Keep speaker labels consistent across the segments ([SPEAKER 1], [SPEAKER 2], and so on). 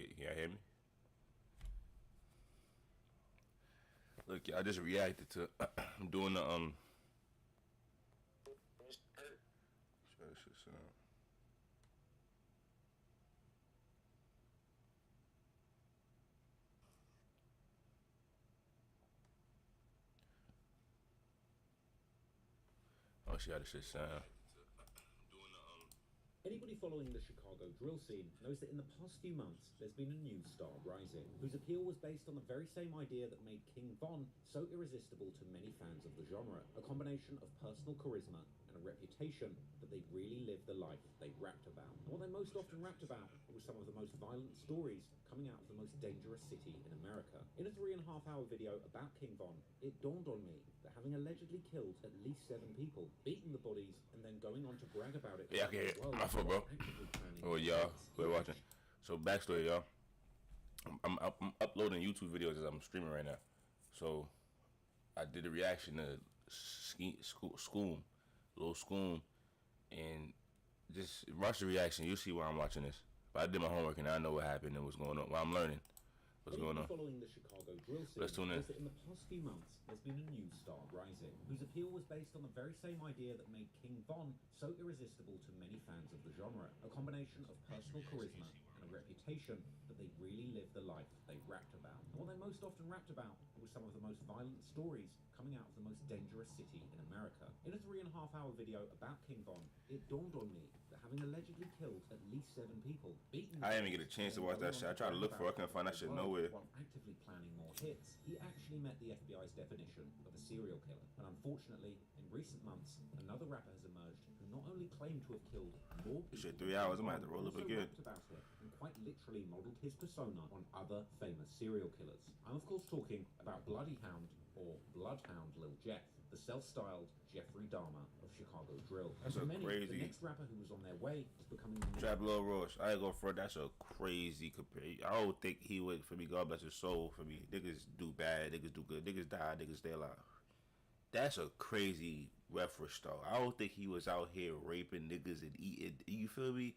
[SPEAKER 1] Can y'all hear me? Look, I just reacted to. I'm doing the Shut up. Oh, she got a shit sound.
[SPEAKER 2] Anybody following the Chicago drill scene knows that in the past few months, there's been a new star rising, whose appeal was based on the very same idea that made King Von so irresistible to many fans of the genre, a combination of personal charisma and a reputation that they really lived the life they rapped about. And what they most often rapped about was some of the most violent stories coming out of the most dangerous city in America. In a 3.5-hour video about King Von, it dawned on me that having allegedly killed at least 7 people, beaten the bodies, and then going on to brag about it.
[SPEAKER 1] Yeah, okay, my fault, bro. Oh, y'all, we're watching. So, backstory, y'all. I'm uploading YouTube videos as I'm streaming right now. So, I did a reaction to School, Lil School, and just watch the reaction. You'll see why I'm watching this. But I did my homework and I know what happened and what's going on. Well, I'm learning what's going on.
[SPEAKER 2] Following the Chicago drill scene,
[SPEAKER 1] let's tune in.
[SPEAKER 2] In the past few months, there's been a new star rising, whose appeal was based on the very same idea that made King Von so irresistible to many fans of the genre, a combination of personal charisma and a reputation that they really lived the life they rapped about. And what they most often rapped about was some of the most violent stories coming out of the most dangerous city in America. In a 3.5-hour video about King Von, it dawned on me that having allegedly killed at least 7 people, beaten...
[SPEAKER 1] I didn't even get a chance to watch that shit. I tried to look for it. I couldn't find that shit nowhere.
[SPEAKER 2] While actively planning more hits, he actually met the FBI's definition of a serial killer. And unfortunately, in recent months, another rapper has emerged who not only claimed to have killed more people...
[SPEAKER 1] This shit 3 hours, I might have to roll up again.
[SPEAKER 2] ...about it and quite literally modeled his persona on other famous serial killers. I'm of course talking about BloodHound, or BloodHound Lil Jeff, the self-styled Jeffrey Dahmer of Chicago drill.
[SPEAKER 1] That's a crazy...
[SPEAKER 2] The next rapper who was on their way is becoming...
[SPEAKER 1] Trap Lil Roach. I ain't go front. That's a crazy compare. I don't think he would, for me, God bless his soul, for me. Niggas do bad, niggas do good, niggas die, niggas stay alive. That's a crazy reference, though. I don't think he was out here raping niggas and eating. You feel me?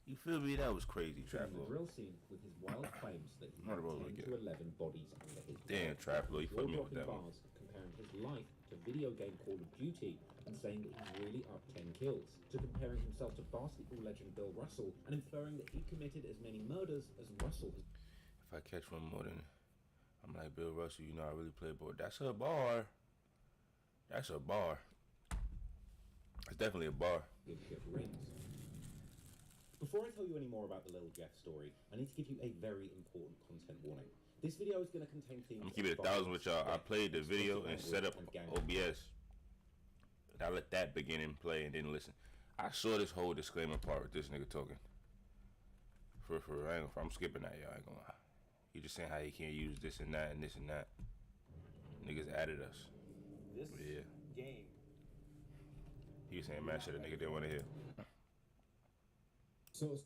[SPEAKER 1] You feel me? That was crazy, Trap Lord.
[SPEAKER 2] The drill scene with his wild claims that he had 10 to 11 bodies under his
[SPEAKER 1] damn, Trap Lord, you put me with that one.
[SPEAKER 2] Comparing his life to video game Call of Duty and saying that he's really up 10 kills, to comparing himself to basketball legend Bill Russell and inferring that he committed as many murders as Russell has.
[SPEAKER 1] If I catch one more, then I'm like, Bill Russell, you know I really play ball. That's a bar. That's a bar. It's definitely a bar.
[SPEAKER 2] Before I tell you any more about the Lil Jeff story, I need to give you a very important content warning. This video is going to contain themes...
[SPEAKER 1] I'm going to keep it 1,000 with y'all. I played the video and set up OBS. And I let that begin and play and didn't listen. I saw this whole disclaimer part with this nigga talking. I'm skipping that, y'all. I ain't gonna lie. He just saying how he can't use this and that and this and that. Niggas added us.
[SPEAKER 3] This game.
[SPEAKER 1] He was saying man shit a nigga didn't want to hear.
[SPEAKER 3] So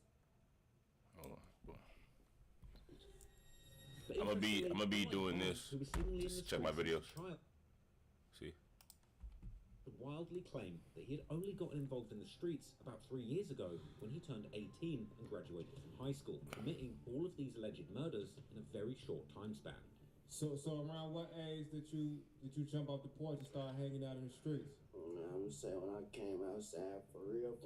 [SPEAKER 1] hold on. I'm gonna be doing this. Just check my videos. See.
[SPEAKER 2] Wildly claimed that he had only gotten involved in the streets about 3 years ago when he turned 18 and graduated from high school, committing all of these alleged murders in a very short time span.
[SPEAKER 3] So around what age did you jump off the porch and start hanging out in the streets?
[SPEAKER 4] I'm gonna say when I came outside for real,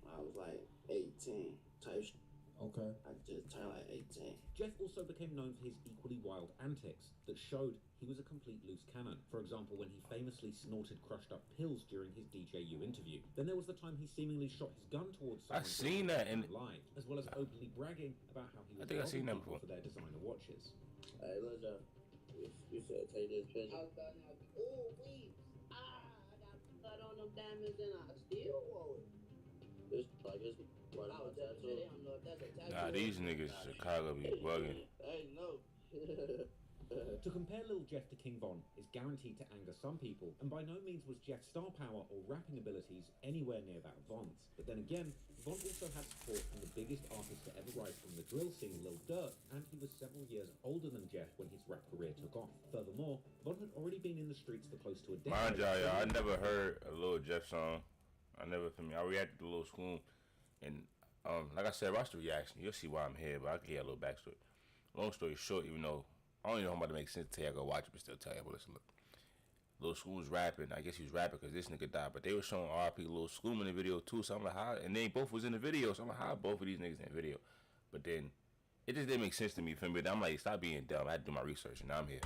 [SPEAKER 4] I was like 18 type shit.
[SPEAKER 3] Okay.
[SPEAKER 4] I just turned like 18.
[SPEAKER 2] Jeff also became known for his equally wild antics that showed he was a complete loose cannon. For example, when he famously snorted crushed up pills during his DJU interview. Then there was the time he seemingly shot his gun towards someone.
[SPEAKER 1] I've seen that in
[SPEAKER 2] live, as well as openly bragging about how he was
[SPEAKER 1] I've seen that before.
[SPEAKER 2] For their designer watches.
[SPEAKER 4] Hey, look, you said take this picture. I was about to ooh, weeps. I got blood on them diamonds and I still wore it. It's like it's what I was tattoo.
[SPEAKER 1] Nah, these niggas in Chicago be bugging.
[SPEAKER 4] Hey, no.
[SPEAKER 2] To compare Lil Jeff to King Von is guaranteed to anger some people, and by no means was Jeff's star power or rapping abilities anywhere near that of Von's. But then again, Von also had support from the biggest artist to ever rise from the drill scene, Lil Durk, and he was several years older than Jeff when his rap career took off. Furthermore, Von had already been in the streets for close to a decade.
[SPEAKER 1] Mind y'all, I never heard a Lil Jeff song. I reacted to Lil School, and Like I said, watch the reaction. You'll see why I'm here, but I can get a little backstory. Long story short, even though I don't even know how much to make sense to tell you, I go watch it, but still tell you. But listen, look. Lil School was rapping. I guess he was rapping because this nigga died. But they were showing RP Lil School in the video too. So I'm like, how? And they both was in the video. So I'm like, how both of these niggas in the video? But then it just didn't make sense to me. For me, I'm like, stop being dumb. I had to do my research, and now I'm here.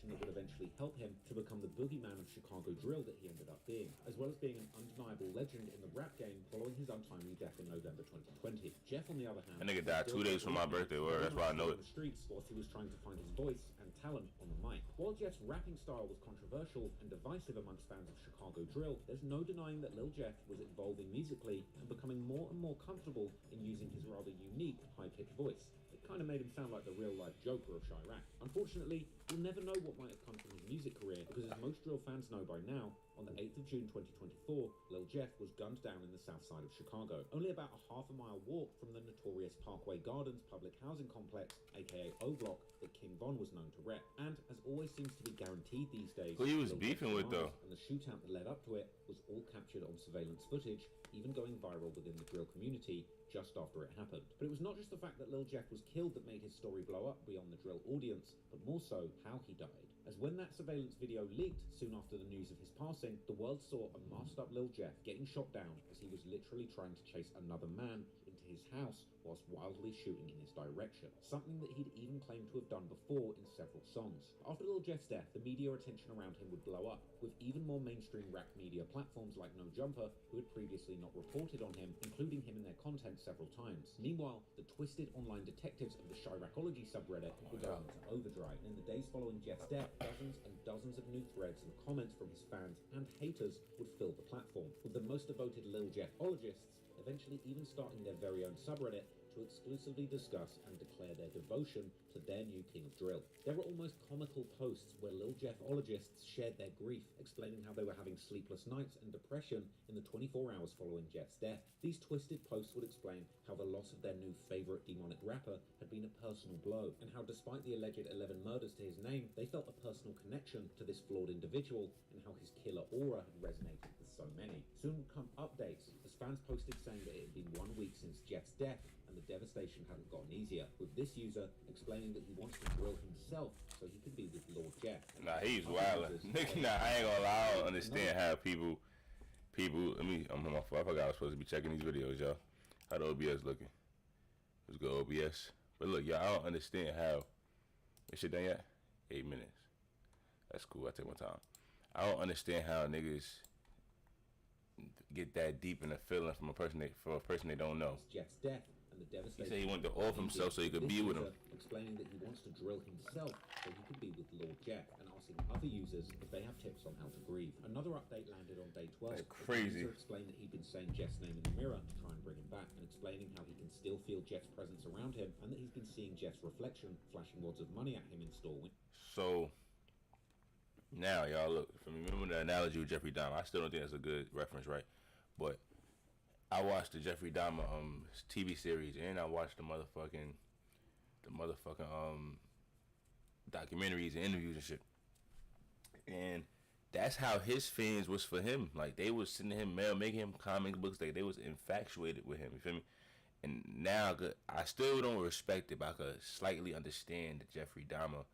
[SPEAKER 2] That would eventually help him to become the boogeyman of Chicago drill that he ended up being, as well as being an undeniable legend in the rap game following his untimely death in November 2020. Jeff, on the other hand,
[SPEAKER 1] that nigga died 2 days from my birthday. Word, that's why I know it.
[SPEAKER 2] The streets whilst he was trying to find his voice and talent on the mic. While Jeff's rapping style was controversial and divisive amongst fans of Chicago drill, there's no denying that Lil Jeff was evolving musically and becoming more and more comfortable in using his rather unique high-pitched voice. Kind of made him sound like the real-life Joker of Chirac. Unfortunately, we'll never know what might have come from his music career because, as most drill fans know by now, on the 8th of June 2024, Lil Jeff was gunned down in the south side of Chicago, only about a half-a-mile walk from the notorious Parkway Gardens public housing complex, aka O-Block, that King Von was known to rep. And, as always seems to be guaranteed these days,
[SPEAKER 1] who he was beefing with, though,
[SPEAKER 2] and the shootout that led up to it was all captured on surveillance footage, even going viral within the drill community just after it happened. But it was not just the fact that Lil Jeff was killed that made his story blow up beyond the drill audience, but more so how he died. As when that surveillance video leaked soon after the news of his passing, the world saw a masked up Lil Jeff getting shot down as he was literally trying to chase another man into his house whilst wildly shooting in his direction, something that he'd even claimed to have done before in several songs. After Lil Jeff's death, the media attention around him would blow up, with even more mainstream rap media platforms like No Jumper, who had previously not reported on him, including him in their content several times. Meanwhile, the twisted online detectives of the Chiracology subreddit were going to overdrive, and in the days following Jeff's death, dozens and dozens of new threads and comments from his fans and haters would fill the platform, with the most devoted Lil Jeff-ologists eventually even starting their very own subreddit to exclusively discuss and declare their devotion to their new king of drill. There were almost comical posts where Lil Jeff-ologists shared their grief, explaining how they were having sleepless nights and depression in the 24 hours following Jeff's death. These twisted posts would explain how the loss of their new favorite demonic rapper had been a personal blow, and how despite the alleged 11 murders to his name, they felt a personal connection to this flawed individual, and how his killer aura had resonated with so many. Soon would come updates, as fans posted saying that it had been 1 week since Jeff's death, and the devastation hadn't gotten easier, with this user explaining that he wants to drill himself so he could be with Lord Jeff.
[SPEAKER 1] Nah, he's wildin'. Nah, I ain't gonna lie, I don't understand how people, I'm on my phone. I forgot I was supposed to be checking these videos, y'all. How the OBS looking? Let's go OBS. But look, y'all, I don't understand how, this shit done yet? 8 minutes. That's cool, I take my time. I don't understand how niggas get that deep in the feeling from a person they don't know.
[SPEAKER 2] Jeff's death and the devastation.
[SPEAKER 1] He said he wanted to off himself so he could be with him.
[SPEAKER 2] Explaining that he wants to drill himself so he could be with Lord Jeff, and asking other users if they have tips on how to grieve. Another update landed on day 12.
[SPEAKER 1] That's crazy.
[SPEAKER 2] The user explained that he'd been saying Jeff's name in the mirror to try and bring him back, and explaining how he can still feel Jeff's presence around him, and that he's been seeing Jeff's reflection flashing wads of money at him in store.
[SPEAKER 1] So now, y'all, look, remember the analogy with Jeffrey Dahmer. I still don't think that's a good reference, right? But I watched the Jeffrey Dahmer TV series, and I watched the motherfucking documentaries and interviews and shit. And that's how his fans was for him. Like, they was sending him mail, making him comic books. Like, they was infatuated with him. You feel me? And now I still don't respect it, but I could slightly understand the Jeffrey Dahmer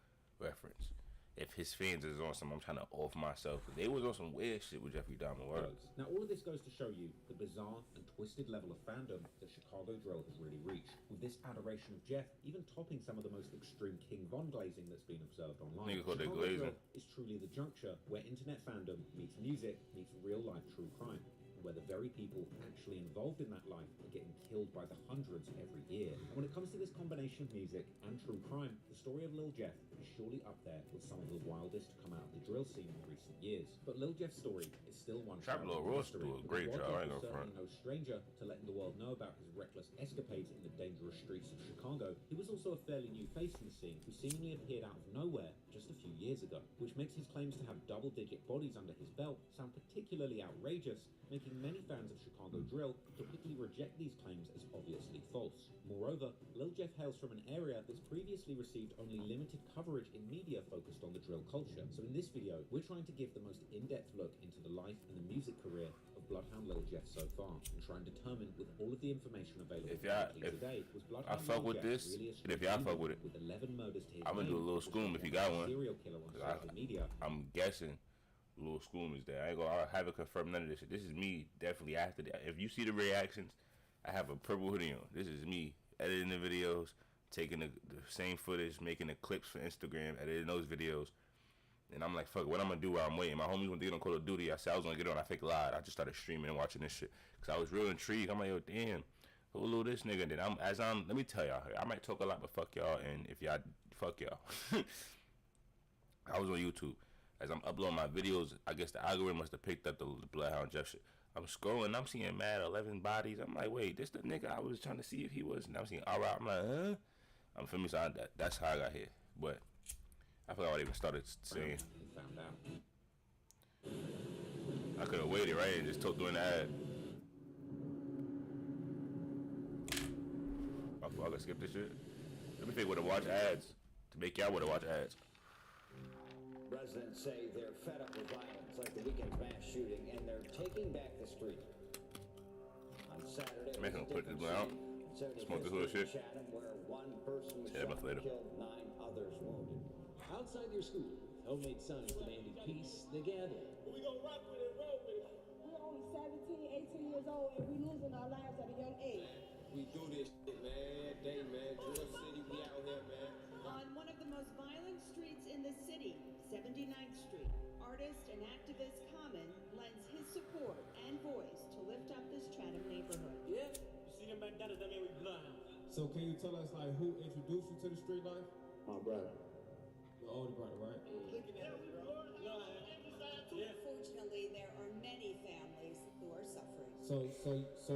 [SPEAKER 1] reference. If his fans is on some, I'm trying to off myself. They was on some weird shit with Jeffrey Dahmer.
[SPEAKER 2] Now, all of this goes to show you the bizarre and twisted level of fandom that Chicago drill has really reached, with this adoration of Jeff even topping some of the most extreme King Von glazing that's been observed online.
[SPEAKER 1] Chicago
[SPEAKER 2] drill is truly the juncture where internet fandom meets music, meets real-life true crime, and where the very people actually involved in that life are getting killed by the hundreds every year. And when it comes to this combination of music and true crime, the story of Lil Jeff is surely up there with some of the wildest to come out of the drill scene in recent years. But Lil Jeff's story is still one
[SPEAKER 1] Trap Lil Ross do a great job. I ain't gonna front.
[SPEAKER 2] No stranger to letting the world know about his reckless escapades in the dangerous streets of Chicago. He was also a fairly new face in the scene, who seemingly appeared out of nowhere just a few years ago, which makes his claims to have double-digit bodies under his belt sound particularly outrageous, making many fans of Chicago drill typically reject these claims as obviously false. Moreover, Lil Jeff hails from an area that's previously received only limited coverage in media focused on the drill culture. So in this video, we're trying to give the most in-depth look into the life and the music career of Bloodhound Lil Jeff so far and try and determine with all of the information available
[SPEAKER 1] If y'all,
[SPEAKER 2] today, was
[SPEAKER 1] I fuck with this, and if y'all fuck with it,
[SPEAKER 2] with 11 murders to his
[SPEAKER 1] I'm gonna do a little Scoom if you got one.
[SPEAKER 2] Serial killer on social media.
[SPEAKER 1] I'm guessing Lil Scoom is there. I ain't gonna have it confirmed none of this shit. This is me definitely after that. If you see the reactions, I have a purple hoodie on. This is me editing the videos, taking the same footage, making the clips for Instagram, editing those videos. And I'm like, fuck, what I'm gonna do while I'm waiting? My homies went to get on Call of Duty. I said I was gonna get on. I fake lied. I just started streaming and watching this shit because I was real intrigued. I'm like, yo, damn, who little this nigga? And then let me tell y'all, I might talk a lot, but fuck y'all. And if y'all, fuck y'all. I was on YouTube. As I'm uploading my videos, I guess the algorithm must have picked up the BloodHound Jeff shit. I'm scrolling, I'm seeing mad 11 bodies. I'm like, wait, this the nigga I was trying to see if he was. And I'm seeing alright. I'm like, huh? I'm feeling so that's how I got here. But I forgot what I even started saying.
[SPEAKER 2] Found out.
[SPEAKER 1] I could have waited, right? And just told doing the ad. I thought I could skip this shit. Let me think what to watch ads. To make y'all want to watch ads.
[SPEAKER 5] Residents say they're fed up with violence like the weekend's mass shooting, and they're taking back the street. On Saturday,
[SPEAKER 1] I'm gonna put this one out. Smoke this little shit.
[SPEAKER 5] Where one person was
[SPEAKER 1] shot and
[SPEAKER 5] killed, 9 others wounded.
[SPEAKER 6] Outside their school, homemade signs demanding peace. They gather.
[SPEAKER 7] We gonna rock with it, roll with it.
[SPEAKER 8] We're only 17, 18 years old, and we losing our lives at a young age.
[SPEAKER 6] We do this shit, man. Day, man. Drill City, we out here, man.
[SPEAKER 9] On one of the most violent streets in the city, 79th Street, artist and activist Common lends his support and voice to lift up this Chatham neighborhood.
[SPEAKER 7] Yeah, you see them bandanas, that mean we BloodHound.
[SPEAKER 3] So can you tell us like who introduced you to the street life?
[SPEAKER 4] My brother.
[SPEAKER 3] Your older brother, right?
[SPEAKER 7] Looking at us, bro.
[SPEAKER 9] Unfortunately, there are many families who are suffering.
[SPEAKER 3] So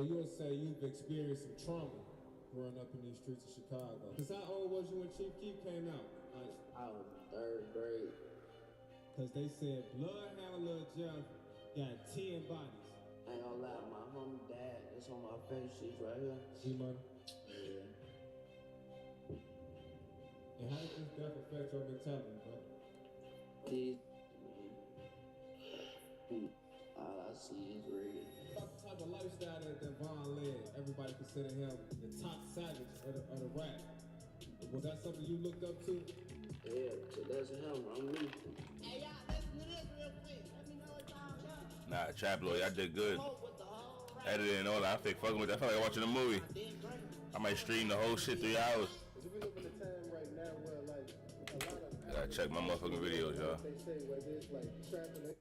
[SPEAKER 3] you'll say you've experienced some trauma growing up in these streets of Chicago. Cause how old was you when Chief Keef came out? Like,
[SPEAKER 4] I was 3rd grade.
[SPEAKER 3] cause they said BloodHound Lil Jeff got 10 bodies.
[SPEAKER 4] I ain't gonna lie, my homie dad, it's on my face sheets right here.
[SPEAKER 3] See money?
[SPEAKER 4] Yeah.
[SPEAKER 3] And how did this death affect your mentality, bro?
[SPEAKER 4] These, all I see is red.
[SPEAKER 3] What type of lifestyle that Von led? Everybody consider him the top savage of the rap. Was that something you looked up to?
[SPEAKER 4] Yeah, so that's him, I'm me.
[SPEAKER 7] Hey, y'all, listen to this real quick. Let me know what y'all got.
[SPEAKER 1] Nah, Trap Lord, y'all did good.
[SPEAKER 7] Smoke with the whole rap.
[SPEAKER 1] Edited and all that. I think fucking with that. I feel like watching a movie. I might stream the whole shit 3 hours.
[SPEAKER 10] We live in a time right now where like a lot of
[SPEAKER 1] I gotta check my motherfucking videos, y'all.
[SPEAKER 10] they say whether it's like trapping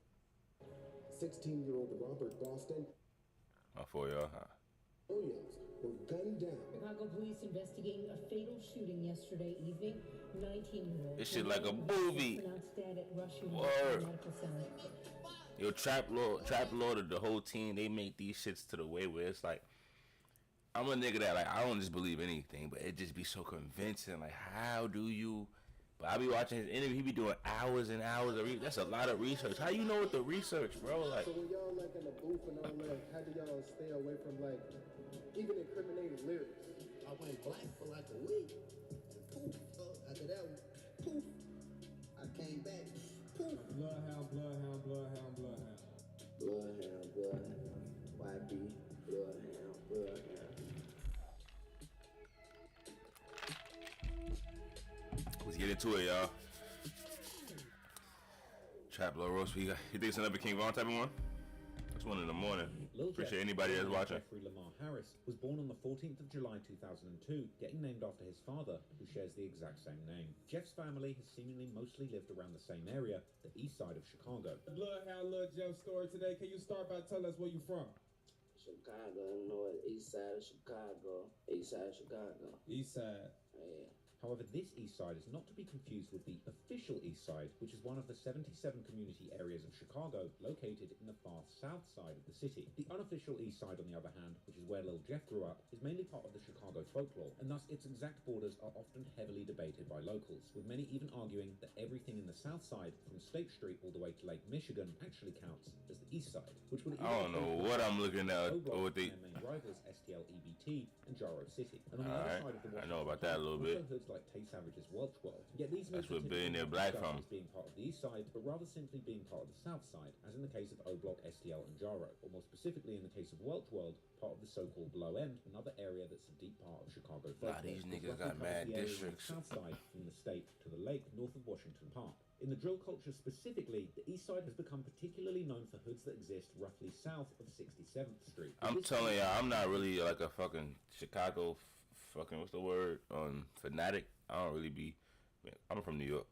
[SPEAKER 10] 16-year-old Robert Boston
[SPEAKER 1] My fault, y'all.
[SPEAKER 10] Williams were gunned down.
[SPEAKER 8] Chicago police investigating a fatal shooting yesterday evening. 19-year-old.
[SPEAKER 1] This shit like a movie.
[SPEAKER 8] Pronounced dead at Russian
[SPEAKER 1] Word.
[SPEAKER 8] Medical Center.
[SPEAKER 1] Yo, Trap Lord, the whole team, they make these shits to the way where it's like, I'm a nigga that like I don't just believe anything, but it just be so convincing. Like, how do you? But I be watching his interview. He be doing hours and hours of that's a lot of research. How you know what the research, bro? Like,
[SPEAKER 10] So when y'all like in the booth and all that, how do y'all stay away from like even incriminating lyrics?
[SPEAKER 7] I went black for like a week. Poof. After that one, poof. I came back. Poof.
[SPEAKER 3] Bloodhound.
[SPEAKER 4] Bloodhound, YB, Bloodhound.
[SPEAKER 1] let's get into it, y'all. Trap Lord Roast. You think it's another King Von type of one? It's 1 in the morning. Appreciate anybody that's watching.
[SPEAKER 2] Jeffrey Lamar Harris was born on the 14th of July 2002, getting named after his father, who shares the exact same name. Jeff's family has seemingly mostly lived around the same area, the east side of Chicago.
[SPEAKER 3] The BloodHound Lil Jeff story today. Can you start by telling us where you from?
[SPEAKER 4] Chicago, you know what? East side of Chicago. East side of Chicago.
[SPEAKER 3] East side.
[SPEAKER 4] Yeah.
[SPEAKER 2] However, this east side is not to be confused with the official east side, which is one of the 77 community areas of Chicago located in the far south side of the city. The unofficial east side, on the other hand, which is where Lil Jeff grew up, is mainly part of the Chicago folklore, and thus its exact borders are often heavily debated by locals, with many even arguing that everything in the south side, from State Street all the way to Lake Michigan, actually counts as the east side, which would
[SPEAKER 1] I don't know what I'm looking at. Or what they.
[SPEAKER 2] their main rivals STL EBT and Jaro City. And on the
[SPEAKER 1] All
[SPEAKER 2] other
[SPEAKER 1] right.
[SPEAKER 2] side of the
[SPEAKER 1] I know about that a little bit.
[SPEAKER 2] also hoods like Tay Savage's Welch World. Yet these
[SPEAKER 1] That's
[SPEAKER 2] moods
[SPEAKER 1] where
[SPEAKER 2] are typically
[SPEAKER 1] Billionaire
[SPEAKER 2] not
[SPEAKER 1] Black
[SPEAKER 2] discussed
[SPEAKER 1] from.
[SPEAKER 2] as being part of the East Side, but rather simply being part of the South Side, as in the case of O-Block, STL, and Jaro, or more specifically in the case of Welch World, part of the so-called Low End, another area that's a deep part of Chicago folklore.
[SPEAKER 1] These
[SPEAKER 2] which
[SPEAKER 1] niggas
[SPEAKER 2] roughly
[SPEAKER 1] got
[SPEAKER 2] covers
[SPEAKER 1] mad
[SPEAKER 2] the area on the
[SPEAKER 1] districts.
[SPEAKER 2] South Side from the state to the lake north of Washington Park. In the drill culture specifically, the East Side has become particularly known for hoods that exist roughly south of 67th Street.
[SPEAKER 1] I'm telling y'all, I'm not really like a fucking Chicago fucking, what's the word, fanatic. I don't really be, I'm from New York,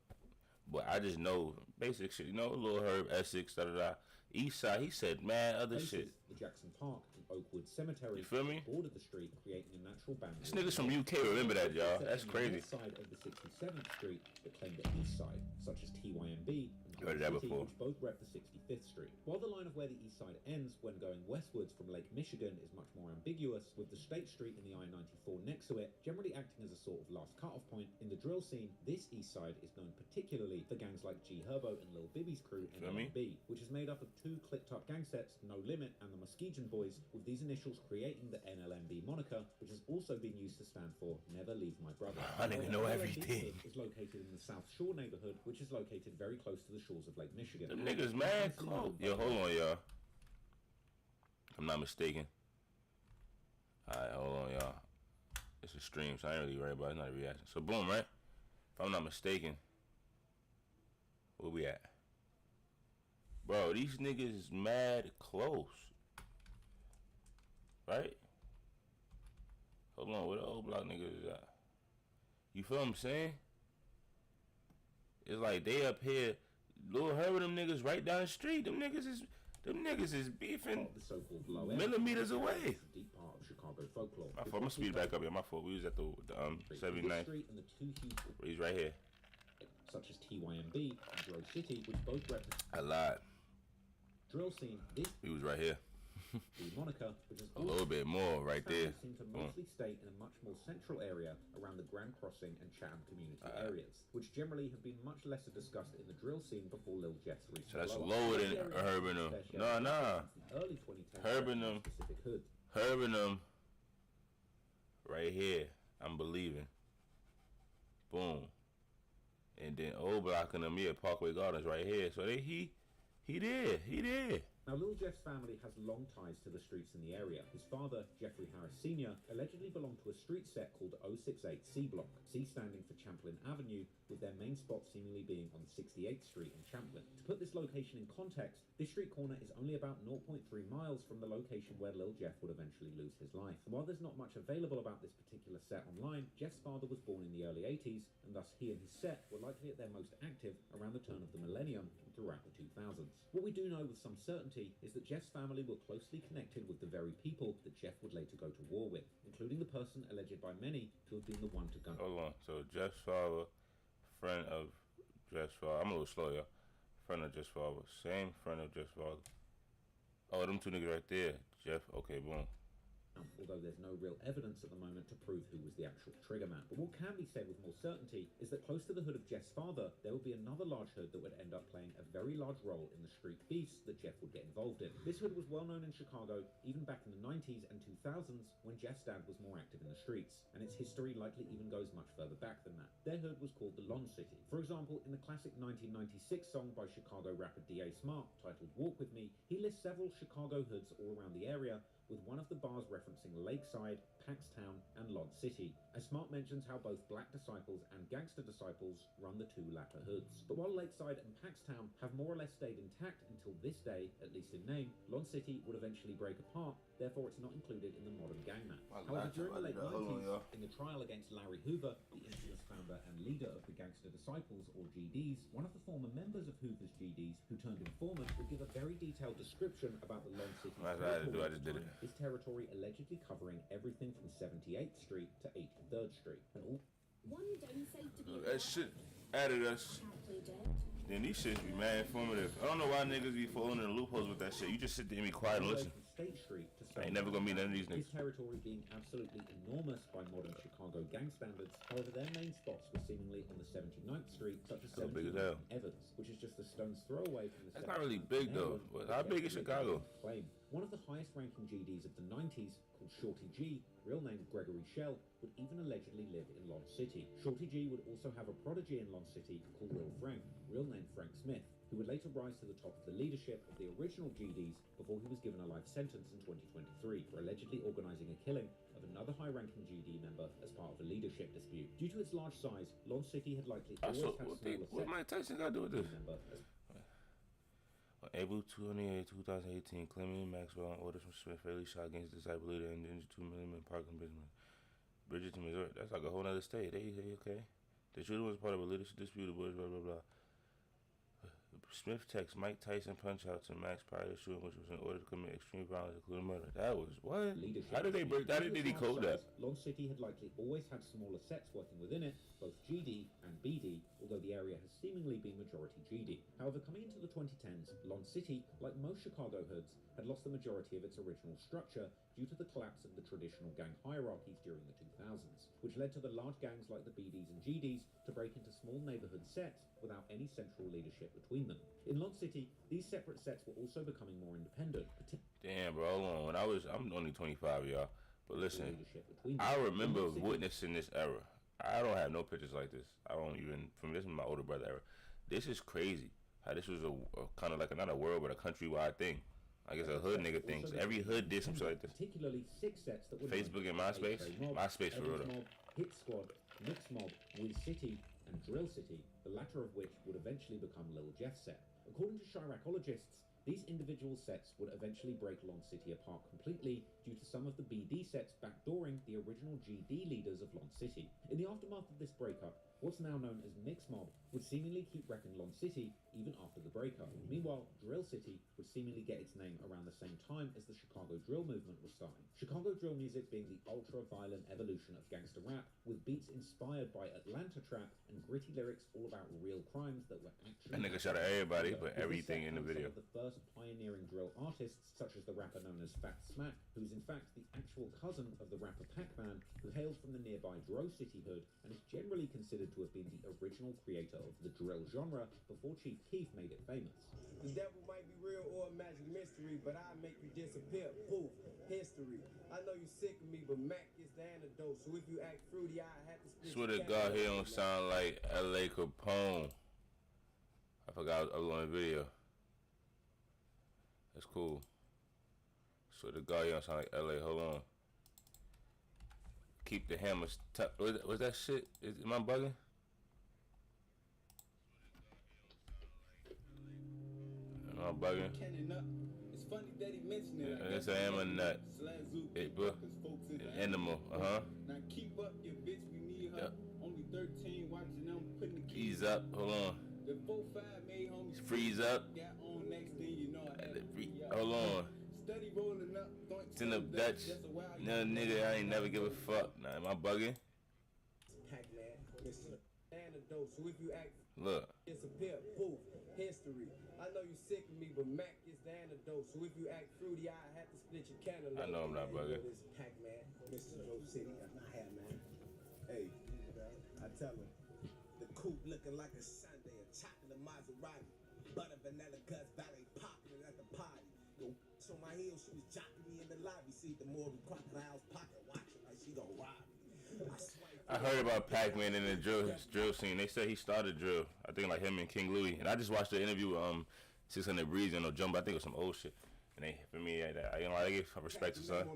[SPEAKER 1] but I just know basic shit, you know, Lil Herb, Essex, da-da-da. East Side, he said mad other shit.
[SPEAKER 2] The Jackson Park and Oakwood Cemetery
[SPEAKER 1] You feel me?
[SPEAKER 2] border the street, creating a natural boundary.
[SPEAKER 1] This niggas from UK, remember that, y'all. That's crazy.
[SPEAKER 2] The side of the 67th Street that claim the East Side, such as TYMB and
[SPEAKER 1] Heard that
[SPEAKER 2] City,
[SPEAKER 1] before.
[SPEAKER 2] which both rep the 65th Street. While the line of where the East Side ends when going westwards from Lake Michigan is much more ambiguous, with the State Street and the I-94 next to it, generally acting as a sort of last cut-off point, in the drill scene, this East Side is known particularly for gangs like G Herbo and Lil Bibby's crew, NLMB, which is made up of two clicked-up gang sets, No Limit and the Muskegon Boys, with these initials creating the NLMB moniker, which has also been used to stand for Never Leave My Brother.
[SPEAKER 1] I nigga know everything.
[SPEAKER 2] Is located in the South Shore neighborhood, which is located very close to the shores of Lake Michigan.
[SPEAKER 1] Them niggas mad close. Yo, hold on, y'all. I'm not mistaken. Alright, hold on, y'all. It's a stream, so I ain't really worried about it. It's not a reaction. So, boom, right? If I'm not mistaken, where we at? Bro, these niggas is mad close. Right? Hold on, where the old block niggas is at? You feel what I'm saying? It's like they up here, Lil Herb and them niggas right down the street. Them niggas is beefing millimeters away.
[SPEAKER 2] Deep part of Chicago folklore.
[SPEAKER 1] My fault. I'm gonna speed back up here. My fault. We was at the 79th. He's right here.
[SPEAKER 2] Such as TYMB and Grove City, which both represent
[SPEAKER 1] I lied.
[SPEAKER 2] drill scene. This
[SPEAKER 1] He was right here.
[SPEAKER 2] the moniker, which is
[SPEAKER 1] A little bit more right there.
[SPEAKER 2] seem to
[SPEAKER 1] Boom.
[SPEAKER 2] mostly stay in a much more central area around the Grand Crossing and Chatham community areas, which generally have been much lesser discussed in the drill scene before Lil Jeff's recent
[SPEAKER 1] So that's
[SPEAKER 2] blow-up.
[SPEAKER 1] lower than
[SPEAKER 2] This area
[SPEAKER 1] Herb and them.
[SPEAKER 2] especially
[SPEAKER 1] Nah.
[SPEAKER 2] since the early 2010s
[SPEAKER 1] Herb and them.
[SPEAKER 2] specific hoods.
[SPEAKER 1] Herb and them. Right here. I'm believing. Boom. And then old block and them, yeah, Parkway Gardens right here. So he did.
[SPEAKER 2] Now, Lil Jeff's family has long ties to the streets in the area. His father, Jeffrey Harris Sr., allegedly belonged to a street set called 068 C Block, C standing for Champlain Avenue, with their main spot seemingly being on 68th Street in Champlain. To put this location in context, this street corner is only about 0.3 miles from the location where Lil Jeff would eventually lose his life. And while there's not much available about this particular set online, Jeff's father was born in the early 80s, and thus he and his set were likely at their most active around the turn of the millennium and throughout the 2000s. What we do know with some certainty is that Jeff's family were closely connected with the very people that Jeff would later go to war with, including the person alleged by many to have been the one to gun.
[SPEAKER 1] Hold on. So Jeff's father, friend of Jeff's father. I'm a little slow, y'all. Friend of Jeff's father. Same friend of Jeff's father. Oh, them two niggas right there. Jeff, okay, boom.
[SPEAKER 2] Although there's no real evidence at the moment to prove who was the actual triggerman. But what can be said with more certainty is that close to the hood of Jeff's father, there would be another large hood that would end up playing a very large role in the street beefs that Jeff would get involved in. This hood was well known in Chicago even back in the 90s and 2000s when Jeff's dad was more active in the streets, and its history likely even goes much further back than that. Their hood was called the Lawn City. For example, in the classic 1996 song by Chicago rapper D.A. Smart titled Walk With Me, he lists several Chicago hoods all around the area, with one of the bars referencing Lakeside, Paxtown, and Lod City, as Smart mentions how both Black Disciples and Gangster Disciples run the two latter hoods. But while Lakeside and Paxtown have more or less stayed intact until this day, at least in name, Lod City would eventually break apart, therefore it's not included in the modern gang map. However, during the late 90s, in the trial against Larry Hoover, the infamous founder and leader of the Gangster Disciples, or GDs, one of the former members of Hoover's GDs, who turned informant, would give a very detailed description about the Lod City.
[SPEAKER 1] I just did it.
[SPEAKER 2] This territory allegedly covering everything from 78th Street to 83rd Street. And all
[SPEAKER 1] That shit added us. Then these shits be mad informative. I don't know why niggas be falling in the loopholes with that shit. You just sit there and be quiet and listen.
[SPEAKER 2] State Street to
[SPEAKER 1] I ain't never gonna meet none of these
[SPEAKER 2] This
[SPEAKER 1] niggas.
[SPEAKER 2] territory being absolutely enormous by modern Chicago gang standards. However, their main spots were seemingly on the 79th Street, such as
[SPEAKER 1] How big is
[SPEAKER 2] 79th
[SPEAKER 1] hell?
[SPEAKER 2] Evans, which is just a stone's throw away from the.
[SPEAKER 1] That's not really big though. But how big is Chicago?
[SPEAKER 2] Claim. One of the highest ranking GDs of the 90s, called Shorty G, real name Gregory Shell, would even allegedly live in Lon City. Shorty G would also have a prodigy in Lon City called Lil Frank, real name Frank Smith, who would later rise to the top of the leadership of the original GDs before he was given a life sentence in 2023 for allegedly organising a killing of another high-ranking GD member as part of a leadership dispute. Due to its large size, Lon City had likely always had smaller
[SPEAKER 1] what Mike Tyson got to do with this? On April 28, 2018, Clement Maxwell, on orders from Smith, fatally shot against the disciple leader and injured 2 million in Parkland, Bridgeton, Missouri. That's like a whole other state. They okay. The shooter was part of a leadership dispute, blah, blah, blah, blah. Smith texts Mike Tyson punch out to Max prior to shooting, which was in order to commit extreme violence, including murder. That was what? How did they break? How did they decode that?
[SPEAKER 2] Lon City had likely always had smaller sets working within it, both GD and BD, although the area has seemingly been majority GD. However, coming into the 2010s, Lon City, like most Chicago hoods, had lost the majority of its original structure due to the collapse of the traditional gang hierarchies during the 2000s, which led to the large gangs like the BDs and GDs to break into small neighborhood sets without any central leadership between them. In Lon City, these separate sets were also becoming more independent.
[SPEAKER 1] Damn, bro, hold on. I'm only 25, y'all. But listen, I remember witnessing this era. I don't have no pictures like this. I don't even, from this is my older brother era. This is crazy. How this was a kind of like not a world, but a countrywide thing. I guess a hood nigga thing. Every hood did some shit like this.
[SPEAKER 2] Particularly 6 sets that would
[SPEAKER 1] Facebook and MySpace? MySpace for real.
[SPEAKER 2] Mob, Hit Squad, Mix Mob, Wiz City, and Drill City, the latter of which would eventually become Lil Jeff's set. According to Chiracologists, these individual sets would eventually break Lon City apart completely due to some of the BD sets backdooring the original GD leaders of Lon City. In the aftermath of this breakup, what's now known as Mix Mob would seemingly keep wrecking Lon City even after the breakup. Meanwhile, Drill City would seemingly get its name around the same time as the Chicago drill movement was starting. Chicago drill music being the ultra-violent evolution of gangster rap, with beats inspired by Atlanta trap and gritty lyrics all about real crimes that were actually...
[SPEAKER 1] That nigga shot at everybody, but everything in the video.
[SPEAKER 2] Some of the first pioneering drill artists, such as the rapper known as Fat Smack, who's in fact the actual cousin of the rapper Pac-Man, who hailed from the nearby Dro City hood and is generally considered to have been the original creator of the drill genre before Chief Keef made it famous.
[SPEAKER 6] The devil might be real or a magic mystery, but I'll make you disappear. Poof, history. I know you're sick of me, but Mac is the antidote. So if you act fruity, I have to split.
[SPEAKER 1] Swear to God, he don't sound like L.A. Capone. I forgot I was on the video. That's cool. Swear to God, he don't sound like L.A. Hold on. Keep the hammers tucked. Was that shit? Am I bugging? Am I bugging?
[SPEAKER 3] It's funny that he mentioned it.
[SPEAKER 1] Yes, I am a nut. Animal,
[SPEAKER 3] Now keep up your bitch, we need her. Yep. Only 13 watching them putting the keys
[SPEAKER 1] up. Hold on.
[SPEAKER 3] The 4-5 made homies
[SPEAKER 1] freeze up.
[SPEAKER 3] Got on next thing you know I had to
[SPEAKER 1] hold on.
[SPEAKER 3] Study rolling up.
[SPEAKER 1] Send up Dutch. No nigga, I ain't never give a fuck. Nah, am I bugging?
[SPEAKER 6] So if you act
[SPEAKER 1] look.
[SPEAKER 6] Disappear, poof, history. I know you're sick of me, but Mac is the antidote. So if you act fruity, I have to split your cantaloupe.
[SPEAKER 1] I know I'm not bugging.
[SPEAKER 6] This Pac-Man, Mr. Joe City, that's my hair, man. Hey, I tell him, the coupe looking like a Sunday, a chocolate Maserati, butter vanilla Gus Valley popping at the party. Yo, on my heels, she was jocking me in the lobby. See the more crocodile's pocket watching like she gonna rob me.
[SPEAKER 1] I heard about Pac-Man in the drill scene. They said he started drill. I think like him and King Louis. And I just watched the interview with 600 Breeze and no Jumbo. I think it was some old shit. And they, for me, I give respect to son.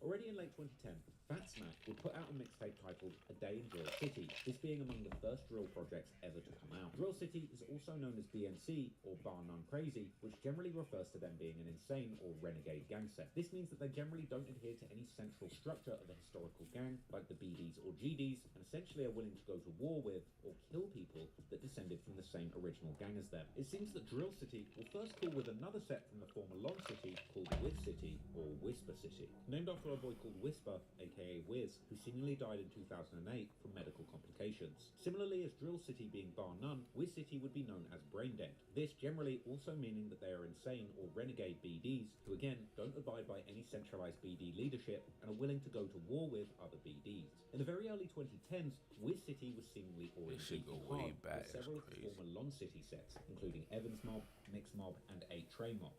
[SPEAKER 2] Already in late 2010, Fat Smack would put out a mixtape titled A Day in Drill City, this being among the first drill projects ever to come out. Drill City is also known as BNC, or Bar None Crazy, which generally refers to them being an insane or renegade gang set. This means that they generally don't adhere to any central structure of a historical gang, like the BDs or GDs, and essentially are willing to go to war with, or kill people that descended from the same original gang as them. It seems that Drill City will first call with another set from the former Lon City called Wiz City, or Whisper City, named after a boy called Whisper, aka Wiz, who seemingly died in 2008 from medical complications. Similarly as Drill City being bar none, Wiz City would be known as Brain Dead. This generally also meaning that they are insane or renegade BDs, who again don't abide by any centralized BD leadership and are willing to go to war with other BDs. In the very early 2010s, Wiz City was seemingly already beaten hard with several of the former Lon City sets, including Evans Mob, Mix Mob, and 8 Trey Mob.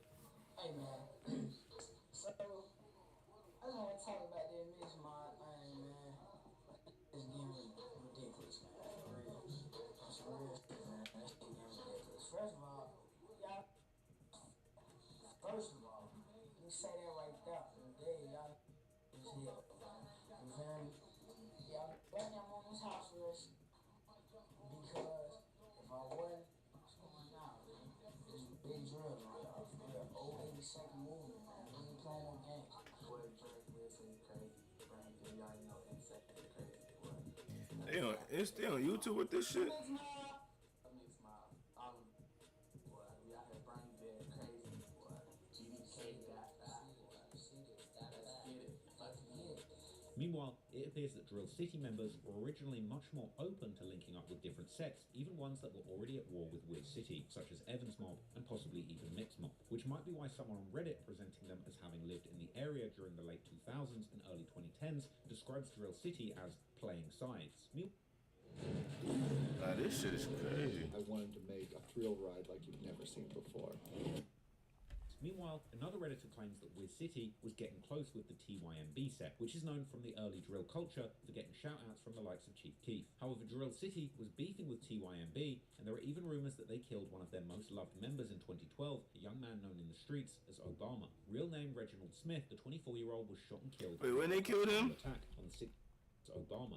[SPEAKER 11] Hey man, so I I just want to talk about that mix mod thing, man. It's getting ridiculous, man. For real. That's some real shit, man. That shit getting ridiculous. First of all, you say that right there. Today, y'all is hell, man. You feel me? Y'all right now I'm on this house arrest because if I wasn't, what's going on, man? There's big drills on y'all. For real. Old 82nd movement, man. We ain't playing no games. Boy, Drake will say crazy. Brain, y'all know 82nd is crazy.
[SPEAKER 1] It's still on YouTube with this shit.
[SPEAKER 2] Meanwhile, it appears that Drill City members were originally much more open to linking up with different sects, even ones that were already at war with Wiz City, such as Evans Mob and possibly even Mix Mob, which might be why someone on Reddit presenting them as having lived in the area during the late 2000s and early 2010s describes Drill City as playing sides.
[SPEAKER 1] Nah, this shit is crazy.
[SPEAKER 12] I wanted to make a thrill ride like you've never seen before.
[SPEAKER 2] Meanwhile, another Redditor claims that Wiz City was getting close with the T.Y.M.B set, which is known from the early drill culture for getting shout-outs from the likes of Chief Keef. However, Drill City was beefing with T.Y.M.B, and there are even rumours that they killed one of their most loved members in 2012, a young man known in the streets as Obama. Real name Reginald Smith, the 24-year-old was shot and killed.
[SPEAKER 1] Wait, when they killed him?
[SPEAKER 2] Attack on the 6th Obama.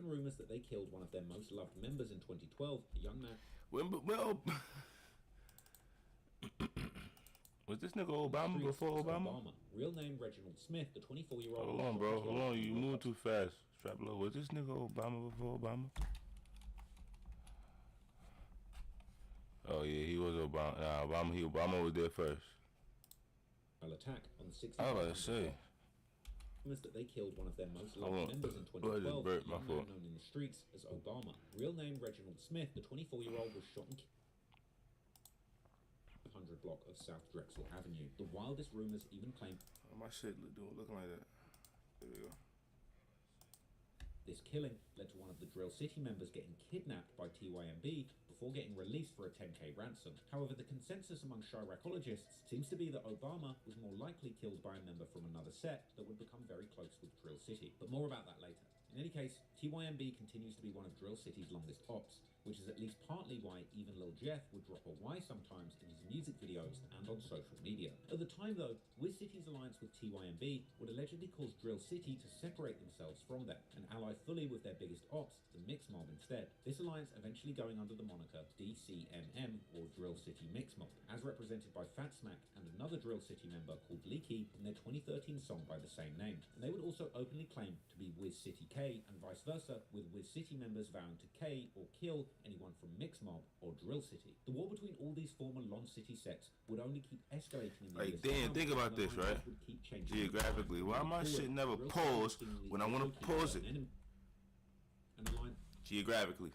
[SPEAKER 2] Rumours that they killed one of their most loved members in 2012, a young man.
[SPEAKER 1] Was this nigga Obama before Obama?
[SPEAKER 2] Real name Reginald Smith, the 24-year-old.
[SPEAKER 1] Hold on, bro. Hold on. You moving too fast. Strap low. Was this nigga Obama before Obama? Oh yeah, he was Obama. Nah, Obama was there first.
[SPEAKER 2] Attack on the 6th.
[SPEAKER 1] I was about to say.
[SPEAKER 2] That they killed one of their most loved members in 2012, a young man known in the streets as Obama. Real name Reginald Smith, the 24-year-old was shot and killed. 100 block of South Drexel Avenue. The wildest rumors even claim
[SPEAKER 1] my shit looking like that. There we go.
[SPEAKER 2] This killing led to one of the Drill City members getting kidnapped by T.Y.M.B before getting released for a 10k ransom. However, the consensus among Chiracologists seems to be that Obama was more likely killed by a member from another set that would become very close with Drill City. But more about that later. In any case, T.Y.M.B continues to be one of Drill City's longest ops, which is at least partly why even Lil Jeff would drop a Y sometimes in his music videos and on social media. At the time though, Wiz City's alliance with T.Y.M.B would allegedly cause Drill City to separate themselves from them and ally fully with their biggest ops, the Mix Mob instead. This alliance eventually going under the moniker D.C.M.M or Drill City Mix Mob, as represented by Fat Smack and another Drill City member called Leaky in their 2013 song by the same name. And they would also openly claim to be Wiz City K and vice versa, with Wiz City members vowing to K or kill anyone from Mix Mob or Drill City. The war between all these former Lon City sets would only keep escalating in the
[SPEAKER 1] like, damn, think about this, right? Geographically, why my shit never pause when I want to pause it? Geographically,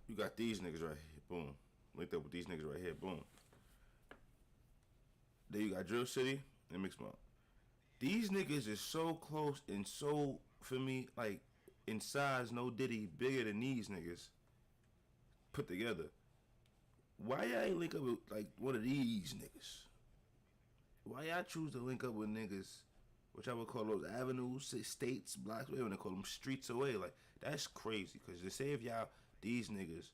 [SPEAKER 1] you got these niggas right here, boom. Linked up with these niggas right here, boom. Then you got Drill City and Mix Mob. These niggas is so close and so, for me, like, in size, no diddy, bigger than these niggas put together. Why y'all ain't link up with, like, one of these niggas? Why y'all choose to link up with niggas, which I would call those avenues, states, blocks, whatever they call them, streets away? Like, that's crazy, because they say if y'all, these niggas,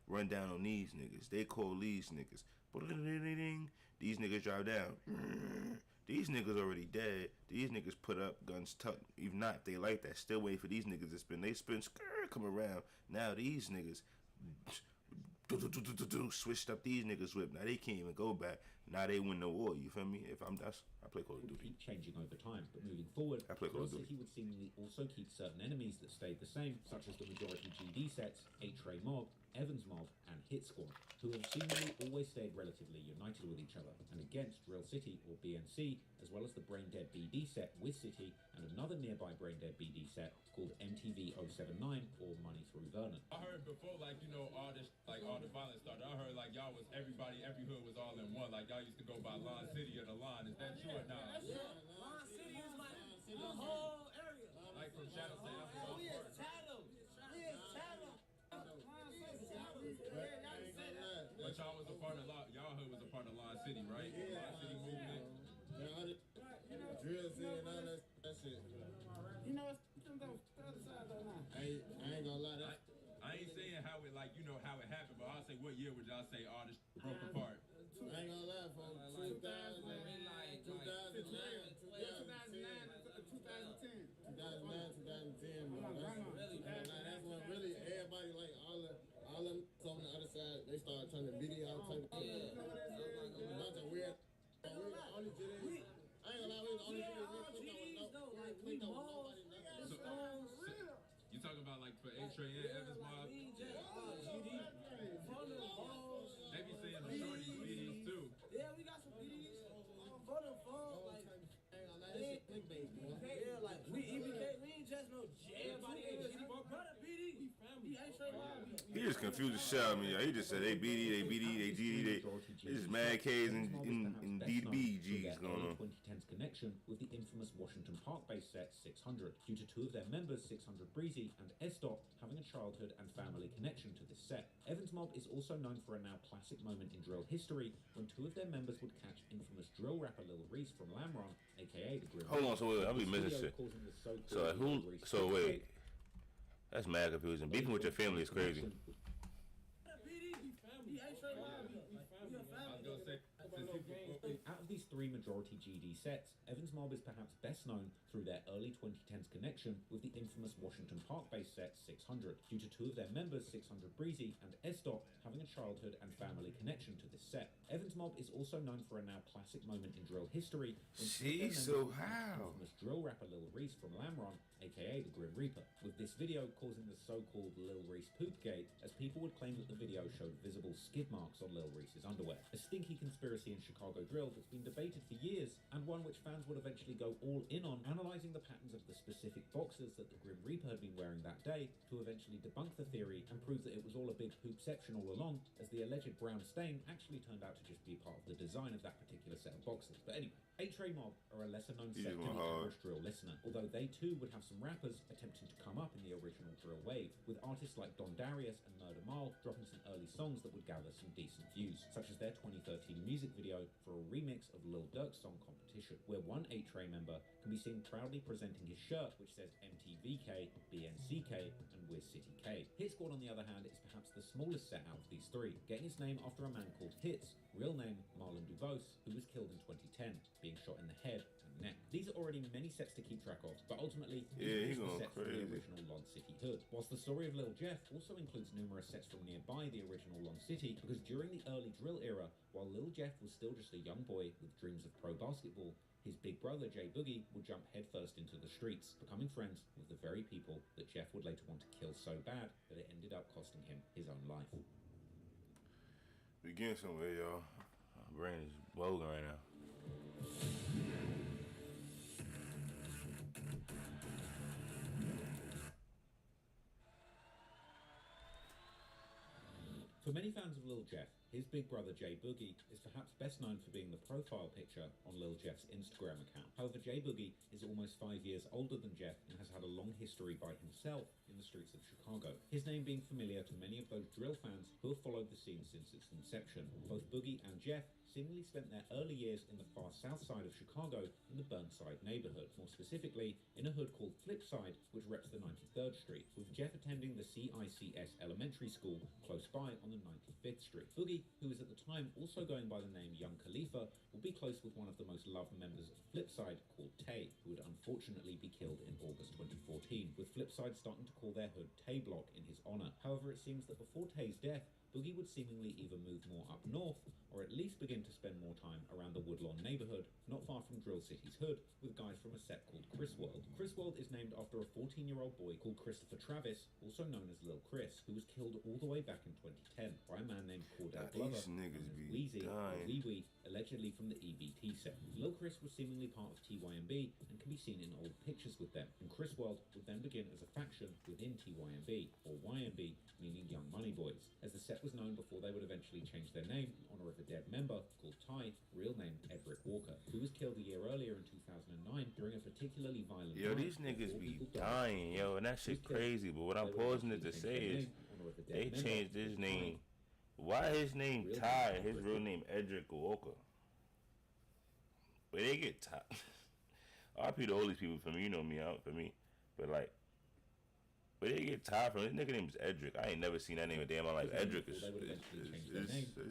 [SPEAKER 1] run down on these niggas, they call these niggas. These niggas drive down. These niggas already dead. These niggas put up guns tucked. Even not, if they like that, still waiting for these niggas to spin. They spin, come around. Now these niggas switched up these niggas whip. Now they can't even go back. Now they win the war. You feel me? I play Call of Duty.
[SPEAKER 2] Keep changing over time, but moving forward,
[SPEAKER 1] I play Call of Duty.
[SPEAKER 2] City would seemingly also keep certain enemies that stayed the same, such as the majority GD sets, 8-Tray Mob, Evans Mob, and Hit Squad, who have seemingly always stayed relatively united with each other, and against Drill City, or BNC, as well as the Brain Dead BD set, Wiz City, and another nearby Brain Dead BD set called MTV 079, or Money Through Vernon.
[SPEAKER 13] I heard before, like, you know, all this, like, all the violence started, I heard, like, y'all was, everybody, every hood was all in one, like, y'all used to go by Lawn City or the Lawn. Is that true or not?
[SPEAKER 11] Yeah, Lawn City is like the whole area.
[SPEAKER 13] Like from Shadow State up to
[SPEAKER 11] Oh, we is Shadow. We is Shadow.
[SPEAKER 13] But y'all was a part of y'all hood was a part of Lawn City, right?
[SPEAKER 3] Yeah.
[SPEAKER 13] Lawn City movement. y'all say all this broke apart?
[SPEAKER 3] I ain't gonna lie, folks. 2010, bro. That's when really everybody, like, all the on the other side, they started turning the video out, type of shit. A bunch of weird. We was the only Jitties. I ain't gonna lie, we was the only Jitties. We clicked over nobody, nothing.
[SPEAKER 13] You talking about like for A-Tray and Evans Mob? They be saying the shorties BDs too.
[SPEAKER 11] Yeah, we got some BDs. For the phone, like, yeah, like, we ain't just no everybody ain't GD, but brother BD, we family.
[SPEAKER 1] He just confused the shit out of me. He just said they BD, they GD, this is Mad K's and DBGs going on.
[SPEAKER 2] 2010's connection with the infamous Washington Park-based set 600, due to two of their members, 600 Breezy and S-Dot, having a childhood and family connection to this set. Evans Mob is also known for a now classic moment in drill history, when two of their members would catch infamous drill rapper Lil Reese from Lamron, aka the Grim.
[SPEAKER 1] Hold on, so wait, I'll be missing shit. So wait, that's mad confusing. Beefing with your family is crazy.
[SPEAKER 2] Out of these three majority GD sets, Evans Mob is perhaps best known through their early 2010s connection with the infamous Washington Park-based set 600, due to two of their members, 600 Breezy and S-Dot, having a childhood and family connection to this set. Evans Mob is also known for a now classic moment in drill history, when infamous drill rapper Lil Reese from Lamron, aka the Grim Reaper, with this video causing the so-called Lil Reese poop gate, as people would claim that the video showed visible skid marks on Lil Reese's underwear. A stinky conspiracy in Chicago drill that's been debated for years, and one which fans would eventually go all in on, analysing the patterns of the specific boxers that the Grim Reaper had been wearing that day, to eventually debunk the theory and prove that it was all a big poopception all along, as the alleged brown stain actually turned out to just be part of the design of that particular set of boxers. But anyway, A-Tray Mob are a lesser known set to the average drill listener, although they too would have some rappers attempting to come up in the original drill wave, with artists like Don Darius and Murder Mal dropping some early songs that would gather some decent views, such as their 2013 music video for a remix of Lil Durk's song Competition, where one A-Tray member can be seen proudly presenting his shirt which says MTVK, BNCK and We're City K. Hit Squad, on the other hand, is perhaps the smallest set out of these three, getting its name after a man called Hits, real name Marlon Dubose, who was killed in 2010, being shot in the head and neck. These are already many sets to keep track of, but ultimately
[SPEAKER 1] he's
[SPEAKER 2] the
[SPEAKER 1] going
[SPEAKER 2] sets from the
[SPEAKER 1] crazy.
[SPEAKER 2] original Lon City hood. Whilst the story of Lil Jeff also includes numerous sets from nearby the original Lon City, because during the early drill era, while Lil Jeff was still just a young boy with dreams of pro basketball, his big brother Jay Boogie would jump headfirst into the streets, becoming friends with the very people that Jeff would later want to kill so bad that it ended up costing him his own life.
[SPEAKER 1] We getting somewhere, y'all. My brain is boggling right now.
[SPEAKER 2] For many fans of Lil Jeff, his big brother Jay Boogie is perhaps best known for being the profile picture on Lil Jeff's Instagram account. However, Jay Boogie is almost 5 years older than Jeff and has had a long history by himself in the streets of Chicago, his name being familiar to many of those drill fans who have followed the scene since its inception. Both Boogie and Jeff seemingly spent their early years in the far south side of Chicago in the Burnside neighborhood, more specifically in a hood called Flipside, which reps the 93rd Street, with Jeff attending the CICS elementary school close by on the 95th Street. Boogie, who was at the time also going by the name Young Khalifa, will be close with one of the most loved members of Flipside called Tay, who would unfortunately be killed in August 2014, with Flipside starting to call their hood Tay Block in his honor. However, it seems that before Tay's death, Boogie would seemingly either move more up north, or at least begin to spend more time around the Woodlawn neighborhood, not far from Drill City's hood, with guys from a set called Chris World. Chris World is named after a 14-year-old boy called Christopher Travis, also known as Lil Chris, who was killed all the way back in 2010 by a man named Cordell Glover,
[SPEAKER 1] These niggas be
[SPEAKER 2] Wheezy, or
[SPEAKER 1] dying.
[SPEAKER 2] Wee Wee, allegedly from the EBT set. Lil Chris was seemingly part of TYMB and can be seen in old pictures with them, and Chris World would then begin as a faction within TYMB, or YMB, meaning Young Money Boys, as the set was known before they would eventually change their name in honor of a dead member called Ty, real name Edric Walker, who was killed a year earlier in 2009 during a particularly violent
[SPEAKER 1] Yo,
[SPEAKER 2] riot
[SPEAKER 1] these niggas
[SPEAKER 2] before
[SPEAKER 1] be
[SPEAKER 2] people died.
[SPEAKER 1] dying, yo, and that shit crazy. But what I'm pausing it to say is, they changed his name. Why his name Ty? His real name Edric Walker. Where they get Ty? RP to all these people for me, you know me out for me, but like, But they get tired from it. This nigga name's Edric. I ain't never seen that name a day in my life. Edric is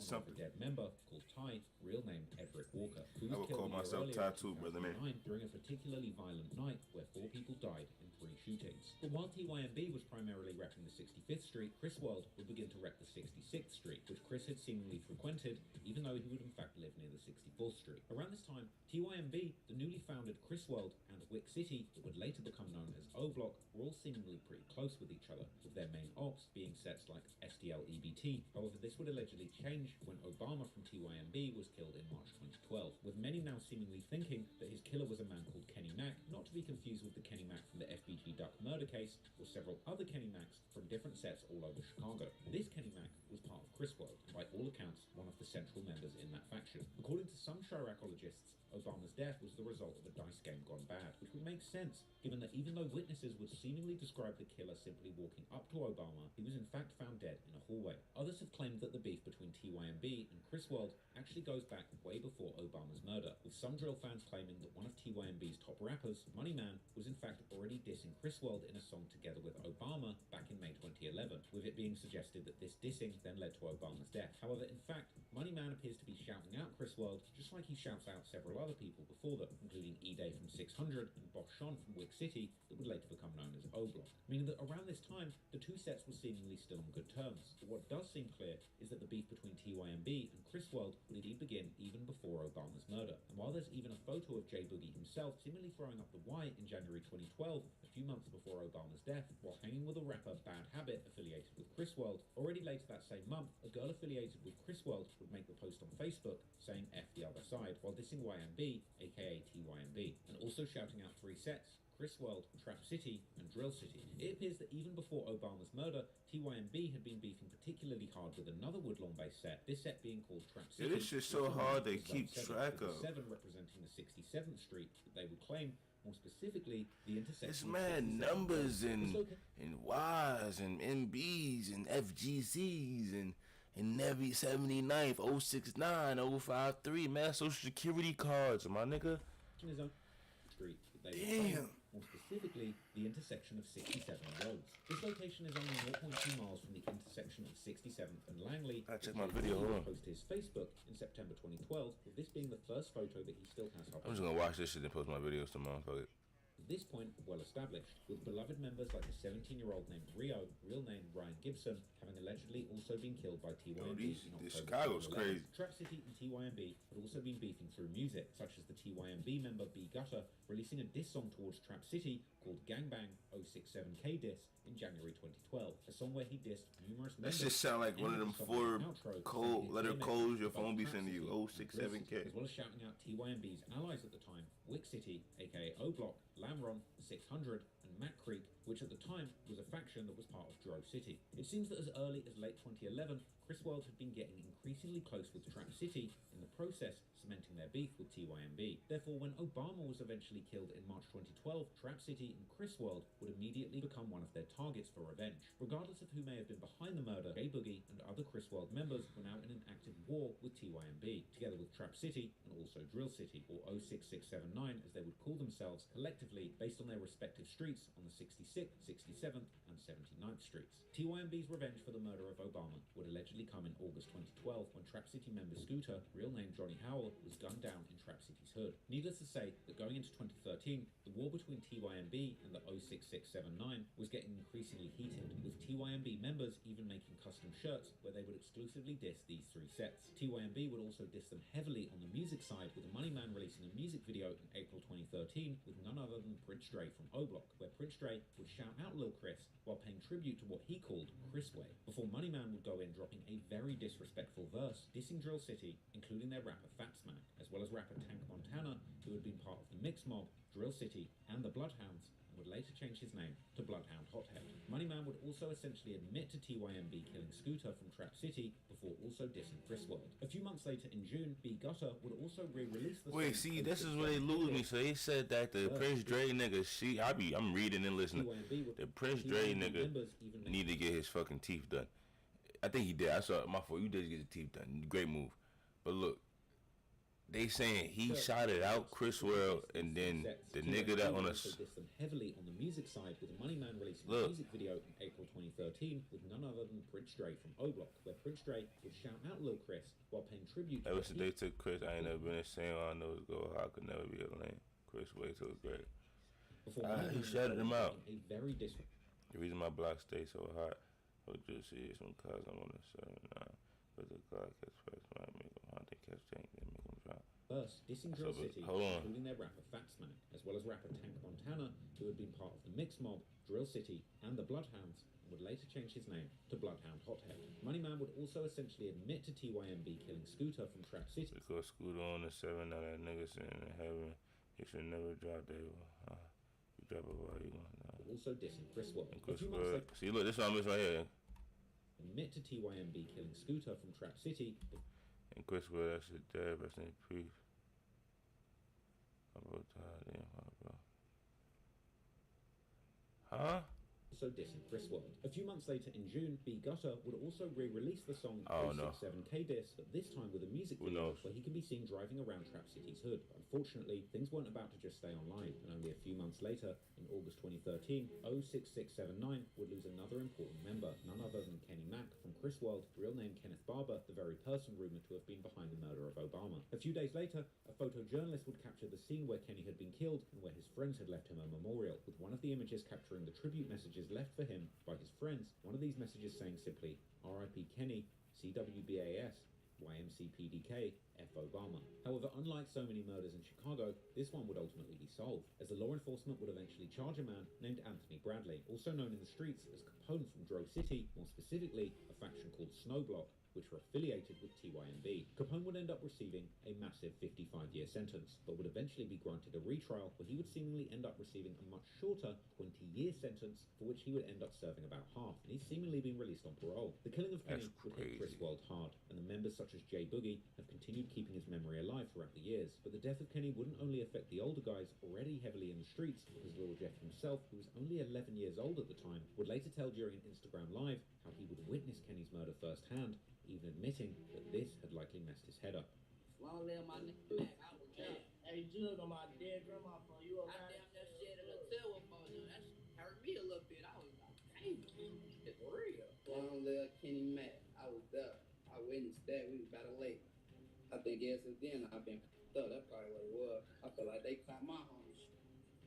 [SPEAKER 1] something.
[SPEAKER 2] Dead member called Ty, real name Edric Walker, who
[SPEAKER 1] I
[SPEAKER 2] was
[SPEAKER 1] would
[SPEAKER 2] killed
[SPEAKER 1] call
[SPEAKER 2] a year
[SPEAKER 1] myself
[SPEAKER 2] earlier
[SPEAKER 1] Ty
[SPEAKER 2] in
[SPEAKER 1] too, brother man.
[SPEAKER 2] 2009 during a particularly violent night where 4 people died in 3 shootings. But while TYMB was primarily repping the 65th Street, Chris World would begin to rep the 66th Street, which Chris had seemingly frequented, even though he would in fact live near the 64th Street. Around this time, TYMB, the newly founded Chris World, and Wick City, that would later become known as O Block, were all seemingly pretty close with each other, with their main ops being sets like STL EBT. However, this would allegedly change when Obama from TYMB was killed in March 2012, with many now seemingly thinking that his killer was a man called Kenny Mack, not to be confused with the Kenny Mack from the FBG Duck murder case, or several other Kenny Macks from different sets all over Chicago. This Kenny Mack was part of Chris World, and by all accounts, one of the central members in that faction. According to some Chiracologists, Obama's death was the result of a dice game gone bad, which would make sense, given that even though witnesses would seemingly describe the killer simply walking up to Obama, he was in fact found dead in a hallway. Others have claimed that the beef between TYMB and Chris World actually goes back way before Obama's murder, with some drill fans claiming that one of TYMB's top rappers, Money Man, was in fact already dissing Chris World in a song together with Obama back in May 2011, with it being suggested that this dissing then led to Obama's death. However, in fact, Money Man appears to be shouting out Chris World, just like he shouts out several other people before them, including E-Day from 600 and Boss Sean from Wick City, that would later become known as O Block, meaning that around this time, the two sets were seemingly still on good terms. But what does seem clear is that the beef between TYMB and Chris World would indeed begin even before Obama's murder. And while there's even a photo of J Boogie himself seemingly throwing up the Y in January 2012, a few months before Obama's death, while hanging with a rapper Bad Habit affiliated with Chris World, already later that same month, a girl affiliated with Chris World would make the post on Facebook saying F the other side, while dissing YMB, aka TYMB, and also shouting out 3 sets: Chris World, Trap City, and Drill City. It appears that even before Obama's murder, TYMB had been beefing particularly hard with another Woodlawn-based set, this set being called Trap City.
[SPEAKER 1] Yeah, this shit's so hard to keep track of.
[SPEAKER 2] 7 representing the 67th Street, that they would claim, more specifically, the intersection.
[SPEAKER 1] It's mad numbers and Ys and MBs and FGCs and every 79th, 069, 053, man, social security cards, my nigga.
[SPEAKER 2] Street,
[SPEAKER 1] damn.
[SPEAKER 2] More specifically, the intersection of 67 roads. This location is only 0.2 miles from the intersection of 67th and Langley.
[SPEAKER 1] I check my video, hold on.
[SPEAKER 2] Posted his Facebook in September 2012, with this being the first photo that he still has up.
[SPEAKER 1] I'm just gonna watch this shit and post my videos tomorrow. Fuck it.
[SPEAKER 2] At this point, well established, with beloved members like the 17-year-old named Rio, real name Ryan Gibson, having allegedly also been killed by TYMB in October.
[SPEAKER 1] Chicago's crazy.
[SPEAKER 2] Trap City and TYMB had also been beefing through music, such as the TYMB member B Gutter releasing a diss song towards Trap City called Gangbang 067K Diss in January 2012, a song where he dissed numerous members.
[SPEAKER 1] That shit sound like one of them 4 letter codes your phone be sending you, 067K.
[SPEAKER 2] As well as shouting out TYMB's allies at the time, Wick City, aka O Block, Lamron, 600, and Mac Creek, which at the time was a faction that was part of Dro City. It seems that as early as late 2011, Chris World had been getting increasingly close with Trap City, in the process cementing their beef with TYMB. Therefore, when Obama was eventually killed in March 2012, Trap City and Chris World would immediately become one of their targets for revenge. Regardless of who may have been behind the murder, J Boogie and other Chris World members were now in an active war with TYMB, together with Trap City and also Drill City, or 06679 as they would call themselves collectively, based on their respective streets on the 66th, 67th, and 79th Streets. TYMB's revenge for the murder of Obama would allegedly come in August 2012 when Trap City member Scooter, real name Johnny Howell, was gunned down in Trap City's hood. Needless to say that going into 2013, the war between TYMB and the 06679 was getting increasingly heated, with TYMB members even making custom shirts where they would exclusively diss these 3 sets. TYMB would also diss them heavily on the music side, with the Money Man releasing a music video in April 2013 with none other than Prince Dre from O Block, where Prince Dre would shout out Lil Chris while paying tribute to what he called Chris Way, before Money Man would go in dropping a very disrespectful verse dissing Drill City, including their rapper Fatsman, as well as rapper Tank Montana, who had been part of the Mix Mob, Drill City, and the BloodHounds, and would later change his name to BloodHound Hothead. Money Man would also essentially admit to TYMB killing Scooter from Trap City before also dissing Chris World. A few months later in June, B Gutter would also re-release the song.
[SPEAKER 1] Wait, see, this is where they lose me. So they said that the Prince Dre nigga, I'm reading and listening. The Prince Dre nigga need to get his fucking teeth done. I think he did. I saw my fault. You did get your teeth done. Great move. But look, They saying he shot it out, Chris Well, and then the nigga that on us.
[SPEAKER 2] Dissed them heavily on the music side, with Money Man releasing a music video in April 2013 with none other than Prince Dre from O-Block, where Prince Dre would shout out Lil Chris while paying tribute.
[SPEAKER 1] Ever since they took Chris, I ain't never been the same. All I know is go. I could never be a lane. Chris wait till it's great. He shouted him out.
[SPEAKER 2] A very
[SPEAKER 1] the reason my block stays so hot, but just see some cars I'm on the 7-9. But the car catch first, might make them hot. They catch tank, then make them drop.
[SPEAKER 2] First, dissing Drill City, including their rapper Fat Smack, as well as rapper Tank Montana, who had been part of the Mix Mob, Drill City, and the BloodHounds, and would later change his name to BloodHound Hothead. Money Man would also essentially admit to T.Y.M.B. killing Scooter from Trap City.
[SPEAKER 1] Because Scooter on the 7, now that nigga sitting in heaven, he should never drop that. You drop it while you going down.
[SPEAKER 2] Also dissing Chris Well.
[SPEAKER 1] See, look, this one is right here.
[SPEAKER 2] Admit to T.Y.M.B. killing Scooter from Trap City.
[SPEAKER 1] And Chris Well, that shit dead, rest in peace. I'm both tired, damn, bro. Huh?
[SPEAKER 2] Also dissing Chris World. A few months later in June, B Gutter would also re-release the song 067K Diss, but this time with a music video where he can be seen driving around Trap City's hood. Unfortunately, things weren't about to just stay online, and only a few months later, in August 2013, 06679 would lose another important member, none other than Kenny Mack from Chris World, real name Kenneth Barber, the very person rumoured to have been behind the murder of Obama. A few days later, a photojournalist would capture the scene where Kenny had been killed and where his friends had left him a memorial, with one of the images capturing the tribute messages left for him by his friends. One of these messages saying simply, R.I.P. Kenny, CWBAS, YMCPDK, F. Obama. However, unlike so many murders in Chicago, this one would ultimately be solved, as the law enforcement would eventually charge a man named Anthony Bradley, also known in the streets as Capone from Dro City, more specifically, a faction called Snowblock, which were affiliated with T.Y.M.B. Capone would end up receiving a massive 55-year sentence, but would eventually be granted a retrial where he would seemingly end up receiving a much shorter 20-year sentence, for which he would end up serving about half, and he's seemingly been released on parole. The killing of Kenny would hit Chris World hard, and the members such as Jay Boogie have continued keeping his memory alive throughout the years. But the death of Kenny wouldn't only affect the older guys already heavily in the streets, because Lil Jeff himself, who was only 11 years old at the time, would later tell during an Instagram Live how he would witness Kenny's murder firsthand, even admitting that this had likely messed his head up.
[SPEAKER 4] Long live my nigga Mac, I was there.
[SPEAKER 11] Hey, Jug, on my dead grandma phone, you okay?
[SPEAKER 4] I damn that shit in a telephone, you know, that shit hurt me a little bit. I was like, hey, it's real. Long live Kenny Mac, I was there. I witnessed that. We was about to lake. I think ever since then I've been up. That's probably what it was. I feel like they caught my homies.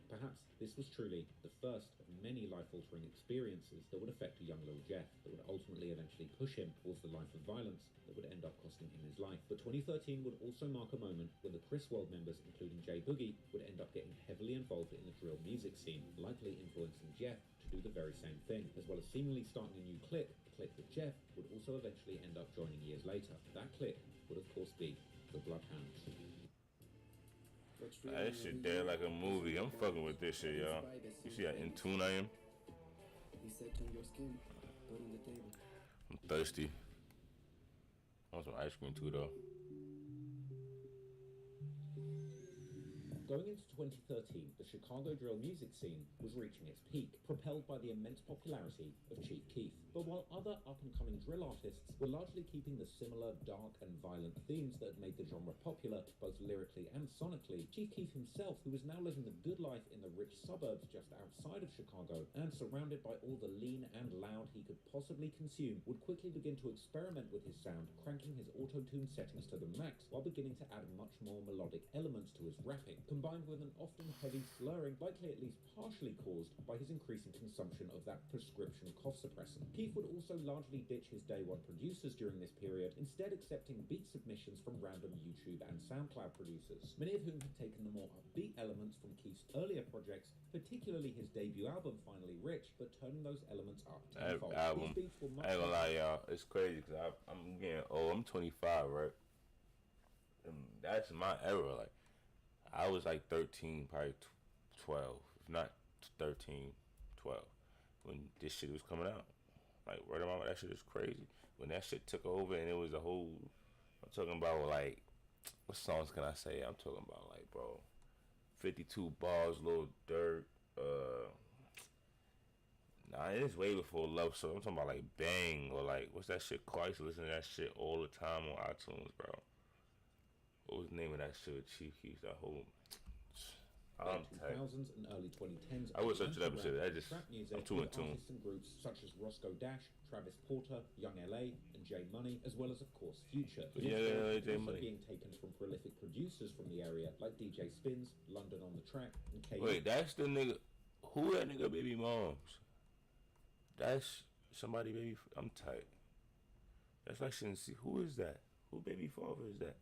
[SPEAKER 2] Perhaps this was truly the first of many life-altering experiences that would affect a young Lil Jeff, that would ultimately eventually push him towards the life of violence that would end up costing him his life. But 2013 would also mark a moment when the Chris World members, including Jay Boogie, would end up getting heavily involved in the drill music scene, likely influencing Jeff to do the very same thing, as well as seemingly starting a new clique, a clique that Jeff would also eventually end up joining years later. That clique would of course be the BloodHounds.
[SPEAKER 1] This shit dead like a movie. I'm fucking with this shit, y'all. You see how in tune I am? I'm thirsty. I want some ice cream too, though.
[SPEAKER 2] Going into 2013, the Chicago drill music scene was reaching its peak, propelled by the immense popularity of Chief Keef. But while other up-and-coming drill artists were largely keeping the similar dark and violent themes that had made the genre popular, both lyrically and sonically, Chief Keef himself, who was now living the good life in the rich suburbs just outside of Chicago, and surrounded by all the lean and loud he could possibly consume, would quickly begin to experiment with his sound, cranking his auto-tune settings to the max, while beginning to add much more melodic elements to his rapping, combined with an often heavy slurring, likely at least partially caused by his increasing consumption of that prescription cough suppressant. Keef would also largely ditch his day one producers during this period, instead accepting beat submissions from random YouTube and SoundCloud producers, many of whom had taken the more upbeat elements from Keef's earlier projects, particularly his debut album, Finally Rich, but turning those elements up tenfold.
[SPEAKER 1] That album, I ain't gonna lie, y'all, it's crazy because I'm getting old. I'm 25, right? And that's my era, like. I was like 13, probably 12, if not 13, 12, when this shit was coming out. Like, right around, that shit is crazy. When that shit took over and it was a whole, I'm talking about like, what songs can I say? I'm talking about like, bro, 52 Bars, Lil Durk, nah, it's way before Love Song. I'm talking about like Bang, or like, what's that shit called? I used to listen to that shit all the time on iTunes, bro. What was the name of that shit with Chief Keef? That whole.
[SPEAKER 2] Late 2000s and early 2010s.
[SPEAKER 1] I would search it up and shit.
[SPEAKER 2] Trap music
[SPEAKER 1] I'm too in
[SPEAKER 2] with
[SPEAKER 1] tune.
[SPEAKER 2] artists and groups such as Roscoe Dash, Travis Porter, Young LA, and J Money, as well as of course Future.
[SPEAKER 1] Yeah, J
[SPEAKER 2] also
[SPEAKER 1] Money.
[SPEAKER 2] being taken from prolific producers from the area like DJ Spins, London on the Track, and K.
[SPEAKER 1] Wait, that's the nigga. Who that nigga baby moms? That's somebody baby. I'm tight. That's like shouldn't see. Who is that? Who baby father is that?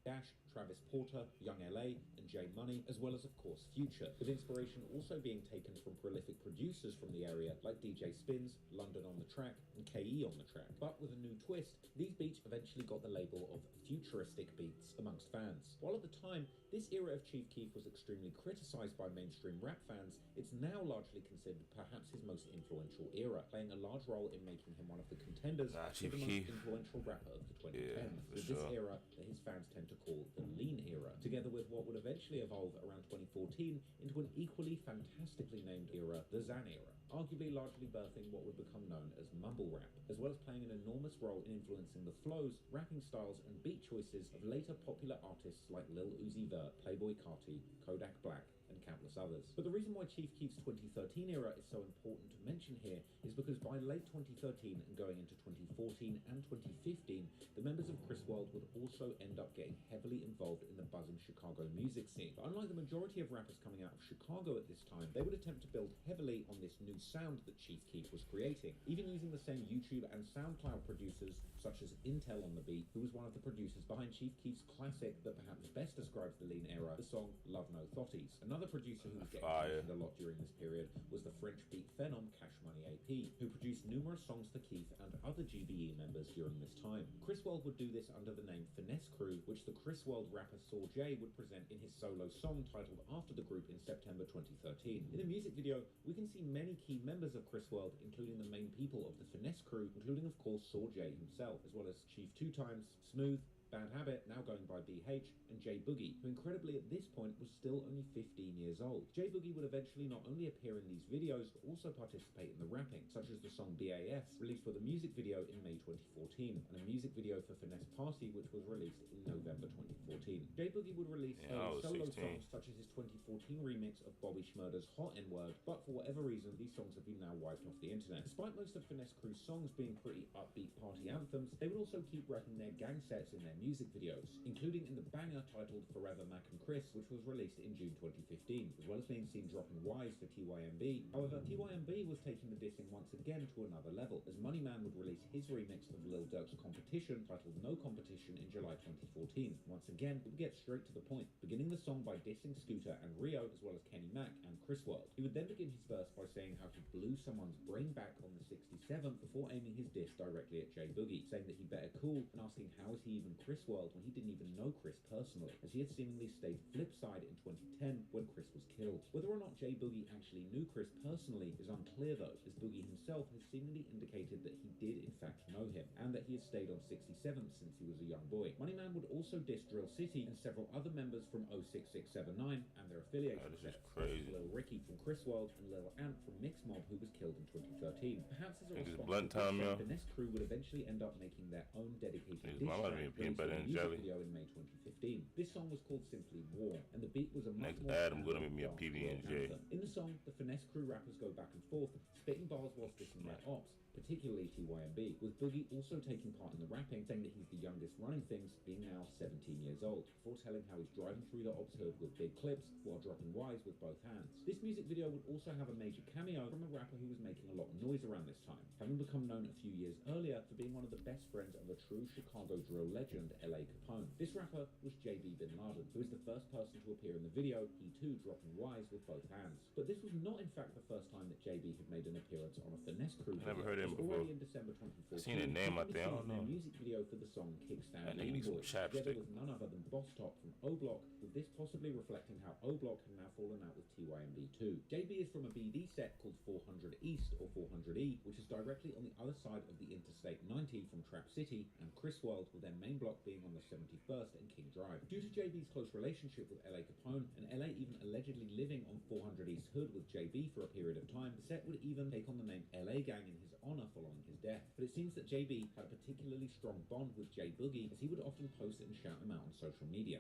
[SPEAKER 2] Dash, Travis Porter, Young LA, and J Money, as well as of course Future, with inspiration also being taken from prolific producers from the area like DJ Spins, London on the Track, and KE on the Track. But with a new twist, these beats eventually got the label of futuristic beats amongst fans. While at the time, this era of Chief Keef was extremely criticized by mainstream rap fans, it's now largely considered perhaps his most influential era, playing a large role in making him one of the contenders for
[SPEAKER 1] Chief
[SPEAKER 2] the most
[SPEAKER 1] Keef.
[SPEAKER 2] influential rapper of the 2010s.
[SPEAKER 1] Yeah,
[SPEAKER 2] with this era that his fans tend to call the Lean era, together with what would eventually evolve around 2014 into an equally fantastically named era, the Zan era, arguably largely birthing what would become known as mumble rap, as well as playing an enormous role in influencing the flows, rapping styles, and beat choices of later popular artists like Lil Uzi Vert, Playboi Carti, Kodak Black, and countless others. But the reason why Chief Keef's 2013 era is so important to mention here is because by late 2013 and going into 2014 and 2015, the members of Chris World would also end up getting heavily involved in the buzzing Chicago music scene. But unlike the majority of rappers coming out of Chicago at this time, they would attempt to build heavily on this new sound that Chief Keef was creating, even using the same YouTube and SoundCloud producers such as Intel on the beat, who was one of the producers behind Chief Keef's classic that perhaps best describes the Lean era, the song Love No Thotties. Another producer who was getting mentioned a lot during this period was the French beat phenom Cash Money AP, who produced numerous songs for Keef and other GBE members during this time. Chris World would do this under the name Finesse Crew, which the Chris World rapper Saw J would present in his solo song titled after the group in September 2013. In the music video, we can see many key members of Chris World, including the main people of the Finesse Crew, including of course Saw J himself, as well as Chief 2 Times, Smooth, Bad Habit, now going by BH, and J Boogie, who incredibly at this point was still only 15 years old. J Boogie would eventually not only appear in these videos, but also participate in the rapping, such as the song BAS, released with a music video in May 2014, and a music video for Finesse Party, which was released in November 2014. J Boogie would release solo
[SPEAKER 1] 16.
[SPEAKER 2] songs such as his 2014 remix of Bobby Shmurda's Hot N-Word, but for whatever reason, these songs have been now wiped off the internet. Despite most of Finesse Crew's songs being pretty upbeat party anthems, they would also keep wrecking their gang sets in their music videos, including in the banger titled Forever Mac and Chris, which was released in June 2015, as well as being seen dropping Wise for TYMB. However, TYMB was taking the dissing once again to another level, as Money Man would release his remix of Lil Durk's Competition titled No Competition in July 2014. Once again, it would get straight to the point, beginning the song by dissing Scooter and Rio, as well as Kenny Mac and Chris World. He would then begin his verse by saying how he blew someone's brain back on the 67th before aiming his diss directly at J Boogie, saying that he better cool and asking how is he even Chris World when he didn't even know Chris personally, as he had seemingly stayed flipside in 2010 when Chris was killed. Whether or not J Boogie actually knew Chris personally is unclear though, as Boogie himself has seemingly indicated that he did in fact know him, and that he has stayed on 67th since he was a young boy. Money Man would also diss Drill City and several other members from 06679 and their affiliation sets, Lil Ricky from Chris World and Lil Ant from Mix Mob, who was killed in 2013. Perhaps as a response to this, Finesse Crew would eventually end up making their own dedicated diss track released in a music video in May 2015. This song was called simply War, and the beat was a much more
[SPEAKER 1] Adam gonna make me a PB&J.
[SPEAKER 2] In the song, the Finesse Crew rappers go back and forth, spitting bars whilst dissing their ops, particularly TYMB, with Boogie also taking part in the rapping, saying that he's the youngest running things, being now 17 years old, before telling how he's driving through the ops hood with big clips while dropping Wise with both hands. This music video would also have a major cameo from a rapper who was making a lot of noise around this time, having become known a few years earlier for being one of the best friends of a true Chicago drill legend, L.A. Capone. This rapper was J.B. Bin Laden, who was the first person to appear in the video, he too dropping Wise with both hands. But this was not in fact the first time that J.B. had made an appearance on a Finesse Crew video.
[SPEAKER 1] Never heard him before.
[SPEAKER 2] Already in December 2014,
[SPEAKER 1] seen a name out there, I don't know.
[SPEAKER 2] Music video for the song Kickstand
[SPEAKER 1] That nigga needs some
[SPEAKER 2] Boy,
[SPEAKER 1] chapstick.
[SPEAKER 2] together with none other than Boss Top from O-Block, with this possibly reflecting how O-Block had now fallen out with TYMB too. JB is from a BD set called 400 East or 400 400E, which is directly on the other side of the Interstate 90 from Trap City, and Chris World, with their main block being on the 71st and King Drive. Due to JB's close relationship with LA Capone, and LA even allegedly living on 400 East Hood with JB for a period of time, the set would even take on the name LA Gang in his honor following his death. But it seems that JB had a particularly strong bond with J Boogie, as he would often post it and shout him out on social media.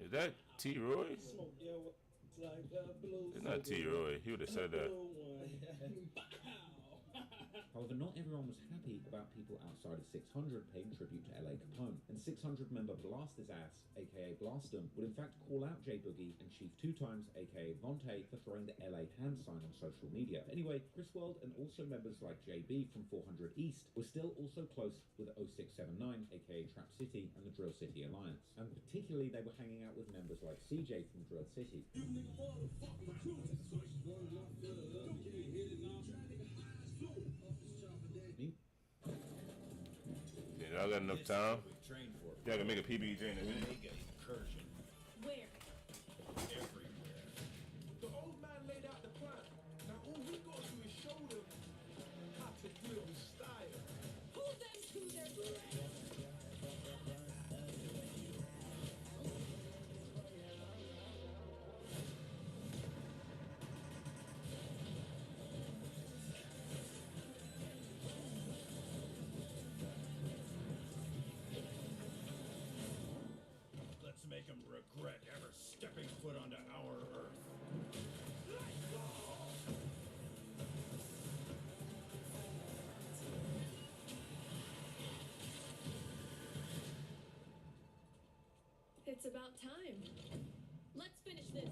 [SPEAKER 1] Is that T. Roy? It's not T. Roy. He would have said that.
[SPEAKER 2] However, not everyone was happy about people outside of 600 paying tribute to LA Capone, and 600 member Blast His Ass, aka Blastum, would in fact call out J Boogie and Chief 2 Times, aka Vontae, for throwing the LA hand sign on social media. Anyway, Chris World and also members like JB from 400 East were still also close with 0679, aka Trap City, and the Drill City Alliance, and particularly they were hanging out with members like CJ from Drill City.
[SPEAKER 1] Y'all got enough time? Y'all can make a PB&J in a minute.
[SPEAKER 8] Where?
[SPEAKER 6] Everywhere. The old man laid out the plan. Now all we got to do is show them how to do it with style.
[SPEAKER 8] Hold them to their breath.
[SPEAKER 6] Let's make them regret ever stepping foot onto our earth.
[SPEAKER 8] It's about time. Let's finish this.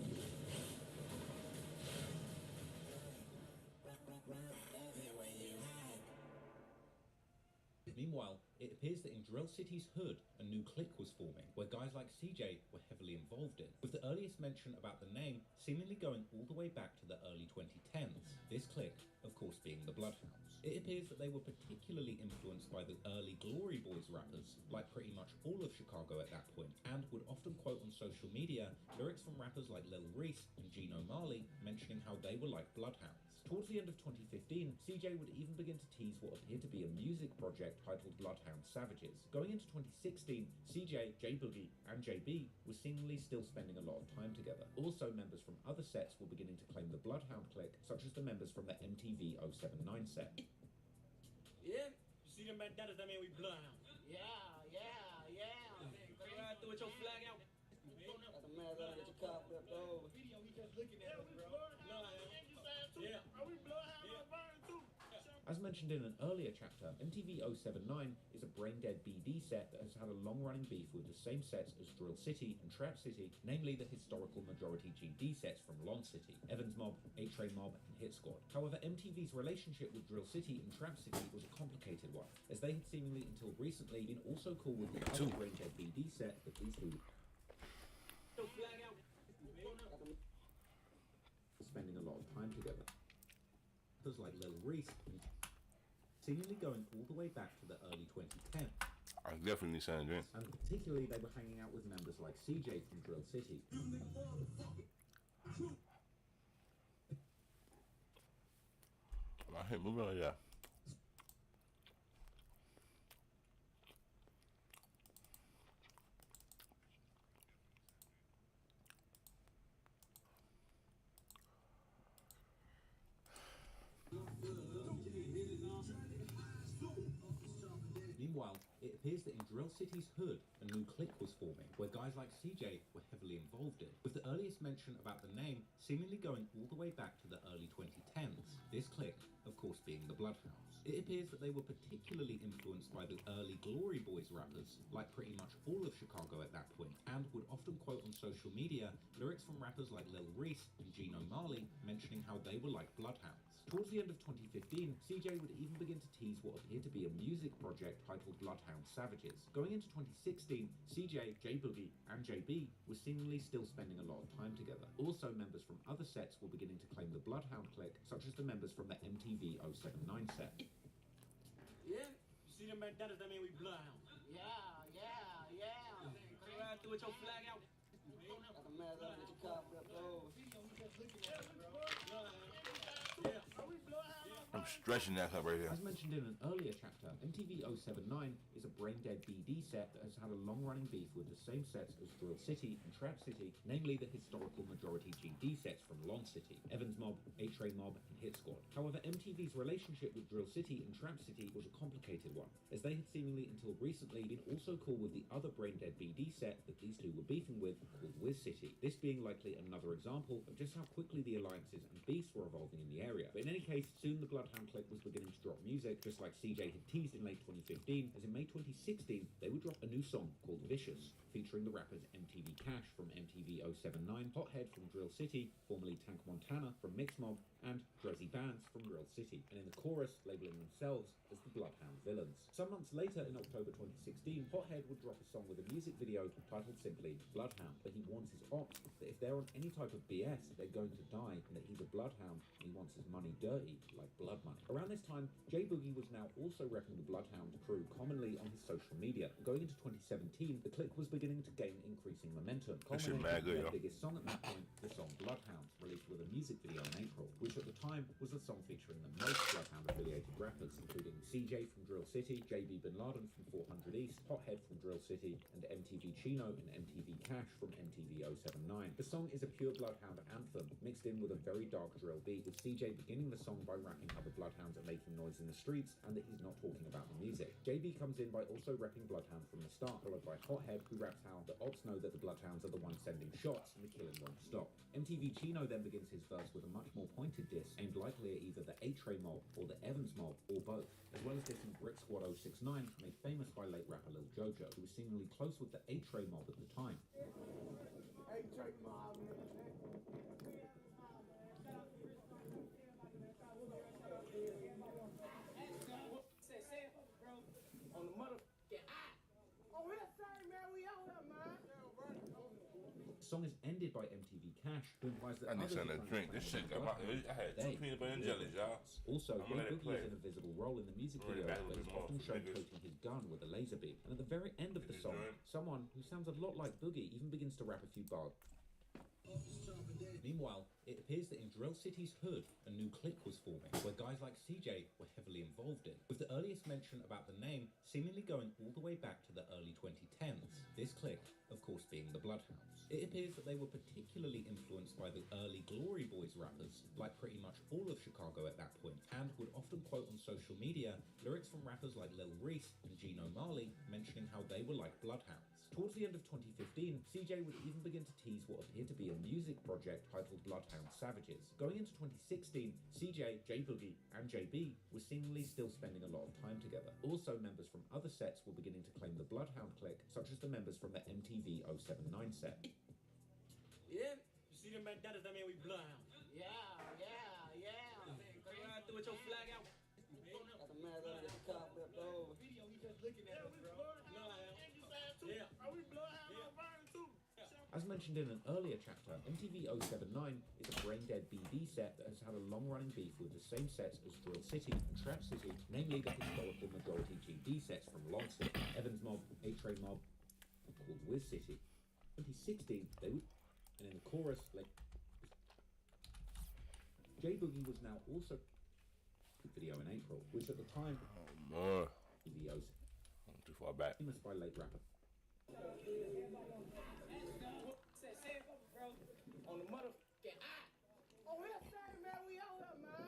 [SPEAKER 2] Meanwhile, it appears that in Drill City's hood, a new clique was forming, where guys like CJ were heavily involved in, with the earliest mention about the name seemingly going all the way back to the early 2010s. This clique, of course, being the BloodHounds. It appears that they were particularly influenced by the early Glory Boys rappers, like pretty much all of Chicago at that point, and would often quote on social media lyrics from rappers like Lil Reese and Gino Marley mentioning how they were like bloodhounds. Towards the end of 2015, CJ would even begin to tease what appeared to be a music project titled BloodHound Savages. Going into 2016, CJ, J Boogie, and JB were seemingly still spending a lot of time together. Also, members from other sets were beginning to claim the BloodHound clique, such as the members from the MTV 079 set.
[SPEAKER 14] Yeah? You see them bandanas, that mean we bloodhound.
[SPEAKER 4] Yeah.
[SPEAKER 14] Go right through with your flag out.
[SPEAKER 4] Got the man running with your car flipped over.
[SPEAKER 14] Video, we just looking at us, bro. Yeah. Are we bloodhound on burn too?
[SPEAKER 2] As mentioned in an earlier chapter, MTV 079 is a brain-dead BD set that has had a long-running beef with the same sets as Drill City and Trap City, namely the historical majority GD sets from Lon City, Evans Mob, 8-Tray Mob, and Hit Squad. However, MTV's relationship with Drill City and Trap City was a complicated one, as they had seemingly until recently been also cool with the other brain-dead BD set that these two spending a lot of time together. Others like Lil Reese, seemingly going all the way back to the early 2010s.
[SPEAKER 1] I definitely sound drink.
[SPEAKER 2] And particularly they were hanging out with members like CJ from Drill City.
[SPEAKER 1] Hey, moving on, yeah.
[SPEAKER 2] Meanwhile, it appears that in Drill City's hood, a new clique was forming, where guys like CJ were heavily involved in, with the earliest mention about the name seemingly going all the way back to the early 2010s. This clique, of course, being the BloodHounds. It appears that they were particularly influenced by the early Glory Boys rappers, like pretty much all of Chicago at that point, and would often quote on social media lyrics from rappers like Lil Reese and Gino Marley mentioning how they were like bloodhounds. Towards the end of 2015, CJ would even begin to tease what appeared to be a music project titled BloodHound Savages. Going into 2016, CJ, J Boogie, and JB were seemingly still spending a lot of time together. Also, members from other sets were beginning to claim the BloodHound clique, such as the members from the MTV 079 set.
[SPEAKER 14] Yeah? You see them bandanas, that mean we bloodhound.
[SPEAKER 4] Yeah.
[SPEAKER 14] Go right through with your flag out.
[SPEAKER 4] Got the man running with your car flipped over.
[SPEAKER 14] Video, we just looking at us, bro. Bloodhound. Yeah. Are we bloodhound on burn?
[SPEAKER 1] I'm stretching that cup right here.
[SPEAKER 2] As mentioned in an earlier chapter, MTV 079 is a brain-dead BD set that has had a long-running beef with the same sets as Drill City and Trap City, namely the historical majority GD sets from Long City, Evans Mob, A-Tray Mob, and Hit Squad. However, MTV's relationship with Drill City and Trap City was a complicated one, as they had seemingly until recently been also cool with the other brain-dead BD set that these two were beefing with, called Wiz City. This being likely another example of just how quickly the alliances and beefs were evolving in the area. But in any case, soon the BloodHound clique was beginning to drop music, just like CJ had teased in late 2015, as in May 2016, they would drop a new song called Vicious, featuring the rappers MTV Cash from MTV 079, Hothead from Drill City, formerly Tank Montana from Mix Mob, and Drizzy Bands from Drill City, and in the chorus, labeling themselves as the BloodHound villains. Some months later, in October 2016, Hothead would drop a song with a music video titled simply Bloodhound, where he warns his ops that if they're on any type of BS, they're going to die, and that he's a bloodhound and he wants his money dirty, like blood money. Around this time, J Boogie was now also repping the BloodHound crew commonly on his social media. And going into 2017, the clique was beginning to gain increasing momentum.
[SPEAKER 1] That shit mad good,
[SPEAKER 2] their
[SPEAKER 1] yo.
[SPEAKER 2] biggest song at that point, the song Bloodhound, released with a music video in April, which at the time was the song featuring the most Bloodhound-affiliated rappers, including CJ from Drill City, JB Bin Laden from 400 East, Hothead from Drill City, and MTV Chino and MTV Cash from MTV 079. The song is a pure Bloodhound anthem, mixed in with a very dark drill beat, with CJ beginning the song by rapping how the Bloodhounds are making noise in the streets, and that he's not talking about the music. JB comes in by also repping Bloodhound from the start, followed by Hothead, who raps how the ops know that the Bloodhounds are the ones sending shots, and the killing won't stop. MTV Chino then begins his verse with a much more pointed diss, aimed likely at either the A-Tray Mob or the Evans Mob, or both, as well as dissing Brick Squad 069, made famous by late rapper Lil Jojo, who was seemingly close with the A-Tray Mob at the time.
[SPEAKER 14] A-Tray Mob, on the motherfucking eye. Oh, here, sorry, man, we out here, man.
[SPEAKER 2] The song is ended by MTV Cash, who implies that
[SPEAKER 1] I need
[SPEAKER 2] others
[SPEAKER 1] something
[SPEAKER 2] are
[SPEAKER 1] to
[SPEAKER 2] trying
[SPEAKER 1] drink. This shit
[SPEAKER 2] find
[SPEAKER 1] got my.
[SPEAKER 2] Bloodhound.
[SPEAKER 1] I had
[SPEAKER 2] They
[SPEAKER 1] 2 peanut butter and
[SPEAKER 2] will
[SPEAKER 1] jellies, y'all.
[SPEAKER 2] Also,
[SPEAKER 1] I'm gonna let
[SPEAKER 2] J
[SPEAKER 1] it
[SPEAKER 2] Boogie
[SPEAKER 1] play.
[SPEAKER 2] is in a visible role in the music
[SPEAKER 1] I'm gonna
[SPEAKER 2] video,
[SPEAKER 1] back
[SPEAKER 2] but
[SPEAKER 1] with
[SPEAKER 2] is
[SPEAKER 1] this
[SPEAKER 2] often shown
[SPEAKER 1] motherfucker.
[SPEAKER 2] poking his gun with a laser beam. And at the very end of the song, someone who sounds a lot like Boogie even begins to rap a few bars. Meanwhile, it appears that in Drill City's hood, a new clique was forming, where guys like CJ were heavily involved in, with the earliest mention about the name seemingly going all the way back to the early 2010s. This clique, of course, being the Bloodhounds. It appears that they were particularly influenced by the early Glory Boys rappers, like pretty much all of Chicago at that point, and would often quote on social media lyrics from rappers like Lil Reese and Gino Marley mentioning how they were like bloodhounds. Towards the end of 2015, CJ would even begin to tease what appeared to be a music project titled Bloodhound Savages. Going into 2016, CJ, J Boogie, and JB were seemingly still spending a lot of time together. Also, members from other sets were beginning to claim the Bloodhound clique, such as the members from the MTV 079 set.
[SPEAKER 14] Yeah, you see them bandanas, that mean we Bloodhound. Yeah. Come right through with your flag out.
[SPEAKER 4] Got the man under the car flipped over.
[SPEAKER 14] Video, we just looking at it, bro. No, I am. Yeah. Are we Bloodhound on Byron too?
[SPEAKER 2] As mentioned in an earlier chapter, MTV 079 is a brain-dead BD set that has had a long-running beef with the same sets as Drill City and Trap City, namely the historical majority GD sets from Long City, Evans Mob, A-Tray Mob, called Wiz City. In 2016, they would, and in the chorus, like, J Boogie was now also video in April, which at the time, videos
[SPEAKER 1] too far back.
[SPEAKER 2] Famous by late rapper.
[SPEAKER 14] On the motherfucking eye. Oh, here, sorry, man, we out here, man.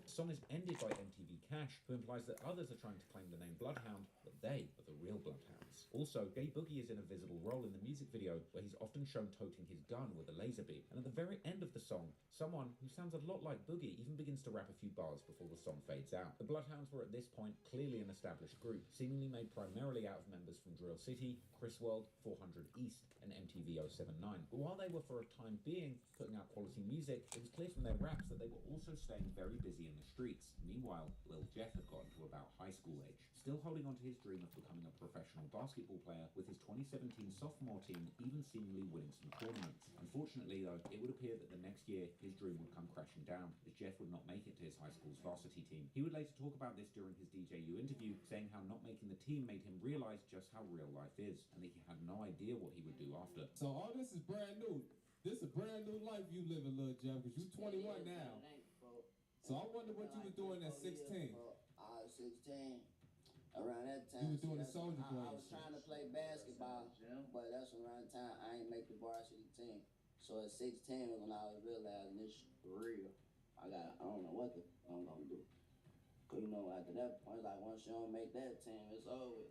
[SPEAKER 2] The song is ended by MTV Cash, who implies that others are trying to claim the name Bloodhound, but they are the real Bloodhounds. Also, J Boogie is in a visible role in the music video, where he's often shown toting his gun with a laser beam. And at the very end of the song, someone who sounds a lot like Boogie even begins to rap a few bars before the song fades out. The Bloodhounds were at this point clearly an established group, seemingly made primarily out of members from Drill City, Chris World, 400 East, and MTV 079. But while they were for a time being putting out quality music, it was clear from their raps that they were also staying very busy in the streets. Meanwhile, Lil Jeff had gotten to about high school age, still holding on to his dream of becoming a professional basketball player, with his 2017 sophomore team even seemingly winning some tournaments. Unfortunately though, it would appear that the next year his dream would come crashing down, as Jeff would not make it to his high school's varsity team. He would later talk about this during his DJU interview, saying how not making the team made him realise just how real life is, and that he had no idea what he would do after.
[SPEAKER 15] So all this is brand new. This is a brand new life you living, Lil Jeff, because you 21 now. So I wonder what you were doing at 16.
[SPEAKER 4] I was 16. Around that time,
[SPEAKER 15] You was doing the soldier
[SPEAKER 4] I
[SPEAKER 15] boy.
[SPEAKER 4] was trying to play basketball, but that's around the time I ain't make the varsity team. So at 16 was when I was realizing this shit for real. I don't know what I'm gonna do. Cause you know, after that point, like once you don't make that team, it's over.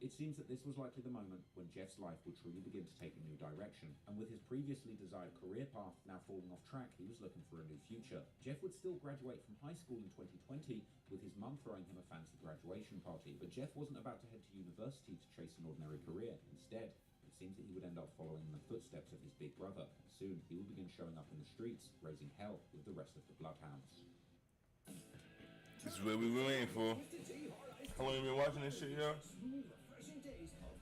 [SPEAKER 2] It seems that this was likely the moment when Jeff's life would truly begin to take a new direction, and with his previously desired career path now falling off track, he was looking for a new future. Jeff would still graduate from high school in 2020, with his mum throwing him a fancy graduation party, but Jeff wasn't about to head to university to chase an ordinary career. Instead, it seems that he would end up following in the footsteps of his big brother, and soon he would begin showing up in the streets, raising hell with the rest of the Bloodhounds.
[SPEAKER 1] This is what we were waiting for. How long have you been watching this shit, y'all?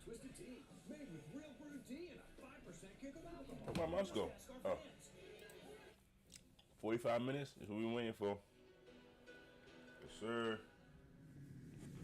[SPEAKER 16] Twisted tea, made with real brewed tea and a 5% kick of alcohol.
[SPEAKER 1] Where my mouse go? Oh. 45 minutes is what we waiting for. Yes, sir.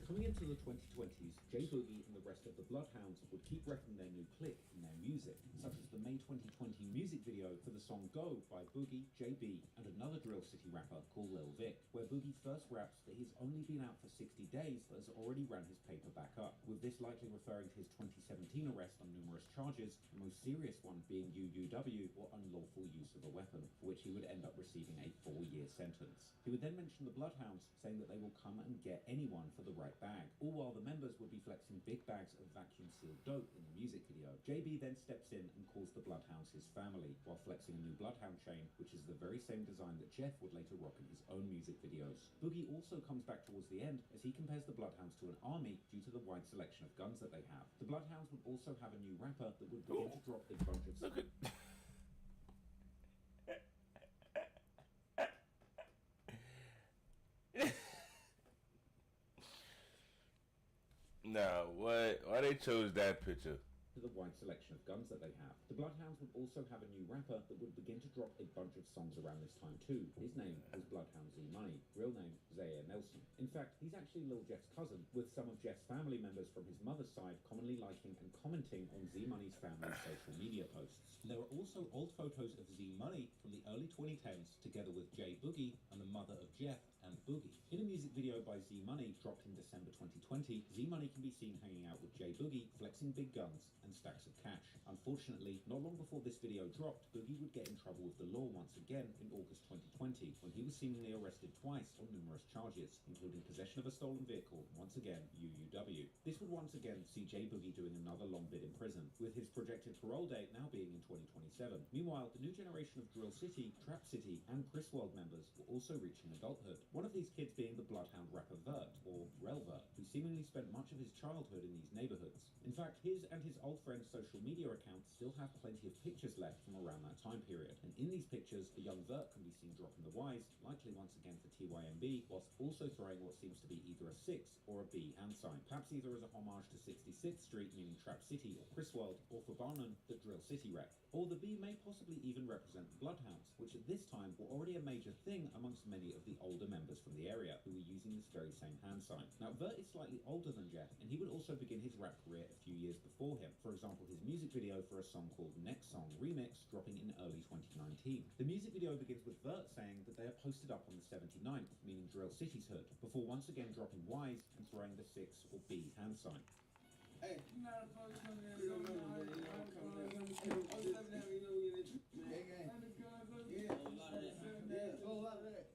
[SPEAKER 2] Coming into the 2020s, J Boogie and the rest of the Bloodhounds would keep wrecking their new clique in their music, such as the May 2020 music video for the song Go by Boogie, JB, and another Drill City rapper called Lil Vic, where Boogie first raps that he's only been out for 60 days but has already ran his paper back up, with this likely referring to his 2017 arrest on numerous charges, the most serious one being UUW, or unlawful use of a weapon, for which he would end up receiving a 4-year sentence. He would then mention the Bloodhounds, saying that they will come and get anyone for the right bag, all while the members would be flexing big bags of vacuum-sealed dope in the music video. JB then steps in and calls the Bloodhounds his family, while flexing a new Bloodhound chain, which is the very same design that Jeff would later rock in his own music videos. Boogie also comes back towards the end, as he compares the Bloodhounds to an army due to the wide selection of guns that they have. The Bloodhounds would also have a new rapper that would begin to drop a bunch of...
[SPEAKER 1] Look at... Nah, what? Why they chose that picture?
[SPEAKER 2] To the wide selection of guns that they have. The Bloodhounds would also have a new rapper that would begin to drop a bunch of songs around this time too. His name was Bloodhound Z Money, real name C.A.M.P. In fact, he's actually Lil Jeff's cousin, with some of Jeff's family members from his mother's side commonly liking and commenting on Z Money's family's social media posts. There are also old photos of Z Money from the early 2010s, together with J Boogie and the mother of Jeff and Boogie. In a music video by Z Money dropped in December 2020, Z Money can be seen hanging out with J Boogie, flexing big guns and stacks of cash. Unfortunately, not long before this video dropped, Boogie would get in trouble with the law once again in August 2020, when he was seemingly arrested twice on numerous charges, including possession of a stolen vehicle, once again UUW. This would once again see J Boogie doing another long bid in prison, with his projected parole date now being in 2027. Meanwhile, the new generation of Drill City, Trap City, and Chris World members were also reaching adulthood. One of these kids being the Bloodhound rapper Vert, or Relvert, who seemingly spent much of his childhood in these neighborhoods. In fact, his and his old friends' social media accounts still have plenty of pictures left from around that time period, and in these pictures, the young Vert can be seen dropping the Ys, likely once again for TYMB, whilst also throwing what seems to be either a 6 or a B hand sign, perhaps either as a homage to 66th Street, meaning Trap City or Chris World, or for Barnum, the Drill City rep. Or the B may possibly even represent the Bloodhounds, which at this time were already a major thing amongst many of the older members from the area who were using this very same hand sign. Now, Vert is slightly older than Jeff, and he would also begin his rap career a few years before him. For example, his music video for a song called Next Song Remix, dropping in early 2019. The music video begins with Vert saying that they are posted up on the 79th, meaning Drill City's hood, before once again dropping Ys and throwing the 6 or B hand sign.
[SPEAKER 15] Hey, you not supposed to come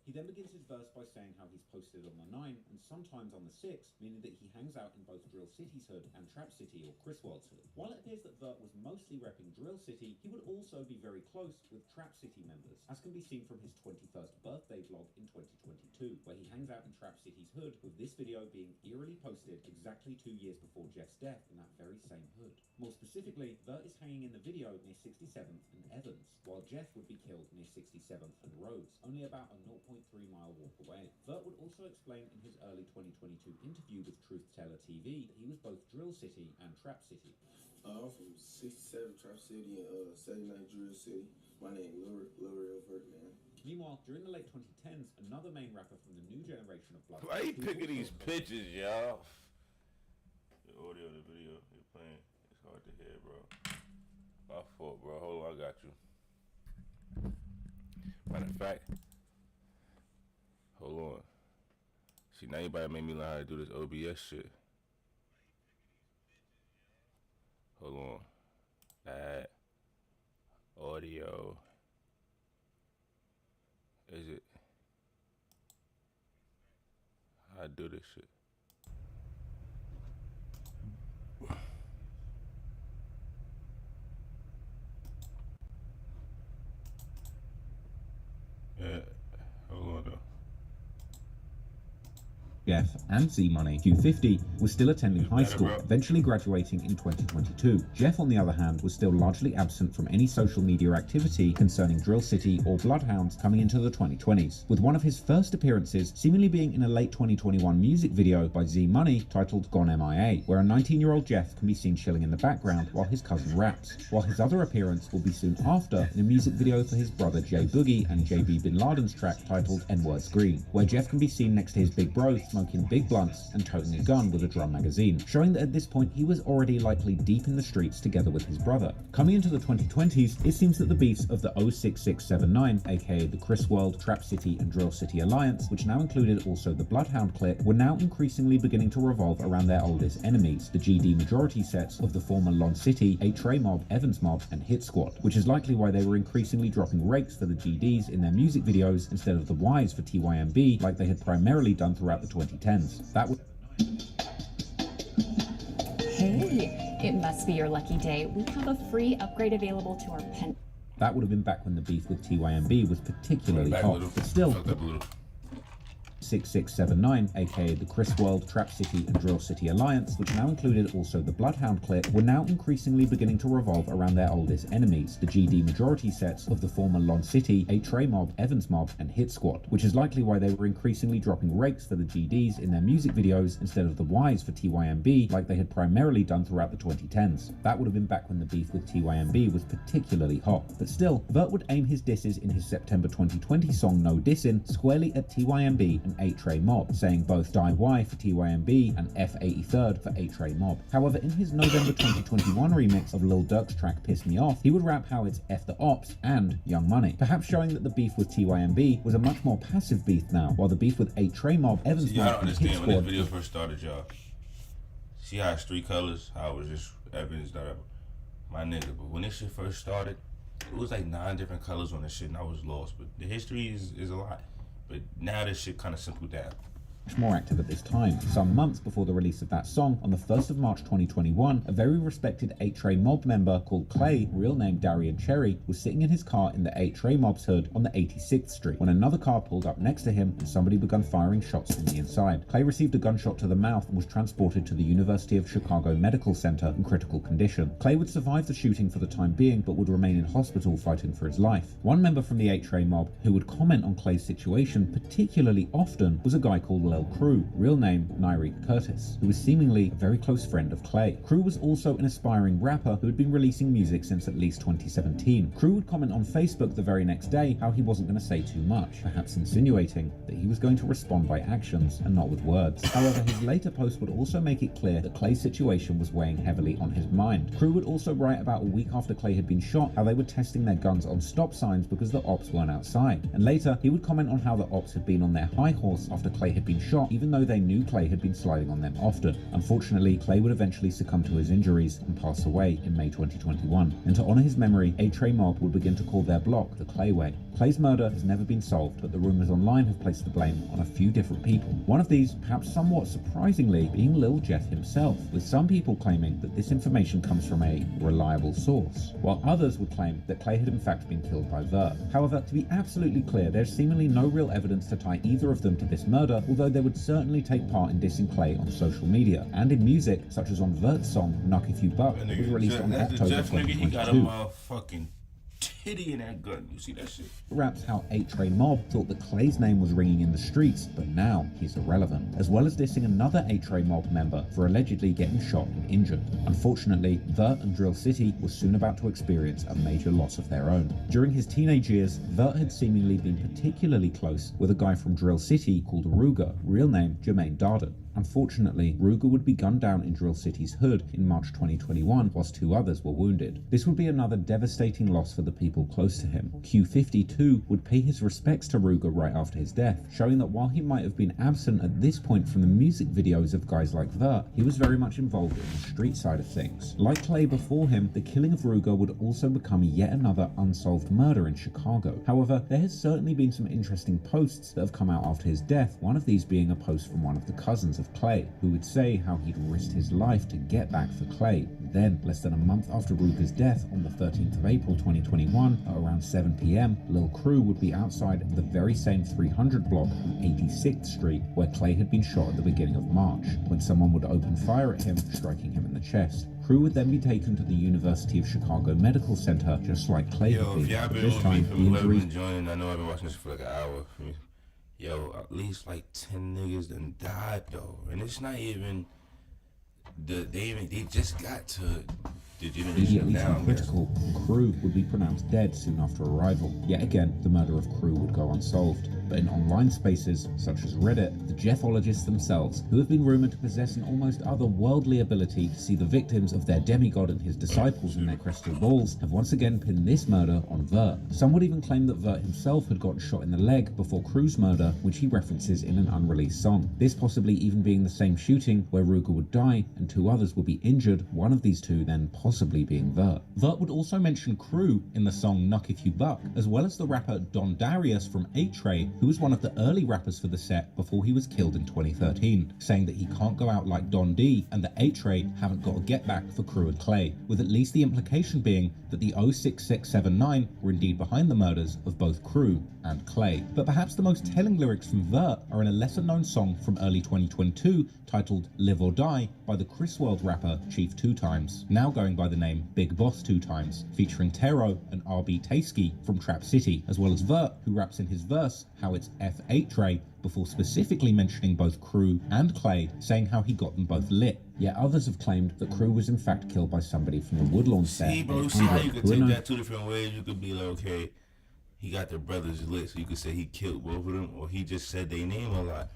[SPEAKER 2] He then begins his verse by saying how he's posted on the 9 and sometimes on the 6, meaning that he hangs out in both Drill City's hood and Trap City or Chris World's hood. While it appears that Vert was mostly repping Drill City, he would also be very close with Trap City members, as can be seen from his 21st birthday vlog in 2022, where he hangs out in Trap City's hood, with this video being eerily posted exactly 2 years before Jeff's death in that very same hood. More specifically, Vert is hanging in the video near 67th and Evans, while Jeff would be killed near 67th and Rhodes, only about a 0.3-mile walk away. Vert would also explain in his early 2022 interview with Truth Teller TV that he was both Drill City and Trap City.
[SPEAKER 3] I'm from 67 Trap City and 79 Drill City. My name is Lil Vert, man.
[SPEAKER 2] Meanwhile, during the late 2010s, another main rapper from the new generation of Blood.
[SPEAKER 1] Why you picking these pictures, y'all? The audio, the video you're playing, it's hard to hear, bro. My fault, bro. Hold on, I got you. Matter of fact, hold See, now you about to make me learn how to do this OBS shit. Hold on. Add audio. Is it? How I do this shit? Yeah. Hold on though.
[SPEAKER 17] Jeff and Z-Money. Q50 was still attending high school, eventually graduating in 2022. Jeff, on the other hand, was still largely absent from any social media activity concerning Drill City or BloodHound coming into the 2020s, with one of his first appearances seemingly being in a late 2021 music video by Z-Money titled Gone MIA, where a 19-year-old Jeff can be seen chilling in the background while his cousin raps, while his other appearance will be soon after in a music video for his brother J Boogie and JB Bin Laden's track titled N-Word Screen, where Jeff can be seen next to his big bro smoking big blunts and toting a gun with a drum magazine, showing that at this point he was already likely deep in the streets together with his brother. Coming into the 2020s, it seems that the beefs of the 06679, aka the Chris World, Trap City and Drill City Alliance, which now included also the BloodHound clique, were now increasingly beginning to revolve around their oldest enemies, the GD majority sets of the former Lon City, H-Ray Mob, Evans Mob and Hit Squad, which is likely why they were increasingly dropping rakes for the GDs in their music videos instead of the Ys for TYMB like they had primarily done throughout the 2010s. That would...
[SPEAKER 18] Hey, it must be your lucky day. We have a free upgrade available to our pen.
[SPEAKER 17] That would have been back when the beef with TYMB was particularly hot, but still... 6679, aka the Chris World, Trap City and Drill City Alliance, which now included also the BloodHound clique, were now increasingly beginning to revolve around their oldest enemies, the GD majority sets of the former Lon City, H-Ray Mob, Evans Mob and Hit Squad, which is likely why they were increasingly dropping rakes for the GDs in their music videos instead of the Ys for TYMB like they had primarily done throughout the 2010s. That would have been back when the beef with TYMB was particularly hot, but still, Vert would aim his disses in his September 2020 song No Dissin' squarely at TYMB and H-Ray Mob, saying both Die Y for TYMB and F83rd for H-Ray Mob. However, in his November 2021 remix of Lil Durk's track Piss Me Off, he would rap how it's F the Ops and Young Money, perhaps showing that the beef with TYMB was a much more passive beef now, while the beef with H-Ray Mob, Evans Mob and Hit Squad...
[SPEAKER 1] when this video first started, y'all. See how it's 3 colors, how it was just Evans, my nigga, but when this shit first started, it was like 9 different colors on this shit and I was lost, but the history is a lot. But now this shit kind of simpled down.
[SPEAKER 17] More active at this time. Some months before the release of that song, on the 1st of March 2021, a very respected H-Ray Mob member called Clay, real name Darian Cherry, was sitting in his car in the H-Ray Mob's hood on the 86th Street when another car pulled up next to him and somebody began firing shots from the inside. Clay received a gunshot to the mouth and was transported to the University of Chicago Medical Center in critical condition. Clay would survive the shooting for the time being but would remain in hospital fighting for his life. One member from the H-Ray Mob who would comment on Clay's situation particularly often was a guy called Lil Crew, real name Nairi Curtis, who was seemingly a very close friend of Clay. Crew was also an aspiring rapper who had been releasing music since at least 2017. Crew would comment on Facebook the very next day how he wasn't going to say too much, perhaps insinuating that he was going to respond by actions and not with words. However, his later post would also make it clear that Clay's situation was weighing heavily on his mind. Crew would also write about a week after Clay had been shot how they were testing their guns on stop signs because the ops weren't outside. And later, he would comment on how the ops had been on their high horse after Clay had been shot, even though they knew Clay had been sliding on them often. Unfortunately, Clay would eventually succumb to his injuries and pass away in May 2021. And to honor his memory, H-Ray Mob would begin to call their block the Clay Way. Clay's murder has never been solved, but the rumors online have placed the blame on a few different people. One of these, perhaps somewhat surprisingly, being Lil Jeff himself, with some people claiming that this information comes from a reliable source, while others would claim that Clay had in fact been killed by Vert. However, to be absolutely clear, there's seemingly no real evidence to tie either of them to this murder, although they would certainly take part in dissing Clay on social media and in music, such as on Vert's song Knock If You Buck, that was released on October 2022.
[SPEAKER 1] He got a motherfucking titty in that gun. You see that shit?
[SPEAKER 17] Raps how H-Ray Mob thought that Clay's name was ringing in the streets, but now he's irrelevant, as well as dissing another H-Ray Mob member for allegedly getting shot and injured. Unfortunately, Vert and Drill City were soon about to experience a major loss of their own. During his teenage years, Vert had seemingly been particularly close with a guy from Drill City called Ruger, real name Jermaine Darden. Unfortunately, Ruger would be gunned down in Drill City's hood in March 2021, whilst 2 others were wounded. This would be another devastating loss for the people people close to him. Q52 would pay his respects to Ruger right after his death, showing that while he might have been absent at this point from the music videos of guys like Vert, he was very much involved in the street side of things. Like Clay before him, the killing of Ruger would also become yet another unsolved murder in Chicago. However, there has certainly been some interesting posts that have come out after his death, one of these being a post from one of the cousins of Clay, who would say how he'd risked his life to get back for Clay. Then, less than a month after Ruger's death, on the 13th of April 2021, at around 7 p.m, Lil Crew would be outside of the very same 300 block on 86th Street where Clay had been shot at the beginning of March, when someone would open fire at him, striking him in the chest. Crew would then be taken to the University of Chicago Medical Center, just like Clay had been.
[SPEAKER 1] Y'all been
[SPEAKER 17] This
[SPEAKER 1] with
[SPEAKER 17] time,
[SPEAKER 1] me
[SPEAKER 17] the
[SPEAKER 1] from 11
[SPEAKER 17] injuries...
[SPEAKER 1] joining. I know I've been watching this for like an hour. Yo, at least like 10 niggas done died though, and it's not even they just got to the generation now.
[SPEAKER 17] Critical, Crew would be pronounced dead soon after arrival. Yet again, the murder of Crew would go unsolved. But in online spaces, such as Reddit, the Jeffologists themselves, who have been rumored to possess an almost otherworldly ability to see the victims of their demigod and his disciples in their crystal balls, have once again pinned this murder on Vert. Some would even claim that Vert himself had gotten shot in the leg before Crew's murder, which he references in an unreleased song. This possibly even being the same shooting where Ruger would die and two others would be injured, one of these two then possibly being Vert. Vert would also mention Crew in the song Knuck If You Buck, as well as the rapper Don Darius from A-Tray, who was one of the early rappers for the set before he was killed in 2013, saying that he can't go out like Don D and that A-Tray haven't got a get back for Crew and Clay, with at least the implication being that the 06679 were indeed behind the murders of both Crew and Clay. But perhaps the most telling lyrics from Vert are in a lesser known song from early 2022 titled Live or Die by the Chris World rapper Chief 2 Times, now going by the name Big Boss 2 Times, featuring Tero and RB Tasky from Trap City, as well as Vert, who raps in his verse how it's F8 Tray, before specifically mentioning both Crew and Clay, saying how he got them both lit. Yet others have claimed that Crew was in fact killed by somebody from the Woodlawn set.
[SPEAKER 1] See, bro, see how you could take that two different ways? You could be like, okay, he got the brothers lit, so you could say he killed both of them, or he just said their name a lot.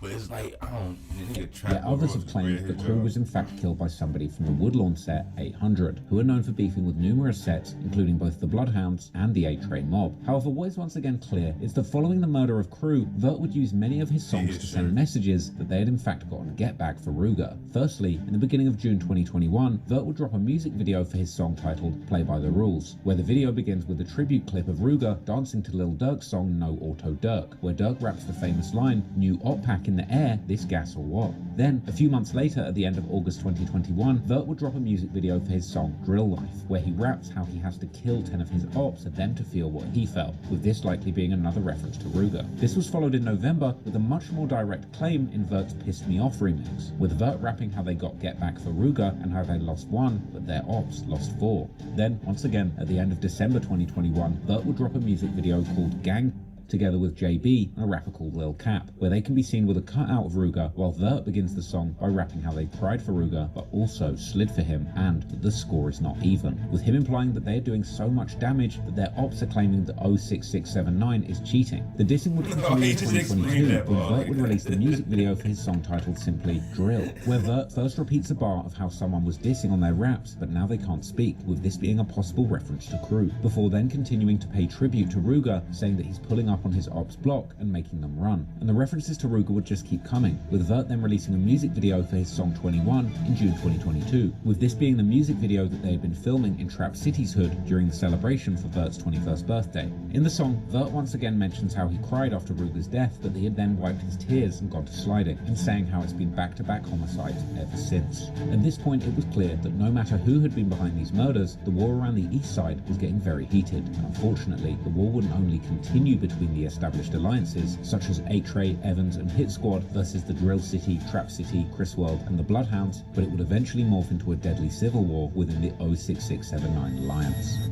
[SPEAKER 1] But it's like, I don't...
[SPEAKER 17] Yet others have claimed that Crew was in fact killed by somebody from the Woodlawn set 800, who are known for beefing with numerous sets, including both the BloodHounds and the A-Train mob. However, what is once again clear is that following the murder of Crew, Vert would use many of his songs to send messages that they had in fact gotten get back for Ruger. Firstly, in the beginning of June 2021, Vert would drop a music video for his song titled Play By The Rules, where the video begins with a tribute clip of Ruger dancing to Lil Durk's song No Auto Durk, where Durk raps the famous line, "New op pack in the air, this gas or what?" Then, a few months later, at the end of August 2021, Vert would drop a music video for his song Drill Life, where he raps how he has to kill 10 of his ops for them to feel what he felt, with this likely being another reference to Ruger. This was followed in November with a much more direct claim in Vert's Pissed Me Off remix, with Vert rapping how they got get back for Ruger and how they lost 1, but their ops lost 4. Then, once again, at the end of December 2021, Vert would drop a music video called Gang, together with JB and a rapper called Lil Cap, where they can be seen with a cutout of Ruger, while Vert begins the song by rapping how they cried for Ruger but also slid for him, and that the score is not even, with him implying that they are doing so much damage that their ops are claiming that 06679 is cheating. The dissing would continue in 2022 when Vert would release the music video for his song titled simply Drill, where Vert first repeats a bar of how someone was dissing on their raps but now they can't speak, with this being a possible reference to Crew, before then continuing to pay tribute to Ruger, saying that he's pulling up on his ops block and making them run. And the references to Ruger would just keep coming, with Vert then releasing a music video for his song 21 in June 2022, with this being the music video that they had been filming in Trap City's hood during the celebration for Vert's 21st birthday. In the song, Vert once again mentions how he cried after Ruger's death, but he had then wiped his tears and gone to sliding, and saying how it's been back-to-back homicides ever since. At this point, it was clear that no matter who had been behind these murders, the war around the east side was getting very heated, and unfortunately, the war wouldn't only continue between the established alliances such as A-Tray, Evans and Hit Squad versus the Drill City, Trap City, Chris World and the BloodHounds, but it would eventually morph into a deadly civil war within the 06679 alliance.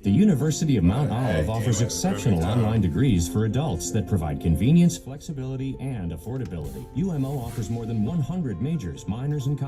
[SPEAKER 19] The University of Mount Olive offers exceptional online degrees for adults that provide convenience, flexibility, and affordability. UMO offers more than 100 majors, minors, and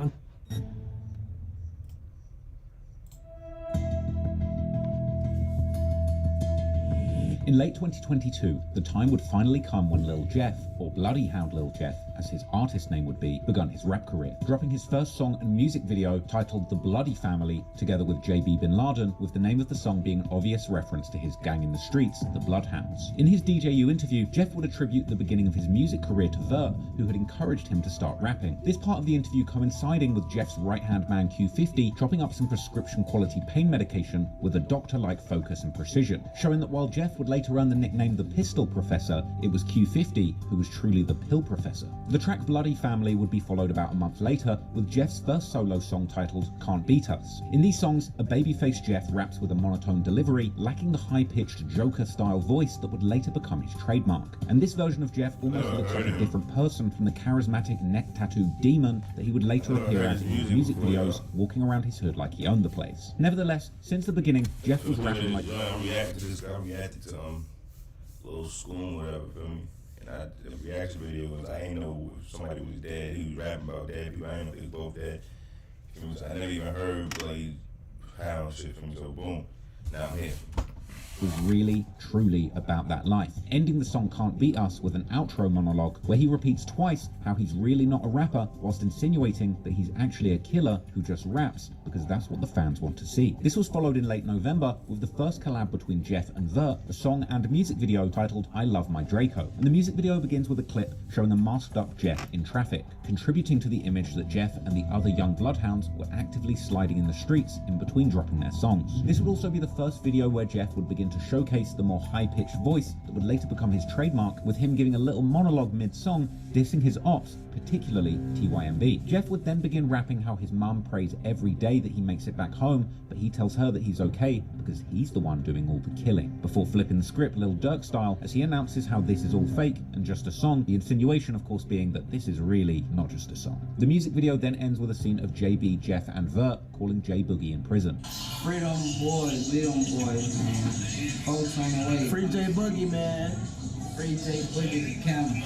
[SPEAKER 17] In late 2022, the time would finally come when Lil Jeff, or BloodHound Lil Jeff, as his artist name would be, begun his rap career, dropping his first song and music video titled The Bloody Family, together with JB Bin Laden, with the name of the song being an obvious reference to his gang in the streets, the BloodHounds. In his DJU interview, Jeff would attribute the beginning of his music career to Vert, who had encouraged him to start rapping. This part of the interview coinciding with Jeff's right-hand man Q50 chopping up some prescription quality pain medication with a doctor-like focus and precision, showing that while Jeff would later earn the nickname the Pistol Professor, it was Q50 who was truly the Pill Professor. The track Bloody Family would be followed about a month later with Jeff's first solo song titled Can't Beat Us. In these songs, a babyface Jeff raps with a monotone delivery, lacking the high-pitched Joker-style voice that would later become his trademark. And this version of Jeff almost looks like a different person from the charismatic neck-tattooed demon that he would later appear as in his music videos, walking around his hood like he owned the place. Nevertheless, since the beginning, Jeff was rapping like...
[SPEAKER 1] I reacted to Little School, whatever, feel me? And the reaction video was, I ain't know if somebody was dead. He was rapping about dead people. I ain't know if they both dead. So I never even heard BloodHound shit from me, so boom, now I'm here.
[SPEAKER 17] Was really, truly about that life, ending the song Can't Beat Us with an outro monologue where he repeats twice how he's really not a rapper, whilst insinuating that he's actually a killer who just raps because that's what the fans want to see. This was followed in late November with the first collab between Jeff and Vert, a song and music video titled I Love My Draco, and the music video begins with a clip showing a masked up Jeff in traffic, contributing to the image that Jeff and the other young bloodhounds were actively sliding in the streets in between dropping their songs. This would also be the first video where Jeff would begin to showcase the more high-pitched voice that would later become his trademark, with him giving a little monologue mid-song dissing his ops, particularly TYMB. Jeff would then begin rapping how his mum prays every day that he makes it back home, but he tells her that he's okay because he's the one doing all the killing, before flipping the script Lil Durk style as he announces how this is all fake and just a song, the insinuation of course being that this is really not just a song. The music video then ends with a scene of JB, Jeff and Vert calling J Boogie in prison.
[SPEAKER 20] Free them boys, we them boys, man. Folks on the way.
[SPEAKER 14] Free J Boogie, man.
[SPEAKER 20] Free J Boogie to count.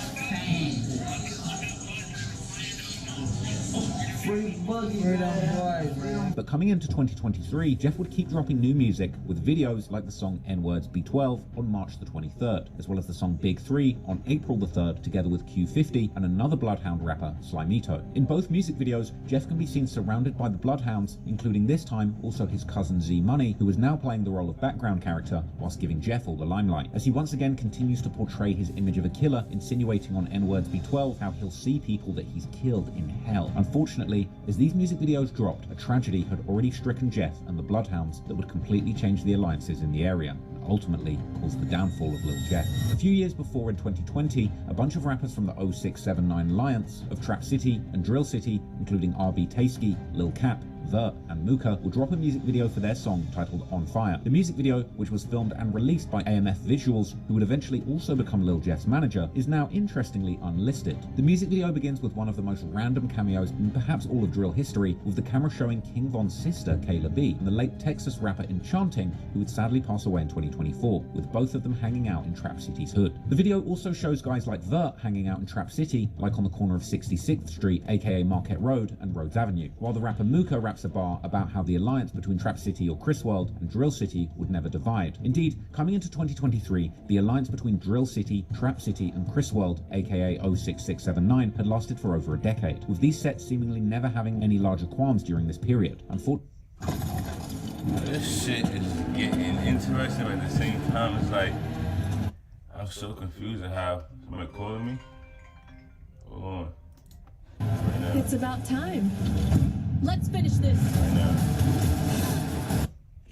[SPEAKER 20] Free Boogie, man.
[SPEAKER 17] But coming into 2023, Jeff would keep dropping new music with videos like the song N-Words B12 on March the 23rd, as well as the song Big 3 on April the 3rd, together with Q50 and another Bloodhound rapper, Slimito. In both music videos, Jeff can be seen surrounded by the Bloodhounds, including this time also his cousin Z Money, who is now playing the role of background character whilst giving Jeff all the limelight, as he once again continues to portray his image of a killer, insinuating on N-Words B12 how he'll see people that he's killed in hell. Unfortunately, as these music videos dropped, a tragedy had already stricken Jeff and the Bloodhounds that would completely change the alliances in the area, and ultimately cause the downfall of Lil Jeff. A few years before, in 2020, a bunch of rappers from the 0679 alliance of Trap City and Drill City, including RB Tasky, Lil Cap, Vert and Mooka, will drop a music video for their song titled On Fire. The music video, which was filmed and released by AMF Visuals, who would eventually also become Lil Jeff's manager, is now interestingly unlisted. The music video begins with one of the most random cameos in perhaps all of drill history, with the camera showing King Von's sister, Kayla B, and the late Texas rapper Enchanting, who would sadly pass away in 2024, with both of them hanging out in Trap City's hood. The video also shows guys like Vert hanging out in Trap City, like on the corner of 66th Street, aka Marquette Road, and Rhodes Avenue, while the rapper Mooka raps a bar about how the alliance between Trap City or Chris World and Drill City would never divide. Indeed, coming into 2023, the alliance between Drill City, Trap City and Chris World, aka 06679, had lasted for over a decade, with these sets seemingly never having any larger qualms during this period.
[SPEAKER 1] This shit is getting interesting, but at the same time it's like, I'm so confused at how somebody calling me. Hold on. Right now.
[SPEAKER 21] It's about time. Let's finish this.
[SPEAKER 1] Right now.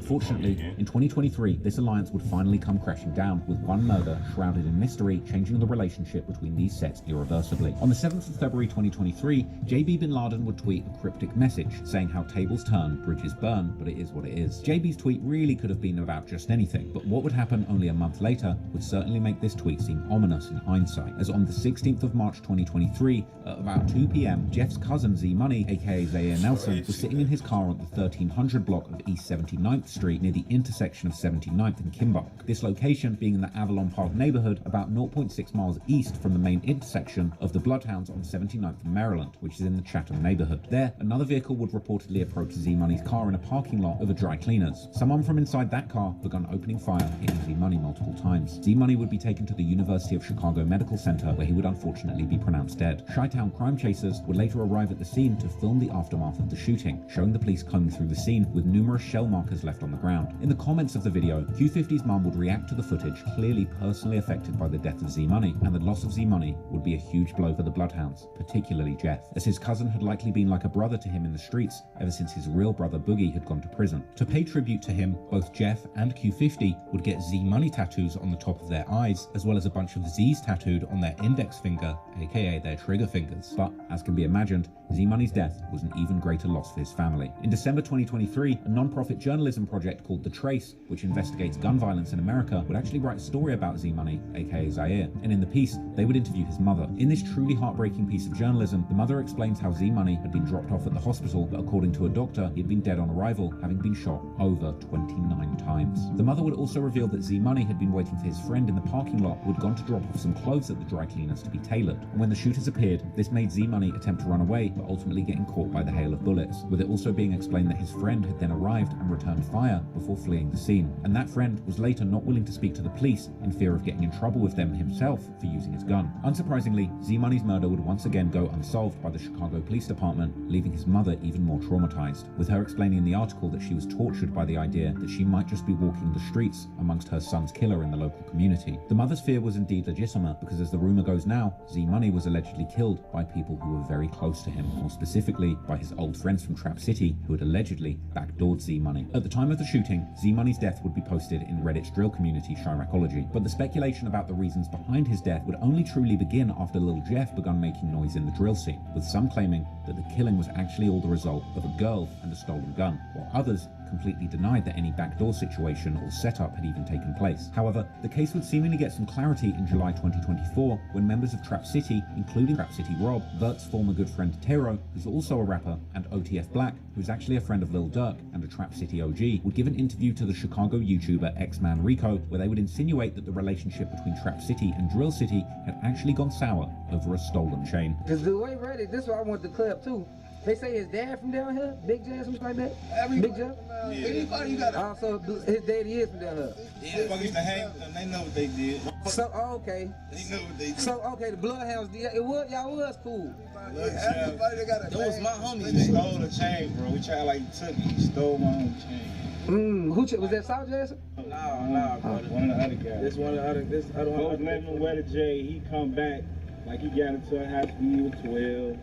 [SPEAKER 17] Fortunately, in 2023, this alliance would finally come crashing down, with one murder shrouded in mystery changing the relationship between these sets irreversibly. On the 7th of February 2023, JB Bin Laden would tweet a cryptic message saying how tables turn, bridges burn, but it is what it is. JB's tweet really could have been about just anything, but what would happen only a month later would certainly make this tweet seem ominous in hindsight, as on the 16th of March 2023, at about 2 p.m, Jeff's cousin Z Money, aka Zaire Nelson, was sitting in his car on the 1300 block of East 79th Street near the intersection of 79th and Kimball. This location being in the Avalon Park neighborhood, about 0.6 miles east from the main intersection of the Bloodhounds on 79th and Maryland, which is in the Chatham neighborhood. There, another vehicle would reportedly approach Z-Money's car in a parking lot of a dry cleaners. Someone from inside that car began opening fire, hitting Z-Money multiple times. Z-Money would be taken to the University of Chicago Medical Center, where he would unfortunately be pronounced dead. Chi-Town crime chasers would later arrive at the scene to film the aftermath of the shooting, showing the police combing through the scene with numerous shell markers left on the ground. In the comments of the video, Q50's mum would react to the footage, clearly personally affected by the death of Z-Money, and the loss of Z-Money would be a huge blow for the Bloodhounds, particularly Jeff, as his cousin had likely been like a brother to him in the streets ever since his real brother Boogie had gone to prison. To pay tribute to him, both Jeff and Q50 would get Z-Money tattoos on the top of their eyes, as well as a bunch of Z's tattooed on their index finger, aka their trigger fingers. But, as can be imagined, Z-Money's death was an even greater loss for his family. In December 2023, a non-profit journalism project called The Trace, which investigates gun violence in America, would actually write a story about Z-Money, aka Zaire, and in the piece, they would interview his mother. In this truly heartbreaking piece of journalism, the mother explains how Z-Money had been dropped off at the hospital, but according to a doctor, he had been dead on arrival, having been shot over 29 times. The mother would also reveal that Z-Money had been waiting for his friend in the parking lot who had gone to drop off some clothes at the dry cleaners to be tailored. And when the shooters appeared, this made Z-Money attempt to run away, but ultimately getting caught by the hail of bullets, with it also being explained that his friend had then arrived and returned fire before fleeing the scene. And that friend was later not willing to speak to the police in fear of getting in trouble with them himself for using his gun. Unsurprisingly, Z-Money's murder would once again go unsolved by the Chicago Police Department, leaving his mother even more traumatized, with her explaining in the article that she was tortured by the idea that she might just be walking the streets amongst her son's killer in the local community. The mother's fear was indeed legitimate, because as the rumor goes now, Z-Money was allegedly killed by people who were very close to him, more specifically by his old friends from Trap City who had allegedly backdoored Z-Money. At the time of the shooting, Z-Money's death would be posted in Reddit's drill community Chiracology, but the speculation about the reasons behind his death would only truly begin after Lil Jeff began making noise in the drill scene, with some claiming that the killing was actually all the result of a girl and a stolen gun, while others completely denied that any backdoor situation or setup had even taken place. However, the case would seemingly get some clarity in July 2024 when members of Trap City, including Trap City Rob, Vert's former good friend Tero, who's also a rapper, and OTF Black, who's actually a friend of Lil Durk and a Trap City OG, would give an interview to the Chicago YouTuber X-Man Rico, where they would insinuate that the relationship between Trap City and Drill City had actually gone sour over a stolen chain.
[SPEAKER 20] Cause the way Reddit, this is why I want the clip too. They say his dad from down here, Big J or something like that. Big J.
[SPEAKER 3] Yeah. Anybody you got?
[SPEAKER 20] Also, his daddy is from down here.
[SPEAKER 3] Yeah, fuck used to hang with them. They know what they did.
[SPEAKER 20] So okay.
[SPEAKER 3] They know what they did.
[SPEAKER 20] So okay, the Bloodhounds, y'all was cool.
[SPEAKER 3] Everybody that got a
[SPEAKER 5] that was my homie.
[SPEAKER 3] He stole the chain, bro. We tried like he took it. He stole my own chain.
[SPEAKER 20] Who was that? South Jackson?
[SPEAKER 3] Nah, brother. One of the other guys. This one of the other. This other one. Both let him wear the J. He come back like he got into a house when he was 12.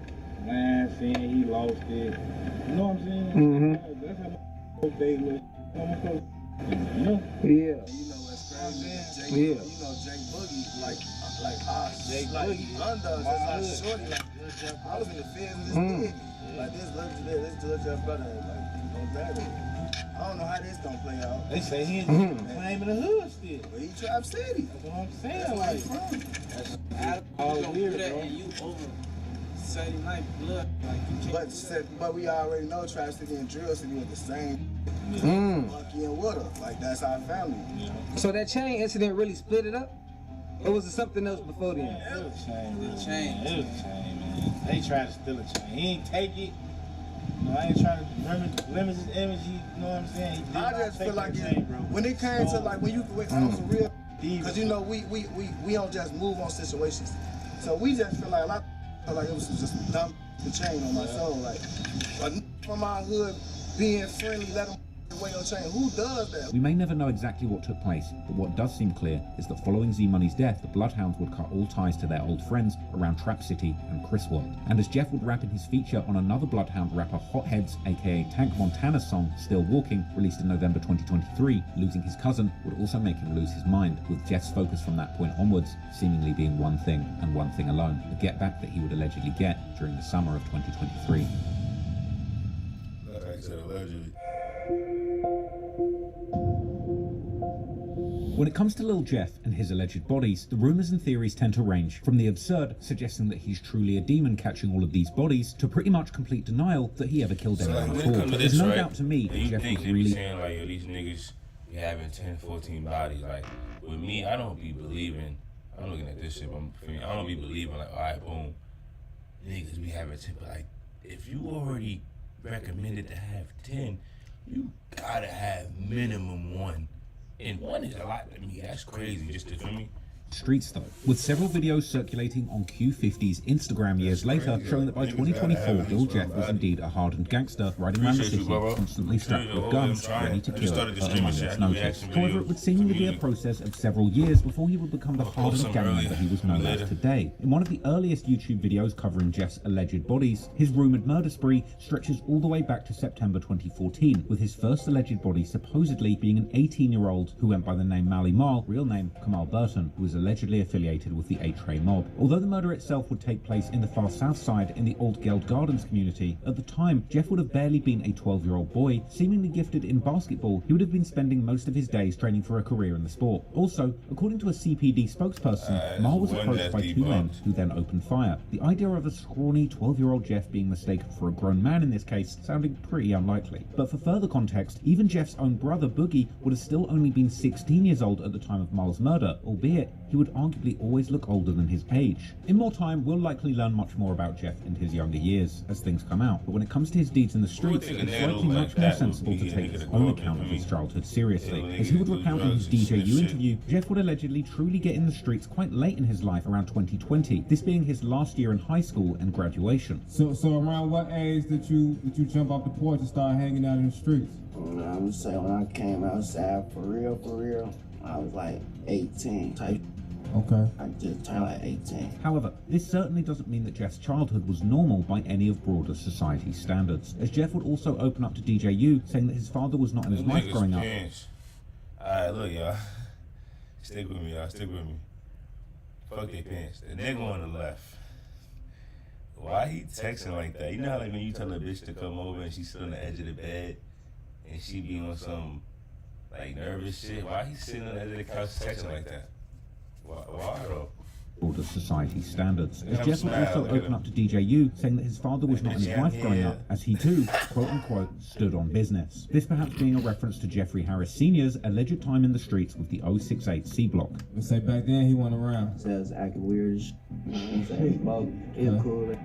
[SPEAKER 3] Last scene, he lost it. You know what I'm saying? That's how they look. You know?
[SPEAKER 20] Yeah.
[SPEAKER 3] You know what's crazy?
[SPEAKER 20] Yeah.
[SPEAKER 3] You know Jay Boogie, like Jay Boogie, under, just like shorty, like I was in the field with this kid. Like this little brother, like on that. I don't know how this gonna play out. They say he claiming the hood still. But he Trap City. That's what I'm saying. That's where he from. That's all weird, bro. And you over Saturday night blood. Like, but we already know Trap City and Drill City was the same. Lucky and Water. Like that's our family. Yeah.
[SPEAKER 20] So that chain incident really split it up? Or was it something else before then?
[SPEAKER 3] It was a chain. It was a chain, man. They tried to steal a chain. He ain't take it. You know, I ain't trying to limit his image. You know what I'm saying? I just feel like when it came to like when you went on some real, because you know we don't just move on situations. So we just feel like a lot felt like it was just dumb the chain on my soul. Like from my hood being friendly, let them away your chain. Who does that?
[SPEAKER 17] We may never know exactly what took place, but what does seem clear is that following Z-Money's death, the Bloodhounds would cut all ties to their old friends around Trap City and Chris World. And as Jeff would rap in his feature on another Bloodhound rapper Hotheads, aka Tank Montana's song Still Walking, released in November 2023, losing his cousin would also make him lose his mind, with Jeff's focus from that point onwards seemingly being one thing and one thing alone, the get back that he would allegedly get during the summer of 2023.
[SPEAKER 1] Like I said, allegedly.
[SPEAKER 17] When it comes to Lil Jeff and his alleged bodies, the rumours and theories tend to range from the absurd, suggesting that he's truly a demon catching all of these bodies, to pretty much complete denial that he ever killed anyone at all. But there's no doubt to me that Jeff was really
[SPEAKER 1] saying like, yo, these niggas be having 10, 14 bodies. Like, with me, I don't be believing. I'm looking at this shit, but I don't be believing like, all right, boom, niggas be having 10, but like, if you already recommended to have 10, you gotta have minimum 1. And 1 is a lot to me. That's crazy, just to, for me.
[SPEAKER 17] Streets though, with several videos circulating on Q50's Instagram years later showing that by 2024 Lil Jeff was indeed a hardened gangster riding around the city, constantly strapped with guns, ready to kill at a moment's notice. However, it would seemingly be a process of several years before he would become the hardened gang member he was known as today. In one of the earliest YouTube videos covering Jeff's alleged bodies, his rumoured murder spree stretches all the way back to September 2014, with his first alleged body supposedly being an 18-year-old who went by the name Mally Marl, real name Kamal Burton, who was allegedly affiliated with the H-Ray mob. Although the murder itself would take place in the far south side in the Old Geld Gardens community, at the time Jeff would have barely been a 12-year-old boy, seemingly gifted in basketball. He would have been spending most of his days training for a career in the sport. Also, according to a CPD spokesperson, Marl was approached by 2 men who then opened fire. The idea of a scrawny 12-year-old Jeff being mistaken for a grown man in this case sounding pretty unlikely. But for further context, even Jeff's own brother Boogie would have still only been 16 years old at the time of Marl's murder, albeit he would arguably always look older than his age. In more time, we'll likely learn much more about Jeff in his younger years as things come out, but when it comes to his deeds in the streets, it's likely much more sensible to take his own account of his childhood seriously. As he would recount in his DJU interview, Jeff would allegedly truly get in the streets quite late in his life, around 2020, this being his last year in high school and graduation.
[SPEAKER 15] So around what age did you jump off the porch and start hanging out in the streets?
[SPEAKER 4] I would say when I came outside for real, I was like 18 type.
[SPEAKER 15] Okay.
[SPEAKER 4] I just turned like 18.
[SPEAKER 17] However, this certainly doesn't mean that Jeff's childhood was normal by any of broader society standards, as Jeff would also open up to DJU, saying that his father was not in his life growing up.
[SPEAKER 1] Alright, look, y'all. Stick with me, y'all. Stick with me. Fuck their pants. The nigga on the left. Why he texting like that? You know how like when you tell a bitch to come over and she's still on the edge of the bed and she be on some like nervous shit? Why he sitting on the edge of the couch texting like that? Why though?
[SPEAKER 17] Broader society standards, as Jeff would also open up to DJU, saying that his father was not in his life growing up, as he too, quote-unquote, stood on business. This perhaps being a reference to Jeffrey Harris Sr.'s alleged time in the streets with the 068 C block.
[SPEAKER 15] Let's say back then he went around.
[SPEAKER 4] Says acting weird as shit. He said he's both. He's cool.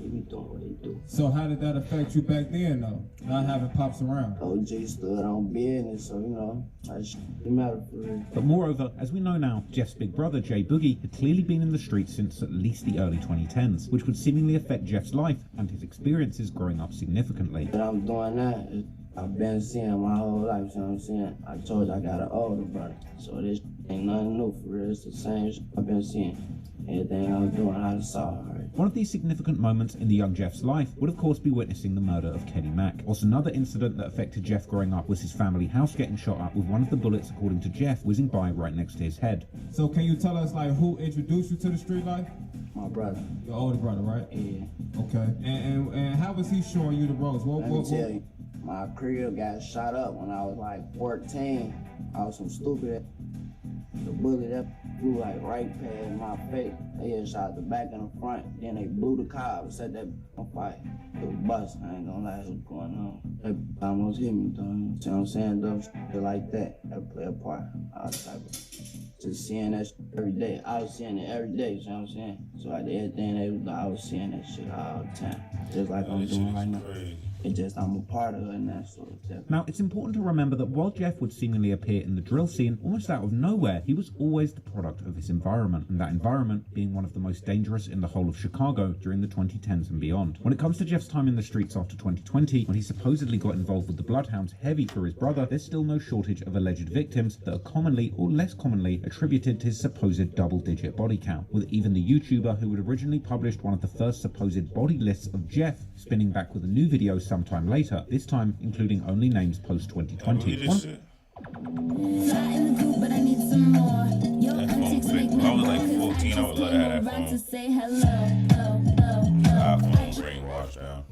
[SPEAKER 4] We doing what they do.
[SPEAKER 15] So how did that affect you back then though? Not having pops around?
[SPEAKER 4] OG stood on business, so you know, that shit didn't matter for real.
[SPEAKER 17] But moreover, as we know now, Jeff's big brother Jay Boogie had clearly been in the streets since at least the early 2010s, which would seemingly affect Jeff's life and his experiences growing up significantly.
[SPEAKER 4] But I'm doing that. I've been seeing my whole life, you know what I'm saying? I told you I got an older brother, so this ain't nothing new for real. It's the same shit I've been seeing. Everything I'm doing, I saw her.
[SPEAKER 17] One of these significant moments in the young Jeff's life would of course be witnessing the murder of Kenny Mack. Also, another incident that affected Jeff growing up was his family house getting shot up with one of the bullets, according to Jeff, whizzing by right next to his head.
[SPEAKER 15] So can you tell us like who introduced you to the street life?
[SPEAKER 4] My brother.
[SPEAKER 15] Your older brother, right?
[SPEAKER 4] Yeah.
[SPEAKER 15] Okay. And how was he showing you the ropes?
[SPEAKER 4] Let me tell you, my crib got shot up when I was like 14. I was some stupid. The bullet that flew like right past my face. They had shot the back and the front. Then they blew the car and set that on fire. It was bust. I ain't gonna lie, what's going on. They almost hit me, though. See what I'm saying? Though, shit like that play a part. All type of just seeing that shit every day. I was seeing it every day, you know what I'm saying? So like everything I was seeing that shit all the time. Just like I'm doing right now. It's just I'm a part of it and that sort of stuff.
[SPEAKER 17] Now, it's important to remember that while Jeff would seemingly appear in the drill scene almost out of nowhere, he was always the product of his environment, and that environment being one of the most dangerous in the whole of Chicago during the 2010s and beyond. When it comes to Jeff's time in the streets after 2020, when he supposedly got involved with the BloodHounds heavy for his brother, there's still no shortage of alleged victims that are commonly or less commonly attributed to his supposed double-digit body count, with even the YouTuber who had originally published one of the first supposed body lists of Jeff spinning back with a new video sometime later, this time including only names post-2020.
[SPEAKER 1] I was like 14, I would love to have that
[SPEAKER 5] like to say hello.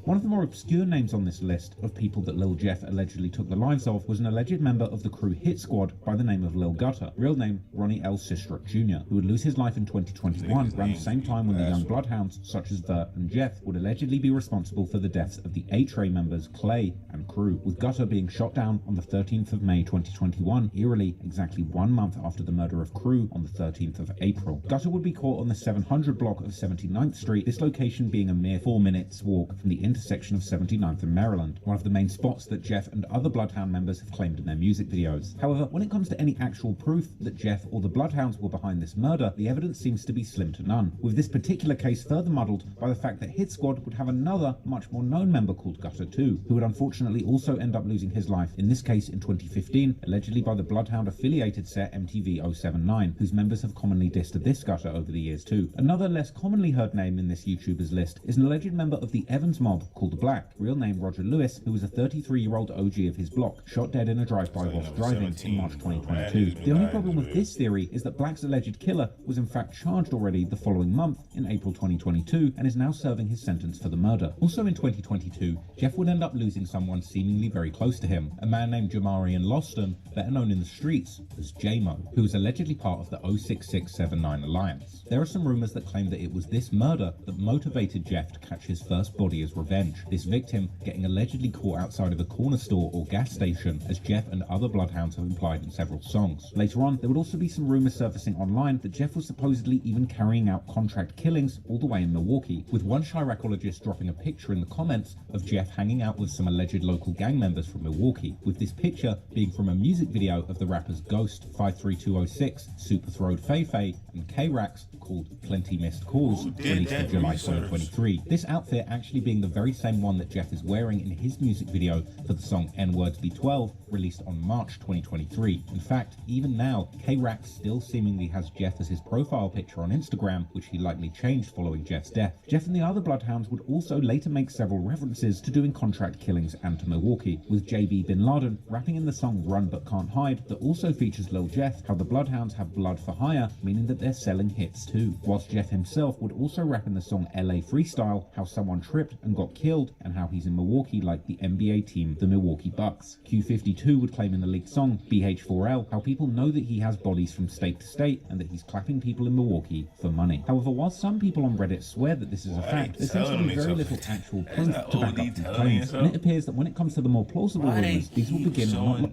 [SPEAKER 17] One of the more obscure names on this list of people that Lil Jeff allegedly took the lives of was an alleged member of the crew Hit Squad by the name of Lil Gutter, real name Ronnie L. Sistruck Jr., who would lose his life in 2021 around the same time when the young bloodhounds such as Vert and Jeff would allegedly be responsible for the deaths of the A-Tray members Clay and Crew, with Gutter being shot down on the 13th of May 2021, eerily exactly 1 month after the murder of Crew on the 13th of April. Gutter would be caught on the 700 block of 79th Street, this location being a mere 4 minutes walk from the intersection of 79th and Maryland, one of the main spots that Jeff and other Bloodhound members have claimed in their music videos. However, when it comes to any actual proof that Jeff or the Bloodhounds were behind this murder, the evidence seems to be slim to none, with this particular case further muddled by the fact that Hit Squad would have another, much more known member called Gutter too, who would unfortunately also end up losing his life, in this case in 2015, allegedly by the Bloodhound affiliated set MTV 079, whose members have commonly dissed this Gutter over the years too. Another less commonly heard name in this YouTuber's list is an alleged member of the Evans mob called Black, real name Roger Lewis, who was a 33-year-old OG of his block, shot dead in a drive-by whilst driving in March 2022. The only problem with this theory is that Black's alleged killer was in fact charged already the following month, in April 2022, and is now serving his sentence for the murder. Also in 2022, Jeff would end up losing someone seemingly very close to him, a man named Jamarian Loston, better known in the streets as J-Mo, who was allegedly part of the 06679 Alliance. There are some rumours that claim that it was this murder that motivated Jeff to catch his first body as revenge, this victim getting allegedly caught outside of a corner store or gas station, as Jeff and other Bloodhounds have implied in several songs. Later on, there would also be some rumours surfacing online that Jeff was supposedly even carrying out contract killings all the way in Milwaukee, with one Chiracologist dropping a picture in the comments of Jeff hanging out with some alleged local gang members from Milwaukee, with this picture being from a music video of the rappers Ghost, 53206, Super Throwed Feifei, and K-Rax called Plenty Missed Calls, released in July 2023. This outfit actually being the very same one that Jeff is wearing in his music video for the song N-Words B12, released on March 2023. In fact, even now, K-Rax still seemingly has Jeff as his profile picture on Instagram, which he likely changed following Jeff's death. Jeff and the other Bloodhounds would also later make several references to doing contract killings and to Milwaukee, with JB Bin Laden rapping in the song Run But Can't Hide that also features Lil Jeff how the Bloodhounds have blood for hire, meaning that they're selling hits too, whilst Jeff himself would also rap in the song LA Freestyle how someone tripped and got killed and how he's in Milwaukee like the NBA team, the Milwaukee Bucks. Q52 would claim in the leaked song BH4L how people know that he has bodies from state to state and that he's clapping people in Milwaukee for money. However, while some people on Reddit swear that this is a fact, there seems to be very little actual proof to back up these claims, and it appears that when it comes to the more plausible rumors, these will begin not...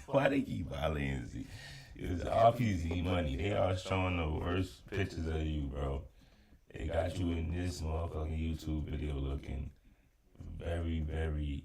[SPEAKER 22] Why they keep violating Z? It's RPZ money. They are showing the worst pictures of you, bro. They got you in this motherfucking YouTube video looking very, very...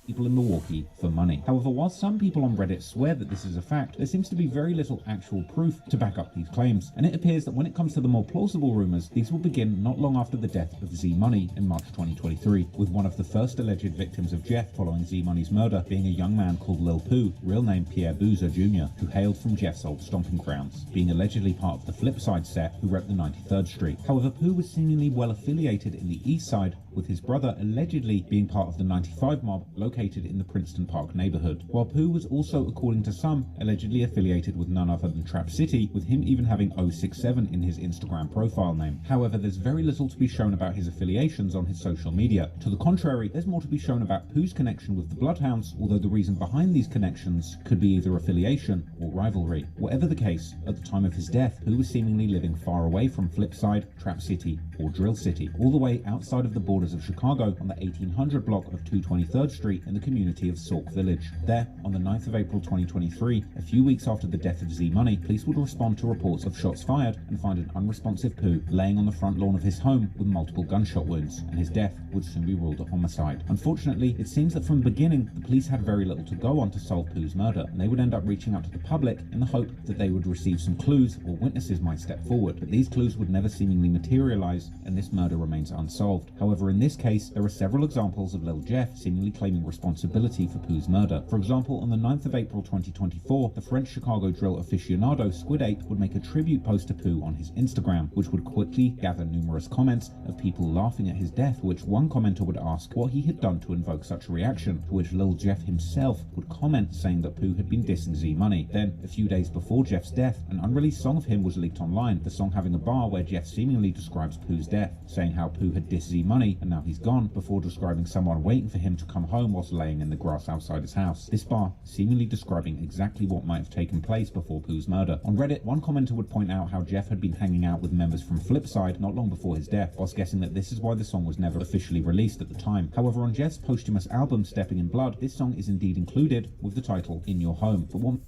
[SPEAKER 17] people in Milwaukee for money. However, while some people on Reddit swear that this is a fact, there seems to be very little actual proof to back up these claims, and it appears that when it comes to the more plausible rumours, these will begin not long after the death of Z-Money in March 2023, with one of the first alleged victims of Jeff following Z-Money's murder being a young man called Lil Pooh, real name Pierre Boozer Jr., who hailed from Jeff's old stomping grounds, being allegedly part of the Flipside set who repped the 93rd Street. However, Pooh was seemingly well affiliated in the East Side, with his brother allegedly being part of the 95 mob located in the Princeton Park neighborhood, while Pooh was also, according to some, allegedly affiliated with none other than Trap City, with him even having 067 in his Instagram profile name. However, there's very little to be shown about his affiliations on his social media. To the contrary, there's more to be shown about Pooh's connection with the Bloodhounds, although the reason behind these connections could be either affiliation or rivalry. Whatever the case, at the time of his death, Pooh was seemingly living far away from Flipside, Trap City, or Drill City, all the way outside of the borders of Chicago on the 1800 block of 223rd Street in the community of Sauk Village. There, on the 9th of April 2023, a few weeks after the death of Z-Money, police would respond to reports of shots fired and find an unresponsive Pooh laying on the front lawn of his home with multiple gunshot wounds, and his death would soon be ruled a homicide. Unfortunately, it seems that from the beginning, the police had very little to go on to solve Pooh's murder, and they would end up reaching out to the public in the hope that they would receive some clues or witnesses might step forward, but these clues would never seemingly materialize, and this murder remains unsolved. However, However, in this case, there are several examples of Lil Jeff seemingly claiming responsibility for Pooh's murder. For example, on the 9th of April 2024, the French Chicago drill aficionado Squid Ape would make a tribute post to Pooh on his Instagram, which would quickly gather numerous comments of people laughing at his death, which one commenter would ask what he had done to invoke such a reaction, to which Lil Jeff himself would comment saying that Pooh had been dissing Z-Money. Then, a few days before Jeff's death, an unreleased song of him was leaked online, the song having a bar where Jeff seemingly describes Pooh's death, saying how Pooh had dissed Z-Money and now he's gone, before describing someone waiting for him to come home whilst laying in the grass outside his house. This bar seemingly describing exactly what might have taken place before Pooh's murder. On Reddit, one commenter would point out how Jeff had been hanging out with members from Flipside not long before his death, whilst guessing that this is why the song was never officially released at the time. However, on Jeff's posthumous album Stepping in Blood, this song is indeed included with the title In Your Home. But one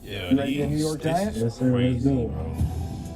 [SPEAKER 22] Yeah,
[SPEAKER 5] You ready to New York Giants?
[SPEAKER 22] Yes, sir. Let's go.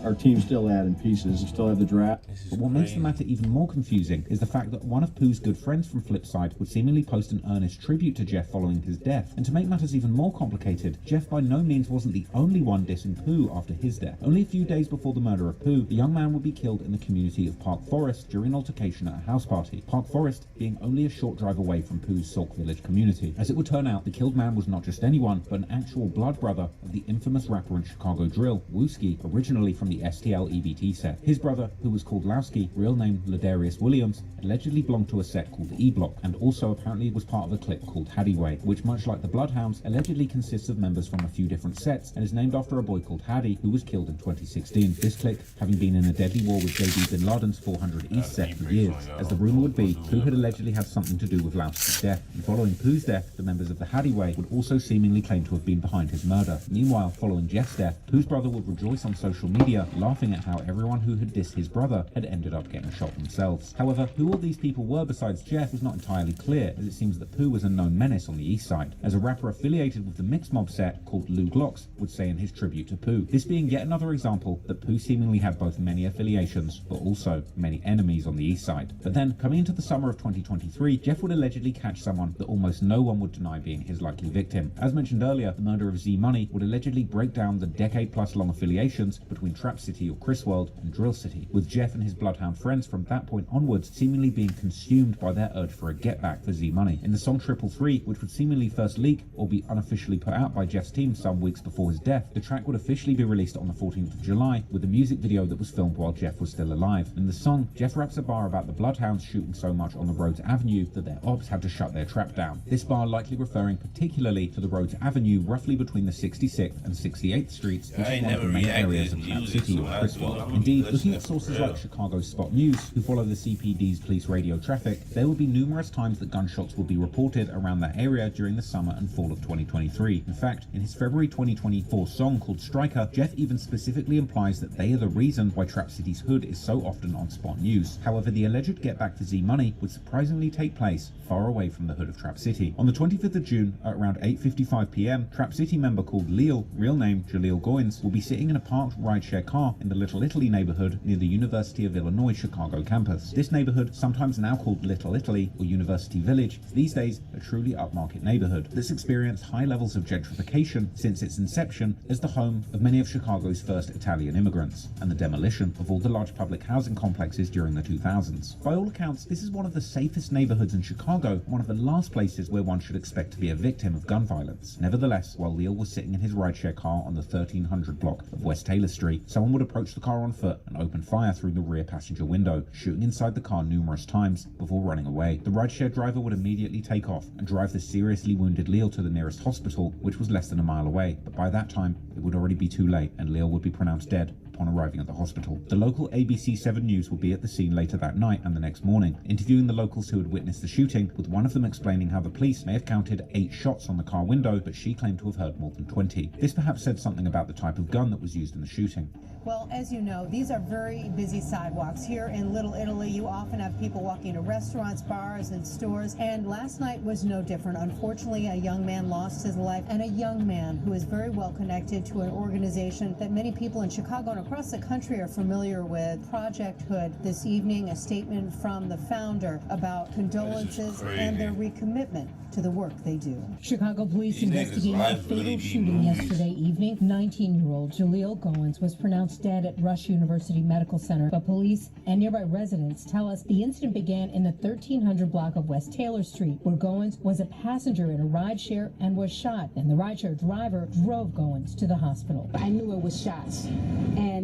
[SPEAKER 5] Our team's still adding pieces. We still have the draft.
[SPEAKER 17] But what makes the matter even more confusing is the fact that one of Pooh's good friends from Flipside would seemingly post an earnest tribute to Jeff following his death. And to make matters even more complicated, Jeff by no means wasn't the only one dissing Pooh after his death. Only a few days before the murder of Pooh, the young man would be killed in the community of Park Forest during an altercation at a house party. Park Forest being only a short drive away from Pooh's Sauk Village community. As it would turn out, the killed man was not just anyone, but an actual blood brother of the infamous rapper and Chicago drill, Wooski, originally from the STL EBT set. His brother, who was called Lowski, real name Ladarius Williams, allegedly belonged to a set called the E-Block, and also apparently was part of a clique called Haddyway, which, much like the BloodHounds, allegedly consists of members from a few different sets and is named after a boy called Haddy, who was killed in 2016. This clique having been in a deadly war with JB Bin Laden's 400 East set for years. As the rumour would be, Pooh had allegedly had something to do with Lowski's death, and following Pooh's death, the members of the Haddyway would also seemingly claim to have been behind his murder. Meanwhile, following Jeff's death, Pooh's brother would rejoice on social media, laughing at how everyone who had dissed his brother had ended up getting shot themselves. However, who all these people were besides Jeff was not entirely clear, as it seems that Pooh was a known menace on the east side, as a rapper affiliated with the Mixed Mob set called Lou Glocks would say in his tribute to Pooh. This being yet another example that Pooh seemingly had both many affiliations, but also many enemies on the east side. But then, coming into the summer of 2023, Jeff would allegedly catch someone that almost no one would deny being his likely victim. As mentioned earlier, the murder of Z-Money would allegedly break down the decade-plus-long affiliations between Trap City or Chris World and Drill City, with Jeff and his BloodHound friends from that point onwards seemingly being consumed by their urge for a get-back for Z-Money. In the song 333, which would seemingly first leak or be unofficially put out by Jeff's team some weeks before his death, the track would officially be released on the 14th of July with a music video that was filmed while Jeff was still alive. In the song, Jeff raps a bar about the BloodHounds shooting so much on the Rhodes Avenue that their ops had to shut their trap down. This bar likely referring particularly to the Rhodes Avenue roughly between the 66th and 68th streets, which is one of the main areas of Trap City or Chris World. Indeed, looking at sources like Chicago's Spot News, who follow the CPD's police radio traffic, there will be numerous times that gunshots will be reported around that area during the summer and fall of 2023. In fact, in his February 2024 song called Striker, Jeff even specifically implies that they are the reason why Trap City's hood is so often on Spot News. However, the alleged get back for Z-Money would surprisingly take place far away from the hood of Trap City. On the 25th of June, at around 8:55 p.m, Trap City member called Leal, real name Jaleel Goins, will be sitting in a parked rideshare car in the Little Italy neighborhood near the University of Illinois Chicago campus. This neighborhood, sometimes now called Little Italy or University Village, is these days a truly upmarket neighborhood that's experienced high levels of gentrification since its inception as the home of many of Chicago's first Italian immigrants, and the demolition of all the large public housing complexes during the 2000s. By all accounts, this is one of the safest neighborhoods in Chicago, one of the last places where one should expect to be a victim of gun violence. Nevertheless, while Leal was sitting in his rideshare car on the 1300 block of West Taylor Street, someone would approach the car on foot and open fire through the rear passenger window, shooting inside the car numerous times before running away. The rideshare driver would immediately take off and drive the seriously wounded Leal to the nearest hospital, which was less than a mile away, but by that time it would already be too late and Leal would be pronounced dead upon arriving at the hospital. The local ABC 7 News would be at the scene later that night and the next morning, interviewing the locals who had witnessed the shooting, with one of them explaining how the police may have counted 8 shots on the car window, but she claimed to have heard more than 20. This perhaps said something about the type of gun that was used in the shooting.
[SPEAKER 9] Well, as you know, these are very busy sidewalks. Here in Little Italy, you often have people walking to restaurants, bars, and stores, and last night was no different. Unfortunately, a young man lost his life, and a young man who is very well connected to an organization that many people in Chicago and across the country are familiar with Project Hood. This evening, a statement from the founder about condolences and their recommitment to the work they do. Chicago police investigating a fatal shooting yesterday evening. 19-year-old Jaleel Goins was pronounced dead at Rush University Medical Center, but police and nearby residents tell us the incident began in the 1300 block of West Taylor Street, where Goins was a passenger in a rideshare and was shot, and the rideshare driver drove Goins to the hospital.
[SPEAKER 7] I knew it was shots, and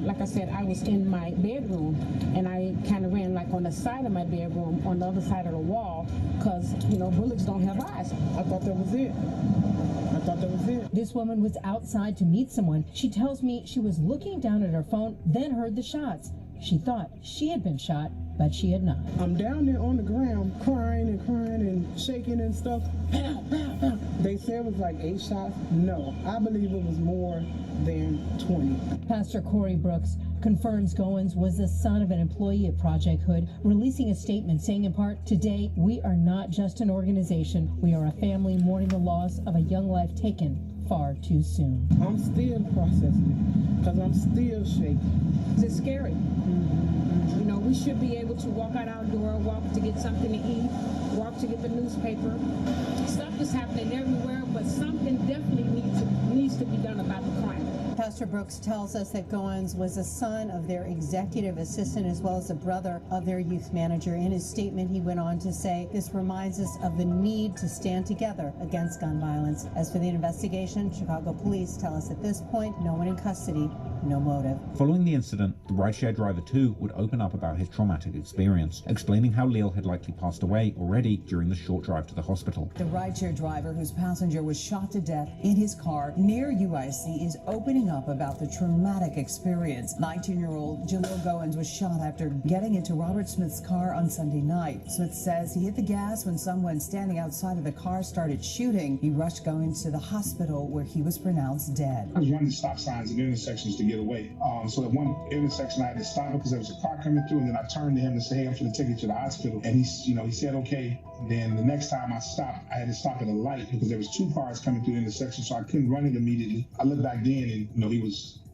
[SPEAKER 7] like I said, I was in my bedroom, and I kind of ran like on the side of my bedroom, on the other side of the wall, because, you know, bullets don't have eyes. I thought that was it. I thought that was it. This woman was outside to meet someone. She tells me she was looking down at her phone, then heard the shots. She thought she had been shot, but she had not. I'm down there on the ground crying and shaking and stuff. Pow, pow, pow. They said it was like 8 shots. No, I believe it was more than 20. Pastor Corey Brooks confirms Goins was the son of an employee at Project Hood, releasing a statement saying in part, "Today, we are not just an organization. We are a family mourning the loss of a young life taken far too soon." I'm still processing it because I'm still shaking. It's scary. You know, we should be able to walk out our door, walk to get something to eat, walk to get the newspaper. Stuff is happening everywhere, but something definitely needs to be done about the crime. Pastor Brooks tells us that Goins was a son of their executive assistant as well as a brother of their youth manager. In his statement, he went on to say, "This reminds us of the need to stand together against gun violence." As for the investigation, Chicago police tell us at this point, no one in custody, no motive.
[SPEAKER 17] Following the incident, the rideshare driver too would open up about his traumatic experience, explaining how Leal had likely passed away already during the short drive to the hospital.
[SPEAKER 10] The rideshare driver whose passenger was shot to death in his car near UIC is opening up about the traumatic experience. 19-year-old Jaleel Goins was shot after getting into Robert Smith's car on Sunday night. Smith says he hit the gas when someone standing outside of the car started shooting. He rushed Goins to the hospital where he was pronounced dead.
[SPEAKER 23] I was running stop signs at intersections to get away. So at one intersection I had to stop because there was a car coming through, and then I turned to him and said, "Hey, I'm going to take you to the hospital." And he said, "Okay." Then the next time I stopped, I had to stop at a light because there was 2 cars coming through the intersection, so I couldn't run it immediately. I looked back then, and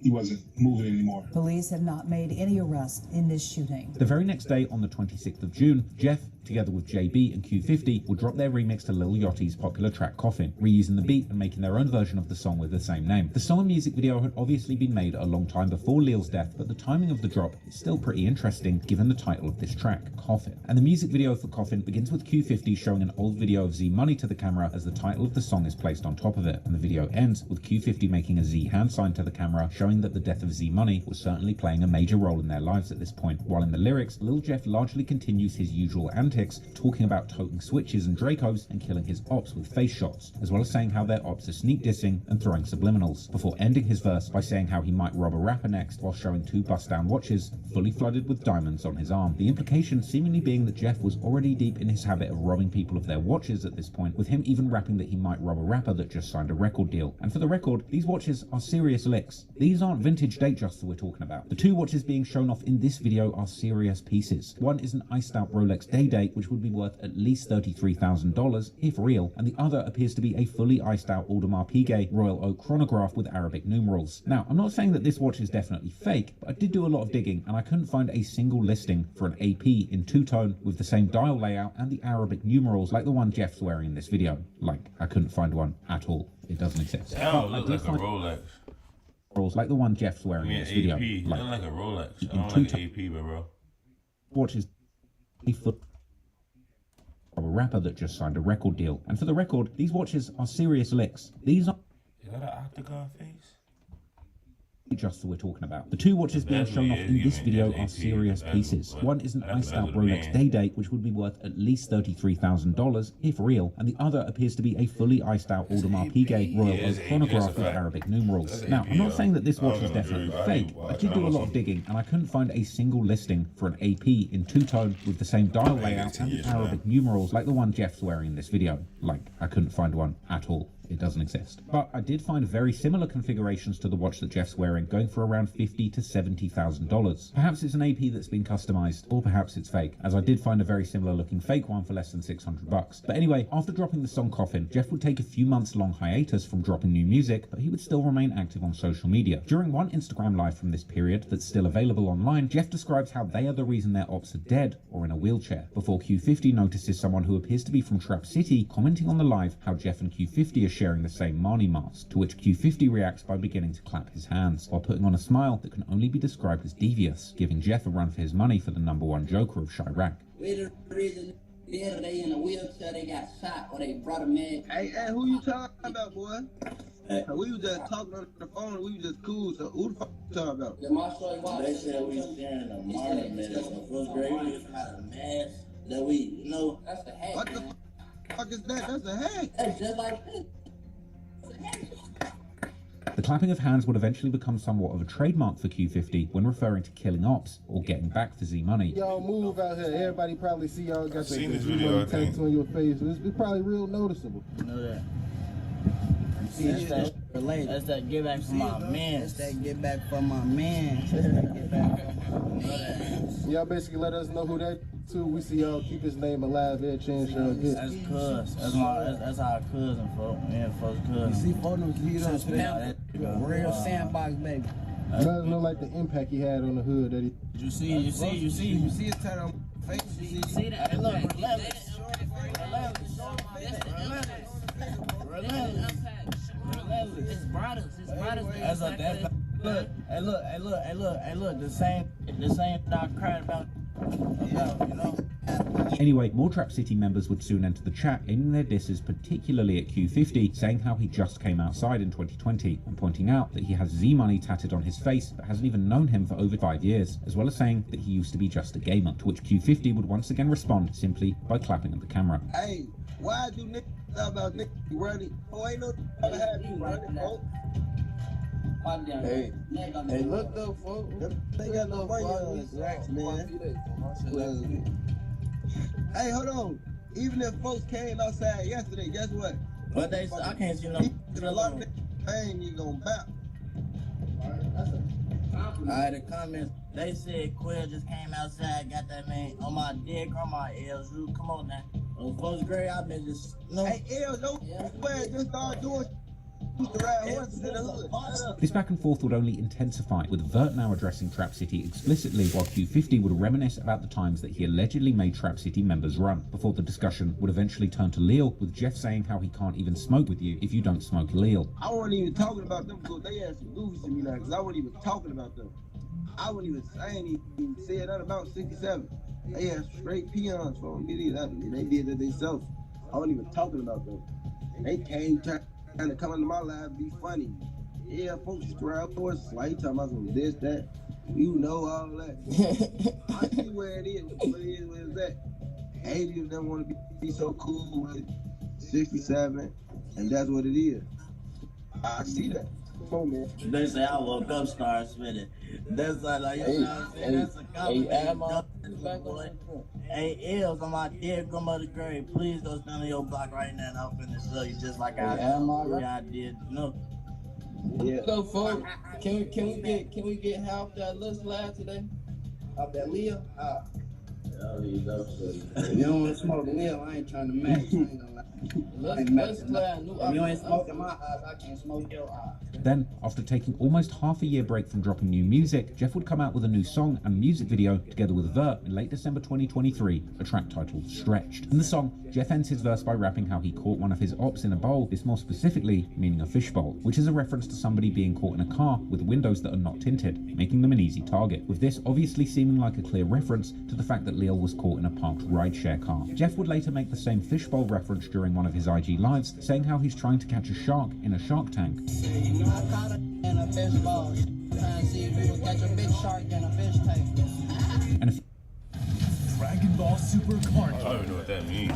[SPEAKER 23] he wasn't moving anymore.
[SPEAKER 10] Police have not made any arrests in this shooting.
[SPEAKER 17] The very next day, on the 26th of June, Jeff, together with JB and Q50, would drop their remix to Lil Yachty's popular track Coffin, reusing the beat and making their own version of the song with the same name. The song and music video had obviously been made a long time before Leal's death, but the timing of the drop is still pretty interesting given the title of this track, Coffin. And the music video for Coffin begins with Q50 showing an old video of Z Money to the camera as the title of the song is placed on top of it, and the video ends with Q50 making a Z hand sign to the camera, showing that the death of Z Money was certainly playing a major role in their lives at this point, while in the lyrics, Lil Jeff largely continues his usual antics, talking about toting switches and Dracos and killing his ops with face shots, as well as saying how their ops are sneak dissing and throwing subliminals, before ending his verse by saying how he might rob a rapper next while showing 2 bust-down watches fully flooded with diamonds on his arm. The implication seemingly being that Jeff was already deep in his habit of robbing people of their watches at this point, with him even rapping that he might rob a rapper that just signed a record deal. And for the record, these watches are serious licks. These aren't vintage Datejust we're talking about. The 2 watches being shown off in this video are serious pieces. One is an iced out Rolex Day-Date, which would be worth at least $33,000 if real, and the other appears to be a fully iced out Audemars Piguet Royal Oak chronograph with Arabic numerals. Now, I'm not saying that this watch is definitely fake, but I did do a lot of digging and I couldn't find a single listing for an AP in 2-tone with the same dial layout and the Arabic numerals like the one Jeff's wearing in this video. Like, I couldn't find one at all. It doesn't exist.
[SPEAKER 22] That look like a Rolex.
[SPEAKER 17] Like the one Jeff's wearing in this video.
[SPEAKER 22] AP. Like a Rolex. I don't like AP, bro.
[SPEAKER 17] Watches a foot of a rapper that just signed a record deal. And for the record, these watches are serious licks. These are...
[SPEAKER 22] Is that an octagon face?
[SPEAKER 17] Just that we're talking about. The 2 watches being shown off in this video are serious pieces. One is an iced out Rolex Day-Date, which would be worth at least $33,000 if real, and the other appears to be a fully iced out Audemars Piguet Royal Oak chronograph with Arabic numerals. Now, I'm not saying that this watch is definitely fake, but I did do a lot of digging and I couldn't find a single listing for an AP in 2-tone with the same dial layout and the Arabic numerals like the one Jeff's wearing in this video. Like, I couldn't find one at all. it doesn't exist. But I did find very similar configurations to the watch that Jeff's wearing, going for around $50,000 to $70,000. Perhaps it's an AP that's been customized, or perhaps it's fake, as I did find a very similar looking fake one for less than $600. But anyway, after dropping the song Coffin, Jeff would take a few months long hiatus from dropping new music, but he would still remain active on social media. During one Instagram live from this period that's still available online, Jeff describes how they are the reason their ops are dead or in a wheelchair, before Q50 notices someone who appears to be from Trap City commenting on the live how Jeff and Q50 are sharing the same Marnie mask, to which Q50 reacts by beginning to clap his hands, while putting on a smile that can only be described as devious, giving Jeff a run for his money for the #1 Joker of Chirac.
[SPEAKER 4] We the reason they in a wheelchair, they got shot or they brought them in.
[SPEAKER 3] Hey, who you talking about, boy? We was just talking on the phone, we was just cool, so who the fuck you talking about?
[SPEAKER 4] They said we was sharing a Marnie mask. The first grade, we was not a mask that we, you know. That's a hat.
[SPEAKER 3] What the fuck is that? That's a hat.
[SPEAKER 4] That's just like this.
[SPEAKER 17] The clapping of hands would eventually become somewhat of a trademark for Q50 when referring to killing ops or getting back for Z Money.
[SPEAKER 3] Y'all move out here. Everybody probably see y'all got
[SPEAKER 22] seen
[SPEAKER 3] the
[SPEAKER 22] this video,
[SPEAKER 3] tattoos on your face. It's probably real noticeable.
[SPEAKER 11] You know that. That's that get back for my man. That's that get back for my man.
[SPEAKER 3] Y'all basically let us know who that too. We see y'all keep his name alive every chance y'all get.
[SPEAKER 11] That's cuz. That's our cousin, folks. Me and folks' cousin. You see photos, he don't real sandbox baby.
[SPEAKER 3] Let us know like the impact he had on the hood that he.
[SPEAKER 11] You see his tattoo on face. You see that? Hey, look, His brothers. Look, the same that I cried about, you know.
[SPEAKER 17] Anyway, more Trap City members would soon enter the chat, aiming their disses particularly at Q50, saying how he just came outside in 2020, and pointing out that he has Z Money tatted on his face but hasn't even known him for over 5 years, as well as saying that he used to be just a gamer, to which Q50 would once again respond simply by clapping at the camera.
[SPEAKER 3] Hey, why do niggas talk about niggas running? Oh, ain't no gonna have you running, folks. Hey, look though, folks. They got no money on these racks, man. Hey, hold on. Even if folks came outside yesterday, guess what?
[SPEAKER 11] But they, I can't see no.
[SPEAKER 3] A lot of niggas ain't even gonna bounce.
[SPEAKER 11] Alright, the comments, they said Quill just came outside, got that man on my dick, on my L's. Come on now. On first grade, I've been just, no.
[SPEAKER 3] Hey, L, don't swear, just start doing
[SPEAKER 17] This back and forth would only intensify, with Vert now addressing Trap City explicitly, while Q50 would reminisce about the times that he allegedly made Trap City members run, before the discussion would eventually turn to Leal, with Jeff saying how he can't even smoke with you if you don't smoke Leal.
[SPEAKER 3] I wasn't even talking about them because they had some goofies to me now, because I wasn't even talking about them. I wasn't even saying even said that about 67. They had straight peons for me. They did it themselves. I wasn't even talking about them. They came trying to come into my life, be funny. Yeah, folks strap for us. Why you talking about some this, that? You know all that. I see where it is. Where it's at. 80 of them want to be so cool with 67, and that's what it is. I see that. Come on, man.
[SPEAKER 11] They say I woke up, start spinning. That's like you know what I'm saying? That's a compliment. Hey, L's on my dear grandmother grave. Please go stand on your block right now and I'll finish show you just like I did. You know.
[SPEAKER 3] Yeah.
[SPEAKER 12] So, folks, can we get half that list live today?
[SPEAKER 11] Of that Leo? You don't want to smoke Leo, I ain't trying to match. I ain't gonna lie.
[SPEAKER 12] Let's play.
[SPEAKER 11] If you ain't smoking my eyes, I can't smoke your eyes.
[SPEAKER 17] Then, after taking almost half a year break from dropping new music, Jeff would come out with a new song and music video together with Vert in late December 2023, a track titled Stretched. In the song, Jeff ends his verse by rapping how he caught one of his ops in a bowl, this more specifically meaning a fishbowl, which is a reference to somebody being caught in a car with windows that are not tinted, making them an easy target, with this obviously seeming like a clear reference to the fact that Leal was caught in a parked rideshare car. Jeff would later make the same fishbowl reference during one of his IG lives, saying how he's trying to catch a shark in a shark tank.
[SPEAKER 11] I caught it in a fishbowl, trying to see if we would catch a big shark in a fish tank.
[SPEAKER 17] And
[SPEAKER 13] Dragon Ball Super Carnage.
[SPEAKER 22] I don't even know what that means.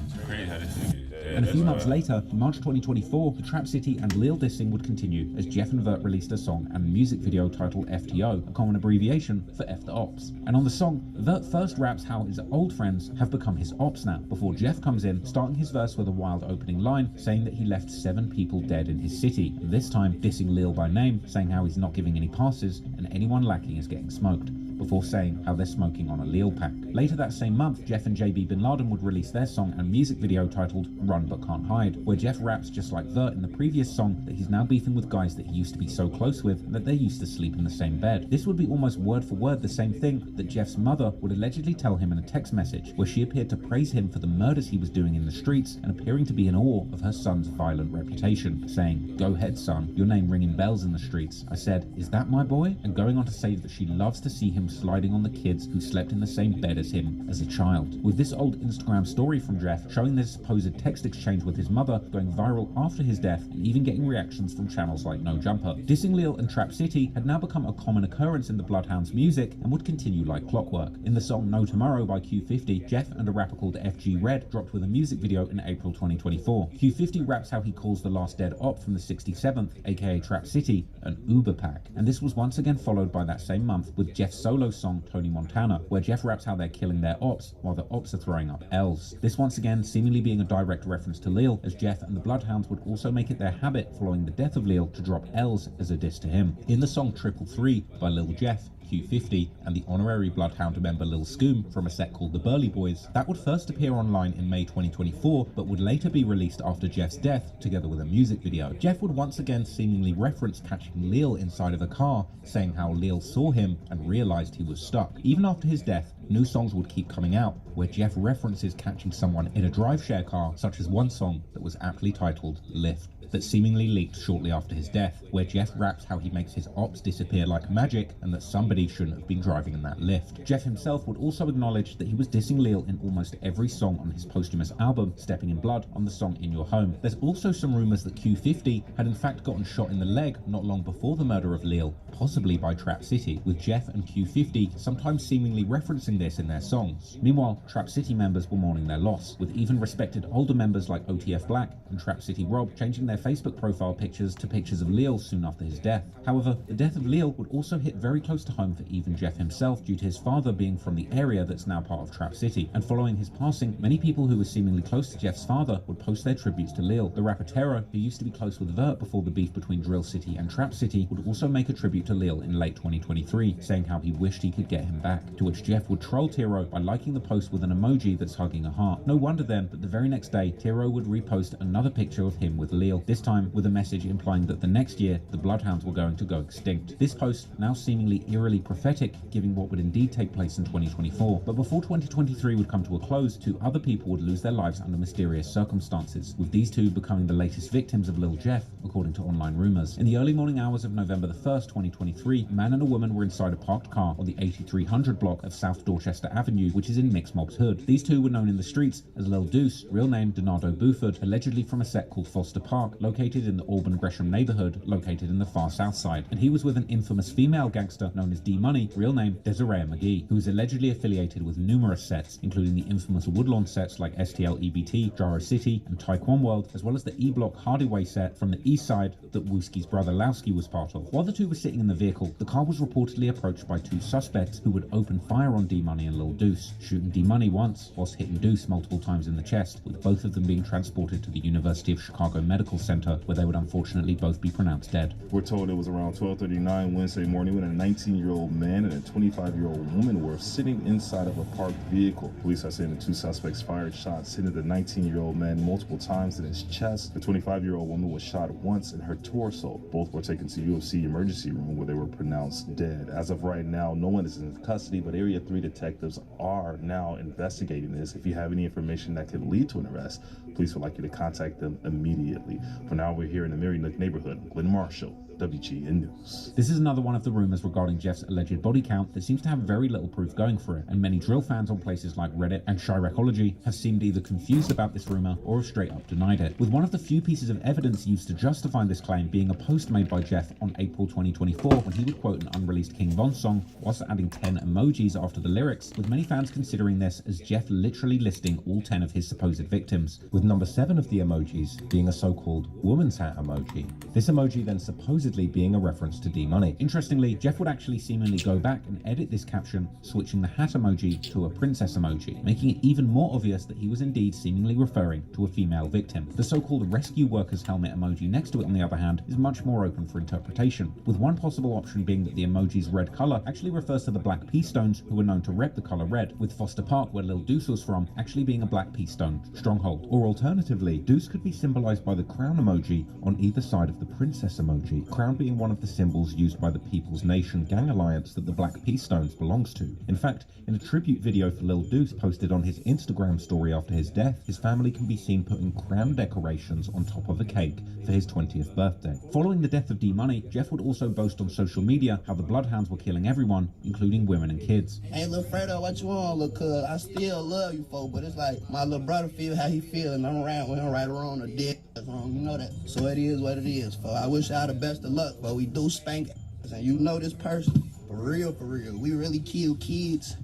[SPEAKER 22] It's crazy how this nigga is dead.
[SPEAKER 17] And a few months later, in March 2024, the Trap City and Lil dissing would continue as Jeff and Vert released a song and music video titled FTO, a common abbreviation for F the Ops. And on the song, Vert first raps how his old friends have become his ops now, before Jeff comes in, starting his verse with a wild opening line saying that he left 7 people dead in his city, and this time dissing Lil by name, saying how he's not giving any passes and anyone lacking is getting smoked, before saying how they're smoking on a Lil pack. Later that same month, Jeff and JB Bin Laden would release their song and music video titled Run But Can't Hide, where Jeff raps just like Vert in the previous song that he's now beefing with guys that he used to be so close with and that they used to sleep in the same bed. This would be almost word for word the same thing that Jeff's mother would allegedly tell him in a text message, where she appeared to praise him for the murders he was doing in the streets and appearing to be in awe of her son's violent reputation, saying, "Go ahead, son, your name ringing bells in the streets." I said, "Is that my boy?" And going on to say that she loves to see him sliding on the kids who slept in the same bed as him as a child. With this old Instagram story from Jeff showing this supposed text exchange with his mother going viral after his death and even getting reactions from channels like No Jumper. Dissing Lil and Trap City had now become a common occurrence in the BloodHound's music and would continue like clockwork. In the song No Tomorrow by Q50, Jeff and a rapper called FG Red dropped with a music video in April 2024. Q50 raps how he calls the last dead op from the 67th, aka Trap City, an Uber pack. And this was once again followed by that same month with Jeff's solo song Tony Montana, where Jeff raps how they're killing their ops while the ops are throwing up L's. This once again seemingly being a direct reference to Lil, as Jeff and the BloodHounds would also make it their habit following the death of Lil to drop L's as a diss to him. In the song 333 by Lil Jeff, Q50, and the honorary BloodHound member Lil Scoom from a set called the Burly Boys, that would first appear online in May 2024, but would later be released after Jeff's death, together with a music video. Jeff would once again seemingly reference catching Lil inside of a car, saying how Lil saw him and realized he was stuck. Even after his death, new songs would keep coming out, where Jeff references catching someone in a drive-share car, such as one song that was aptly titled Lift, that seemingly leaked shortly after his death, where Jeff raps how he makes his ops disappear like magic and that somebody shouldn't have been driving in that lift. Jeff himself would also acknowledge that he was dissing Lil in almost every song on his posthumous album, Stepping in Blood, on the song In Your Home. There's also some rumours that Q50 had in fact gotten shot in the leg not long before the murder of Lil, possibly by Trap City, with Jeff and Q50 sometimes seemingly referencing this in their songs. Meanwhile, Trap City members were mourning their loss, with even respected older members like OTF Black and Trap City Rob changing their Facebook profile pictures to pictures of Lil soon after his death. However, the death of Lil would also hit very close to home for even Jeff himself, due to his father being from the area that's now part of Trap City, and following his passing, many people who were seemingly close to Jeff's father would post their tributes to Lil. The rapper Terror, who used to be close with Vert before the beef between Drill City and Trap City, would also make a tribute to Lil in late 2023, saying how he wished he could get him back, to which Jeff would troll Tiro by liking the post with an emoji that's hugging a heart. No wonder then that the very next day, Tiro would repost another picture of him with Lil, this time with a message implying that the next year, the BloodHounds were going to go extinct. This post, now seemingly eerily prophetic, giving what would indeed take place in 2024. But before 2023 would come to a close, 2 other people would lose their lives under mysterious circumstances, with these 2 becoming the latest victims of Lil Jeff, according to online rumours. In the early morning hours of November the 1st, 2023, a man and a woman were inside a parked car on the 8300 block of South Dorchester Avenue, which is in Mixed Mob's Hood. These 2 were known in the streets as Lil Deuce, real name Donardo Buford, allegedly from a set called Foster Park, located in the Auburn Gresham neighborhood, located in the far south side. And he was with an infamous female gangster known as D-Money, real name Desiree McGee, who was allegedly affiliated with numerous sets, including the infamous Woodlawn sets like STL EBT, Gyro City, and Taekwon World, as well as the E-Block Hardyway set from the east side that Wooski's brother Lowski was part of. While the 2 were sitting in the vehicle, the car was reportedly approached by 2 suspects who would open fire on D-Money and Lil Deuce, shooting D-Money once whilst hitting Deuce multiple times in the chest, with both of them being transported to the University of Chicago Medical Center, where they would unfortunately both be pronounced dead.
[SPEAKER 6] We're told it was around 12:39 Wednesday morning when a 19-year-old man and a 25-year-old woman were sitting inside of a parked vehicle. Police are saying the 2 suspects fired shots hitting the 19-year-old man multiple times in his chest. The 25-year-old woman was shot once in her torso. Both were taken to UFC emergency room where they were pronounced dead. As of right now, no one is in custody, but Area 3 detectives are now investigating this. If you have any information that could lead to an arrest, police would like you to contact them immediately. For now, we're here in the Mary Nook neighborhood. Glenn Marshall, WGN News.
[SPEAKER 17] This is another one of the rumors regarding Jeff's alleged body count that seems to have very little proof going for it, and many drill fans on places like Reddit and Chiracology have seemed either confused about this rumour or have straight up denied it, with one of the few pieces of evidence used to justify this claim being a post made by Jeff on April 2024 when he would quote an unreleased King Von song whilst adding 10 emojis after the lyrics, with many fans considering this as Jeff literally listing all 10 of his supposed victims, with number 7 of the emojis being a so-called woman's hat emoji. This emoji then supposedly being a reference to D-Money. Interestingly, Jeff would actually seemingly go back and edit this caption, switching the hat emoji to a princess emoji, making it even more obvious that he was indeed seemingly referring to a female victim. The so-called rescue worker's helmet emoji next to it, on the other hand, is much more open for interpretation, with one possible option being that the emoji's red colour actually refers to the Black Pea Stones, who are known to rep the colour red, with Foster Park, where Lil Deuce was from, actually being a Black Pea Stone stronghold. Or alternatively, Deuce could be symbolised by the crown emoji on either side of the princess emoji, crown being one of the symbols used by the People's Nation gang alliance that the Black Pea Stones belongs to. In fact, in a tribute video for Lil Deuce posted on his Instagram story after his death, his family can be seen putting crown decorations on top of a cake for his 20th birthday. Following the death of D-Money, Jeff would also boast on social media how the Bloodhounds were killing everyone, including women and kids.
[SPEAKER 11] Hey, little Fredo, what you on, little cuz? I still love you, folks, but it's like my little brother feel how he feel, and I'm around with him right or wrong or dead wrong, you know that. So it is what it is, folks. I wish y'all the best of luck, but we do spank ass, and you know this person. For real, we really kill kids.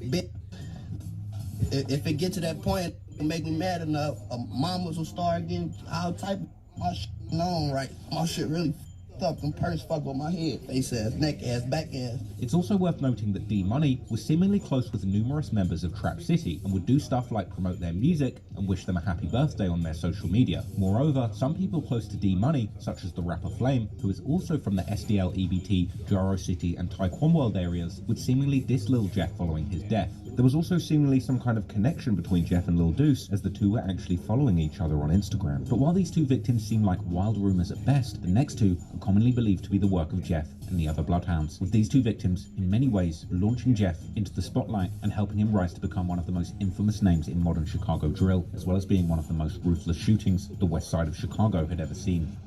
[SPEAKER 11] If it get to that point, it make me mad enough, mamas will start getting all type of my shit on right. My shit really up and purse fuck on my head. Face ass, neck ass, back ass.
[SPEAKER 17] It's also worth noting that D-Money was seemingly close with numerous members of Trap City and would do stuff like promote their music and wish them a happy birthday on their social media. Moreover, some people close to D-Money, such as the rapper Flame, who is also from the SDL, EBT, Jaro City and Taekwon World areas, would seemingly diss Lil Jeff following his death. There was also seemingly some kind of connection between Jeff and Lil Deuce, as the two were actually following each other on Instagram. But while these two victims seem like wild rumours at best, the next two are commonly believed to be the work of Jeff and the other Bloodhounds, with these two victims, in many ways, launching Jeff into the spotlight and helping him rise to become one of the most infamous names in modern Chicago drill, as well as being one of the most ruthless shootings the west side of Chicago had ever seen.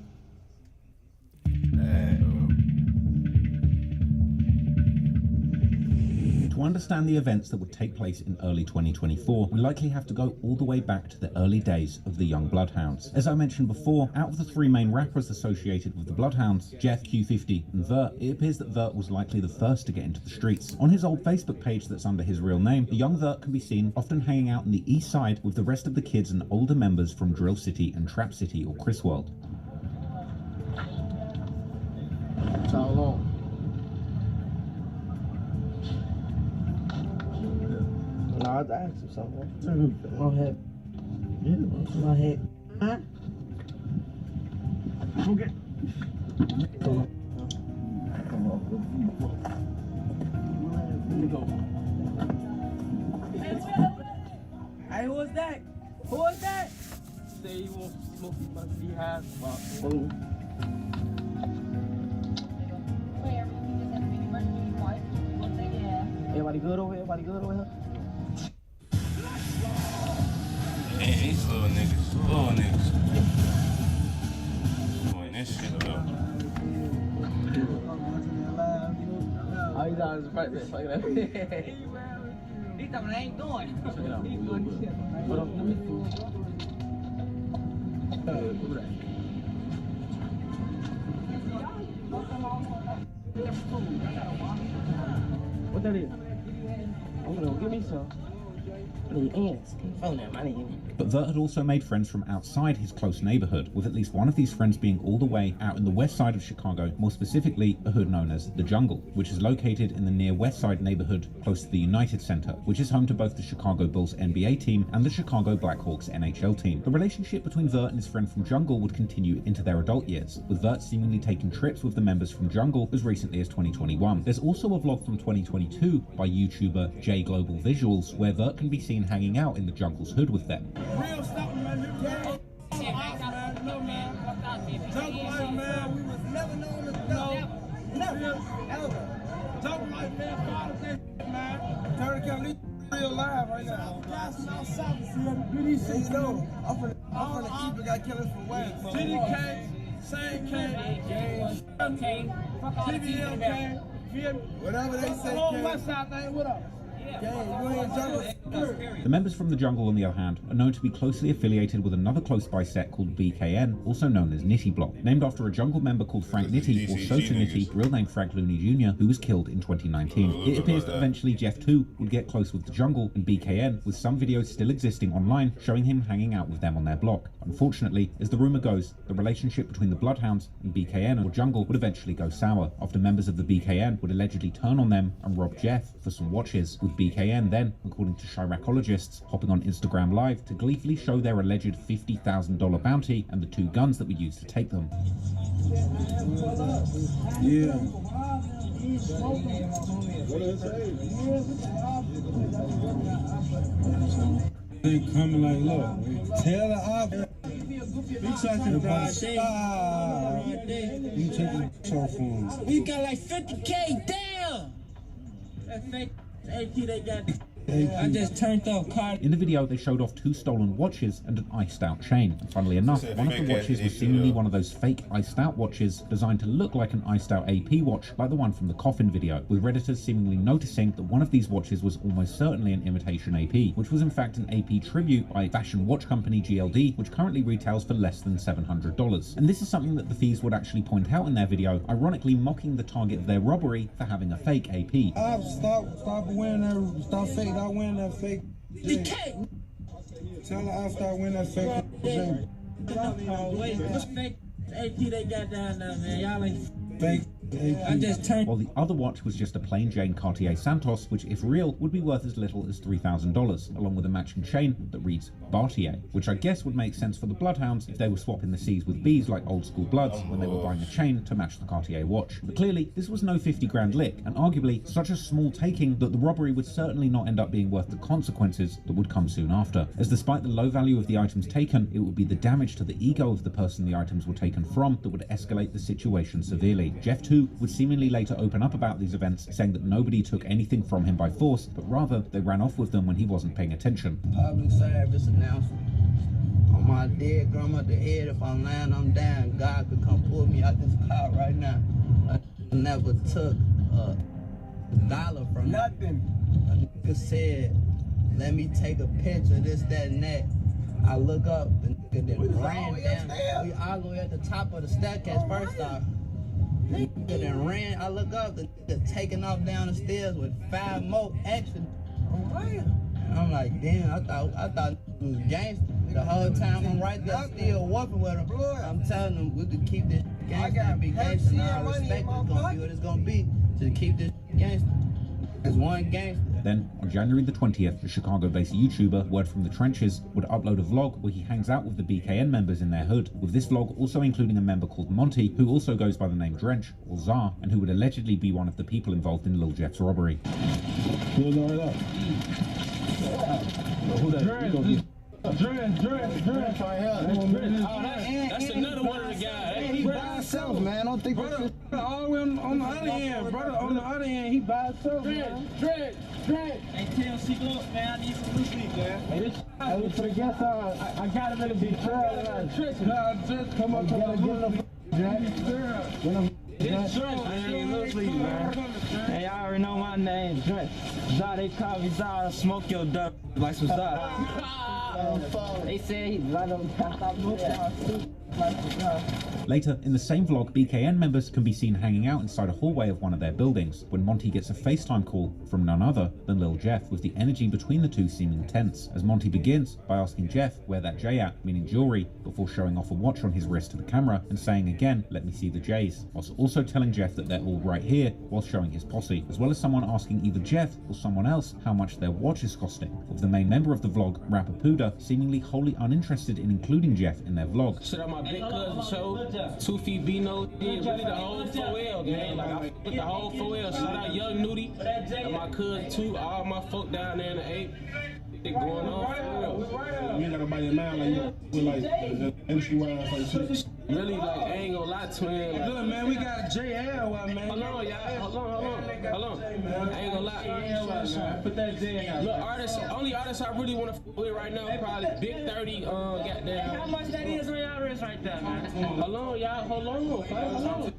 [SPEAKER 17] To understand the events that would take place in early 2024, we likely have to go all the way back to the early days of the Young Bloodhounds. As I mentioned before, out of the three main rappers associated with the Bloodhounds, Jeff, Q50 and Vert, it appears that Vert was likely the first to get into the streets. On his old Facebook page that's under his real name, the young Vert can be seen often hanging out in the east side with the rest of the kids and older members from Drill City and Trap City or Chris World.
[SPEAKER 12] How long? No, I asked him something. My head. Yeah, my head. Huh? Okay.
[SPEAKER 20] Hey, who was that? Who was that? Say you won't smoke, you must be high. Everybody good over here? Everybody good over here?
[SPEAKER 22] Man, these little niggas. Doing this shit up.
[SPEAKER 20] All you got is right there. Fuck that. These time I ain't doing. Check it out. Put up. What that is? I'm gonna give me some.
[SPEAKER 17] But Vert had also made friends from outside his close neighborhood, with at least one of these friends being all the way out in the west side of Chicago, more specifically a hood known as The Jungle, which is located in the near west side neighborhood close to the United Center, which is home to both the Chicago Bulls NBA team and the Chicago Blackhawks NHL team. The relationship between Vert and his friend from Jungle would continue into their adult years, with Vert seemingly taking trips with the members from Jungle as recently as 2021. There's also a vlog from 2022 by YouTuber J Global Visuals, where Vert can be seen hanging out in the Jungle's hood with them.
[SPEAKER 14] Real stuff, man. Jungle life, man. We was never known to know. Never, ever. Jungle life, man. Proud of this, man. Turn the camera. Real live right now. Guys from outside, you see them do these things. You know, I'm from the East, but got killers from West. GDK, same K, TBL K, feel me? Whatever they say, whole West Side thing, what up?
[SPEAKER 17] The members from the Jungle, on the other hand, are known to be closely affiliated with another close-by set called BKN, also known as Nitty Block, named after a Jungle member called Frank Nitty, or Sosa Nitty, real name Frank Looney Jr., who was killed in 2019. It appears that eventually Jeff 2 would get close with the Jungle and BKN, with some videos still existing online showing him hanging out with them on their block. Unfortunately, as the rumour goes, the relationship between the Bloodhounds and BKN or Jungle would eventually go sour, after members of the BKN would allegedly turn on them and rob Jeff for some watches, with BKN then, according to Chiracologists, hopping on Instagram Live to gleefully show their alleged $50,000 bounty and the 2 guns that were used to take them.
[SPEAKER 14] Yeah. They coming like, look, tell the op. We talking about you taking off for him.
[SPEAKER 11] We got like 50K down. That fake AP they got. I just turned off car.
[SPEAKER 17] In the video, they showed off 2 stolen watches and an iced out chain. And funnily enough, one of the watches was seemingly one of those fake iced out watches designed to look like an iced out AP watch, like the one from the coffin video, with Redditors seemingly noticing that one of these watches was almost certainly an imitation AP, which was in fact an AP tribute by fashion watch company GLD, which currently retails for less than $700. And this is something that the thieves would actually point out in their video, ironically mocking the target of their robbery for having a fake AP.
[SPEAKER 14] Stop wearing that, stop fake. I win that fake. Tell her I start winning that fake.
[SPEAKER 11] What's fake AP they got down there, man? Y'all ain't
[SPEAKER 14] fake.
[SPEAKER 11] I just turned.
[SPEAKER 17] While the other watch was just a plain Jane Cartier Santos, which if real would be worth as little as $3,000, along with a matching chain that reads Bartier, which I guess would make sense for the Bloodhounds if they were swapping the C's with B's like old school Bloods when they were buying a chain to match the Cartier watch. But clearly this was no 50 grand lick, and arguably such a small taking that the robbery would certainly not end up being worth the consequences that would come soon after, as despite the low value of the items taken, it would be the damage to the ego of the person the items were taken from that would escalate the situation severely. Jeff 2 would seemingly later open up about these events, saying that nobody took anything from him by force, but rather they ran off with them when he wasn't paying attention.
[SPEAKER 11] Public service announcement. On my dead grandmother's head, if I'm lying, I'm down. God could come pull me out this car right now. I never took a dollar from nothing. A nigga said, let me take a picture, this, that, and that. I look up, the nigga then ran down. We all the way at the top of the staircase first off. The nigga then ran. I look up, the nigga taking off down the stairs with 5 more extra. And I'm like, damn, I thought it was gangster. The whole time I'm right there still walking with him. I'm telling them we could keep this gangster and be gangster, and I respect it's gonna be what it's gonna be to keep this gangster. It's one gangster.
[SPEAKER 17] Then, on January the 20th, the Chicago-based YouTuber Word from the Trenches would upload a vlog where he hangs out with the BKN members in their hood, with this vlog also including a member called Monty, who also goes by the name Drench, or Czar, and who would allegedly be one of the people involved in Lil Jeff's robbery.
[SPEAKER 14] That's another one of the guys. He by himself, man. Don't think brother, all the way on the other end, brother. On the other end, he by himself. Dread. Hey, tell C look, man. I need some new sleep, man. I was for guess I got him in the Detroit. Just come up,
[SPEAKER 20] Hey, y'all already know my name, Drench. Zah, they call me Zah, smoke your dirt like some Zah. They say he's right on top.
[SPEAKER 17] Later, in the same vlog, BKN members can be seen hanging out inside a hallway of one of their buildings, when Monty gets a FaceTime call from none other than Lil Jeff, with the energy between the two seeming tense, as Monty begins by asking Jeff where that J at, meaning jewelry, before showing off a watch on his wrist to the camera and saying again, let me see the J's, whilst also telling Jeff that they're all right here while showing his posse, as well as someone asking either Jeff or someone else how much their watch is costing, with the main member of the vlog, rapper Puda, seemingly wholly uninterested in including Jeff in their vlog.
[SPEAKER 2] Shit on my big cousin show, 2 feet B-No, really the whole 4L, man. Like, I put the whole 4L. Shout out Young Nudie and my cousin too, all my folk down there in the 8. They going on for real.
[SPEAKER 14] You ain't got nobody in mind like you, like MC-wise, like shit.
[SPEAKER 2] Really, like, I ain't gonna lie, twin. Like,
[SPEAKER 14] look, man, we got JL, man.
[SPEAKER 2] Hold on, y'all. Hold on. I ain't gonna lie.
[SPEAKER 20] Put that J out.
[SPEAKER 2] Look, only artist I really wanna f with right now, probably Big 30, goddamn.
[SPEAKER 20] How much that is on y'all wrist right there, man?
[SPEAKER 2] Hold on, y'all. Hold on.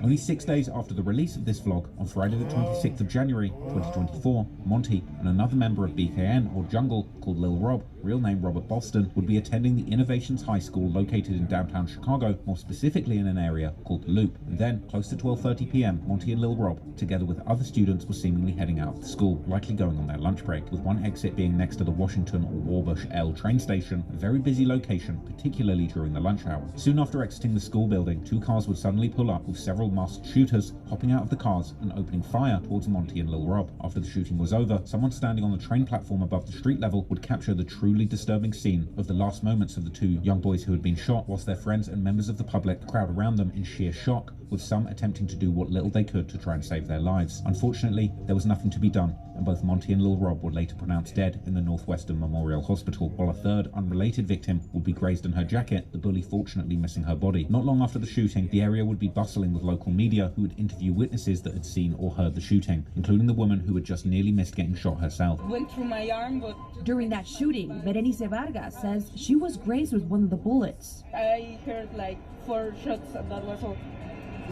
[SPEAKER 17] Only 6 days after the release of this vlog, on Friday the 26th of January 2024, Monty and another member of BKN, or Jungle, called Lil Rob, real name Robert Boston, would be attending the Innovations High School located in downtown Chicago, more specifically in an area called the Loop. And then, close to 12:30 p.m, Monty and Lil Rob, together with other students, were seemingly heading out of the school, likely going on their lunch break, with one exit being next to the Washington or Warbush L train station, a very busy location, particularly during the lunch hour. Soon after exiting the school building, two cars would suddenly pull up with several masked shooters hopping out of the cars and opening fire towards Monty and Lil Rob. After the shooting was over, someone standing on the train platform above the street level would capture the truly disturbing scene of the last moments of the two young boys who had been shot, whilst their friends and members of the public crowd around them in sheer shock, with some attempting to do what little they could to try and save their lives. Unfortunately, there was nothing to be done, and both Monty and Lil Rob were later pronounced dead in the Northwestern Memorial Hospital, while a third, unrelated victim would be grazed in her jacket, the bully fortunately missing her body. Not long after the shooting, the area would be bustling with local media who would interview witnesses that had seen or heard the shooting, including the woman who had just nearly missed getting shot herself.
[SPEAKER 8] Went through my arm, but
[SPEAKER 16] during that shooting, Berenice Vargas says she was grazed with one of the bullets.
[SPEAKER 8] I heard like 4 shots, and that was all.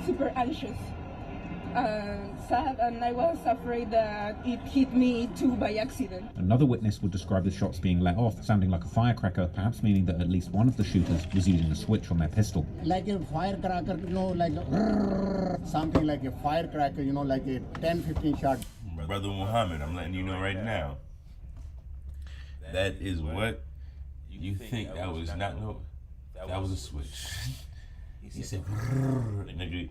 [SPEAKER 8] Super anxious, sad, and I was afraid that it hit me too by accident.
[SPEAKER 17] Another witness would describe the shots being let off, sounding like a firecracker, perhaps meaning that at least one of the shooters was using a switch on their pistol.
[SPEAKER 3] Like a firecracker, you know, like something like a firecracker, you know, like a 10-15 shot.
[SPEAKER 22] Brother Muhammad, I'm letting you know right now. That is what you think that was not, no, that was a switch. He said, nigga.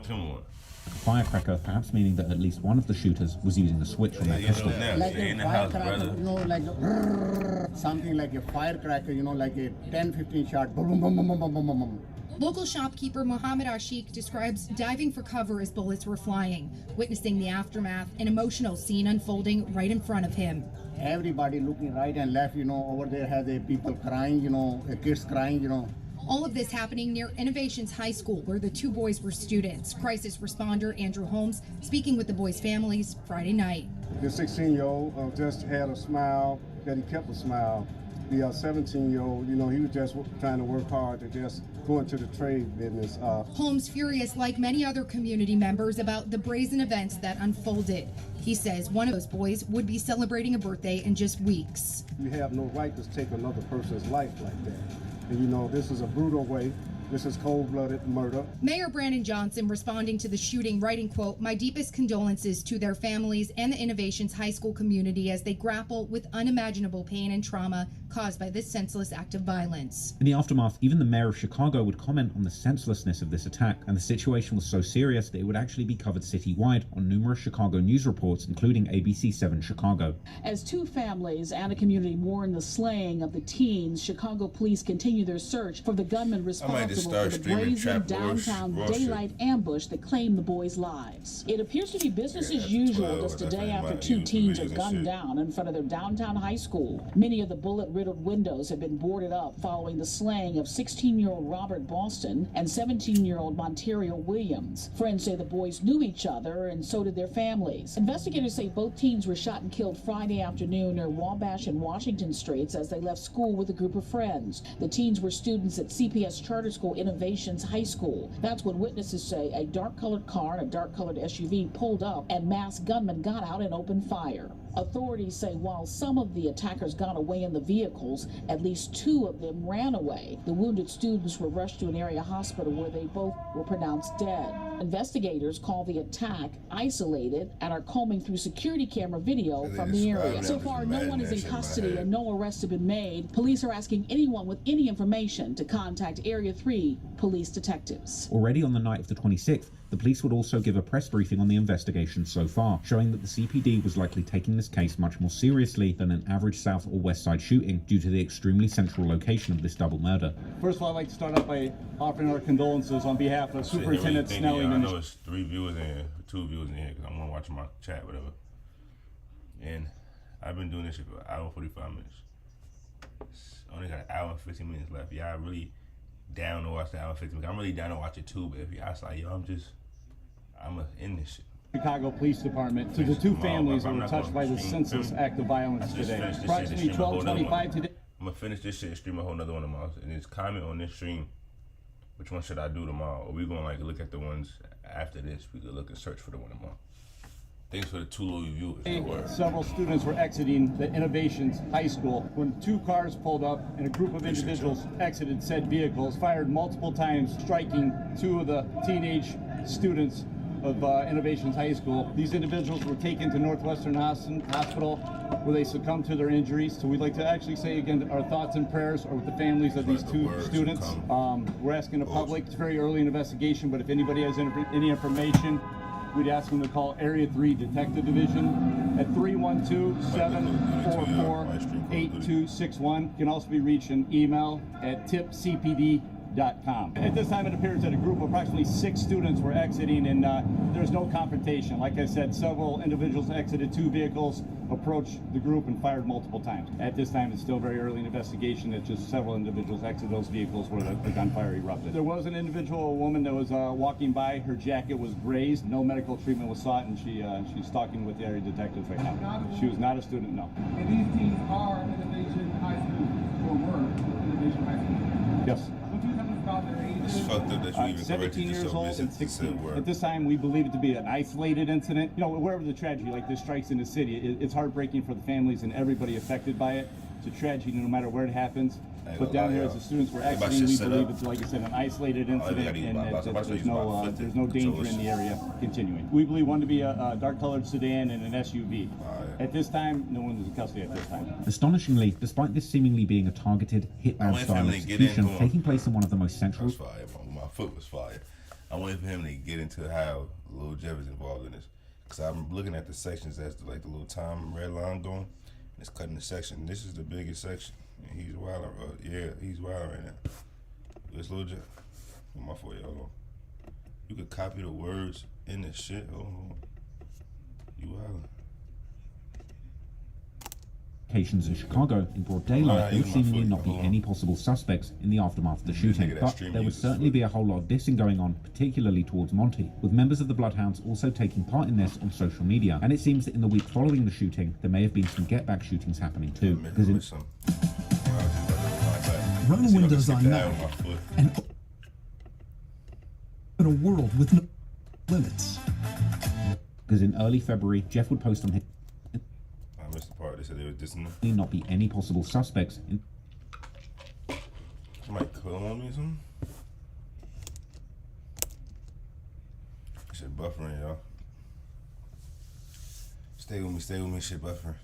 [SPEAKER 22] Come on.
[SPEAKER 17] A firecracker, perhaps meaning that at least one of the shooters was using a switch on their pistol.
[SPEAKER 3] Like a firecracker, you know, like something like a firecracker, you know, like a 10-15 shot. Boom, boom, boom, boom, boom, boom, boom, boom.
[SPEAKER 18] Local shopkeeper Mohammed Ashik describes diving for cover as bullets were flying, witnessing the aftermath, an emotional scene unfolding right in front of him.
[SPEAKER 3] Everybody looking right and left, you know, over there have the people crying, you know, kids crying, you know.
[SPEAKER 18] All of this happening near Innovations High School, where the two boys were students. Crisis responder Andrew Holmes speaking with the boys' families Friday night.
[SPEAKER 24] The 16-year-old just had a smile, that he kept a smile. The 17-year-old, you know, he was just trying to work hard to just go into the trade business.
[SPEAKER 18] Holmes furious, like many other community members, about the brazen events that unfolded. He says one of those boys would be celebrating a birthday in just weeks.
[SPEAKER 24] You have no right to take another person's life like that. And you know, this is a brutal way. This is cold-blooded murder.
[SPEAKER 18] Mayor Brandon Johnson responding to the shooting, writing, quote, "My deepest condolences to their families and the Innovations High School community as they grapple with unimaginable pain and trauma caused by this senseless act of violence."
[SPEAKER 17] In the aftermath, even the mayor of Chicago would comment on the senselessness of this attack, and the situation was so serious that it would actually be covered citywide on numerous Chicago news reports, including ABC 7 Chicago.
[SPEAKER 25] As two families and a community mourn the slaying of the teens, Chicago police continue their search for the gunman responsible for the brazen downtown daylight ambush that claimed the boys' lives. It appears to be business as usual just a day after two teens are gunned down in front of their downtown high school. Many of the bullet-riddled windows have been boarded up following the slaying of 16-year-old Robert Boston and 17-year-old Monterio Williams. Friends say the boys knew each other, and so did their families. Investigators say both teens were shot and killed Friday afternoon near Wabash and Washington Streets as they left school with a group of friends. The teens were students at CPS Charter School Innovations High School. That's when witnesses say a dark-colored car and a dark-colored SUV pulled up and masked gunmen got out and opened fire. Authorities say while some of the attackers got away in the vehicles, at least 2 of them ran away. The wounded students were rushed to an area hospital where they both were pronounced dead. Investigators call the attack isolated and are combing through security camera video from the area. So far, no one is in custody and no arrests have been made. Police are asking anyone with any information to contact Area 3 police detectives.
[SPEAKER 17] Already on the night of the 26th, the police would also give a press briefing on the investigation so far, showing that the CPD was likely taking this case much more seriously than an average South or West Side shooting due to the extremely central location of this double murder.
[SPEAKER 26] First of all, I'd like to start out by offering our condolences on behalf of Superintendent Snelling.
[SPEAKER 22] I know it's 3 viewers in here, 2 viewers in here, because I'm going to watch my chat, whatever. And I've been doing this shit for an hour and 45 minutes. Only got an hour and 15 minutes left. Y'all really down to watch the hour and 15 minutes. I'm really down to watch it too, but if y'all like, yo, I'm in this shit.
[SPEAKER 26] Chicago Police Department to the 2 families that were touched by the senseless act of violence today. Approximately 12:25 today.
[SPEAKER 22] I'm gonna finish this shit and stream a whole nother one of mine, and just comment on this stream which one should I do tomorrow? Or we gonna like look at the ones after this? We could look and search for the one tomorrow. Thanks for the 2 loyal viewers.
[SPEAKER 26] Several students were exiting the Innovations High School when 2 cars pulled up and a group of individuals exited said vehicles, fired multiple times, striking 2 of the teenage students of Innovations High School. These individuals were taken to Northwestern Hospital where they succumbed to their injuries. So we'd like to actually say again our thoughts and prayers are with the families of these 2 students. We're asking the public, it's very early in investigation, but if anybody has any information, we'd ask them to call Area 3 Detective Division at 312-744-8261. You can also be reached in email at tipcpd.com. At this time, it appears that a group of approximately 6 students were exiting, and there's no confrontation. Like I said, several individuals exited 2 vehicles, approached the group, and fired multiple times. At this time, it's still very early in investigation. It's just several individuals exited those vehicles where the gunfire erupted. There was an individual, a woman that was walking by. Her jacket was grazed. No medical treatment was sought, and she's talking with the area detectives right now. She was not a student, no.
[SPEAKER 1] And these teams are Innovation High School, or were Innovation High School?
[SPEAKER 26] Yes.
[SPEAKER 22] It's fucked up that you even
[SPEAKER 26] 17 years old and 16. At this time, we believe it to be an isolated incident. You know, wherever the tragedy like this strikes in the city, it's heartbreaking for the families and everybody affected by it. It's a tragedy no matter where it happens. But down here, as the students were exiting, we believe it's, like I said, an isolated incident, and there's no danger in the area continuing. We believe one to be a dark-colored sedan and an SUV. At this time, no one is in custody at this time.
[SPEAKER 17] Astonishingly, despite this seemingly being a targeted hitman-style execution taking place in one of the most central...
[SPEAKER 22] My foot was fired. I waited for him to get into how Lil Jeff is involved in this. Because I'm looking at the sections as the, like the little time red line going. And it's cutting the section. This is the biggest section. And he's wild. Yeah, he's wild right now. It's Lil Jeff. My fault, y'all. You could copy the words in this shit. Hold on. You wild.
[SPEAKER 17] Locations in Chicago in broad daylight, there would seemingly not be any possible suspects in the aftermath of the shooting, but there would certainly be a whole lot of dissing going on, particularly towards Monty, with members of the BloodHounds also taking part in this on social media. And it seems that in the week following the shooting, there may have been some get-back shootings happening too, because in
[SPEAKER 13] run windows on now and in a world with no limits.
[SPEAKER 17] Because in early February, Jeff would post on his
[SPEAKER 22] Part. They said they were dissing.
[SPEAKER 17] Not be any possible suspects in.
[SPEAKER 22] Somebody clone me or something? Shit buffering, y'all. Stay with me, shit buffering.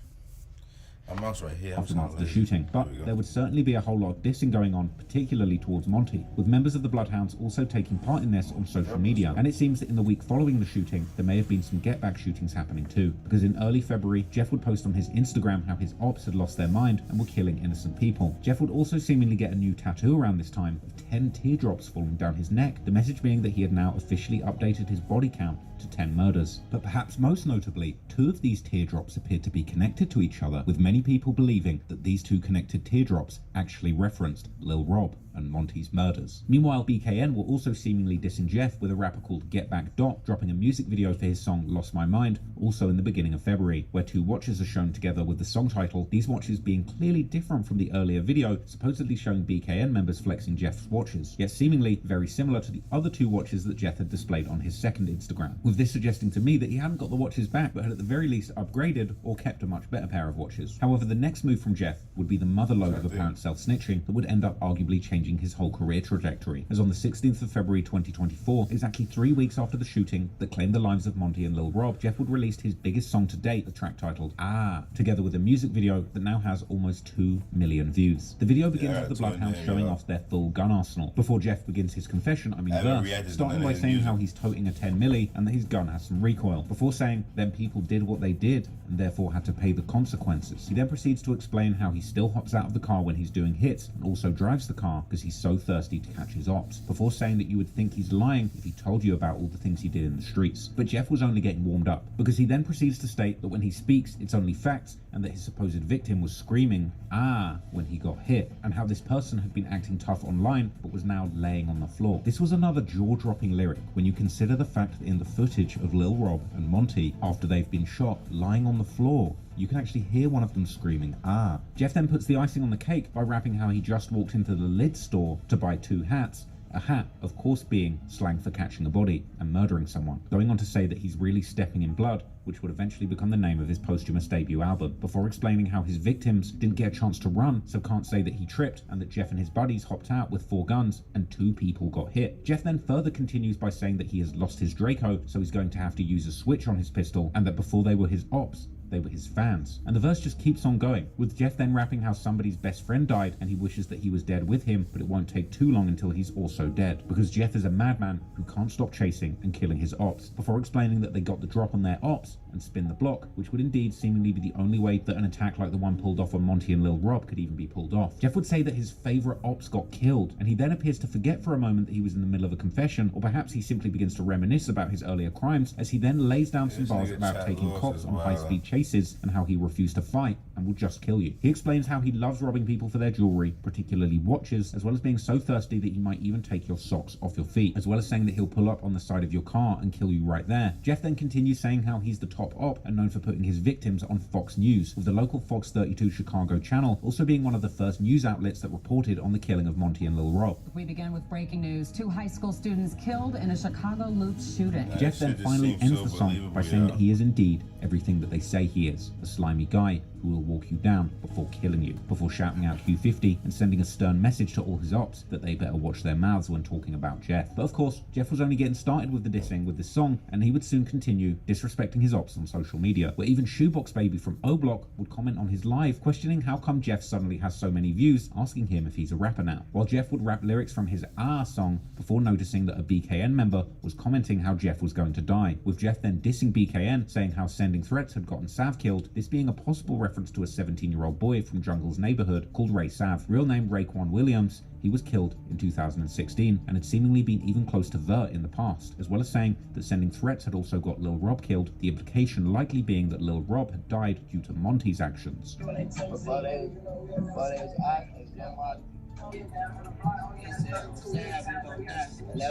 [SPEAKER 22] My mouse right here.
[SPEAKER 17] Aftermath of the shooting, but there would certainly be a whole lot of dissing going on, particularly towards Monty, with members of the BloodHounds also taking part in this on social media. And it seems that in the week following the shooting, there may have been some get-back shootings happening too, because in early February, Jeff would post on his Instagram how his ops had lost their mind and were killing innocent people. Jeff would also seemingly get a new tattoo around this time of 10 teardrops falling down his neck, the message being that he had now officially updated his body count to 10 murders. But perhaps most notably, 2 of these teardrops appeared to be connected to each other, with many people believing that these 2 connected teardrops actually referenced Lil Rob and Monty's murders. Meanwhile, BKN were also seemingly dissing Jeff with a rapper called Get Back Dot, dropping a music video for his song Lost My Mind, also in the beginning of February, where 2 watches are shown together with the song title, these watches being clearly different from the earlier video, supposedly showing BKN members flexing Jeff's watches, yet seemingly very similar to the other 2 watches that Jeff had displayed on his second Instagram, with this suggesting to me that he hadn't got the watches back, but had at the very least upgraded or kept a much better pair of watches. However, the next move from Jeff would be the motherlode of apparent self-snitching that would end up arguably changing his whole career trajectory, as on the 16th of February 2024, exactly 3 weeks after the shooting that claimed the lives of Monty and Lil Rob, Jeff would release his biggest song to date, the track titled Ah, together with a music video that now has almost 2 million views. The video begins with the BloodHounds showing off their full gun arsenal, before Jeff begins his confession, verse, starting by saying how he's toting a 10 milli and that his gun has some recoil, before saying then people did what they did and therefore had to pay the consequences. He then proceeds to explain how he still hops out of the car when he's doing hits and also drives the car because he's so thirsty to catch his ops, before saying that you would think he's lying if he told you about all the things he did in the streets. But Jeff was only getting warmed up, because he then proceeds to state that when he speaks it's only facts, and that his supposed victim was screaming ah when he got hit, and how this person had been acting tough online but was now laying on the floor. This was another jaw-dropping lyric when you consider the fact that in the footage of Lil Rob and Monty after they've been shot lying on the floor, you can actually hear one of them screaming ah. Jeff then puts the icing on the cake by rapping how he just walked into the lid store to buy 2 hats A hat, of course, being slang for catching a body and murdering someone, going on to say that he's really stepping in blood, which would eventually become the name of his posthumous debut album, before explaining how his victims didn't get a chance to run, so can't say that he tripped, and that Jeff and his buddies hopped out with 4 guns and 2 people got hit. Jeff then further continues by saying that he has lost his Draco, so he's going to have to use a switch on his pistol, and that before they were his ops, they were his fans. And the verse just keeps on going, with Jeff then rapping how somebody's best friend died and he wishes that he was dead with him, but it won't take too long until he's also dead, because Jeff is a madman who can't stop chasing and killing his ops, before explaining that they got the drop on their ops and spin the block, which would indeed seemingly be the only way that an attack like the one pulled off on Monty and Lil Rob could even be pulled off. Jeff would say that his favourite ops got killed, and he then appears to forget for a moment that he was in the middle of a confession, or perhaps he simply begins to reminisce about his earlier crimes, as he then lays down some bars about taking cops on high-speed chases and how he refused to fight and will just kill you. He explains how he loves robbing people for their jewellery, particularly watches, as well as being so thirsty that he might even take your socks off your feet, as well as saying that he'll pull up on the side of your car and kill you right there. Jeff then continues saying how he's the top op and known for putting his victims on Fox News, with the local Fox 32 Chicago channel also being one of the first news outlets that reported on the killing of Monty and Lil Rob.
[SPEAKER 10] We begin with breaking news. 2 high school students killed in a Chicago loop shooting.
[SPEAKER 17] Jeff then finally ends the song by saying that he is indeed everything that they say he is, a slimy guy who will walk you down before killing you, before shouting out Q50 and sending a stern message to all his ops that they better watch their mouths when talking about Jeff. But of course, Jeff was only getting started with the dissing with this song, and he would soon continue disrespecting his ops on social media, where even Shoebox Baby from O Block would comment on his live questioning how come Jeff suddenly has so many views, asking him if he's a rapper now, while Jeff would rap lyrics from his song before noticing that a BKN member was commenting how Jeff was going to die, with Jeff then dissing BKN, saying how sending threats had gotten Sav killed, this being a possible reference to a 17-year-old boy from Jungle's neighborhood called Ray Sav, real name Raekwon Williams. He was killed in 2016 and had seemingly been even close to Vert in the past, as well as saying that sending threats had also got Lil Rob killed, the implication likely being that Lil Rob had died due to Monty's actions.
[SPEAKER 4] And that's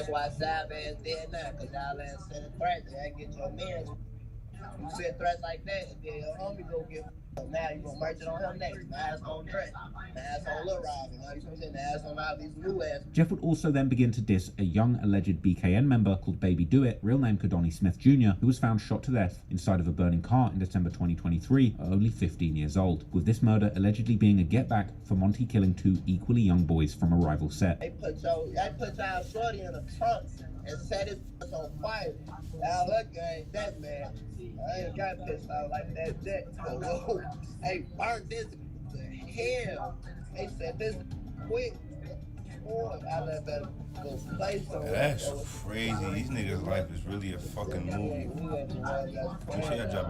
[SPEAKER 4] why Sav ass dead now, because y'all ass sending threats, they ain't get your man. You send threats like that, and then your homie go get now you gonna merge it on him next. Now it's on Dre. Now it's on Lil Rob. You know what I'm saying? Now it's on all these new ass.
[SPEAKER 17] Jeff would also then begin to diss a young alleged BKN member called Baby Do It, real name Kadoni Smith Jr., who was found shot to death inside of a burning car in December 2023 at only 15 years old, with this murder allegedly being a get back for Monty killing 2 equally young boys from a rival set.
[SPEAKER 4] They put y'all shorty in a trunk and set his on fire. Now look, ain't that man. I ain't got pissed out like that jet. Hey, burn this to hell. They said this quick.
[SPEAKER 22] That's crazy. These niggas' life is really a fucking movie.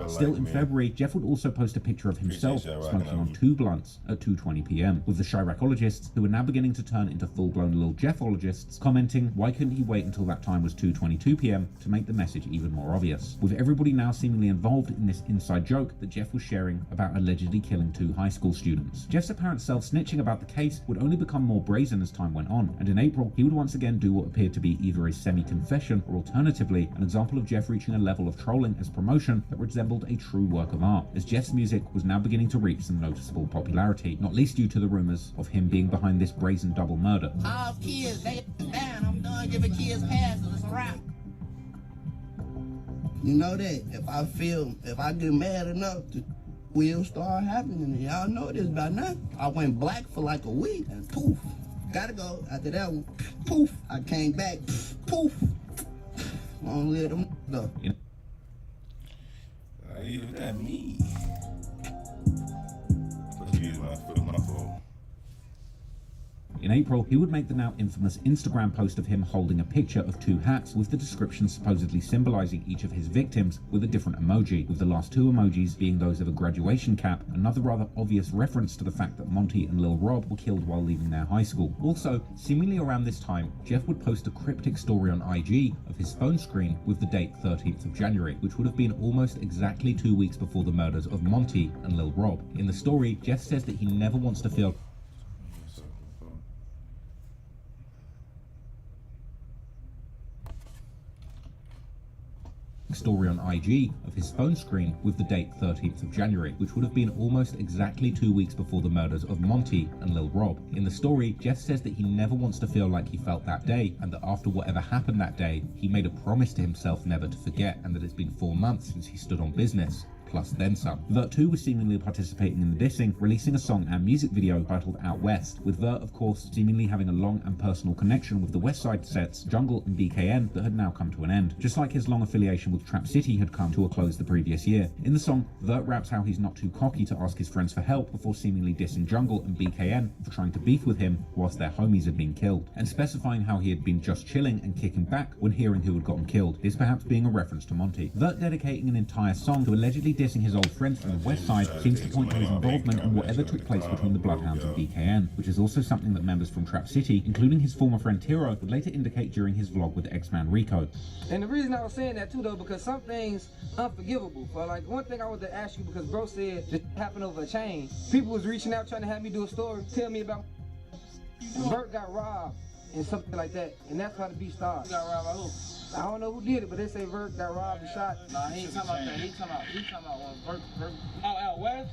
[SPEAKER 17] Still in February, Jeff would also post a picture of himself smoking on 2 blunts at 2:20 p.m. with the Chiracologists, who were now beginning to turn into full-blown Lil Jeffologists, commenting why couldn't he wait until that time was 2:22 p.m. to make the message even more obvious, with everybody now seemingly involved in this inside joke that Jeff was sharing about allegedly killing 2 high school students. Jeff's apparent self-snitching about the case would only become more brazen as time went on, and in April he would once again do what appeared to be either a semi-confession or alternatively an example of Jeff reaching a level of trolling as promotion that resembled a true work of art, as Jeff's music was now beginning to reach some noticeable popularity, not least due to the rumours of him being behind this brazen double murder.
[SPEAKER 4] All kids, they down. I'm done giving kids passes. It's a wrap. You know that if I get mad enough, the will start happening. Y'all know this by now. I went black for like a week and poof. Gotta go. After that one, poof, I came back, poof. Long live them though.
[SPEAKER 22] What that mean? Excuse my fault.
[SPEAKER 17] In April, he would make the now infamous Instagram post of him holding a picture of 2 hats with the description supposedly symbolizing each of his victims with a different emoji, with the last 2 emojis being those of a graduation cap, another rather obvious reference to the fact that Monty and Lil Rob were killed while leaving their high school. Also, seemingly around this time, Jeff would post a cryptic story on IG of his phone screen with the date 13th of January, which would have been almost exactly 2 weeks before the murders of Monty and Lil Rob. In the story, Jeff says that he never wants to feel story on IG of his phone screen with the date 13th of January, which would have been almost exactly 2 weeks before the murders of Monty and Lil Rob. In the story, Jeff says that he never wants to feel like he felt that day, and that after whatever happened that day, he made a promise to himself never to forget, and that it's been 4 months since he stood on business. Plus then some. Vert 2 was seemingly participating in the dissing, releasing a song and music video titled Out West, with Vert of course seemingly having a long and personal connection with the West Side sets Jungle and BKN that had now come to an end, just like his long affiliation with Trap City had come to a close the previous year. In the song, Vert raps how he's not too cocky to ask his friends for help before seemingly dissing Jungle and BKN for trying to beef with him whilst their homies had been killed, and specifying how he had been just chilling and kicking back when hearing who had gotten killed, this perhaps being a reference to Monty. Vert dedicating an entire song to allegedly dissing his old friends from the West Side seems to point to his involvement in whatever took place between the BloodHounds and BKN, which is also something that members from Trap City, including his former friend Tiro, would later indicate during his vlog with X-Man Rico.
[SPEAKER 14] And the reason I was saying that too though, because some things unforgivable. But like one thing I wanted to ask you, because bro said this happened over a chain. People was reaching out trying to have me do a story, tell me about Bert got robbed and something like that, and that's how the beat started. Got robbed by who? I don't know who did it, but they say Vert got robbed and shot.
[SPEAKER 20] Nah, he ain't talking about that. He talking about when Vert. Oh, out west?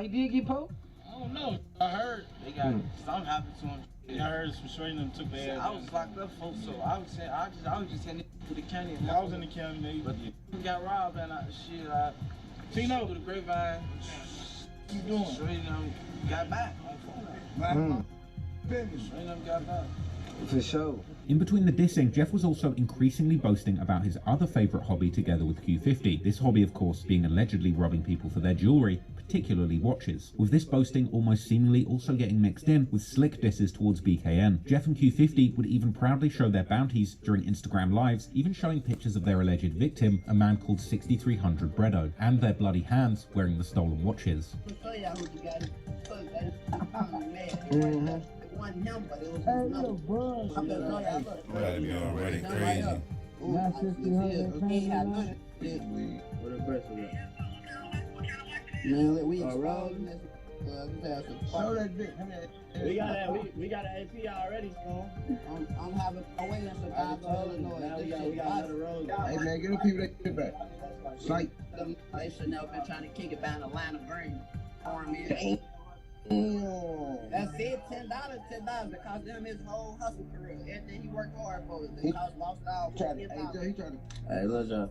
[SPEAKER 14] He did get poked?
[SPEAKER 20] I don't know. I heard they got something happened to him. I heard some straight and took their ass. I was locked up, folks, so I was saying, I was just heading to the county. I was in the county, but he got robbed and Tino with the grapevine. Keep doing. Straight got back. Straight got back.
[SPEAKER 14] For sure.
[SPEAKER 17] In between the dissing, Jeff was also increasingly boasting about his other favourite hobby together with Q50. This hobby, of course, being allegedly robbing people for their jewellery, particularly watches. With this boasting almost seemingly also getting mixed in with slick disses towards BKN. Jeff and Q50 would even proudly show their bounties during Instagram lives, even showing pictures of their alleged victim, a man called 6300 Bredo, and their bloody hands wearing the stolen watches.
[SPEAKER 4] One number, it was another. I'm
[SPEAKER 22] gotta be already crazy.
[SPEAKER 4] What a breast of that. Man, we rolling this. Show that dick. We got an AP already, so I'm having a way in Chicago, Illinois. Now we got another road.
[SPEAKER 14] Hey man, get them people that shit back. Sight.
[SPEAKER 4] They shouldn't have been trying to kick it down Atlanta Green. That's it, $10 that cost them his whole hustle career. Everything he worked hard for, they lost out.
[SPEAKER 11] Hey, look, Joe.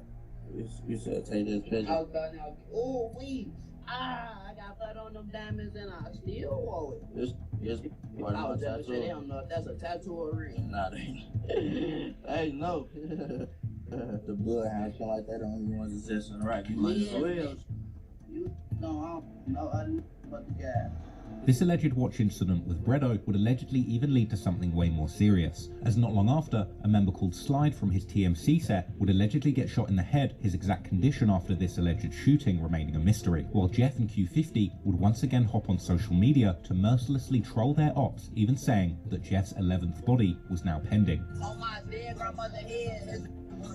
[SPEAKER 11] You said take this picture.
[SPEAKER 4] I was about now, oh, weeds. I got blood on them diamonds and I still wore it.
[SPEAKER 11] Just what
[SPEAKER 4] I was
[SPEAKER 11] tattoo?
[SPEAKER 4] just saying, they don't know if that's a tattoo or a ring.
[SPEAKER 11] Nah, they ain't. Hey, no. The BloodHound feel like they don't even want to exist in the right. You might as well.
[SPEAKER 4] You know, I don't know nothing but the guy.
[SPEAKER 17] This alleged watch incident with Bredo would allegedly even lead to something way more serious, as not long after, a member called Slide from his TMC set would allegedly get shot in the head, his exact condition after this alleged shooting remaining a mystery, while Jeff and Q50 would once again hop on social media to mercilessly troll their ops, even saying that Jeff's 11th body was now pending.
[SPEAKER 4] On my dead grandmother's head, it's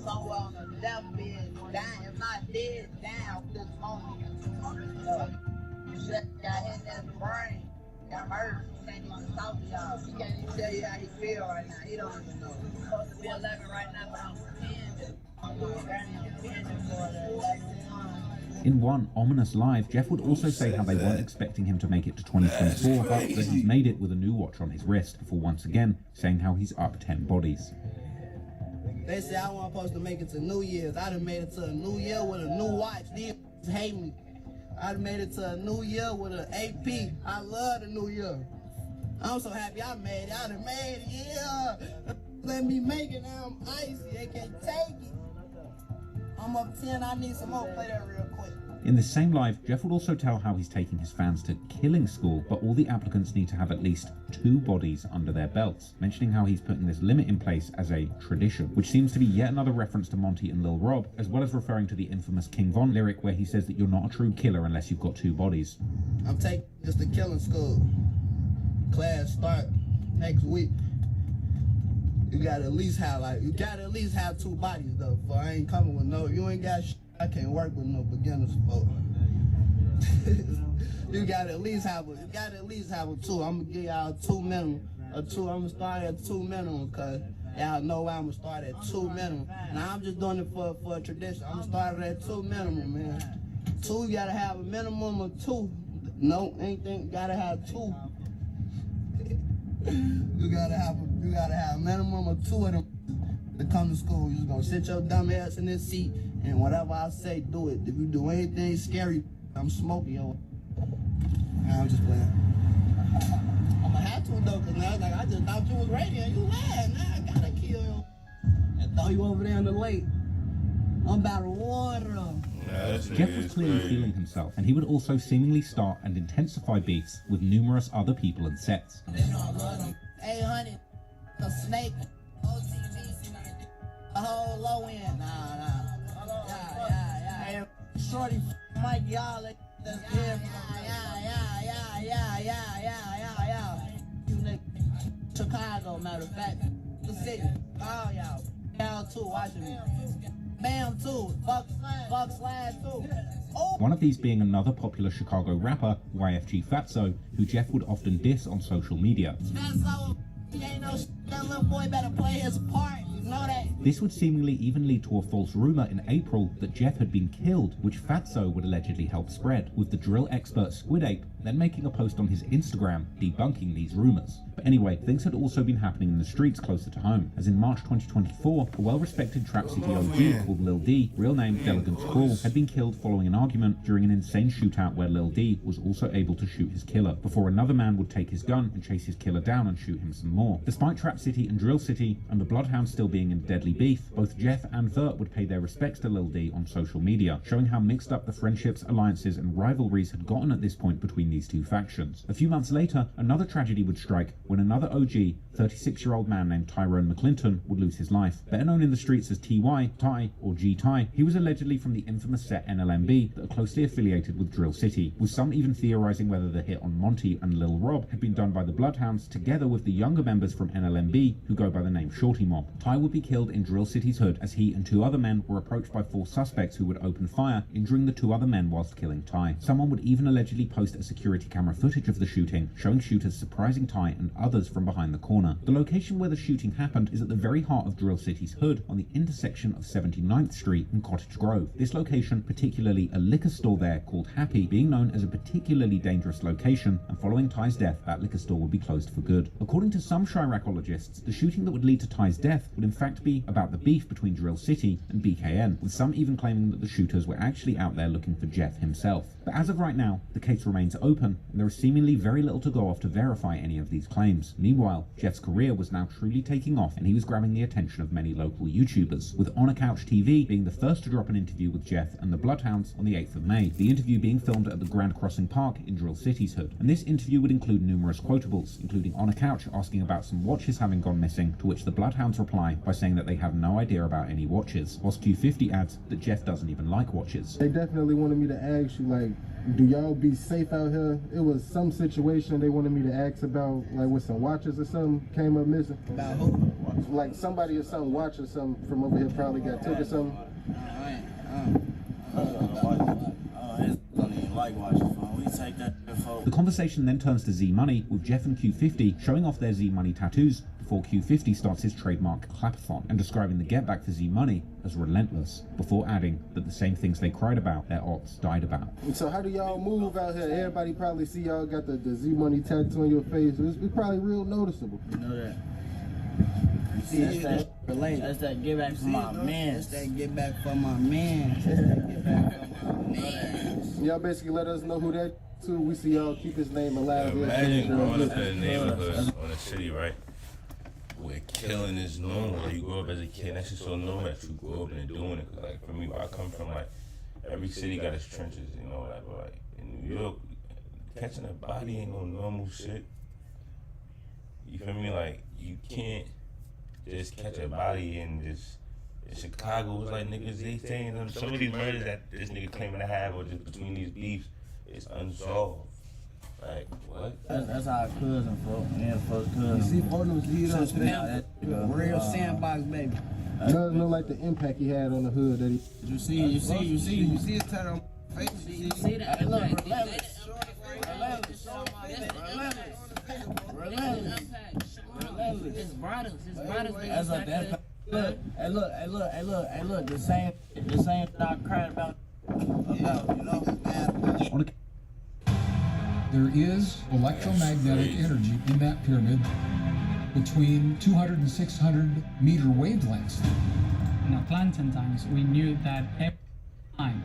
[SPEAKER 4] somewhere on the left bed, down, if not dead, down this moment. Got hit in his brain, got hurt. He can't even talk to y'all. He can't even tell you how he feel right now. He don't even know. He's supposed to be 11 right now, but I'm 10.
[SPEAKER 17] In one ominous live, Jeff would also say how they weren't expecting him to make it to 2024, but that he's made it with a new watch on his wrist, before once again saying how he's up 10 bodies.
[SPEAKER 4] They say I wasn't supposed to make it to New Year's. I done made it to a new year with a new watch. These hate me. I done made it to a new year with an AP. I love the new year. I'm so happy I made it. I done made it, yeah. Let me make it, now I'm icy. They can't take it. I'm up 10, I need some more. Play that real quick.
[SPEAKER 17] In this same live, Jeff would also tell how he's taking his fans to killing school, but all the applicants need to have at least 2 bodies under their belts, mentioning how he's putting this limit in place as a tradition, which seems to be yet another reference to Monty and Lil Rob, as well as referring to the infamous King Von lyric where he says that you're not a true killer unless you've got 2 bodies.
[SPEAKER 4] I'm taking this to killing school. Class start next week. You gotta at least have 2 bodies though, for I ain't coming with no, you ain't got I can't work with no beginners, folks. You gotta at least have a 2. I'm gonna give y'all 2 minimum. I'm gonna start at 2 minimum, cause
[SPEAKER 11] Y'all know why I'm gonna start at 2 minimum. Now I'm just doing it for a tradition. I'm gonna start at 2 minimum, man. 2, you gotta have a minimum of 2. No, anything, gotta have 2. You gotta have a minimum of 2 of them to come to school. You just gonna sit your dumb ass in this seat and whatever I say, do it. If you do anything scary, I'm smoking yo. Nah, I'm just playing. I'm gonna have to though, cause now like I just thought you was ready and you lied. Now I gotta kill you. I thought you over there in the lake. I'm about to water him.
[SPEAKER 17] Jeff was clearly feeling himself, and he would also seemingly start and intensify beefs with numerous other people and sets.
[SPEAKER 11] 800, a snake, OTG, a whole low end. Yeah. Shorty, Mike, y'all, yeah. You niggas, Chicago, matter of fact, the city, all y'all too, watching me. Bam too, Buck Slide too.
[SPEAKER 17] One of these being another popular Chicago rapper, YFG Fatso, who Jeff would often diss on social media.
[SPEAKER 11] Fatso, he ain't no shit, that little boy better play his part, you know that?
[SPEAKER 17] This would seemingly even lead to a false rumor in April that Jeff had been killed, which Fatso would allegedly help spread, with the drill expert Squid Ape then making a post on his Instagram debunking these rumors. But anyway, things had also been happening in the streets closer to home, as in March 2024, a well-respected Trap City OG called Lil D, real name Delegance Crawl, had been killed following an argument during an insane shootout where Lil D was also able to shoot his killer, before another man would take his gun and chase his killer down and shoot him some more. Despite Trap City and Drill City and the BloodHound still being in deadly beef, both Jeff and Vert would pay their respects to Lil D on social media, showing how mixed up the friendships, alliances and rivalries had gotten at this point between these two factions. A few months later, another tragedy would strike when another OG, 36-year-old man named Tyrone McClinton, would lose his life. Better known in the streets as TY, Ty, or G-Ty, he was allegedly from the infamous set NLMB that are closely affiliated with Drill City, with some even theorizing whether the hit on Monty and Lil Rob had been done by the BloodHounds together with the younger members from NLMB who go by the name Shorty Mob. Ty would be killed in Drill City's hood as he and 2 other men were approached by 4 suspects who would open fire, injuring the 2 other men whilst killing Ty. Someone would even allegedly post a security camera footage of the shooting, showing shooters surprising Ty and others from behind the corner. The location where the shooting happened is at the very heart of Drill City's hood, on the intersection of 79th Street and Cottage Grove. This location, particularly a liquor store there called Happy, being known as a particularly dangerous location, and following Ty's death, that liquor store would be closed for good. According to some Chiracologists, the shooting that would lead to Ty's death would in fact be about the beef between Drill City and BKN, with some even claiming that the shooters were actually out there looking for Jeff himself. But as of right now, the case remains open, and there is seemingly very little to go off to verify any of these claims. Meanwhile, Jeff's career was now truly taking off, and he was grabbing the attention of many local YouTubers, with On a Couch TV being the first to drop an interview with Jeff and the BloodHounds on the 8th of May, the interview being filmed at the Grand Crossing Park in Drill City's hood. And this interview would include numerous quotables, including On a Couch asking about some watches having gone missing, to which the BloodHounds reply by saying that they have no idea about any watches, whilst Q50 adds that Jeff doesn't even like watches.
[SPEAKER 24] They definitely wanted me to ask you, like, do y'all be safe out here? It was some situation they wanted me to ask about, like with some watches or something came up missing.
[SPEAKER 11] About who?
[SPEAKER 24] Like somebody or some watch or something from over here probably got took or something.
[SPEAKER 17] The conversation then turns to Z-Money, with Jeff and Q50 showing off their Z-Money tattoos before Q50 starts his trademark clapathon and describing the get back for Z-Money as relentless, before adding that the same things they cried about, their ops died about.
[SPEAKER 24] So how do y'all move out here? Everybody probably see y'all got the Z-Money tattoo on your face. It's probably real noticeable.
[SPEAKER 11] You know that. That's that related. That's that get back for my man. That's that get back for my man. That's that get back for my man.
[SPEAKER 24] Y'all basically let us know who that too. We see y'all keep his name alive.
[SPEAKER 22] Imagine growing up in a neighborhood on a city, right? Where killing is normal. You grow up as a kid, that's just so normal that you grow up and doing it. Cause like for me, where I come from, like every city got its trenches, you know, like, but like in New York, catching a body ain't no normal shit. You feel me? Like you can't just catch a body and just in Chicago. It's like niggas they saying them some of these murders that this nigga claiming to have or just between these beefs is unsolved. Like what?
[SPEAKER 11] That's our cousin, folks. Yeah, folks cousin. You see photos lead up to that real sandbox baby.
[SPEAKER 24] It doesn't look like the impact he had on the hood that he.
[SPEAKER 11] You see his tattoo on face. You see that? Hey, look, relentless.
[SPEAKER 12] brothers. It's brothers. It's brothers. That's a that's. Look, hey look. The same that I cried about, you know.
[SPEAKER 5] There is electromagnetic energy in that pyramid between 200 and 600 meter wavelengths.
[SPEAKER 7] In Atlantean times, we knew that every time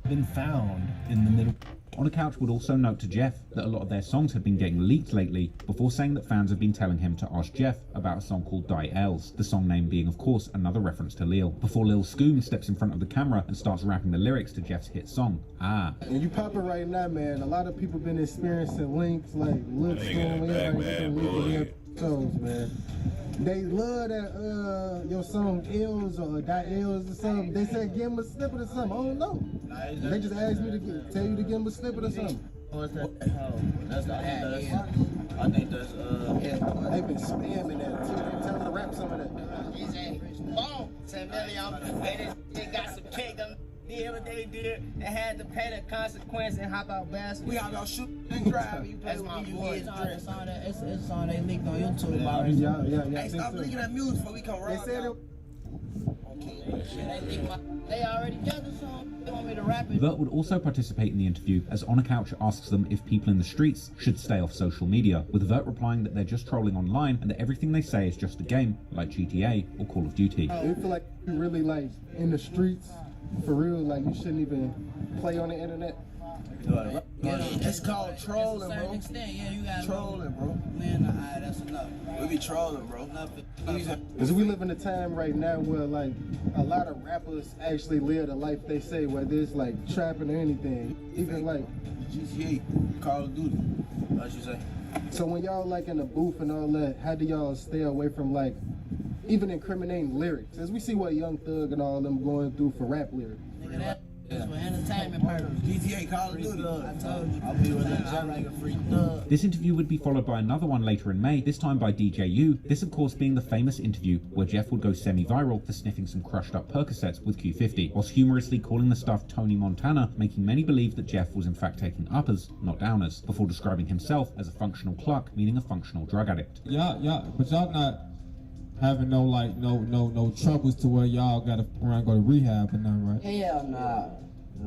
[SPEAKER 17] been found in the middle. On a Couch would also note to Jeff that a lot of their songs had been getting leaked lately, before saying that fans have been telling him to ask Jeff about a song called Die Els, the song name being of course another reference to Lil, before Lil Scoom steps in front of the camera and starts rapping the lyrics to Jeff's hit song, Ah.
[SPEAKER 24] And you popping right now, man. A lot of people been experiencing links like Lil Scoom, everybody songs, man. They love that your song Els or Die Els or something. They said give them a snippet or something. I don't know. They just asked me to tell you to give them a snippet or something.
[SPEAKER 12] What's that? Oh, that's I think that's
[SPEAKER 24] they've been spamming that too. They tell them to rap some of that.
[SPEAKER 12] Boom! 10 million. They got some cake. Did what they did and had to pay the consequence and hop out basketball. We hop out shoot and drive. You play with me, it's a song they leaked on YouTube already.
[SPEAKER 24] Yeah.
[SPEAKER 12] Hey, stop leaking that music before we come right. They said they already got the song. They want me to rap it.
[SPEAKER 17] Vert would also participate in the interview as On a Couch asks them if people in the streets should stay off social media, with Vert replying that they're just trolling online and that everything they say is just a game, like GTA or Call of Duty.
[SPEAKER 24] I feel like you really like in the streets. For real, like you shouldn't even play on the internet.
[SPEAKER 12] Yeah, it's called trolling, bro. Yeah, you got trolling, bro. Man, that's enough. We be trolling, bro.
[SPEAKER 24] Because we live in a time right now where like a lot of rappers actually live the life they say, whether it's like trapping or anything. Even like
[SPEAKER 12] GTA, Call of Duty. What you say?
[SPEAKER 24] So when y'all like in the booth and all that, how do y'all stay away from like even incriminating lyrics? As we see what Young Thug and all them going through for rap lyrics.
[SPEAKER 12] Nigga, that is for entertainment purposes. GTA, Call of Duty. I told you. I'll be with that like a freak thug.
[SPEAKER 17] This interview would be followed by another one later in May, this time by DJU, this of course being the famous interview where Jeff would go semi-viral for sniffing some crushed up Percocets with Q50, whilst humorously calling the stuff Tony Montana, making many believe that Jeff was in fact taking uppers, not downers, before describing himself as a functional cluck, meaning a functional drug addict.
[SPEAKER 1] Yeah, but y'all not having no troubles to where y'all gotta go to rehab or nothing, right?
[SPEAKER 12] Hell nah.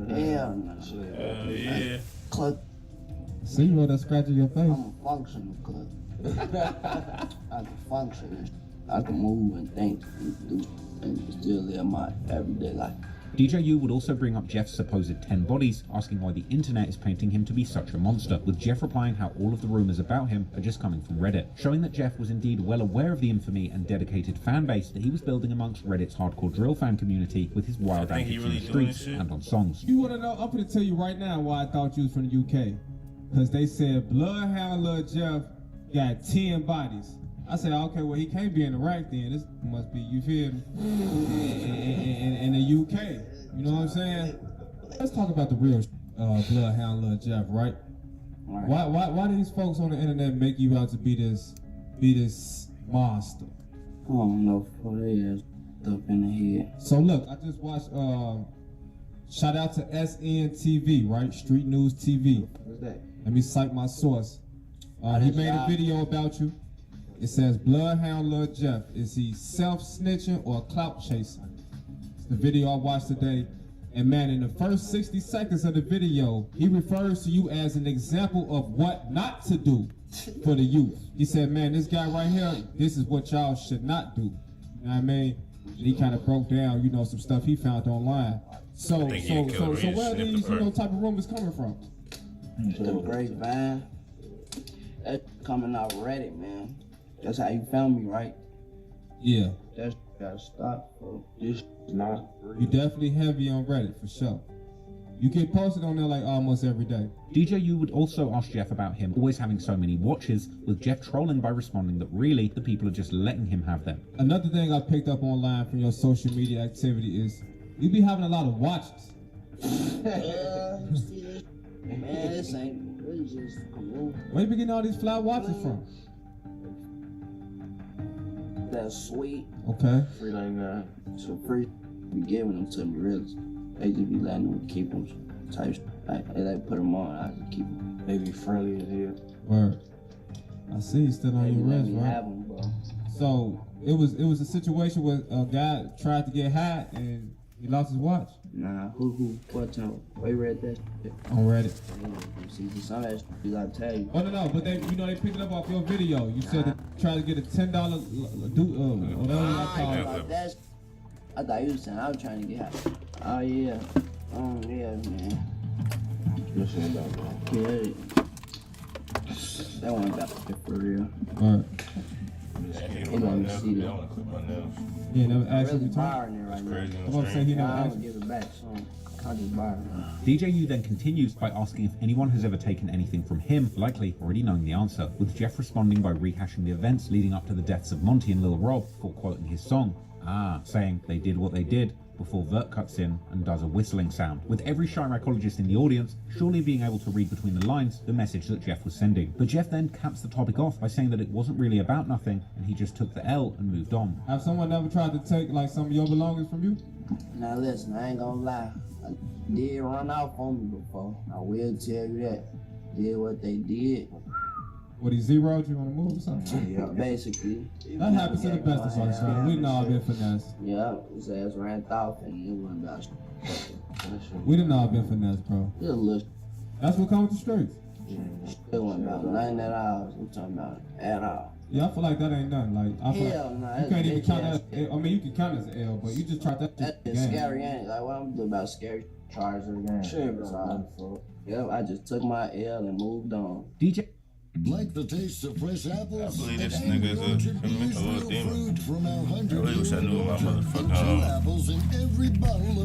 [SPEAKER 12] Hell nah.
[SPEAKER 22] Yeah.
[SPEAKER 12] Cluck.
[SPEAKER 1] See you that scratch your face.
[SPEAKER 12] I'm a functional cluck. I can function. I can move and think and do and still live my everyday life.
[SPEAKER 17] DJU would also bring up Jeff's supposed 10 bodies, asking why the internet is painting him to be such a monster, with Jeff replying how all of the rumours about him are just coming from Reddit, showing that Jeff was indeed well aware of the infamy and dedicated fan base that he was building amongst Reddit's hardcore drill fan community with his wild antics in the streets and on songs.
[SPEAKER 1] You want to know? I'm going to tell you right now why I thought you was from the UK. Because they said BloodHound Lil Jeff got 10 bodies. I said, okay, well, he can't be in Iraq then. This must be, you feel me, in the UK. You know what I'm saying? Let's talk about the real BloodHound Lil Jeff, right? Why do these folks on the internet make you out to be this monster?
[SPEAKER 12] I don't know, for they ass up in the head.
[SPEAKER 1] So look, I just watched, shout out to SNTV, right? Street News TV.
[SPEAKER 12] What's that?
[SPEAKER 1] Let me cite my source. He made a video about you. It says, BloodHound Lil Jeff, is he self-snitching or clout chasing? It's the video I watched today. And man, in the first 60 seconds of the video, he refers to you as an example of what not to do for the youth. He said, man, this guy right here, this is what y'all should not do. You know what I mean? And he kind of broke down, you know, some stuff he found online. So where are these, type of rumors coming from?
[SPEAKER 12] The grapevine. That's coming out Reddit, man. That's how you found me, right?
[SPEAKER 1] Yeah.
[SPEAKER 12] That's gotta stop, bro. This is not real.
[SPEAKER 1] You definitely heavy on Reddit, for sure. You get posted on there like almost every day.
[SPEAKER 17] DJU would also ask Jeff about him always having so many watches, with Jeff trolling by responding that really, the people are just letting him have them.
[SPEAKER 1] Another thing I picked up online from your social media activity is you be having a lot of watches.
[SPEAKER 12] You see this? Man, this ain't really just cool.
[SPEAKER 1] Where you be getting all these fly watches from?
[SPEAKER 12] That's sweet.
[SPEAKER 1] Okay.
[SPEAKER 12] Free like that. So free, be giving them to me, really. They just be letting them keep them type. They like put them on, I just keep them. They be friendly as hell.
[SPEAKER 1] Word. I see he's still on your wrist, right?
[SPEAKER 4] Have him, bro.
[SPEAKER 1] So it was a situation where a guy tried to get high and he lost his watch.
[SPEAKER 4] Nah, who? What time? Where you read that shit?
[SPEAKER 1] On Reddit.
[SPEAKER 4] See, some of that shit you gotta tell you.
[SPEAKER 1] Oh no, but they picked it up off your video. You said they tried to get a $10
[SPEAKER 4] I thought you was saying I was trying to get high. Oh yeah. Yeah, man.
[SPEAKER 3] Listen about that.
[SPEAKER 4] Yeah. That one got it for real.
[SPEAKER 1] Alright.
[SPEAKER 4] He let me see that.
[SPEAKER 1] Yeah, never asked
[SPEAKER 4] really
[SPEAKER 1] you
[SPEAKER 4] borrowing it right now.
[SPEAKER 1] I'm about to say he never
[SPEAKER 4] I
[SPEAKER 1] asked
[SPEAKER 4] don't give it back, so I'll just borrow it.
[SPEAKER 17] DJU then continues by asking if anyone has ever taken anything from him, likely already knowing the answer, with Jeff responding by rehashing the events leading up to the deaths of Monty and Lil Rob before quoting his song. Saying they did what they did, before Vert cuts in and does a whistling sound, with every chiracologist in the audience surely being able to read between the lines the message that Jeff was sending. But Jeff then caps the topic off by saying that it wasn't really about nothing and he just took the L and moved on.
[SPEAKER 1] Have someone ever tried to take like some of your belongings from you?
[SPEAKER 4] Now listen, I ain't gonna lie. I did run off on me before. I will tell you that. Did what they did.
[SPEAKER 1] What, he zeroed you on the move or something?
[SPEAKER 4] Yeah, basically.
[SPEAKER 1] That happens to the best of us, man. We know I've been finessed.
[SPEAKER 4] Yeah, his ass ran off and it wasn't about shit.
[SPEAKER 1] We didn't know I've been finessed, bro.
[SPEAKER 4] Just a little.
[SPEAKER 1] That's what comes with the streets.
[SPEAKER 4] It wasn't about nothing at all. I'm talking about at all.
[SPEAKER 1] Yeah, I feel like that ain't nothing. Like, I feel
[SPEAKER 4] Hell
[SPEAKER 1] like
[SPEAKER 4] no,
[SPEAKER 1] you can't even count that. I mean, you can count it as an L, but you just tried that.
[SPEAKER 4] That's scary, ain't it? Like, what I'm doing about scary charges again. Sure, yeah, I just took my L and moved on.
[SPEAKER 17] DJ.
[SPEAKER 13] Like the taste of fresh apples?
[SPEAKER 22] I believe this nigga is a little demon. I really wish I knew my motherfucking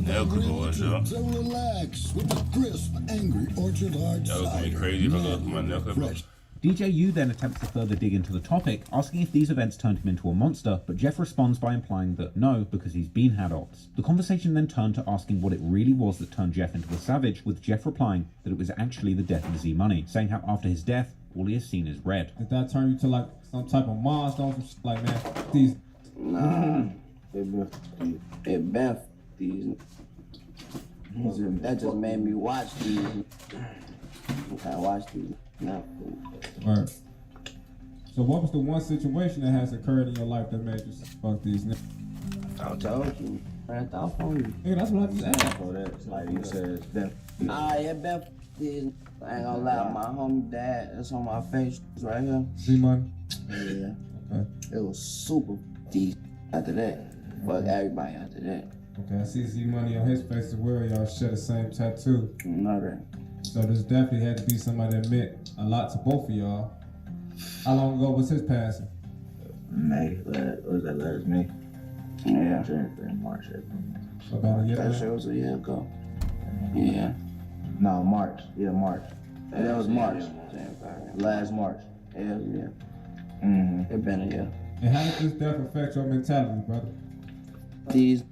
[SPEAKER 22] nail clipper was, yo.
[SPEAKER 13] So relax with the crisp, angry Orchard Heart
[SPEAKER 22] That was gonna be crazy if I looked at my nail clipper.
[SPEAKER 17] DJU then attempts to further dig into the topic, asking if these events turned him into a monster, but Jeff responds by implying that no, because he's been had odds. The conversation then turned to asking what it really was that turned Jeff into a savage, with Jeff replying that it was actually the death of Z Money, saying how after his death, all he has seen is red.
[SPEAKER 1] Did that turn you to like some type of monster or some shit like, man, these?
[SPEAKER 4] Nah, it been these. That just made me watch these. I watch these. Not
[SPEAKER 1] Alright. So what was the one situation that has occurred in your life that made you fuck these niggas?
[SPEAKER 4] I told you. Ran off on you.
[SPEAKER 1] Nigga, that's what I just asked.
[SPEAKER 3] Oh, that's like you said, it's been.
[SPEAKER 4] Yeah, been these. I ain't gonna lie, my homie dad, that's on my face right here.
[SPEAKER 1] Z Money?
[SPEAKER 4] Yeah.
[SPEAKER 1] Okay.
[SPEAKER 4] It was super deep after that. Fuck everybody after that.
[SPEAKER 1] Okay, I see Z Money on his face as well. Y'all share the same tattoo.
[SPEAKER 4] Okay.
[SPEAKER 1] So this definitely had to be somebody that meant a lot to both of y'all. How long ago was his passing?
[SPEAKER 3] May. What was that last May?
[SPEAKER 4] Yeah.
[SPEAKER 3] March, April.
[SPEAKER 1] About a year ago?
[SPEAKER 4] That shit was a year ago. Yeah.
[SPEAKER 3] No, March. Yeah, March.
[SPEAKER 4] Yeah, that was March. Last March. Yeah.
[SPEAKER 3] Mm-hmm.
[SPEAKER 4] It been a year.
[SPEAKER 1] And how did this death affect your mentality, brother?
[SPEAKER 4] These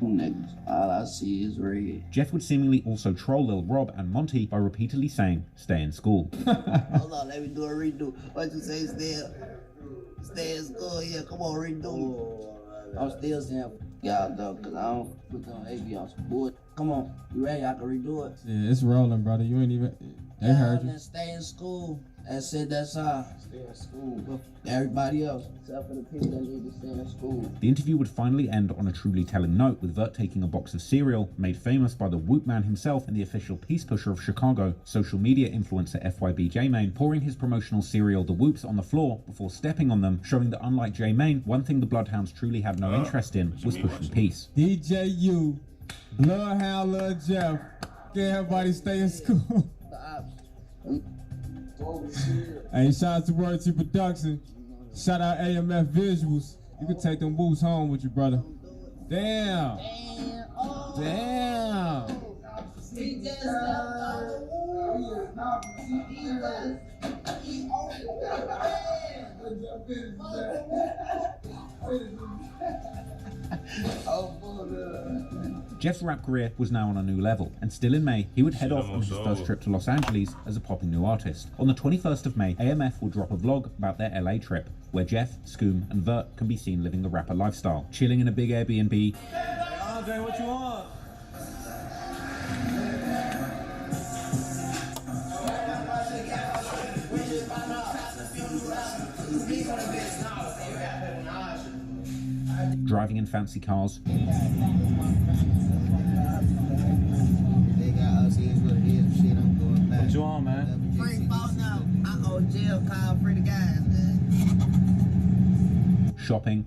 [SPEAKER 4] niggas, all I see is red.
[SPEAKER 17] Jeff would seemingly also troll Lil Rob and Monty by repeatedly saying, stay in school.
[SPEAKER 4] Hold on, let me do a redo. What you say, stay in school? Yeah, come on, redo. I'm still saying y'all though, cause I don't put them AB on some bullshit. Come on, you ready? I can redo it.
[SPEAKER 1] Yeah, it's rolling, brother. You ain't even. They heard you.
[SPEAKER 4] Stay in school. And said that's all. Stay in school. But everybody else, except for the people that need to stay in school.
[SPEAKER 17] The interview would finally end on a truly telling note, with Vert taking a box of cereal, made famous by the Whoop Man himself and the official peace pusher of Chicago, social media influencer FYB J-Mane, pouring his promotional cereal The Whoops on the floor before stepping on them, showing that unlike J-Mane, one thing the Bloodhounds truly had no interest in was pushing peace.
[SPEAKER 1] DJU, Bloodhound Lil Jeff, get everybody stay in school. Hey, shout out to Word to Production. Shout out AMF Visuals. You can take them boots home with you, brother. Damn. Damn.
[SPEAKER 6] He just left out the womb.
[SPEAKER 17] Jeff's rap career was now on a new level, and still in May, he would head off on his first trip to Los Angeles as a popping new artist. On the 21st of May, AMF will drop a vlog about their LA trip, where Jeff, C.A.M.P, and Vert can be seen living the rapper lifestyle, chilling in a big Airbnb.
[SPEAKER 14] Andre, what you want?
[SPEAKER 17] Driving in fancy cars.
[SPEAKER 12] They got us, here's what it is, shit, I'm going back.
[SPEAKER 26] What you on, man?
[SPEAKER 12] Free falling out. I owe jail call for the guys, man.
[SPEAKER 17] Shopping.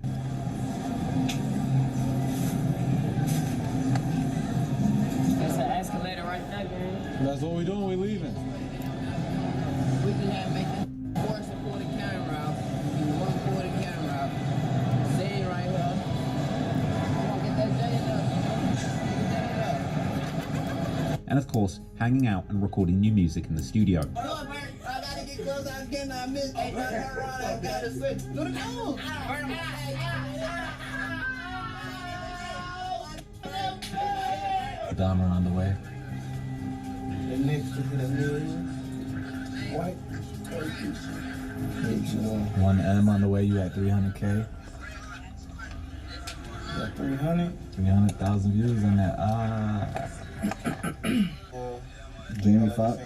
[SPEAKER 12] That's an escalator right there, gang.
[SPEAKER 26] That's what we doing, we leaving.
[SPEAKER 12] We can have make this force for the camera out. One for the camera out. Say right here. Come on, get that J up.
[SPEAKER 17] And of course, hanging out and recording new music in the studio.
[SPEAKER 12] I gotta get close, I cannot miss. I gotta switch. Do the code.
[SPEAKER 26] Diamond on the way.
[SPEAKER 12] The next to the million. White.
[SPEAKER 26] 1 M on the way, you at 300K.
[SPEAKER 12] Got 300.
[SPEAKER 26] 300,000 views on that. Jamie Foxx.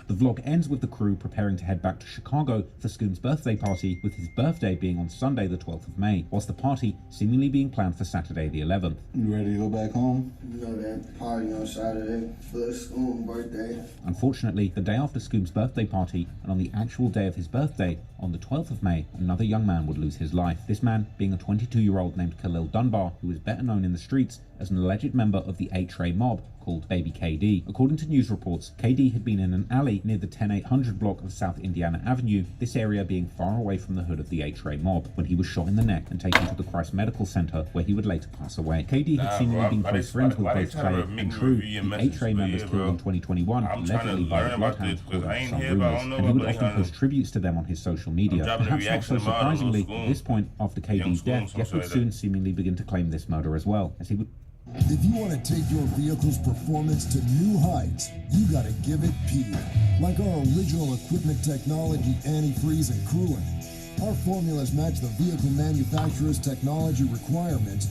[SPEAKER 17] The vlog ends with the crew preparing to head back to Chicago for C.A.M.P's birthday party, with his birthday being on Sunday the 12th of May, whilst the party seemingly being planned for Saturday the 11th.
[SPEAKER 26] You ready to go back home?
[SPEAKER 12] You know that party on Saturday for school birthday.
[SPEAKER 17] Unfortunately, the day after C.A.M.P's birthday party, and on the actual day of his birthday, on the 12th of May, another young man would lose his life. This man being a 22-year-old named Khalil Dunbar, who is better known in the streets as an alleged member of the H.A.M.P mob called Baby KD. According to news reports, KD had been in an alley near the 10800 block of South Indiana Avenue, this area being far away from the hood of the H.A.M.P mob, when he was shot in the neck and taken to the Christ Medical Center, where he would later pass away. KD had seemingly been close friends with both Clay and True, the H.A.M.P members killed in 2021, allegedly by the BloodHound, according to some rumors, and he would often post tributes to them on his social media. Perhaps not so surprisingly, at this point, after KD's death, Jeff would soon seemingly begin to claim this murder as well, as he would...
[SPEAKER 13] If you want to take your vehicle's performance to new heights, you gotta give it P. Like our original equipment technology, antifreeze and coolant. Our formulas match the vehicle manufacturer's technology requirements.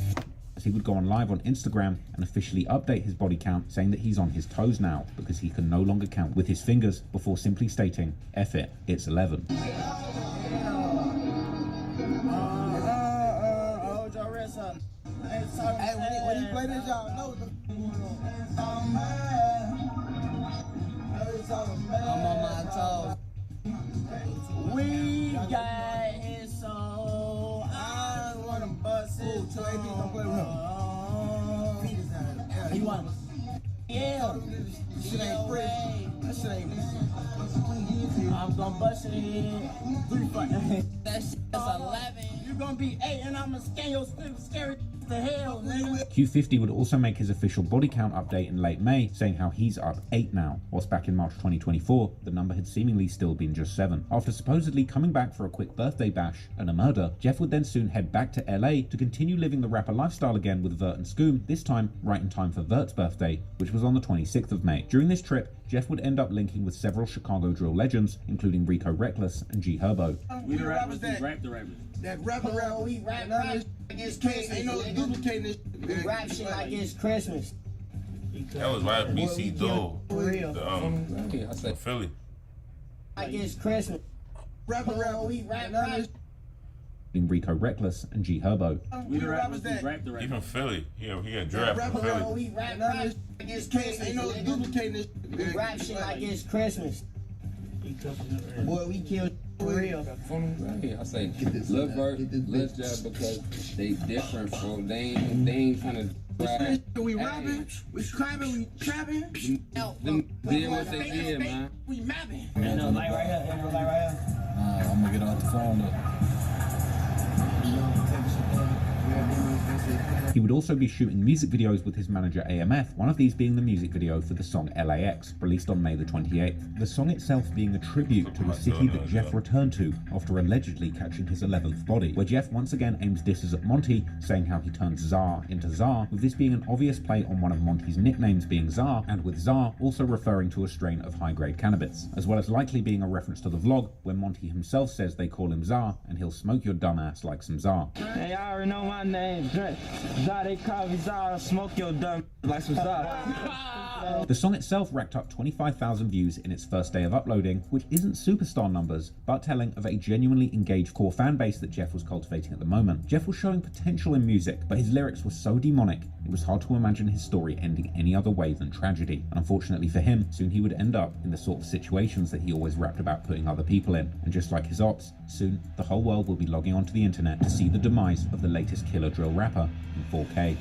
[SPEAKER 17] As he would go on live on Instagram and officially update his body count, saying that he's on his toes now because he can no longer count with his fingers, before simply stating, F it, it's 11.
[SPEAKER 12] Hey, when he play this, y'all know I'm on my toes. We got his soul. I want him bust it. So AP don't play with him. He want him. Yeah. Shit ain't fresh. That shit ain't I'm gonna bust it in. 3 fight. That shit is 11. You're gonna be 8 and I'm gonna scan your scary. Hell,
[SPEAKER 17] Q50 would also make his official body count update in late May, saying how he's up 8 now, whilst back in March 2024, the number had seemingly still been just 7. After supposedly coming back for a quick birthday bash and a murder, Jeff would then soon head back to LA to continue living the rapper lifestyle again with Vert and C.A.M.P, this time right in time for Vert's birthday, which was on the 26th of May. During this trip, Jeff would end up linking with several Chicago drill legends, including Rico Reckless and G Herbo.
[SPEAKER 26] We the rappers that rap the rappers.
[SPEAKER 12] That rapper, we rap against Christmas. Ain't no duplicating this. We rap shit like it's Christmas.
[SPEAKER 22] That was my BC though.
[SPEAKER 12] For real.
[SPEAKER 22] I said Philly.
[SPEAKER 12] Like it's Christmas. Rapper, we rap.
[SPEAKER 17] Rico Reckless and G Herbo.
[SPEAKER 26] We the rappers that rap the rappers.
[SPEAKER 22] He from Philly. He a draft from Philly.
[SPEAKER 12] We rap against Christmas. Ain't no duplicating this. We rap shit like it's Christmas. Boy, we killed for real.
[SPEAKER 2] I say, Lil Vert, Lil Jeff, because they different from, they ain't trying to rap.
[SPEAKER 12] We rapping, we scrapping, we trapping.
[SPEAKER 2] Them did what they did, man.
[SPEAKER 12] We mapping. Ain't no light right here, ain't no light right here.
[SPEAKER 26] I'm gonna get off the phone though.
[SPEAKER 17] He would also be shooting music videos with his manager AMF, one of these being the music video for the song LAX, released on May the 28th. The song itself being a tribute to the city that Jeff returned to after allegedly catching his 11th body, where Jeff once again aims disses at Monty, saying how he turned Czar into Czar, with this being an obvious play on one of Monty's nicknames being Czar, and with Czar also referring to a strain of high-grade cannabis, as well as likely being a reference to the vlog, where Monty himself says they call him Czar, and he'll smoke your dumb ass like some Czar.
[SPEAKER 12] Hey, I already know my name.
[SPEAKER 20] They call me Zara, smoke your dumb like some Zara.
[SPEAKER 17] The song itself racked up 25,000 views in its first day of uploading, which isn't superstar numbers, but telling of a genuinely engaged core fan base that Jeff was cultivating at the moment. Jeff was showing potential in music, but his lyrics were so demonic, it was hard to imagine his story ending any other way than tragedy. And unfortunately for him, soon he would end up in the sort of situations that he always rapped about putting other people in. And just like his ops, soon the whole world will be logging onto the internet to see the demise of the latest killer drill rapper in 4K.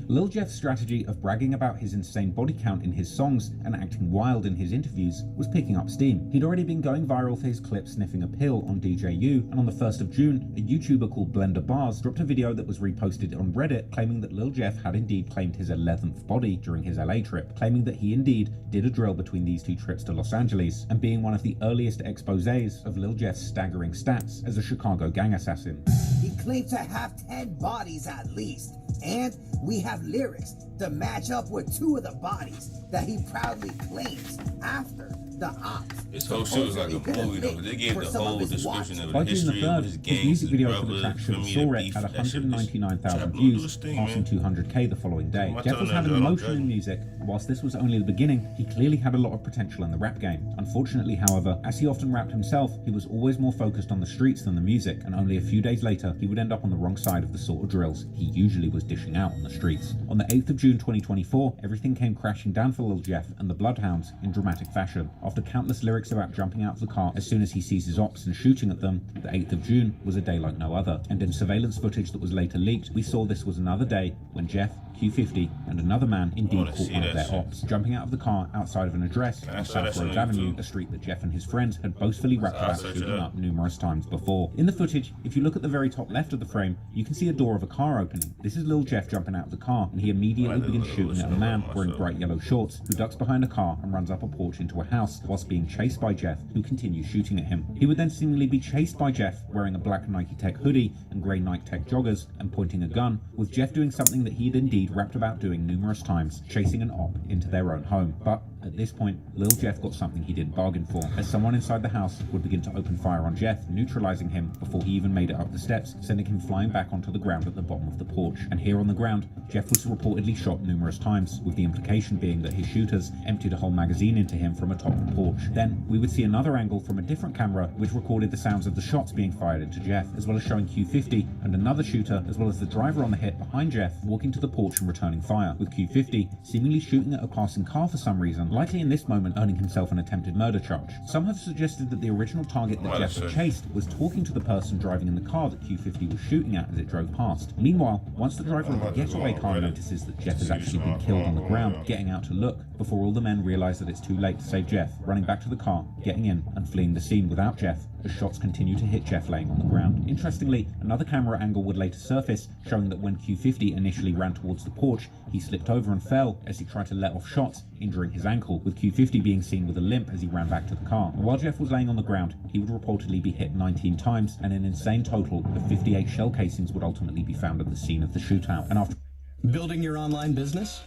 [SPEAKER 17] Lil Jeff's strategy of bragging about his insane body count in his songs and acting wild in his interviews was picking up steam. He'd already been going viral for his clip sniffing a pill on DJU, and on the 1st of June, a YouTuber called BloodHound dropped a video that was reposted on Reddit claiming that Lil Jeff had indeed claimed his 11th body during his LA trip, claiming that he indeed did a drill between these two trips to Los Angeles, and being one of the earliest exposés of Lil Jeff's staggering stats as a Chicago gang assassin.
[SPEAKER 9] He claimed to have 10 bodies at least, and we have lyrics to match up with 2 of the bodies that he proudly claims after the ops.
[SPEAKER 22] This whole shit was like a movie though. They gave the whole description of the
[SPEAKER 17] By June
[SPEAKER 22] history
[SPEAKER 17] the 3rd,
[SPEAKER 22] of his
[SPEAKER 17] his
[SPEAKER 22] gangs,
[SPEAKER 17] music
[SPEAKER 22] his
[SPEAKER 17] video for the
[SPEAKER 22] brothers,
[SPEAKER 17] track Should
[SPEAKER 22] family,
[SPEAKER 17] Saw
[SPEAKER 22] the
[SPEAKER 17] It
[SPEAKER 22] beef,
[SPEAKER 17] had
[SPEAKER 22] that shit was
[SPEAKER 17] 199,000
[SPEAKER 22] blew
[SPEAKER 17] views,
[SPEAKER 22] through
[SPEAKER 17] passing 200k the following day.
[SPEAKER 22] I'm
[SPEAKER 17] Jeff was
[SPEAKER 22] telling
[SPEAKER 17] having
[SPEAKER 22] you,
[SPEAKER 17] motion
[SPEAKER 22] I'm
[SPEAKER 17] in music, and whilst this was only the beginning, he clearly had a lot of potential in the rap game. Unfortunately, however, as he often rapped himself, he was always more focused on the streets than the music, and only a few days later, he would end up on the wrong side of the sort of drills he usually was dishing out on the streets. On the 8th of June 2024, everything came crashing down for Lil Jeff and the BloodHounds in dramatic fashion. After countless lyrics about jumping out of the car as soon as he sees his ops and shooting at them, the 8th of June was a day like no other. And in surveillance footage that was later leaked, we saw this was another day when Jeff, Q50, and another man indeed caught one of their ops, jumping out of the car outside of an address on South Road Avenue, a street that Jeff and his friends had boastfully rapped about shooting up numerous times before. In the footage, if you look at the very top left of the frame, you can see a door of a car opening. This is Lil Jeff jumping out of the car, and he immediately begins shooting at a man wearing bright yellow shorts, who ducks behind a car and runs up a porch into a house, whilst being chased by Jeff, who continues shooting at him. He would then seemingly be chased by Jeff wearing a black Nike Tech hoodie and grey Nike Tech joggers and pointing a gun, with Jeff doing something that he had indeed rapped about doing numerous times, chasing an op into their own home. But at this point, Lil Jeff got something he didn't bargain for, as someone inside the house would begin to open fire on Jeff, neutralizing him before he even made it up the steps, sending him flying back onto the ground at the bottom of the porch. And here on the ground, Jeff was reportedly shot numerous times, with the implication being that his shooters emptied a whole magazine into him from atop the porch. Then we would see another angle from a different camera which recorded the sounds of the shots being fired into Jeff, as well as showing Q50 and another shooter, as well as the driver on the hit behind Jeff, walking to the porch and returning fire, with Q50 seemingly shooting at a passing car for some reason, likely in this moment earning himself an attempted murder charge. Some have suggested that the original target that Jeff had chased was talking to the person driving in the car that Q50 was shooting at as it drove past. Meanwhile, once the driver of the getaway car notices that Jeff has actually been killed on the ground, getting out to look, before all the men realize that it's too late to save Jeff, running back to the car, getting in, and fleeing the scene without Jeff, as shots continue to hit Jeff laying on the ground. Interestingly, another camera angle would later surface, showing that when Q50 initially ran towards the porch, he slipped over and fell as he tried to let off shots, injuring his ankle, with Q50 being seen with a limp as he ran back to the car. And while Jeff was laying on the ground, he would reportedly be hit 19 times, and an insane total of 58 shell casings would ultimately be found at the scene of the shootout. And after
[SPEAKER 15] building your online business?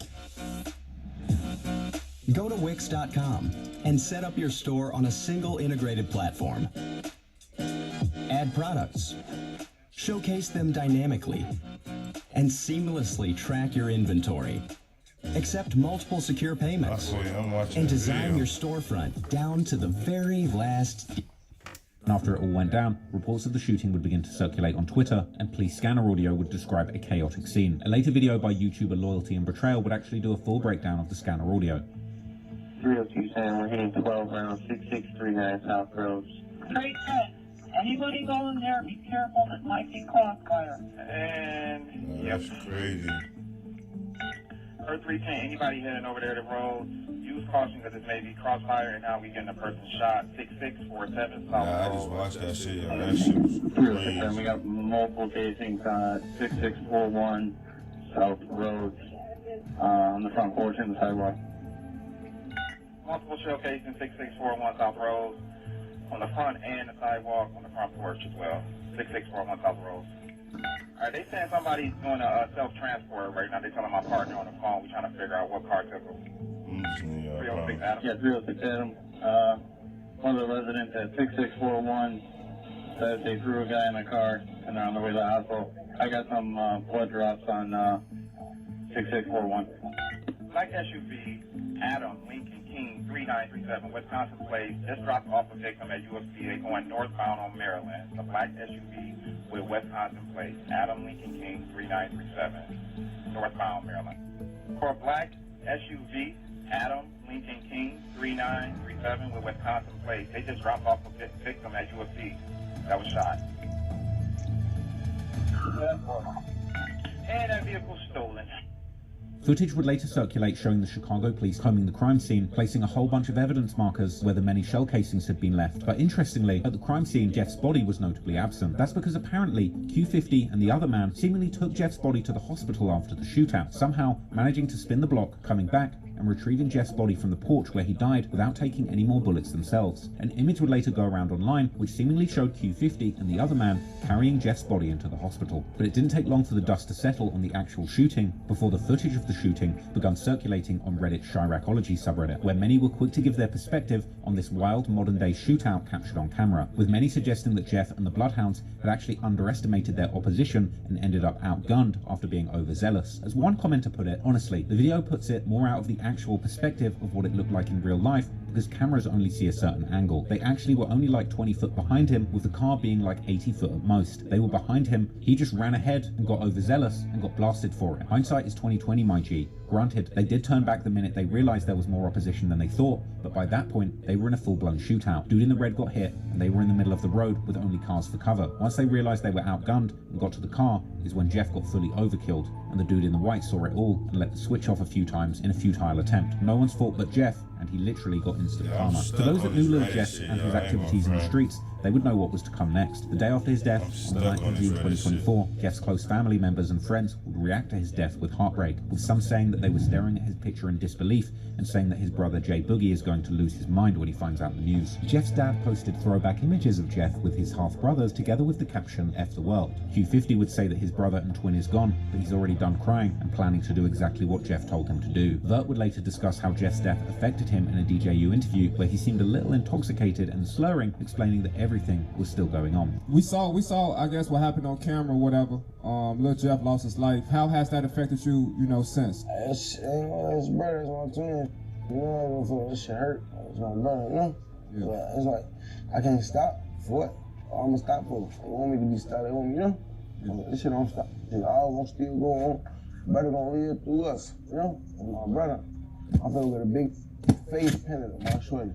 [SPEAKER 15] Go to Wix.com and set up your store on a single integrated platform. Add products, showcase them dynamically, and seamlessly track your inventory. Accept multiple secure payments, and design your storefront down to the very last.
[SPEAKER 17] And after it all went down, reports of the shooting would begin to circulate on Twitter, and police scanner audio would describe a chaotic scene. A later video by YouTuber Loyalty and Betrayal would actually do a full breakdown of the scanner audio.
[SPEAKER 16] 302 San, we're hitting 12 rounds, 6639 South Road.
[SPEAKER 19] Straight 10. Anybody go in there, be careful, it might be crossfire.
[SPEAKER 16] And,
[SPEAKER 22] that's crazy.
[SPEAKER 19] Earth 310, anybody heading over there to the road, use caution because it may be crossfire, and now we getting a person shot. 6647 South Road.
[SPEAKER 22] I just watched that shit, yo. That shit was crazy.
[SPEAKER 16] We got multiple casings on 6641 South Road, on the front porch and the sidewalk.
[SPEAKER 19] Multiple shell casings, 6641 South Road, on the front and the sidewalk, on the front porch as well. 6641 South Road. Alright, they saying somebody's doing a self-transport right now. They telling my partner on the phone. We trying to figure out what car took them. 306 Adam.
[SPEAKER 16] Yeah, 306 Adam. One of the residents at 6641 says they threw a guy in a car and they're on the way to the hospital. I got some blood drops on 6641.
[SPEAKER 19] Black SUV, Adam Lincoln King 3937, Wisconsin Place, just dropped off a victim at UFCA going northbound on Maryland. The black SUV with Wisconsin Place, Adam Lincoln King 3937, northbound Maryland. For a black SUV, Adam Lincoln King 3937 with Wisconsin Place, they just dropped off a victim at UFC that was shot. And that vehicle stolen.
[SPEAKER 17] Footage would later circulate showing the Chicago police combing the crime scene, placing a whole bunch of evidence markers where the many shell casings had been left. But interestingly, at the crime scene, Jeff's body was notably absent. That's because apparently Q50 and the other man seemingly took Jeff's body to the hospital after the shootout, somehow managing to spin the block, coming back, and retrieving Jeff's body from the porch where he died without taking any more bullets themselves. An image would later go around online which seemingly showed Q50 and the other man carrying Jeff's body into the hospital. But it didn't take long for the dust to settle on the actual shooting before the footage of the shooting began circulating on Reddit's Chiracology subreddit, where many were quick to give their perspective on this wild modern-day shootout captured on camera, with many suggesting that Jeff and the Bloodhounds had actually underestimated their opposition and ended up outgunned after being overzealous. As one commenter put it, honestly, the video puts it more out of the actual perspective of what it looked like in real life, because cameras only see a certain angle. They actually were only like 20 foot behind him, with the car being like 80 foot at most. They were behind him, he just ran ahead and got overzealous and got blasted for it. Hindsight is 20/20, my G. Granted, they did turn back the minute they realized there was more opposition than they thought, but by that point, they were in a full-blown shootout. Dude in the red got hit, and they were in the middle of the road with only cars for cover. Once they realized they were outgunned and got to the car, is when Jeff got fully overkilled, and the dude in the white saw it all and let the switch off a few times in a futile attempt. No one's fault but Jeff, and he literally got instant karma. For those that knew Lil Jeff and his activities in the streets, they would know what was to come next. The day after his death, on the 9th of June 2024, Jeff's close family members and friends would react to his death with heartbreak, with some saying that they were staring at his picture in disbelief and saying that his brother Jay Boogie is going to lose his mind when he finds out the news. Jeff's dad posted throwback images of Jeff with his half-brothers together with the caption, F the world. Q50 would say that his brother and twin is gone, but he's already done crying and planning to do exactly what Jeff told him to do. Vert would later discuss how Jeff's death affected him in a DJU interview where he seemed a little intoxicated and slurring, explaining that everything was still going on.
[SPEAKER 1] We saw, I guess, what happened on camera or whatever. Lil Jeff lost his life. How has that affected you, since?
[SPEAKER 24] It's brother, it's my twin. You know, I feel this shit hurt. It's my brother, Yeah. But it's like, I can't stop. For what? I'm gonna stop for. They want me to be stopped. They want me, This shit don't stop. It all gonna still go on. Brother gonna live through us, And my brother, I feel with a big face pendant on my shoulder.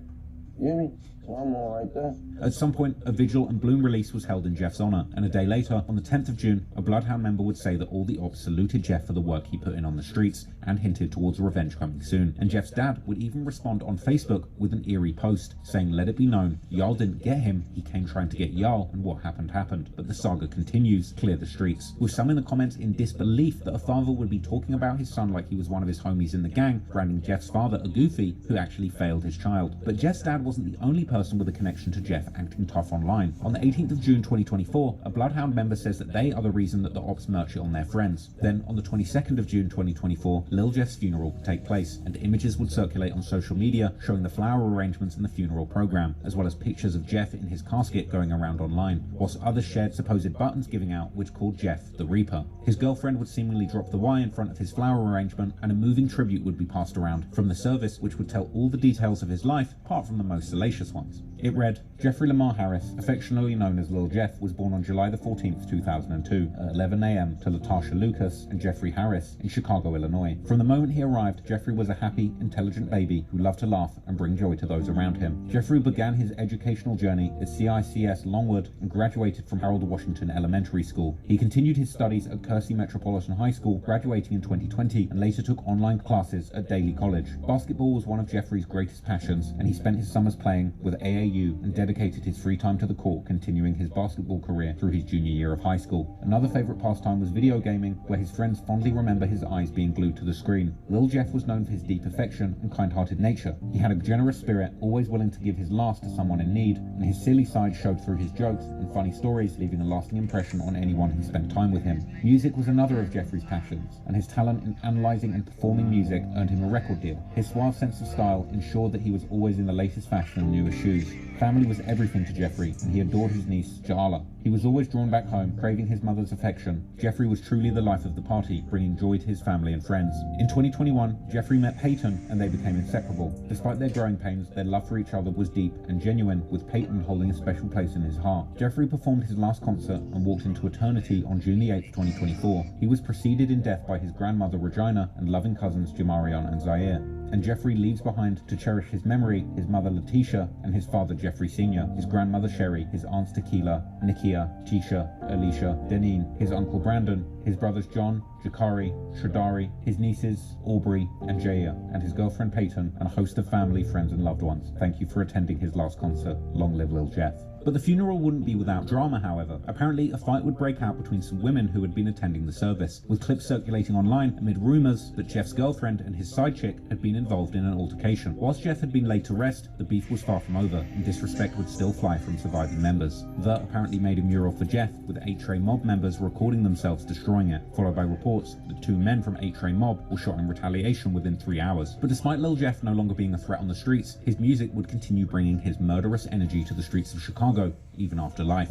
[SPEAKER 24] You hear me? So I'm all right there.
[SPEAKER 17] At some point, a vigil and balloon release was held in Jeff's honor, and a day later, on the 10th of June, a Bloodhound member would say that all the ops saluted Jeff for the work he put in on the streets and hinted towards revenge coming soon. And Jeff's dad would even respond on Facebook with an eerie post saying, "Let it be known, y'all didn't get him, he came trying to get y'all, and what happened happened. But the saga continues, clear the streets." With some in the comments in disbelief that a father would be talking about his son like he was one of his homies in the gang, branding Jeff's father a goofy who actually failed his child. But Jeff's dad wasn't the only person with a connection to Jeff acting tough online. On the 18th of June 2024, a Bloodhound member says that they are the reason that the ops merch it on their friends. Then, on the 22nd of June 2024, Lil Jeff's funeral would take place, and images would circulate on social media showing the flower arrangements in the funeral program, as well as pictures of Jeff in his casket going around online, whilst others shared supposed buttons giving out which called Jeff the Reaper. His girlfriend would seemingly drop the Y in front of his flower arrangement, and a moving tribute would be passed around from the service, which would tell all the details of his life, apart from the most salacious ones. It read, Jeffrey Lamar Harris, affectionately known as Lil Jeff, was born on July the 14th, 2002, at 11 a.m. to Latasha Lucas and Jeffrey Harris in Chicago, Illinois. From the moment he arrived, Jeffrey was a happy, intelligent baby who loved to laugh and bring joy to those around him. Jeffrey began his educational journey at CICS Longwood and graduated from Harold Washington Elementary School. He continued his studies at Kersey Metropolitan High School, graduating in 2020, and later took online classes at Daly College. Basketball was one of Jeffrey's greatest passions, and he spent his summers playing with AAU and dedicated his free time to the court, continuing his basketball career through his junior year of high school. Another favourite pastime was video gaming, where his friends fondly remember his eyes being glued to the screen. Lil Jeff was known for his deep affection and kind-hearted nature. He had a generous spirit, always willing to give his last to someone in need, and his silly side showed through his jokes and funny stories, leaving a lasting impression on anyone who spent time with him. Music was another of Jeffrey's passions, and his talent in analysing and performing music earned him a record deal. His suave sense of style ensured that he was always in the latest fashion and newest shoes. Family was everything to Jeffrey, and he adored his niece, Jala. He was always drawn back home, craving his mother's affection. Jeffrey was truly the life of the party, bringing joy to his family and friends. In 2021, Jeffrey met Peyton, and they became inseparable. Despite their growing pains, their love for each other was deep and genuine, with Peyton holding a special place in his heart. Jeffrey performed his last concert and walked into eternity on June 8, 2024. He was preceded in death by his grandmother Regina and loving cousins Jamarion and Zaire. And Jeffrey leaves behind to cherish his memory, his mother Letitia, and his father Jeffrey Sr., his grandmother Sherry, his aunts Tequila, Nikia, Tisha, Alicia, Deneen, his uncle Brandon, his brothers John, Jakari, Shadari, his nieces Aubrey and Jaya, and his girlfriend Peyton, and a host of family, friends and loved ones. Thank you for attending his last concert. Long live Lil Jeff. But the funeral wouldn't be without drama, however. Apparently, a fight would break out between some women who had been attending the service, with clips circulating online amid rumours that Jeff's girlfriend and his side chick had been involved in an altercation. Whilst Jeff had been laid to rest, the beef was far from over, and disrespect would still fly from surviving members. The apparently made a mural for Jeff, with 8 Trey Mob members recording themselves destroying it, followed by reports that 2 men from 8 Trey Mob were shot in retaliation within 3 hours. But despite Lil Jeff no longer being a threat on the streets, his music would continue bringing his murderous energy to the streets of Chicago, even after life.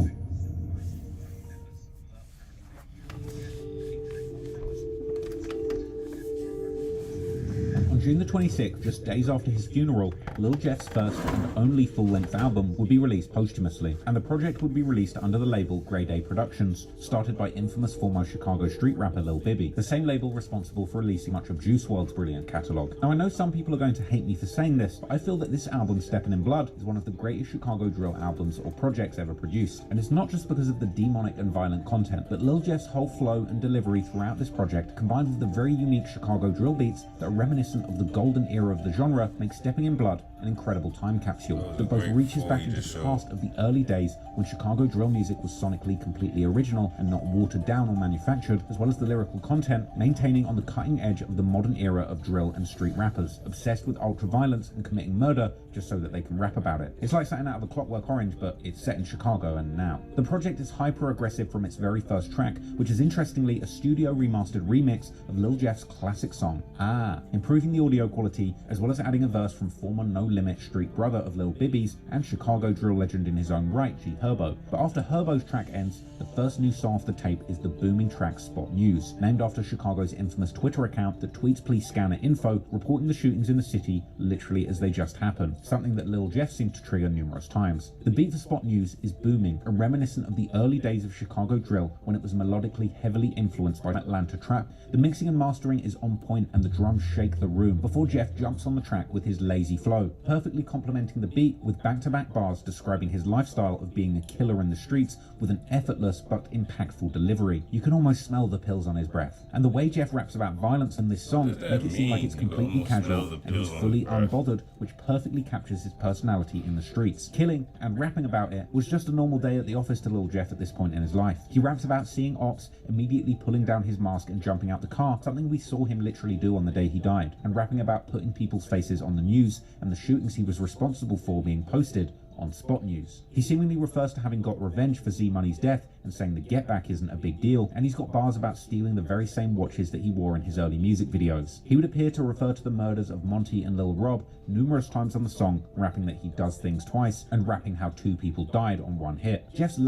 [SPEAKER 17] On June the 26th, just days after his funeral, Lil Jeff's first and only full-length album would be released posthumously, and the project would be released under the label Grade A Productions, started by infamous former Chicago street rapper Lil Bibby, the same label responsible for releasing much of Juice WRLD's brilliant catalogue. Now I know some people are going to hate me for saying this, but I feel that this album, Steppin' in Blood, is one of the greatest Chicago drill albums or projects ever produced, and it's not just because of the demonic and violent content, but Lil Jeff's whole flow and delivery throughout this project, combined with the very unique Chicago drill beats that are reminiscent of the golden era of the genre, make Steppin' in Blood an incredible time capsule that both reaches back into the past of the early days when Chicago drill music was sonically completely original and not watered down or manufactured, as well as the lyrical content maintaining on the cutting edge of the modern era of drill and street rappers, obsessed with ultra violence and committing murder just so that they can rap about it. It's like something out of A Clockwork Orange, but it's set in Chicago and now. The project is hyper-aggressive from its very first track, which is interestingly a studio remastered remix of Lil Jeff's classic song, Ah, improving the audio quality, as well as adding a verse from former No Limit street brother of Lil Bibby's and Chicago drill legend in his own right, G Herbo. But after Herbo's track ends, the first new song off the tape is the booming track Spot News, named after Chicago's infamous Twitter account that tweets please scanner info, reporting the shootings in the city literally as they just happened, something that Lil Jeff seemed to trigger numerous times. The beat for Spot News is booming and reminiscent of the early days of Chicago drill when it was melodically heavily influenced by Atlanta trap. The mixing and mastering is on point and the drums shake the room before Jeff jumps on the track with his lazy flow, perfectly complementing the beat with back-to-back bars describing his lifestyle of being a killer in the streets with an effortless but impactful delivery. You can almost smell the pills on his breath. And the way Jeff raps about violence in this song make it seem like it's completely casual and he's fully unbothered, which perfectly captures his personality in the streets. Killing and rapping about it was just a normal day at the office to Lil Jeff at this point in his life. He raps about seeing ops, immediately pulling down his mask and jumping out the car, something we saw him literally do on the day he died, and rapping about putting people's faces on the news and the shootings he was responsible for being posted on Spot News. He seemingly refers to having got revenge for Z-Money's death and saying the get back isn't a big deal, and he's got bars about stealing the very same watches that he wore in his early music videos. He would appear to refer to the murders of Monty and Lil Rob numerous times on the song, rapping that he does things twice and rapping how 2 people died on one hit. Jeff's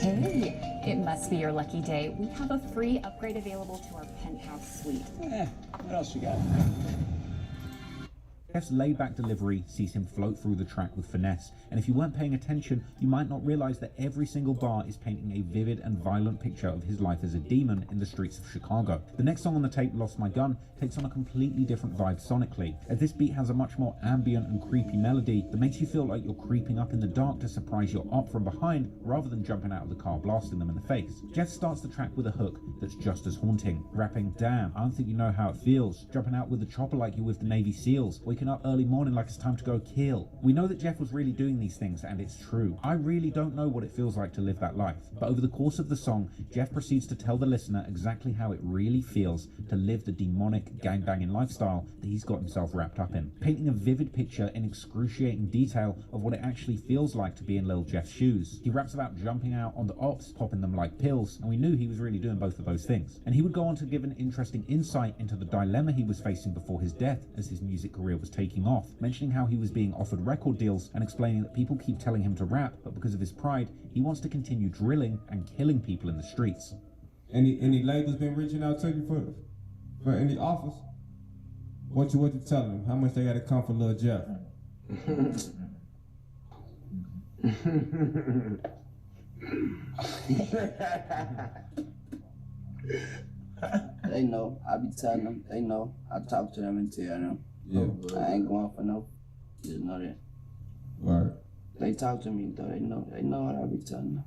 [SPEAKER 8] Hey, it must be your lucky day. We have a free upgrade available to our penthouse suite.
[SPEAKER 26] What else you got?
[SPEAKER 17] Jeff's laid-back delivery sees him float through the track with finesse, and if you weren't paying attention, you might not realize that every single bar is painting a vivid and violent picture of his life as a demon in the streets of Chicago. The next song on the tape, Lost My Gun, takes on a completely different vibe sonically, as this beat has a much more ambient and creepy melody that makes you feel like you're creeping up in the dark to surprise your op from behind, rather than jumping out of the car blasting them in the face. Jeff starts the track with a hook that's just as haunting, rapping, damn, I don't think you know how it feels, jumping out with a chopper like you with the Navy SEALs, waking up early morning like it's time to go kill. We know that Jeff was really doing these things, and it's true. I really don't know what it feels like to live that life, but over the course of the song, Jeff proceeds to tell the listener exactly how it really feels to live the demonic gangbanging lifestyle that he's got himself wrapped up in, painting a vivid picture in excruciating detail of what it actually feels like to be in Lil Jeff's shoes. He raps about jumping out on the ops, popping them like pills, and we knew he was really doing both of those things. And he would go on to give an interesting insight into the dilemma he was facing before his death as his music career was was taking off, mentioning how he was being offered record deals and explaining that people keep telling him to rap, but because of his pride, he wants to continue drilling and killing people in the streets.
[SPEAKER 1] Any labels been reaching out to you for any offers? What you telling them? How much they gotta come for Lil Jeff?
[SPEAKER 4] They know. I be telling them. They know. I talk to them and tell them.
[SPEAKER 1] Yeah.
[SPEAKER 4] I ain't going for no. Just know that.
[SPEAKER 1] Right.
[SPEAKER 4] They talk to me though. They know. They know what I be telling them.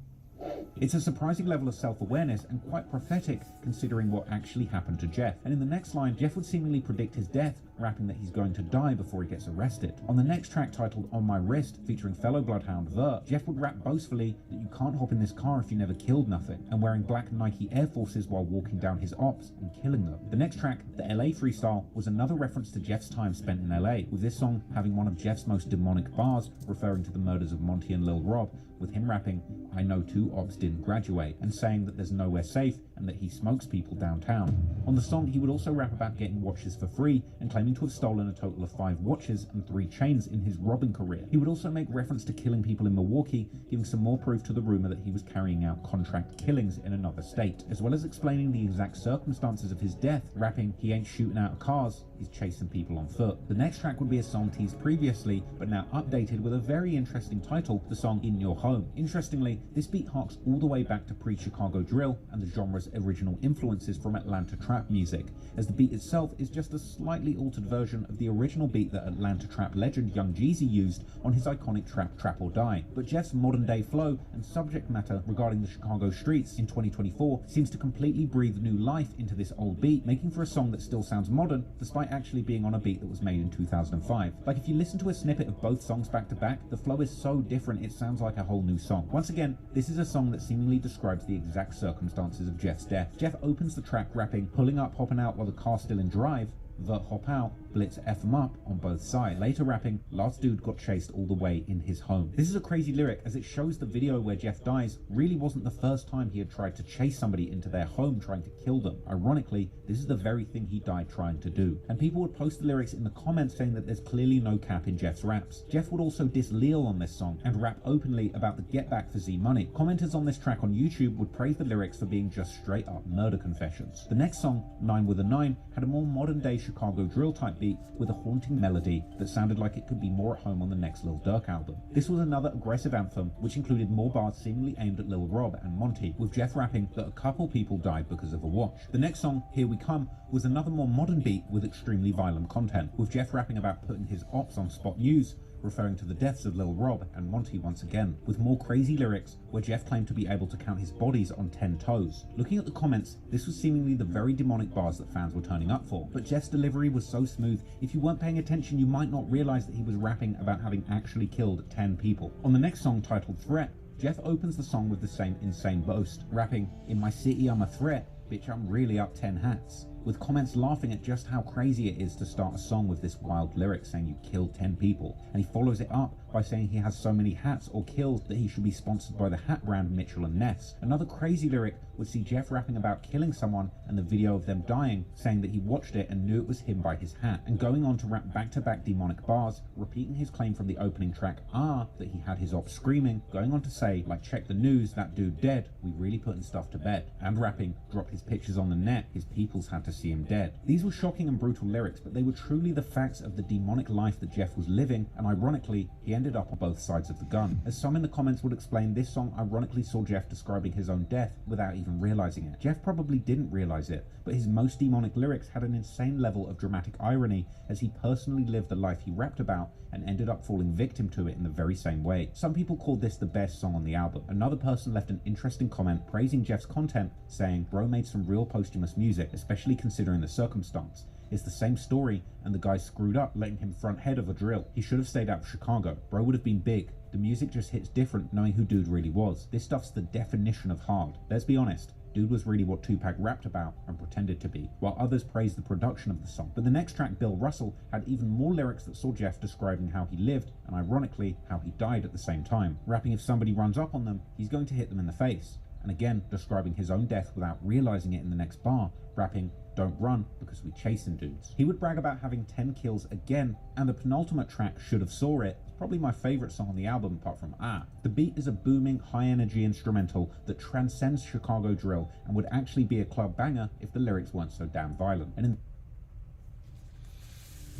[SPEAKER 17] It's a surprising level of self-awareness and quite prophetic considering what actually happened to Jeff. And in the next line, Jeff would seemingly predict his death, rapping that he's going to die before he gets arrested. On the next track titled On My Wrist, featuring fellow Bloodhound Vert, Jeff would rap boastfully that you can't hop in this car if you never killed nothing, and wearing black Nike Air Forces while walking down his ops and killing them. The next track, the LA Freestyle, was another reference to Jeff's time spent in LA, with this song having one of Jeff's most demonic bars, referring to the murders of Monty and Lil Rob, with him rapping, "I know 2 ops didn't graduate," and saying that there's nowhere safe and that he smokes people downtown. On the song, he would also rap about getting watches for free and claiming to have stolen a total of 5 watches and 3 chains in his robbing career. He would also make reference to killing people in Milwaukee, giving some more proof to the rumor that he was carrying out contract killings in another state, as well as explaining the exact circumstances of his death, rapping, "He ain't shooting out of cars, he's chasing people on foot." The next track would be a song teased previously, but now updated with a very interesting title, the song In Your Home. Interestingly, this beat harks all the way back to pre-Chicago drill and the genre's original influences from Atlanta trap music, as the beat itself is just a slightly altered version of the original beat that Atlanta trap legend Young Jeezy used on his iconic track Trap or Die. But Jeff's modern day flow and subject matter regarding the Chicago streets in 2024 seems to completely breathe new life into this old beat, making for a song that still sounds modern despite actually being on a beat that was made in 2005. Like, if you listen to a snippet of both songs back to back, the flow is so different it sounds like a whole new song. Once again, this is a song that seemingly describes the exact circumstances of Jeff's death. Jeff opens the track rapping, "Pulling up, hopping out while the car's still in drive," Vert hop out, Blitz F him up on both sides. Later rapping, "Last dude got chased all the way in his home." This is a crazy lyric as it shows the video where Jeff dies really wasn't the first time he had tried to chase somebody into their home trying to kill them. Ironically, this is the very thing he died trying to do. And people would post the lyrics in the comments saying that there's clearly no cap in Jeff's raps. Jeff would also diss Lil on this song and rap openly about the get back for Z Money. Commenters on this track on YouTube would praise the lyrics for being just straight up murder confessions. The next song, 9 with a 9, had a more modern day Chicago drill type beat with a haunting melody that sounded like it could be more at home on the next Lil Durk album. This was another aggressive anthem which included more bars seemingly aimed at Lil Rob and Monty, with Jeff rapping that a couple people died because of a watch. The next song, Here We Come, was another more modern beat with extremely violent content, with Jeff rapping about putting his ops on Spot News, referring to the deaths of Lil Rob and Monty once again, with more crazy lyrics where Jeff claimed to be able to count his bodies on 10 toes. Looking at the comments, this was seemingly the very demonic bars that fans were turning up for, but Jeff's delivery was so smooth, if you weren't paying attention you might not realize that he was rapping about having actually killed 10 people. On the next song, titled Threat, Jeff opens the song with the same insane boast, rapping, "In my city I'm a threat, bitch I'm really up 10 hats," with comments laughing at just how crazy it is to start a song with this wild lyric saying you killed 10 people, and he follows it up by saying he has so many hats or kills that he should be sponsored by the hat brand Mitchell & Ness. Another crazy lyric would see Jeff rapping about killing someone and the video of them dying, saying that he watched it and knew it was him by his hat, and going on to rap back-to-back demonic bars, repeating his claim from the opening track that he had his ops screaming, going on to say, like, "Check the news, that dude dead, we really putting stuff to bed," and rapping, "Drop his pictures on the net, his peoples had to see him dead." These were shocking and brutal lyrics, but they were truly the facts of the demonic life that Jeff was living, and ironically, he ended up on both sides of the gun. As some in the comments would explain, this song ironically saw Jeff describing his own death without even realizing it. Jeff probably didn't realize it, but his most demonic lyrics had an insane level of dramatic irony as he personally lived the life he rapped about and ended up falling victim to it in the very same way. Some people called this the best song on the album. Another person left an interesting comment praising Jeff's content, saying, "Bro made some real posthumous music, especially considering the circumstance. It's the same story, and the guy screwed up letting him front head of a drill. He should have stayed out of Chicago. Bro would have been big. The music just hits different knowing who Dude really was. This stuff's the definition of hard. Let's be honest. Dude was really what Tupac rapped about and pretended to be, while others praised the production of the song." But the next track, Bill Russell, had even more lyrics that saw Jeff describing how he lived, and ironically, how he died at the same time, rapping if somebody runs up on them, he's going to hit them in the face. and again describing his own death without realizing it in the next bar, rapping, "Don't run because we chasing dudes." He would brag about having 10 kills again, and the penultimate track, Should Have Saw It, is probably my favourite song on the album apart from Ah. The beat is a booming, high-energy instrumental that transcends Chicago drill and would actually be a club banger if the lyrics weren't so damn violent. And in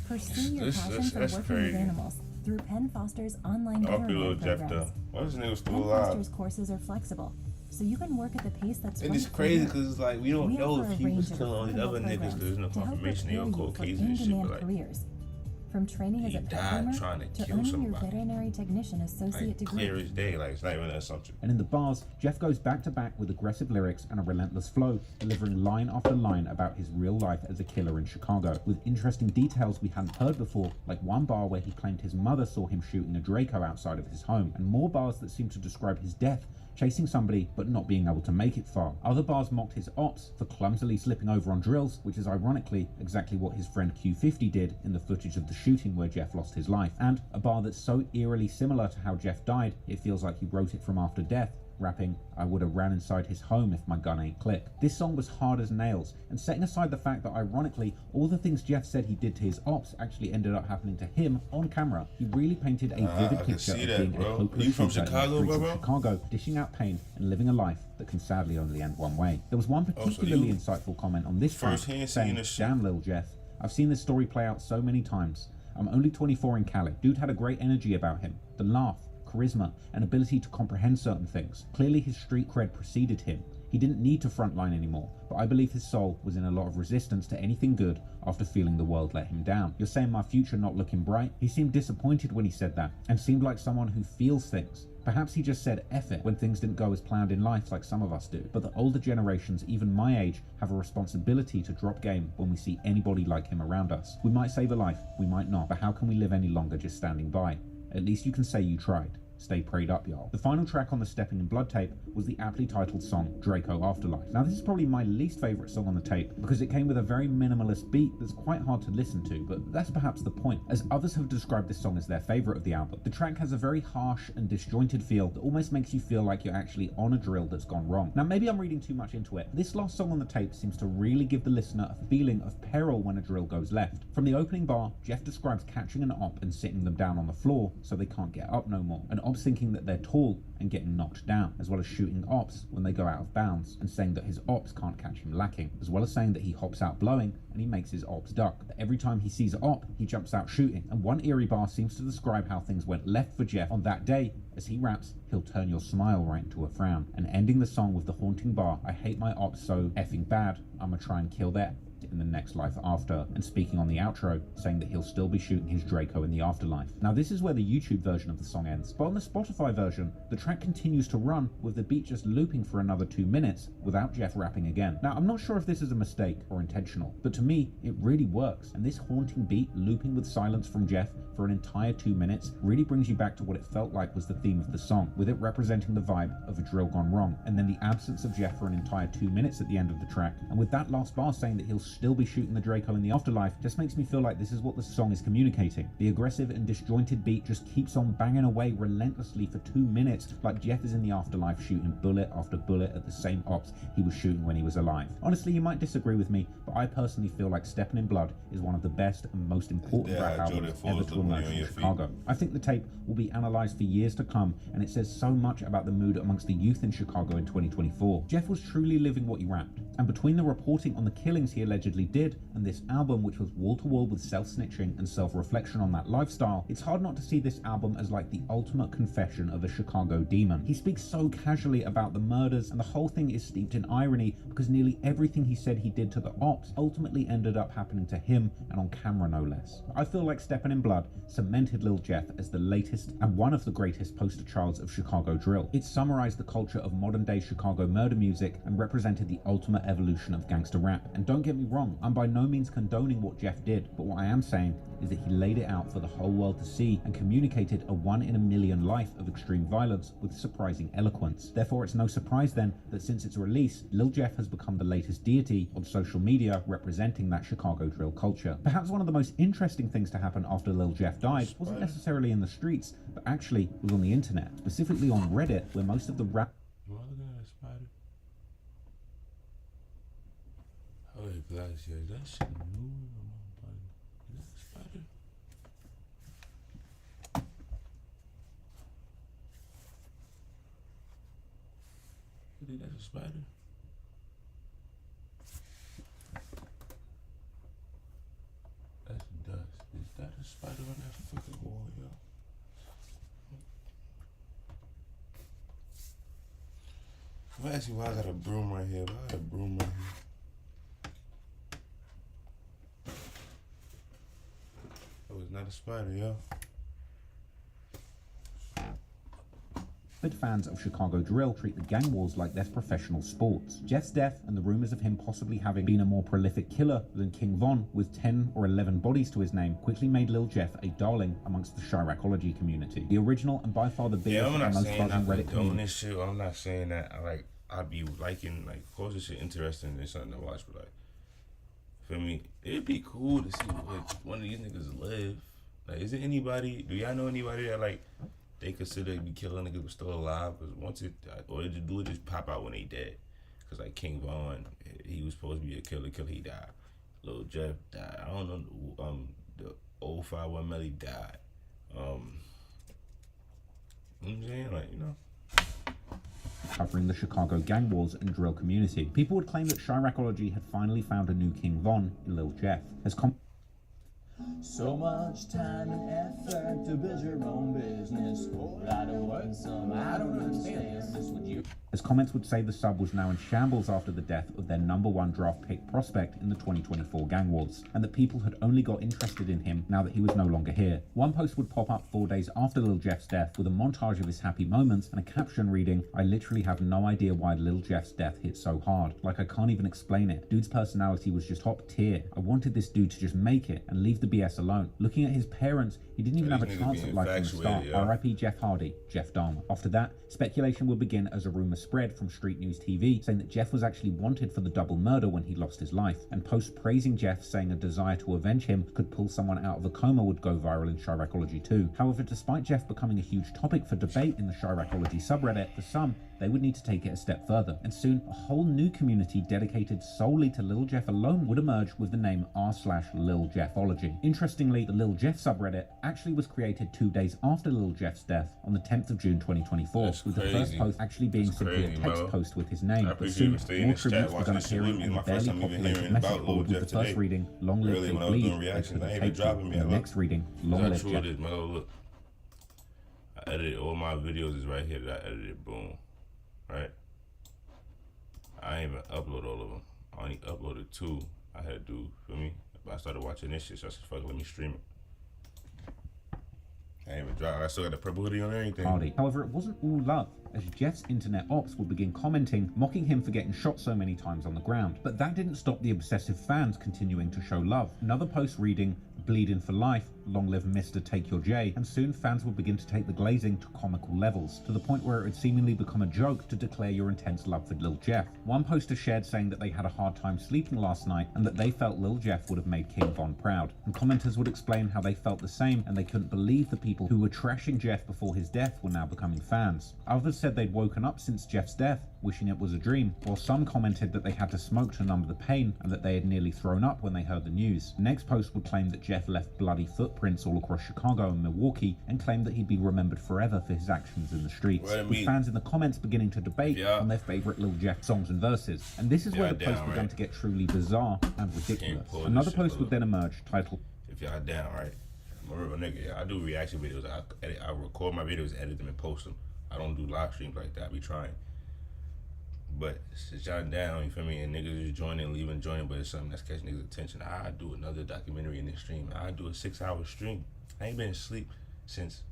[SPEAKER 10] Pursue your passion for working with animals through Penn Foster's online veterinary programs.
[SPEAKER 22] Why this nigga still
[SPEAKER 10] Penn
[SPEAKER 22] alive?
[SPEAKER 10] Foster's courses are flexible, so you can work at the pace that's
[SPEAKER 22] And
[SPEAKER 10] right
[SPEAKER 22] it's
[SPEAKER 10] for
[SPEAKER 22] crazy
[SPEAKER 10] you.
[SPEAKER 22] because it's like we don't know
[SPEAKER 10] offer
[SPEAKER 22] if
[SPEAKER 10] a
[SPEAKER 22] he was
[SPEAKER 10] range of
[SPEAKER 22] killing all these other niggas because there's no
[SPEAKER 10] to help
[SPEAKER 22] confirmation they
[SPEAKER 10] prepare
[SPEAKER 22] on
[SPEAKER 10] you
[SPEAKER 22] cold
[SPEAKER 10] for
[SPEAKER 22] cases and shit.
[SPEAKER 10] in-demand
[SPEAKER 22] But like,
[SPEAKER 10] careers. From training as
[SPEAKER 22] he
[SPEAKER 10] a pet
[SPEAKER 22] died
[SPEAKER 10] groomer
[SPEAKER 22] trying to
[SPEAKER 10] to
[SPEAKER 22] kill
[SPEAKER 10] earning your
[SPEAKER 22] somebody.
[SPEAKER 10] veterinary technician associate
[SPEAKER 22] like
[SPEAKER 10] degree.
[SPEAKER 22] clear as day, like it's not even an assumption.
[SPEAKER 17] And in the bars, Jeff goes back to back with aggressive lyrics and a relentless flow, delivering line after line about his real life as a killer in Chicago, with interesting details we hadn't heard before, like one bar where he claimed his mother saw him shooting a Draco outside of his home, and more bars that seem to describe his death, chasing somebody but not being able to make it far. Other bars mocked his ops for clumsily slipping over on drills, which is ironically exactly what his friend Q50 did in the footage of the shooting where Jeff lost his life. And a bar that's so eerily similar to how Jeff died, it feels like he wrote it from after death, rapping, "I would have ran inside his home if my gun ain't click." This song was hard as nails, and setting aside the fact that ironically all the things Jeff said he did to his ops actually ended up happening to him on camera, he really painted a vivid
[SPEAKER 22] I can
[SPEAKER 17] picture
[SPEAKER 22] see
[SPEAKER 17] of
[SPEAKER 22] that,
[SPEAKER 17] being
[SPEAKER 22] bro.
[SPEAKER 17] a hopeless
[SPEAKER 22] You from
[SPEAKER 17] shooter in the
[SPEAKER 22] Chicago,
[SPEAKER 17] streets of
[SPEAKER 22] bro?
[SPEAKER 17] Chicago, dishing out pain and living a life that can sadly only end one way. There was one particularly
[SPEAKER 22] you
[SPEAKER 17] insightful comment on this track
[SPEAKER 22] firsthand seeing
[SPEAKER 17] saying,
[SPEAKER 22] this shit?
[SPEAKER 17] "Damn, Lil Jeff, I've seen this story play out so many times. I'm only 24 in Cali. Dude had a great energy about him. The laugh, charisma, and ability to comprehend certain things. Clearly his street cred preceded him. He didn't need to frontline anymore, but I believe his soul was in a lot of resistance to anything good after feeling the world let him down. You're saying my future not looking bright?" He seemed disappointed when he said that, and seemed like someone who feels things. Perhaps he just said F it when things didn't go as planned in life like some of us do. But the older generations, even my age, have a responsibility to drop game when we see anybody like him around us. We might save a life, we might not, but how can we live any longer just standing by? At least you can say you tried. Stay prayed up, y'all. The final track on the Stepping in Blood tape was the aptly titled song Draco Afterlife. Now this is probably my least favourite song on the tape because it came with a very minimalist beat that's quite hard to listen to, but that's perhaps the point, as others have described this song as their favourite of the album. The track has a very harsh and disjointed feel that almost makes you feel like you're actually on a drill that's gone wrong. Now maybe I'm reading too much into it. This last song on the tape seems to really give the listener a feeling of peril when a drill goes left. From the opening bar, Jeff describes catching an op and sitting them down on the floor so they can't get up no more. An op's thinking that they're tall and getting knocked down, as well as shooting ops when they go out of bounds and saying that his ops can't catch him lacking, as well as saying that he hops out blowing and he makes his ops duck. That every time he sees an op, he jumps out shooting. And one eerie bar seems to describe how things went left for Jeff on that day. As he raps, he'll turn your smile right into a frown. And ending the song with the haunting bar, "I hate my ops so effing bad, I'ma try and kill their in the next life after," and speaking on the outro, saying that he'll still be shooting his Draco in the afterlife. Now this is where the YouTube version of the song ends, but on the Spotify version, the track continues to run with the beat just looping for another 2 minutes without Jeff rapping again. Now I'm not sure if this is a mistake or intentional, but to me, it really works, and this haunting beat looping with silence from Jeff for an entire 2 minutes really brings you back to what it felt like was the theme of the song, with it representing the vibe of a drill gone wrong, and then the absence of Jeff for an entire 2 minutes at the end of the track, and with that last bar saying that he'll still be shooting the Draco in the afterlife, just makes me feel like this is what the song is communicating. The aggressive and disjointed beat just keeps on banging away relentlessly for 2 minutes, like Jeff is in the afterlife shooting bullet after bullet at the same ops he was shooting when he was alive. Honestly, you might disagree with me, but I personally feel like Steppin' in Blood is one of the best and most important rap albums ever to emerge from Chicago. I think the tape will be analysed for years to come, and it says so much about the mood amongst the youth in Chicago in 2024. Jeff was truly living what he rapped, and between the reporting on the killings he allegedly did and this album, which was wall-to-wall with self-snitching and self-reflection on that lifestyle, it's hard not to see this album as like the ultimate confession of a Chicago demon. He speaks so casually about the murders, and the whole thing is steeped in irony because nearly everything he said he did to the ops ultimately ended up happening to him, and on camera no less. I feel like Steppin' in Blood cemented Lil Jeff as the latest and one of the greatest poster childs of Chicago drill. It summarized the culture of modern day Chicago murder music and represented the ultimate evolution of gangster rap. And don't get me wrong, I'm by no means condoning what Jeff did, but what I am saying is that he laid it out for the whole world to see and communicated a 1 in a million life of extreme violence with surprising eloquence. Therefore, it's no surprise then that since its release, Lil Jeff has become the latest deity on social media representing that Chicago drill culture. Perhaps one of the most interesting things to happen after Lil Jeff died wasn't necessarily in the streets, but actually was on the internet, specifically on Reddit, where most of the rap...
[SPEAKER 22] You wanna look at that spider? Last year, that shit new on my body. Is that a spider? You think that's a spider? That's dust. Is that a spider on that fucking wall, yo? I'm gonna ask you why I got a broom right here. Why I got a broom right here? That was not a spider, yo.
[SPEAKER 17] But fans of Chicago drill treat the gang wars like they're professional sports. Jeff's death and the rumors of him possibly having been a more prolific killer than King Von with 10 or 11 bodies to his name quickly made Lil Jeff a darling amongst the Chiracology community. The original and by far the biggest and most buzzing Reddit community.
[SPEAKER 22] This shit. I'm not saying that. I be liking, like, of course this shit interesting and something to watch, but like, feel me, it'd be cool to see what one of these niggas live. Like, is it anybody, do y'all know anybody that, like, they consider be killing niggas but still alive? Because once it, or they just do it, just pop out when they dead. Because, like, King Von, he was supposed to be a killer, he died. Lil Jeff died. I don't know, the 051 Melly died. You know what I'm saying? Like, you know.
[SPEAKER 17] Covering the Chicago gang wars and drill community. People would claim that Chiracology had finally found a new King Von in Lil Jeff.
[SPEAKER 5] So much time and effort to build your own business. Or I don't want some, I don't understand this. Would you?
[SPEAKER 17] As comments would say, the sub was now in shambles after the death of their #1 draft pick prospect in the 2024 gang wars, and that people had only got interested in him now that he was no longer here. One post would pop up 4 days after Lil Jeff's death with a montage of his happy moments and a caption reading, "I literally have no idea why Lil Jeff's death hit so hard. Like, I can't even explain it. Dude's personality was just top tier. I wanted this dude to just make it and leave the BS alone. Looking at his parents, he didn't even have a chance at life from the start. RIP Jeff Hardy, Jeff Dahmer." After that, speculation would begin as a rumor spread from Street News TV saying that Jeff was actually wanted for the double murder when he lost his life, and posts praising Jeff saying a desire to avenge him could pull someone out of a coma would go viral in Chiracology too. However, despite Jeff becoming a huge topic for debate in the Chiracology subreddit, for some, they would need to take it a step further, and soon a whole new community dedicated solely to Lil Jeff alone would emerge with the name r/LilJeffology. Interestingly, the Lil Jeff subreddit actually was created 2 days after Lil Jeff's death on the 10th of June 2024, with the first post actually being simply a text post with his name. But soon, more tributes began appearing on the barely populated message board, with the first reading, "Long Live Big Bleed," next to the tape, and the next reading, "Long Live Jeff."
[SPEAKER 22] Look, I edited all my videos is right here that I edited, boom. Right? I ain't even upload all of them. I only uploaded 2. I had to do, feel me? But I started watching this shit, so I said, fuck, let me stream it. I ain't even drop. I still got the purple hoodie on everything.
[SPEAKER 17] However, it wasn't all love, as Jeff's internet ops would begin commenting, mocking him for getting shot so many times on the ground. But that didn't stop the obsessive fans continuing to show love. Another post reading, "Bleeding for life, long live Mr. Take Your J," and soon fans would begin to take the glazing to comical levels, to the point where it would seemingly become a joke to declare your intense love for Lil Jeff. One poster shared saying that they had a hard time sleeping last night and that they felt Lil Jeff would have made King Von proud. And commenters would explain how they felt the same and they couldn't believe the people who were trashing Jeff before his death were now becoming fans. Others said they'd woken up since Jeff's death, wishing it was a dream, while some commented that they had to smoke to numb the pain and that they had nearly thrown up when they heard the news. The next post would claim that Jeff left bloody footprints all across Chicago and Milwaukee and claimed that he'd be remembered forever for his actions in the streets, with fans in the comments beginning to debate on their favourite Lil Jeff songs and verses. And this is where the post began to get truly bizarre and ridiculous. Another post would then emerge titled,
[SPEAKER 22] "If y'all down, right? I'm a real nigga. Yeah, I do reaction videos. I record my videos, edit them, and post them. I don't do live streams like that. I be trying. But since y'all down, you feel me, and niggas is joining, leaving, joining, but it's something that's catching niggas' attention, I do another documentary in this stream. I do a 6-hour stream. I ain't been asleep since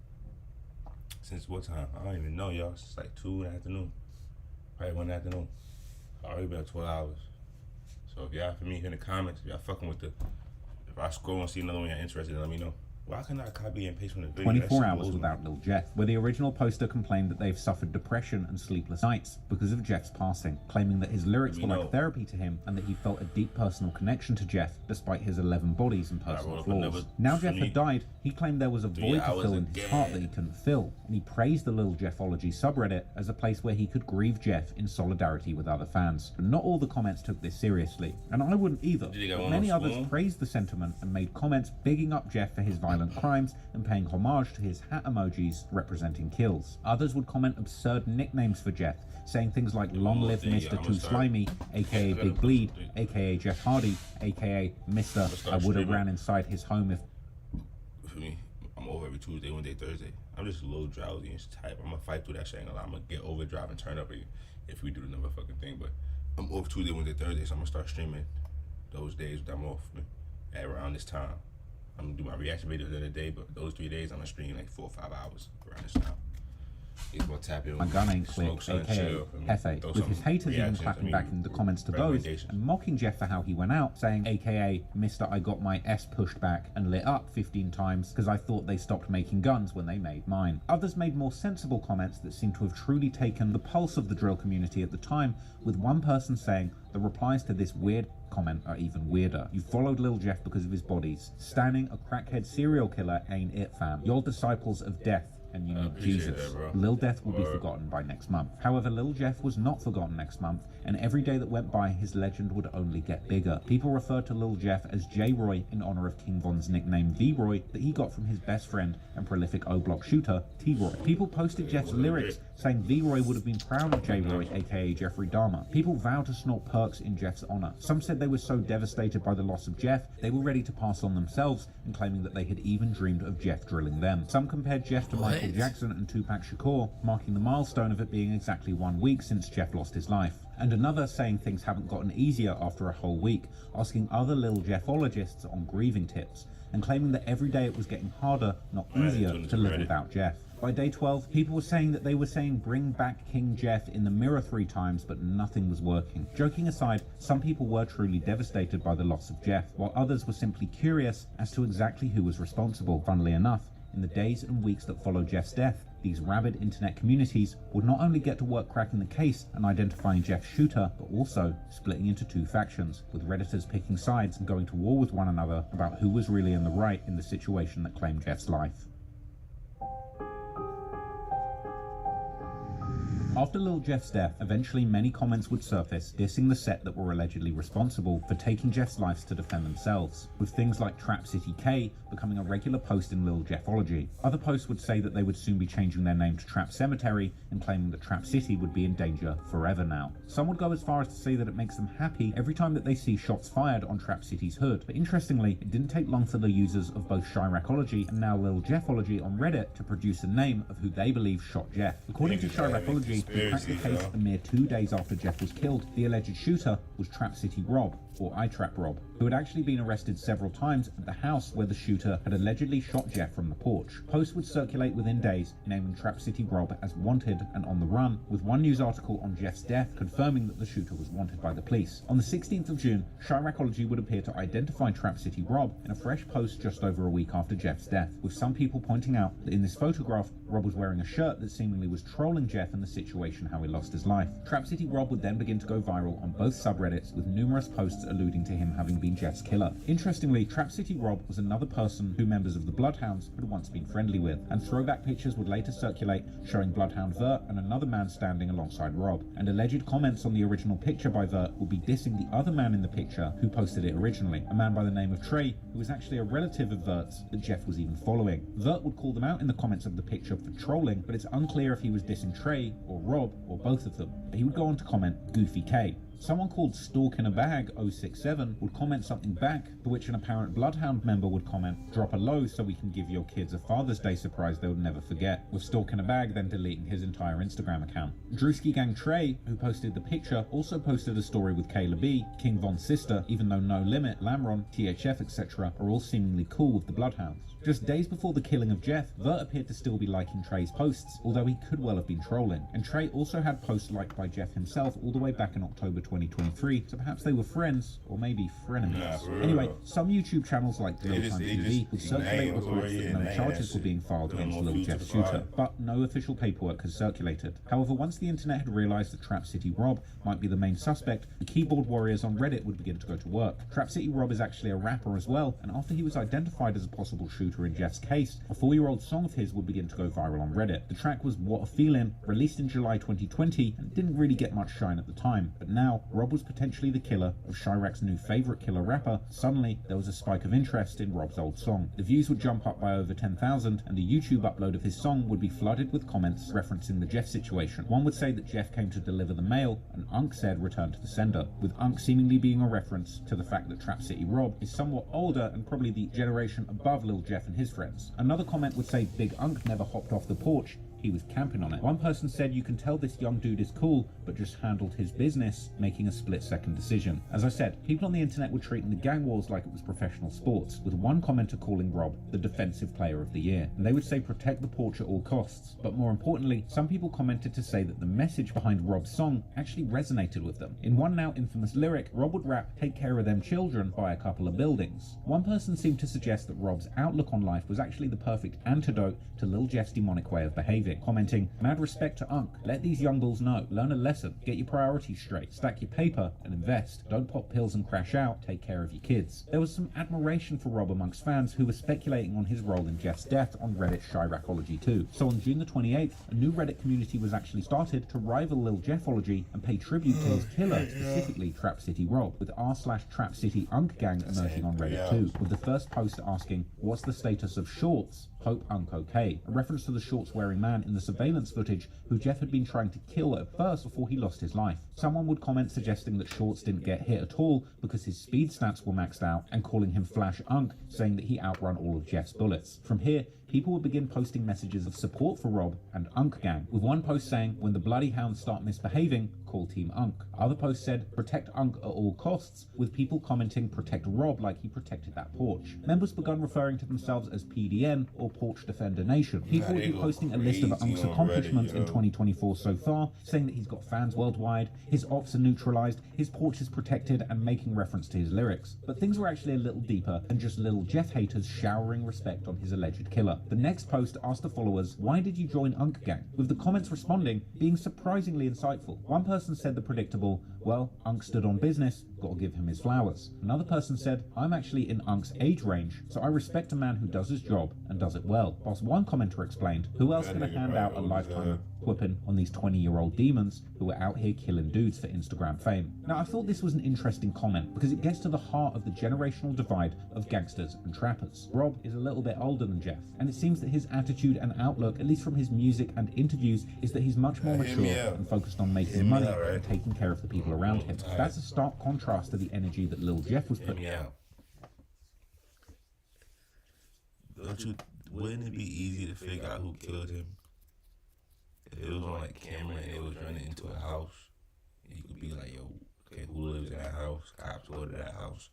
[SPEAKER 22] what time? I don't even know, y'all. It's like 2 in the afternoon. Probably 1 in the afternoon. Already been 12 hours. So if y'all, for me, in the comments, if y'all fucking with if I scroll and see another one y'all interested in, let me know. Why can I copy and paste from the video?
[SPEAKER 17] 24 hours without Lil Jeff, where the original poster complained that they've suffered depression and sleepless nights because of Jeff's passing, claiming that his lyrics were like therapy to him and that he felt a deep personal connection to Jeff despite his 11 bodies and personal flaws. Now Jeff had died, he claimed there was a void to fill in his heart that he couldn't fill, and he praised the Lil Jeffology subreddit as a place where he could grieve Jeff in solidarity with other fans. But not all the comments took this seriously, and I wouldn't either. But many others praised the sentiment and made comments bigging up Jeff for his violent crimes and paying homage to his hat emojis representing kills. Others would comment absurd nicknames for Jeff, saying things like Long Live Mr. Too Slimy, aka Big Bleed, aka Jeff Hardy, aka Mr. I Would Have Ran Inside His Home If...
[SPEAKER 22] For me, I'm over every Tuesday, Wednesday, Thursday. I'm just a little drowsy and tired. I'm gonna fight through that shit. I'm gonna get overdrive and turn up if we do the motherfucking thing. But I'm off Tuesday, Wednesday, Thursday, so I'm gonna start streaming those days that I'm off at around this time. I'm gonna do my reaction videos in the day, but those 3 days I'm gonna stream like 4 or 5 hours around this time. He's gonna tap in.
[SPEAKER 17] My gun ain't click, aka Hefe, with his haters even clapping back in the comments to those and mocking Jeff for how he went out, saying aka Mr. I got my S pushed back and lit up 15 times because I thought they stopped making guns when they made mine. Others made more sensible comments that seemed to have truly taken the pulse of the drill community at the time, with one person saying the replies to this weird comment are even weirder. You followed Lil Jeff because of his bodies. Standing a crackhead serial killer ain't it, fam. You're disciples of death and you need Jesus. Lil Death will be forgotten by next month. However, Lil Jeff was not forgotten next month, and every day that went by, his legend would only get bigger. People refer to Lil Jeff as J-Roy in honor of King Von's nickname V-Roy that he got from his best friend and prolific O-Block shooter, T-Roy. People posted Jeff's lyrics saying V-Roy would have been proud of J-Roy, aka Jeffrey Dahmer. People vowed to snort perks in Jeff's honor. Some said they were so devastated by the loss of Jeff, they were ready to pass on themselves, and claiming that they had even dreamed of Jeff drilling them. Some compared Jeff to Michael Jackson and Tupac Shakur, marking the milestone of it being exactly 1 week since Jeff lost his life. And another saying things haven't gotten easier after a whole week, asking other Lil Jeffologists on grieving tips, and claiming that every day it was getting harder, not easier, to live without Jeff. By day 12, people were saying that they were saying bring back King Jeff in the mirror 3 times, but nothing was working. Joking aside, some people were truly devastated by the loss of Jeff, while others were simply curious as to exactly who was responsible. Funnily enough, in the days and weeks that followed Jeff's death, these rabid internet communities would not only get to work cracking the case and identifying Jeff's shooter, but also splitting into 2 factions, with Redditors picking sides and going to war with one another about who was really in the right in the situation that claimed Jeff's life. After Lil Jeff's death, eventually many comments would surface dissing the set that were allegedly responsible for taking Jeff's lives to defend themselves, with things like Trap City K becoming a regular post in Lil Jeffology. Other posts would say that they would soon be changing their name to Trap Cemetery and claiming that Trap City would be in danger forever now. Some would go as far as to say that it makes them happy every time that they see shots fired on Trap City's hood, but interestingly, it didn't take long for the users of both Chiracology and now Lil Jeffology on Reddit to produce a name of who they believe shot Jeff. According to Chiracology, who cracked the case a mere 2 days after Jeff was killed, the alleged shooter was Trap City Rob, or iTrap Rob, who had actually been arrested several times at the house where the shooter had allegedly shot Jeff from the porch. Posts would circulate within days naming Trap City Rob as wanted and on the run, with one news article on Jeff's death confirming that the shooter was wanted by the police. On the 16th of June, Chiracology would appear to identify Trap City Rob in a fresh post just over a week after Jeff's death, with some people pointing out that in this photograph, Rob was wearing a shirt that seemingly was trolling Jeff and the situation how he lost his life. Trap City Rob would then begin to go viral on both subreddits, with numerous posts alluding to him having been Jeff's killer. Interestingly, Trap City Rob was another person who members of the BloodHounds had once been friendly with, and throwback pictures would later circulate showing BloodHound Vert and another man standing alongside Rob, and alleged comments on the original picture by Vert would be dissing the other man in the picture who posted it originally, a man by the name of Trey, who was actually a relative of Vert's that Jeff was even following. Vert would call them out in the comments of the picture for trolling, but it's unclear if he was dissing Trey or Rob or both of them. But he would go on to comment Goofy K. Someone called Stalk in a Bag 067 would comment something back, for which an apparent Bloodhound member would comment, drop a low so we can give your kids a Father's Day surprise they would never forget, with Stalk in a Bag then deleting his entire Instagram account. Drewski Gang Trey, who posted the picture, also posted a story with Kayla B, King Von's sister, even though No Limit, Lamron, THF etc. are all seemingly cool with the Bloodhounds. Just days before the killing of Jeff, Vert appeared to still be liking Trey's posts, although he could well have been trolling, and Trey also had posts liked by Jeff himself all the way back in October 2023, so perhaps they were friends, or maybe frenemies.
[SPEAKER 22] Nah, for real.
[SPEAKER 17] Anyway, some YouTube channels like
[SPEAKER 22] They just-
[SPEAKER 17] BloodHound
[SPEAKER 22] they
[SPEAKER 17] TV
[SPEAKER 22] just-
[SPEAKER 17] would circulate
[SPEAKER 22] name
[SPEAKER 17] reports
[SPEAKER 22] already
[SPEAKER 17] that
[SPEAKER 22] in
[SPEAKER 17] no
[SPEAKER 22] the name,
[SPEAKER 17] charges
[SPEAKER 22] that
[SPEAKER 17] were being filed
[SPEAKER 22] shit.
[SPEAKER 17] against
[SPEAKER 22] Little
[SPEAKER 17] Lil
[SPEAKER 22] more
[SPEAKER 17] Jeff's
[SPEAKER 22] future to
[SPEAKER 17] shooter, but no official paperwork has circulated. However, once the internet had realised that Trap City Rob might be the main suspect, the keyboard warriors on Reddit would begin to go to work. Trap City Rob is actually a rapper as well, and after he was identified as a possible shooter in Jeff's case, a 4-year-old song of his would begin to go viral on Reddit. The track was What a Feeling, released in July 2020, and didn't really get much shine at the time, but now Rob was potentially the killer of Chirac's new favourite killer rapper. Suddenly, there was a spike of interest in Rob's old song. The views would jump up by over 10,000, and the YouTube upload of his song would be flooded with comments referencing the Jeff situation. One would say that Jeff came to deliver the mail, and Unk said return to the sender, with Unk seemingly being a reference to the fact that Trap City Rob is somewhat older and probably the generation above Lil Jeff and his friends. Another comment would say Big Unk never hopped off the porch, he was camping on it. One person said you can tell this young dude is cool, but just handled his business, making a split-second decision. As I said, people on the internet were treating the gang wars like it was professional sports, with one commenter calling Rob the defensive player of the year. And they would say protect the porch at all costs. But more importantly, some people commented to say that the message behind Rob's song actually resonated with them. In one now infamous lyric, Rob would rap, "Take care of them children, buy a couple of buildings." One person seemed to suggest that Rob's outlook on life was actually the perfect antidote to Lil Jeff's demonic way of behaving, commenting, "Mad respect to Unk, let these young bulls know, learn a lesson, get your priorities straight, stack your paper and invest, don't pop pills and crash out, take care of your kids." There was some admiration for Rob amongst fans who were speculating on his role in Jeff's death on Reddit's Chiracology 2. So on June the 28th, a new Reddit community was actually started to rival Lil Jeffology and pay tribute to his killer, specifically Trap City Rob, with r/Trap City Unk Gang emerging on Reddit too, with the first post asking, "What's the status of shorts? Hope Unk okay," a reference to the shorts-wearing man in the surveillance footage who Jeff had been trying to kill at first before he lost his life. Someone would comment suggesting that Shorts didn't get hit at all because his speed stats were maxed out, and calling him Flash Unk, saying that he outrun all of Jeff's bullets. From here, people would begin posting messages of support for Rob and Unk Gang, with one post saying, "When the bloody hounds start misbehaving, call Team Unk." Other posts said, "Protect Unk at all costs," with people commenting, "Protect Rob like he protected that porch." Members begun referring to themselves as PDN, or Porch Defender Nation. People would be posting a list of Unk's accomplishments in 2024 so far, saying that he's got fans worldwide, his ops are neutralized, his porch is protected, and making reference to his lyrics. But things were actually a little deeper than just Lil Jeff haters showering respect on his alleged killer. The next post asked the followers, "Why did you join Unk Gang?" with the comments responding being surprisingly insightful. One person said the predictable, "Well, Unk stood on business, gotta give him his flowers." Another person said, "I'm actually in Unk's age range, so I respect a man who does his job and does it well." Whilst one commenter explained, "Who else gonna hand out a lifetime whipping on these 20-year-old demons who are out here killing dudes for Instagram fame?" Now, I thought this was an interesting comment because it gets to the heart of the generational divide of gangsters and trappers. Rob is a little bit older than Jeff, and it seems that his attitude and outlook, at least from his music and interviews, is that he's much more mature and focused on making money and taking care of the people around him. That's a stark contrast to the energy that Lil Jeff was putting out.
[SPEAKER 22] Wouldn't it be easy to figure out who killed him? If it was on like camera and it was running into a house, you could be like, "Yo, okay, who lives in that house? Cops go to that house."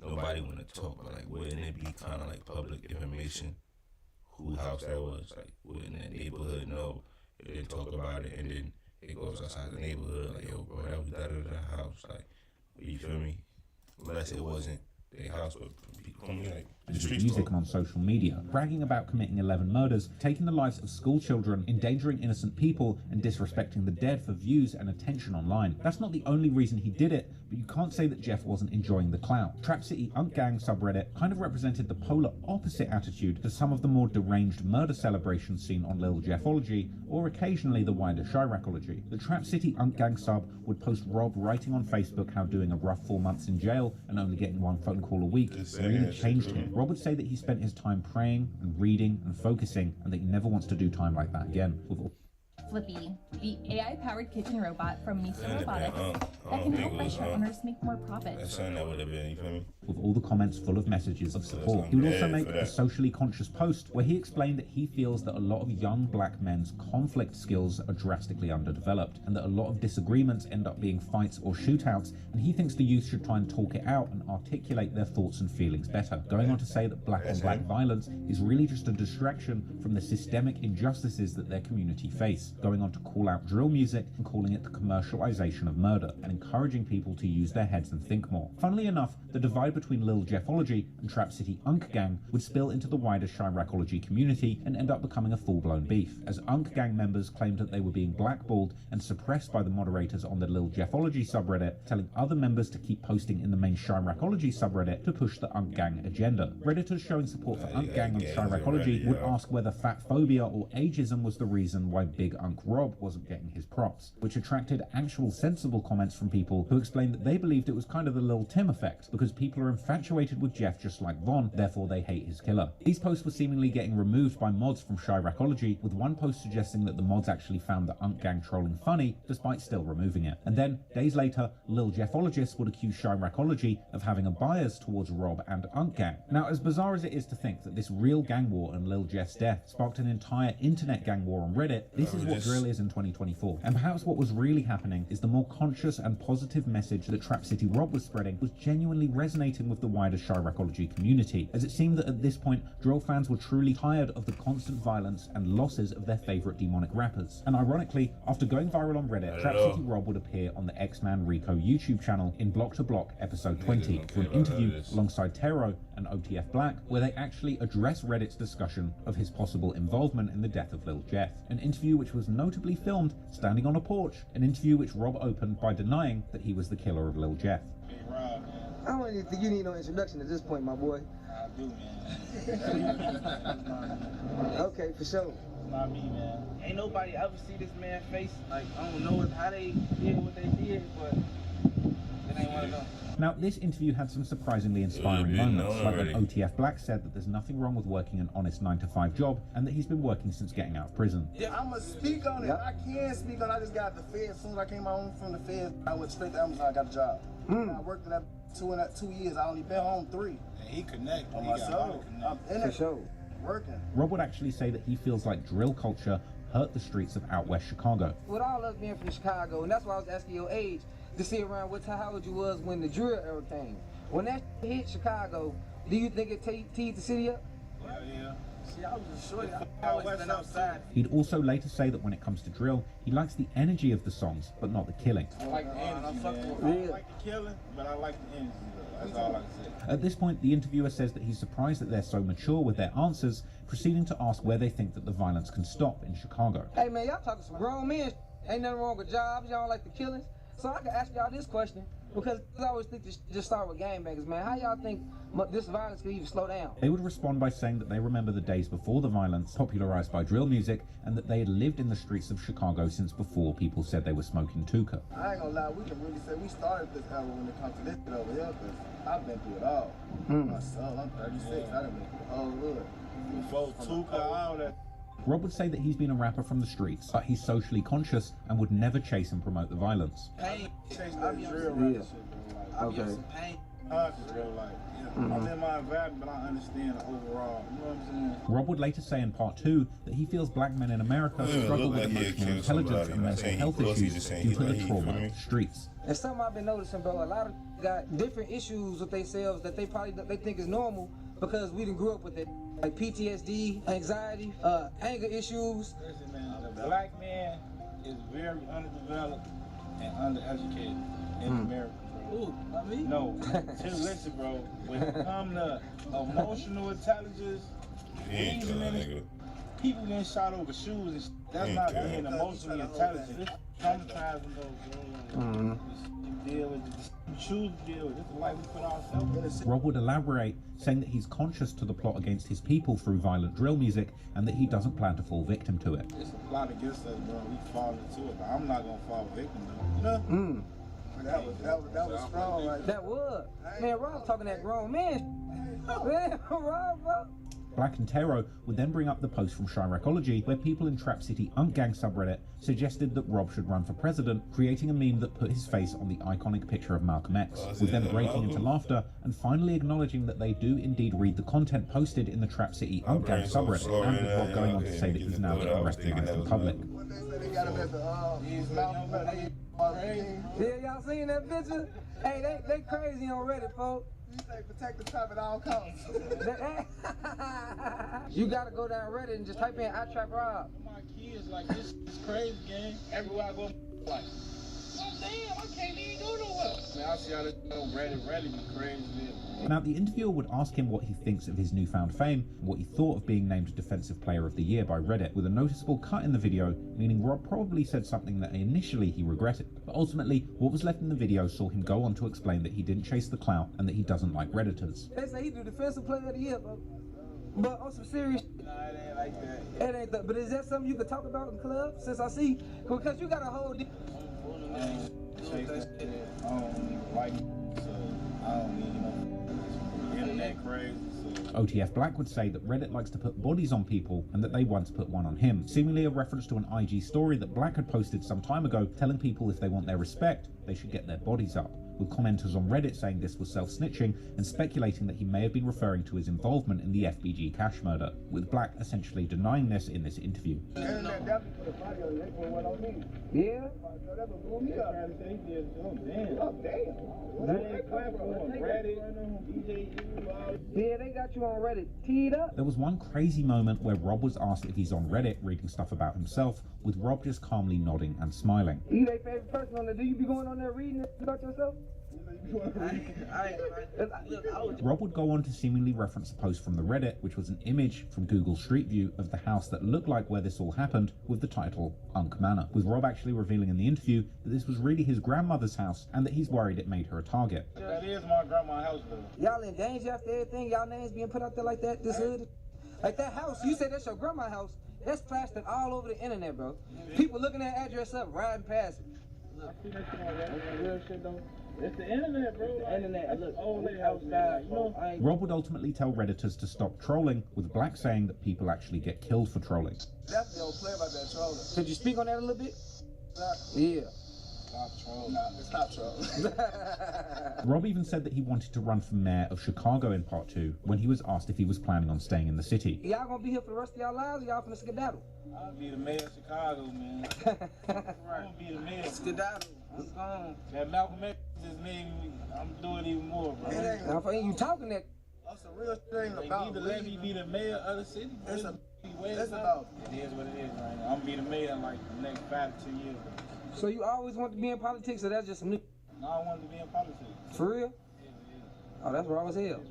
[SPEAKER 22] Nobody want to talk, but like, wouldn't it be kind of like public information whose house that was? Like, wouldn't that neighborhood know? It didn't talk about it, and then it goes outside the neighborhood, like, "Yo, bro, that was that house." Like, you feel me? Unless it wasn't their house, but people come like the streets.
[SPEAKER 17] Music and on social media, bragging about committing 11 murders, taking the lives of school children, endangering innocent people, and disrespecting the dead for views and attention online. That's not the only reason he did it, but you can't say that Jeff wasn't enjoying the clout. Trap City Unk Gang subreddit kind of represented the polar opposite attitude to some of the more deranged murder celebrations seen on Lil Jeffology, or occasionally the wider Chiracology. The Trap City Unk Gang sub would post Rob writing on Facebook how doing a rough 4 months in jail and only getting one phone call a week really changed him. Rob would say that he spent his time praying and reading and focusing, and that he never wants to do time like that again.
[SPEAKER 7] Flippy, the AI-powered kitchen robot from Miso Robotics that can help restaurant owners make more profits.
[SPEAKER 22] That's something that would have been, you feel me?
[SPEAKER 17] with all the comments full of messages of support. He would also make a socially conscious post where he explained that he feels that a lot of young black men's conflict skills are drastically underdeveloped, and that a lot of disagreements end up being fights or shootouts, and he thinks the youth should try and talk it out and articulate their thoughts and feelings better, going on to say that black on black violence is really just a distraction from the systemic injustices that their community face, going on to call out drill music and calling it the commercialization of murder, and encouraging people to use their heads and think more. Funnily enough, the divide between Lil Jeffology and Trap City Unk Gang would spill into the wider Chiracology community and end up becoming a full-blown beef, as Unk Gang members claimed that they were being blackballed and suppressed by the moderators on the Lil Jeffology subreddit, telling other members to keep posting in the main Chiracology subreddit to push the Unk Gang agenda. Redditors showing support for Unk Gang on Chiracology would ask whether fat phobia or ageism was the reason why Big Unk Rob wasn't getting his props, which attracted actual sensible comments from people who explained that they believed it was kind of the Lil Tim effect, because people are infatuated with Jeff just like Von, therefore they hate his killer. These posts were seemingly getting removed by mods from Chiracology, with one post suggesting that the mods actually found the Unk Gang trolling funny, despite still removing it. And then, days later, Lil Jeffologists would accuse Chiracology of having a bias towards Rob and Unk Gang. Now, as bizarre as it is to think that this real gang war and Lil Jeff's death sparked an entire internet gang war on Reddit, this is what drill is in 2024. And perhaps what was really happening is the more conscious and positive message that Trap City Rob was spreading was genuinely resonating with the wider Chiracology community, as it seemed that at this point, drill fans were truly tired of the constant violence and losses of their favourite demonic rappers. And ironically, after going viral on Reddit, Trap City Rob would appear on the X-Man Rico YouTube channel in Block to Block episode 20 for an interview alongside Tero and OTF Black, where they actually address Reddit's discussion of his possible involvement in the death of Lil Jeff. An interview which was notably filmed standing on a porch, an interview which Rob opened by denying that he was the killer of Lil Jeff.
[SPEAKER 12] I don't even think you need no introduction at this point, my boy.
[SPEAKER 20] I do, man.
[SPEAKER 12] Okay, for sure.
[SPEAKER 20] Not me, man. Ain't nobody ever see this man's face. Like, I don't know how they did what they did, but it ain't one of them.
[SPEAKER 17] Now, this interview had some surprisingly inspiring moments, like when OTF Black said that there's nothing wrong with working an honest 9-to-5 job, and that he's been working since getting out of prison.
[SPEAKER 20] Yeah, I'ma speak on it. I can speak on it. I just got the Fed. As soon as I came home from the Fed, I went straight to Amazon, I got a job. I worked in that 2 years. I only been home 3. And he connect. On myself. I'm in it. Working.
[SPEAKER 17] Rob would actually say that he feels like drill culture hurt the streets of out west Chicago.
[SPEAKER 12] With all us being from Chicago, and that's why I was asking your age, to see around how old you was when the drill era came. When that hit Chicago, do you think it teed the city up?
[SPEAKER 20] Yeah. See, I was just shorty. I always been outside.
[SPEAKER 17] He'd also later say that when it comes to drill, he likes the energy of the songs, but not the killing.
[SPEAKER 20] I like the energy, man. I don't like the killing, but I like the energy, though. That's all I can say.
[SPEAKER 17] At this point, the interviewer says that he's surprised that they're so mature with their answers, proceeding to ask where they think that the violence can stop in Chicago.
[SPEAKER 12] Hey man, y'all talking some grown men. Ain't nothing wrong with jobs. Y'all don't like the killings. So I can ask y'all this question, because I always think this just start with gangbangers, man. How y'all think this violence could even slow down?
[SPEAKER 17] They would respond by saying that they remember the days before the violence, popularized by drill music, and that they had lived in the streets of Chicago since before people said they were smoking Tuka.
[SPEAKER 20] I ain't gonna lie, we can really say we started this era when it comes to this shit over here, because I've been through it all. Myself, I'm 36, I done been through the whole hood. Before Tuka, all that.
[SPEAKER 17] Rob would say that he's been a rapper from the streets, but he's socially conscious and would never chase and promote the violence.
[SPEAKER 20] Pain. I'm pain. I'm in my environment, but I understand the overall. You know what I'm saying?
[SPEAKER 17] Rob would later say in part 2 that he feels black men in America struggle with emotional intelligence and mental health issues due to the trauma of the streets.
[SPEAKER 12] And something I've been noticing, bro, a lot of got different issues with themselves that they think is normal because we didn't grow up with it. Like PTSD, anxiety, anger issues.
[SPEAKER 20] Listen, man, the black man is very underdeveloped and undereducated in America, bro.
[SPEAKER 12] Ooh, not me?
[SPEAKER 20] No, just listen, bro. When it comes to emotional intelligence, people getting shot over shoes and shit. That's not being emotionally intelligent. It's traumatizing those, bro. Deal with it. Choose to deal with it. It's the life we put ourselves in.
[SPEAKER 17] Rob would elaborate, saying that he's conscious to the plot against his people through violent drill music and that he doesn't plan to fall victim to it.
[SPEAKER 20] It's a plot against us, bro. We fall into it, but I'm not gonna fall victim though. You know? That was strong, right?
[SPEAKER 12] That was. Man, Rob talking that grown man. Man, Rob, bro.
[SPEAKER 17] Black and Tero would then bring up the post from Chiracology where people in Trap City Unk Gang subreddit suggested that Rob should run for president, creating a meme that put his face on the iconic picture of Malcolm X, with them breaking into laughter and finally acknowledging that they do indeed read the content posted in the Trap City Unk Gang subreddit, and with Rob going on to say that he's now getting recognized in public.
[SPEAKER 14] Yeah, y'all seen that picture? Hey, they crazy on Reddit, folks. You say protect the trap at all costs. You gotta go down Reddit and just type in I trap Rob.
[SPEAKER 20] My kids like this is crazy, gang. Everywhere I go, like, oh damn, I can't even go nowhere. Man, I see how this Reddit be crazy.
[SPEAKER 17] Now, the interviewer would ask him what he thinks of his newfound fame and what he thought of being named Defensive Player of the Year by Reddit, with a noticeable cut in the video, meaning Rob probably said something that initially he regretted. But ultimately, what was left in the video saw him go on to explain that he didn't chase the clout and that he doesn't like Redditors.
[SPEAKER 14] They say he do Defensive Player of the Year, bro. But on some serious
[SPEAKER 20] nah, it ain't like that.
[SPEAKER 14] It ain't that. But is that something you could talk about in club? Since I see, because you got a whole
[SPEAKER 20] chase that shit. I don't even like it, so I don't need internet crazy.
[SPEAKER 17] OTF Black would say that Reddit likes to put bodies on people and that they once put one on him, seemingly a reference to an IG story that Black had posted some time ago telling people if they want their respect, they should get their bodies up, with commenters on Reddit saying this was self-snitching and speculating that he may have been referring to his involvement in the FBG Cash murder, with Black essentially denying this in this interview.
[SPEAKER 14] Yeah? Yeah, they got you on Reddit teed up.
[SPEAKER 17] There was one crazy moment where Rob was asked if he's on Reddit reading stuff about himself, with Rob just calmly nodding and smiling.
[SPEAKER 14] You their favorite person on there? Do you be going on there reading about yourself?
[SPEAKER 17] Rob would go on to seemingly reference a post from the Reddit, which was an image from Google Street View of the house that looked like where this all happened, with the title Unk Manor, with Rob actually revealing in the interview that this was really his grandmother's house and that he's worried it made her a target.
[SPEAKER 20] That is my grandma's house, though.
[SPEAKER 14] Y'all in danger after everything? Y'all names being put out there like that? This hood? Like that house, you said that's your grandma's house. That's plastered all over the internet, bro. People looking that address up, riding past it.
[SPEAKER 20] Look, see that shit on that real shit, though? It's the internet, bro.
[SPEAKER 14] The internet. Look,
[SPEAKER 20] old outside, you know?
[SPEAKER 17] Rob would ultimately tell Redditors to stop trolling, with Black saying that people actually get killed for trolling.
[SPEAKER 14] That's the old play about that trolling. Could you speak on that a little bit? Yeah.
[SPEAKER 20] Stop trolling. Stop trolling.
[SPEAKER 17] Rob even said that he wanted to run for mayor of Chicago in part 2 when he was asked if he was planning on staying in the city.
[SPEAKER 14] Y'all gonna be here for the rest of y'all lives, or y'all finna skedaddle?
[SPEAKER 20] I'll be the mayor of Chicago, man. I'm gonna be the mayor.
[SPEAKER 14] Skedaddle. I'm gone.
[SPEAKER 20] That Malcolm X just made me. I'm doing even more, bro.
[SPEAKER 14] Now, for you talking that.
[SPEAKER 20] That's a real thing about. They need to let me be the mayor of the city. It's about. It is what it is right now. I'm gonna be the mayor in like the next 5 to 10 years.
[SPEAKER 14] So you always want to be in politics, or that's just new?
[SPEAKER 20] No, I wanted to be in politics.
[SPEAKER 14] For real?
[SPEAKER 20] Yeah.
[SPEAKER 14] Oh, that's raw as hell.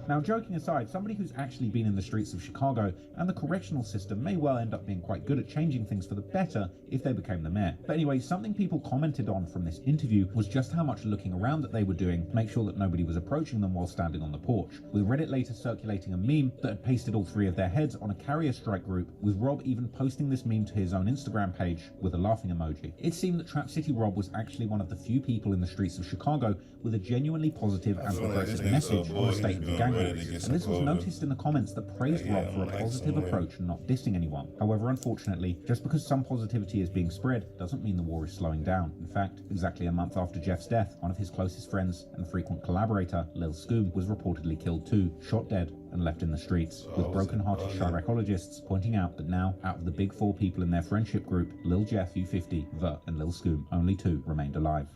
[SPEAKER 17] Now, joking aside, somebody who's actually been in the streets of Chicago and the correctional system may well end up being quite good at changing things for the better if they became the mayor. But anyway, something people commented on from this interview was just how much looking around that they were doing to make sure that nobody was approaching them while standing on the porch, with Reddit later circulating a meme that had pasted all 3 of their heads on a carrier strike group, with Rob even posting this meme to his own Instagram page with a laughing emoji. It seemed that Trap City Rob was actually one of the few people in the streets of Chicago with a genuinely positive and progressive message on the state of the gang war, and this was noticed in the comments that praised Rob for a positive approach and not dissing anyone. However, unfortunately, just because some positivity is being spread doesn't mean the war is slowing down. In fact, exactly a month after Jeff's death, one of his closest friends and frequent collaborator, Lil Scoom, was reportedly killed too, shot dead and left in the streets, with broken-hearted Chiracologists pointing out that now, out of the big 4 people in their friendship group, Lil Jeff, U50, The, and Lil Scoom, only 2 remained alive.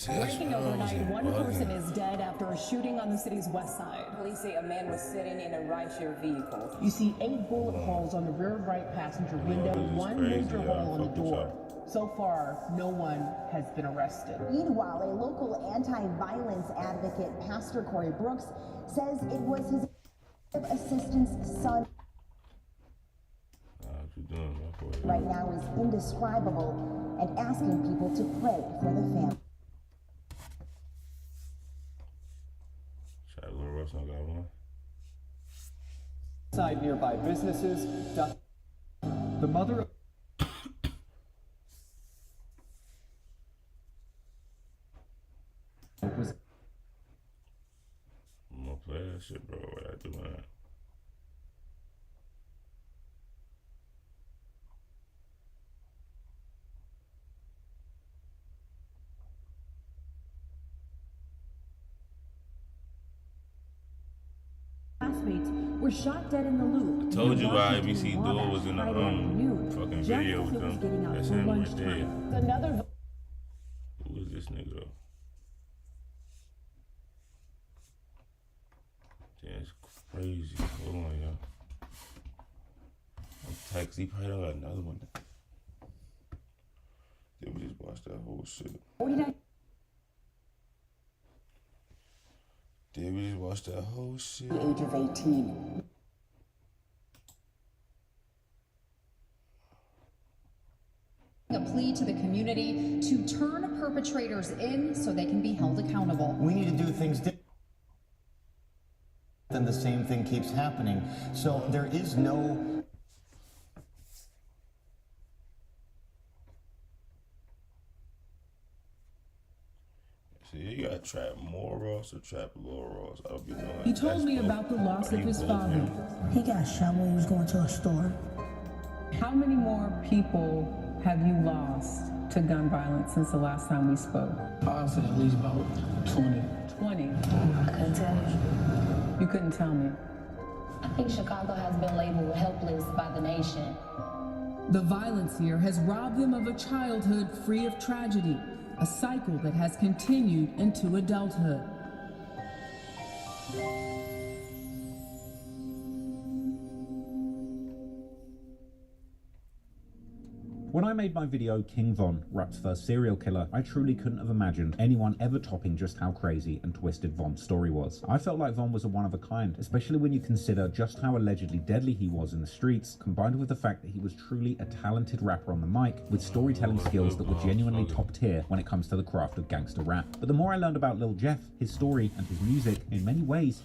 [SPEAKER 3] Breaking overnight, one person is dead after a shooting on the city's west side.
[SPEAKER 11] Police say a man was sitting in a rideshare vehicle.
[SPEAKER 3] You see 8 bullet holes on the rear right passenger window, 1 major hole on the door. So far, no one has been arrested.
[SPEAKER 18] Meanwhile, a local anti-violence advocate, Pastor Corey Brooks, says it was his assistant's son. Right now is indescribable and asking people to pray for the family.
[SPEAKER 5] Inside nearby businesses, the mother was
[SPEAKER 22] play that shit, bro. What I do, man?
[SPEAKER 2] Classmates were shot dead in the Loop.
[SPEAKER 22] I told you IBC Duel was in the fucking video with them. That's him right there.
[SPEAKER 3] Another.
[SPEAKER 22] Who is this nigga though? That's crazy. Hold on, y'all. I'm text. He probably don't got another one. Then we just watched that whole shit.
[SPEAKER 2] 49.
[SPEAKER 22] Did we just watch that whole shit?
[SPEAKER 2] The age of 18.
[SPEAKER 8] A plea to the community to turn perpetrators in so they can be held accountable.
[SPEAKER 6] We need to do things different. Then the same thing keeps happening. So there is no.
[SPEAKER 22] See, you gotta trap more Ross or trap lower Ross. I don't be knowing.
[SPEAKER 3] He told me about the loss of his father.
[SPEAKER 13] He got shot when he was going to a store.
[SPEAKER 3] How many more people have you lost to gun violence since the last time we spoke?
[SPEAKER 13] I'll say at least about 20.
[SPEAKER 3] 20?
[SPEAKER 13] I couldn't tell you.
[SPEAKER 3] You couldn't tell me.
[SPEAKER 21] I think Chicago has been labeled helpless by the nation.
[SPEAKER 3] The violence here has robbed them of a childhood free of tragedy, a cycle that has continued into adulthood.
[SPEAKER 17] When I made my video King Von, rap's first serial killer, I truly couldn't have imagined anyone ever topping just how crazy and twisted Von's story was. I felt like Von was a one of a kind, especially when you consider just how allegedly deadly he was in the streets, combined with the fact that he was truly a talented rapper on the mic, with storytelling skills that were genuinely top tier when it comes to the craft of gangster rap. But the more I learned about Lil Jeff, his story, and his music, in many ways,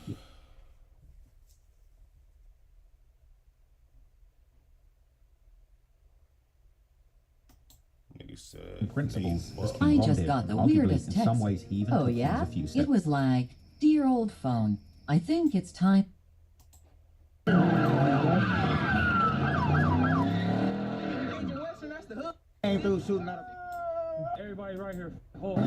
[SPEAKER 17] principles.
[SPEAKER 23] I just got the weirdest text.
[SPEAKER 17] In some ways, he even
[SPEAKER 23] oh
[SPEAKER 17] took
[SPEAKER 23] yeah?
[SPEAKER 17] things a few steps.
[SPEAKER 23] It was like, dear old phone, I think it's time.
[SPEAKER 26] Came through shooting out. Everybody right here. Hold on.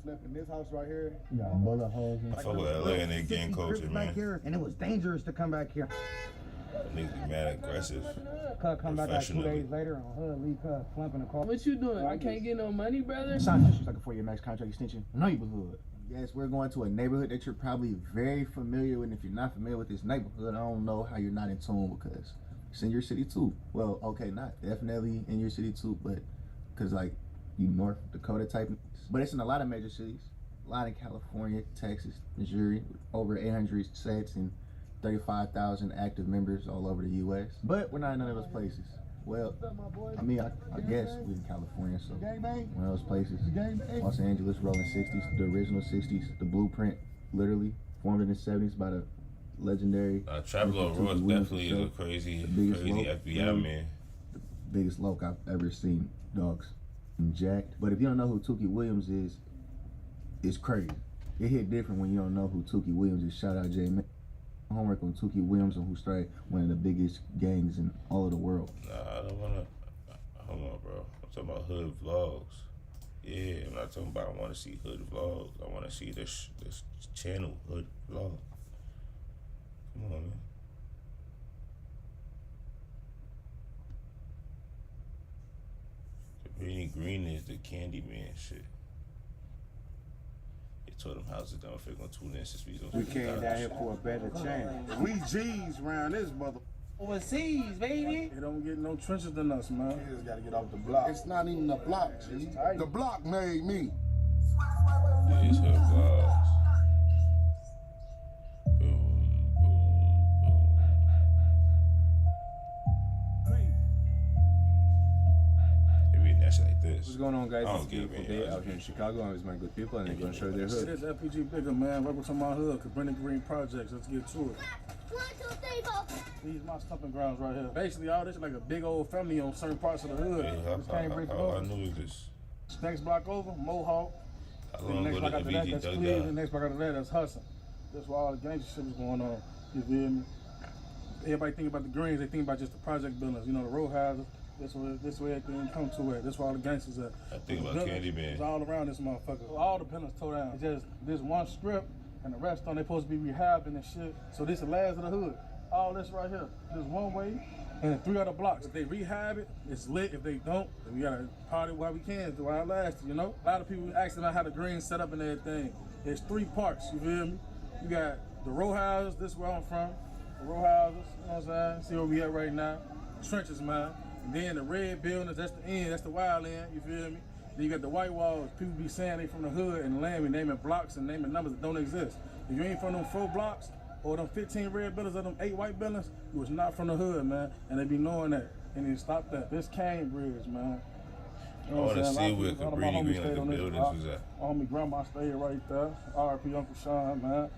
[SPEAKER 24] Slept in this house right here. You got bullet holes.
[SPEAKER 22] I fuck with LA and they gang culture, man.
[SPEAKER 24] Here, and it was dangerous to come back here.
[SPEAKER 22] Niggas be mad aggressive.
[SPEAKER 24] Cuz come back like 2 days later on hood, leave cuz flipping the car.
[SPEAKER 3] What you doing? I can't get no money, brother.
[SPEAKER 24] Signed just like a 4-year max contract extension. Neighborhood. Yes, we're going to a neighborhood that you're probably very familiar with. And if you're not familiar with this neighborhood, I don't know how you're not in tune because it's in your city too. Well, okay, not definitely in your city too, but because like you North Dakota type. But it's in a lot of major cities. A lot in California, Texas, Missouri, over 800 sets and 35,000 active members all over the U.S. But we're not in none of those places. Well, I mean, I guess we're in California, so one of those places. Los Angeles, rolling 60s, the original 60s, the blueprint, literally formed in the 70s by the legendary.
[SPEAKER 22] Trap Lord Ross definitely is a crazy FBI man.
[SPEAKER 24] The biggest loc I've ever seen, dogs. Jacked. But if you don't know who Tookie Williams is, it's crazy. It hit different when you don't know who Tookie Williams is. Shout out J-Man. Homework on Tookie Williams, who started one of the biggest gangs in all of the world.
[SPEAKER 22] Nah, I don't wanna. Hold on, bro. I'm talking about hood vlogs. Yeah, I'm not talking about I want to see hood vlogs. I want to see this channel hood vlog. Come on, man. Really green is the Candyman shit. They told them houses down if they're gonna tune in since we
[SPEAKER 24] came down here for a better chance. We G's around this mother.
[SPEAKER 12] Overseas, baby.
[SPEAKER 24] They don't get no trenches than us, man. You just gotta get off the block. It's not even the block, G. The block made me.
[SPEAKER 22] Yeah, it's her vlogs. That shit like this. this.
[SPEAKER 1] What's going on, guys?
[SPEAKER 22] I
[SPEAKER 1] It's
[SPEAKER 22] don't
[SPEAKER 1] a
[SPEAKER 22] get
[SPEAKER 1] beautiful
[SPEAKER 22] it,
[SPEAKER 1] day out here in Chicago. I'm with my good people, and they're going to show their hood.
[SPEAKER 14] It is FPG Bigger, man. Welcome to my hood, Cabrini Green Projects. Let's get to it.
[SPEAKER 21] 1, 2, 3, 4.
[SPEAKER 14] These my stomping grounds right here. Basically, all this is like a big old family on certain parts of the hood.
[SPEAKER 22] How I knew this.
[SPEAKER 14] Next block over, Mohawk.
[SPEAKER 22] How long
[SPEAKER 14] Next
[SPEAKER 22] ago
[SPEAKER 14] block
[SPEAKER 22] did
[SPEAKER 14] after
[SPEAKER 22] the
[SPEAKER 14] that,
[SPEAKER 22] BG
[SPEAKER 14] that's
[SPEAKER 22] dug
[SPEAKER 14] Cleveland.
[SPEAKER 22] down?
[SPEAKER 14] Next block after that, that's Hudson. That's where all the gangster shit was going on. You feel me? Everybody think about the Greens, they think about just the project buildings. You know, the row houses. This way everything come to it. That's where all the gangsters at.
[SPEAKER 22] I think about Candyman.
[SPEAKER 14] It's all around this motherfucker. All the buildings tore down. It's just this one strip, and the rest on they supposed to be rehabbing and shit. So this the last of the hood. All this right here. This one way, and 3 other blocks. If they rehab it, it's lit. If they don't, then we gotta party while we can, while it lasts, you know? A lot of people asking about how the Greens set up and everything. There's 3 parts, you feel me? You got the row houses, this is where I'm from. The row houses, you know what I'm saying? See where we at right now. Trenches, man. And then the red buildings, that's the end, that's the wild end, you feel me? Then you got the white walls. People be saying they from the hood and land, naming blocks and naming numbers that don't exist. If you ain't from them 4 blocks, or them 15 red buildings or them 8 white buildings, you was not from the hood, man. And they be knowing that. And they stop that. This C.A.M.P Bridge, man. You know
[SPEAKER 22] I want to see
[SPEAKER 14] what
[SPEAKER 22] where
[SPEAKER 14] I'm saying?
[SPEAKER 22] Cabrini Green like the buildings was at.
[SPEAKER 14] My homie grandma stayed right there. R.I.P. Uncle Sean, man.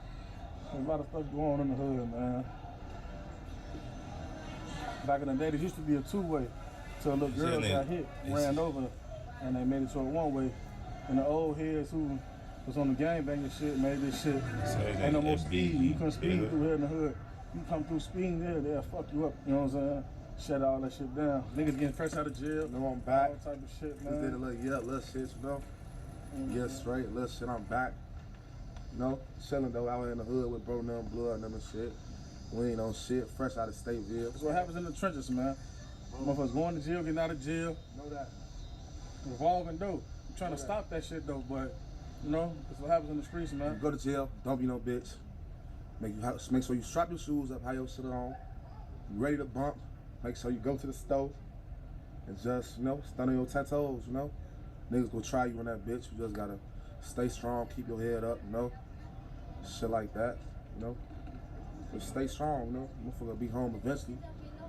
[SPEAKER 14] There's a lot of stuff going on in the hood, man. Back in the day, there used to be a 2-way. So a little girl got hit, ran over, and they made it to a 1-way. And the old heads who was on the gangbanging shit made this shit. Ain't no more speed. You couldn't speed through here in the hood. You come through speeding there, they'll fuck you up. You know what I'm saying? Shut all that shit down. Niggas getting fresh out of jail.
[SPEAKER 9] No, I'm back.
[SPEAKER 14] All type of shit, man.
[SPEAKER 9] Just did a little shit, you know? Get straight, little shit, I'm back. You know? Chilling though, out here in the hood with bro, none blood, none of shit. We ain't on shit, fresh out of Stateville.
[SPEAKER 14] That's what happens in the trenches, man. Motherfuckers going to jail, getting out of jail.
[SPEAKER 9] Know that.
[SPEAKER 14] Revolving dope. I'm trying to stop that shit though, but you know, that's what happens in the streets, man.
[SPEAKER 9] You go to jail, don't be no bitch. Make sure you strap your shoes up, have your shit on. You ready to bump. Make sure you go to the stove and just, you know, stand on your 10 toes, you know. Niggas gonna try you on that bitch. You just gotta stay strong, keep your head up, you know. Shit like that, you know. Just stay strong, you know. Motherfucker be home eventually.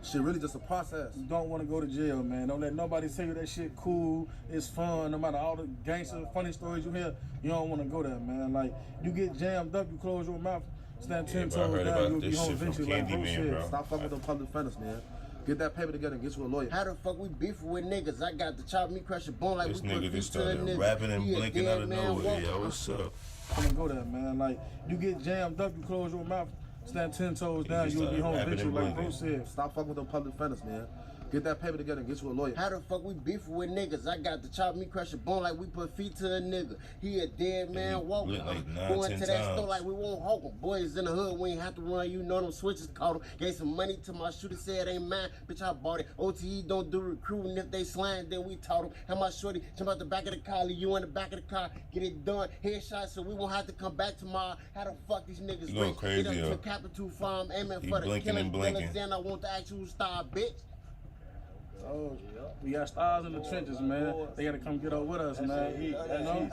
[SPEAKER 9] Shit really just a process.
[SPEAKER 14] You don't want to go to jail, man. Don't let nobody tell you that shit cool, it's fun. No matter all the gangster funny stories you hear, you don't want to go there, man. Like, you get jammed up, you close your mouth, stand 10 toes down, you'll be home eventually. Like,
[SPEAKER 9] Candyman, stop fucking with them public defenders, man. Get that paper together and get you a lawyer.
[SPEAKER 12] How the fuck we beefing with niggas? I got the chop me crush a bone like
[SPEAKER 22] This
[SPEAKER 12] we put
[SPEAKER 22] nigga just
[SPEAKER 12] feet to a
[SPEAKER 22] started
[SPEAKER 12] nigga.
[SPEAKER 22] rapping and
[SPEAKER 12] He a
[SPEAKER 22] blinking
[SPEAKER 12] dead
[SPEAKER 22] out of
[SPEAKER 12] man,
[SPEAKER 22] nowhere. Yo, what's up?
[SPEAKER 14] I don't go there, man. Like, you get jammed up, you close your mouth, stand 10 toes down, you'll be home eventually, like bro said.
[SPEAKER 9] Stop fucking with them public defenders, man. Get that paper together and get you a lawyer.
[SPEAKER 12] How the fuck we beefing with niggas? I got the chop me crush a bone like we put feet to a nigga. He a dead man walking.
[SPEAKER 22] Like 9,
[SPEAKER 12] Going
[SPEAKER 22] 10
[SPEAKER 12] to that
[SPEAKER 22] times.
[SPEAKER 12] store like we won't hawk him. Boys in the hood, we ain't have to run. You know them switches caught him. Gave some money to my shooter, said ain't mine. Bitch, I bought it. OTE don't do recruiting. If they slime, then we taught him. How my shorty jump out the back of the car, leave you in the back of the car. Get it done. Headshot so we won't have to come back tomorrow. How the fuck these niggas
[SPEAKER 22] You going crazy,
[SPEAKER 12] Get
[SPEAKER 22] yo.
[SPEAKER 12] up to Capital Farm, aiming
[SPEAKER 22] He
[SPEAKER 12] for the
[SPEAKER 22] blinking
[SPEAKER 12] killing
[SPEAKER 22] and blinking.
[SPEAKER 12] villains. Then I want the actual star, bitch.
[SPEAKER 14] Oh, we got stars in the trenches, man. They gotta come get up with us, man. You know,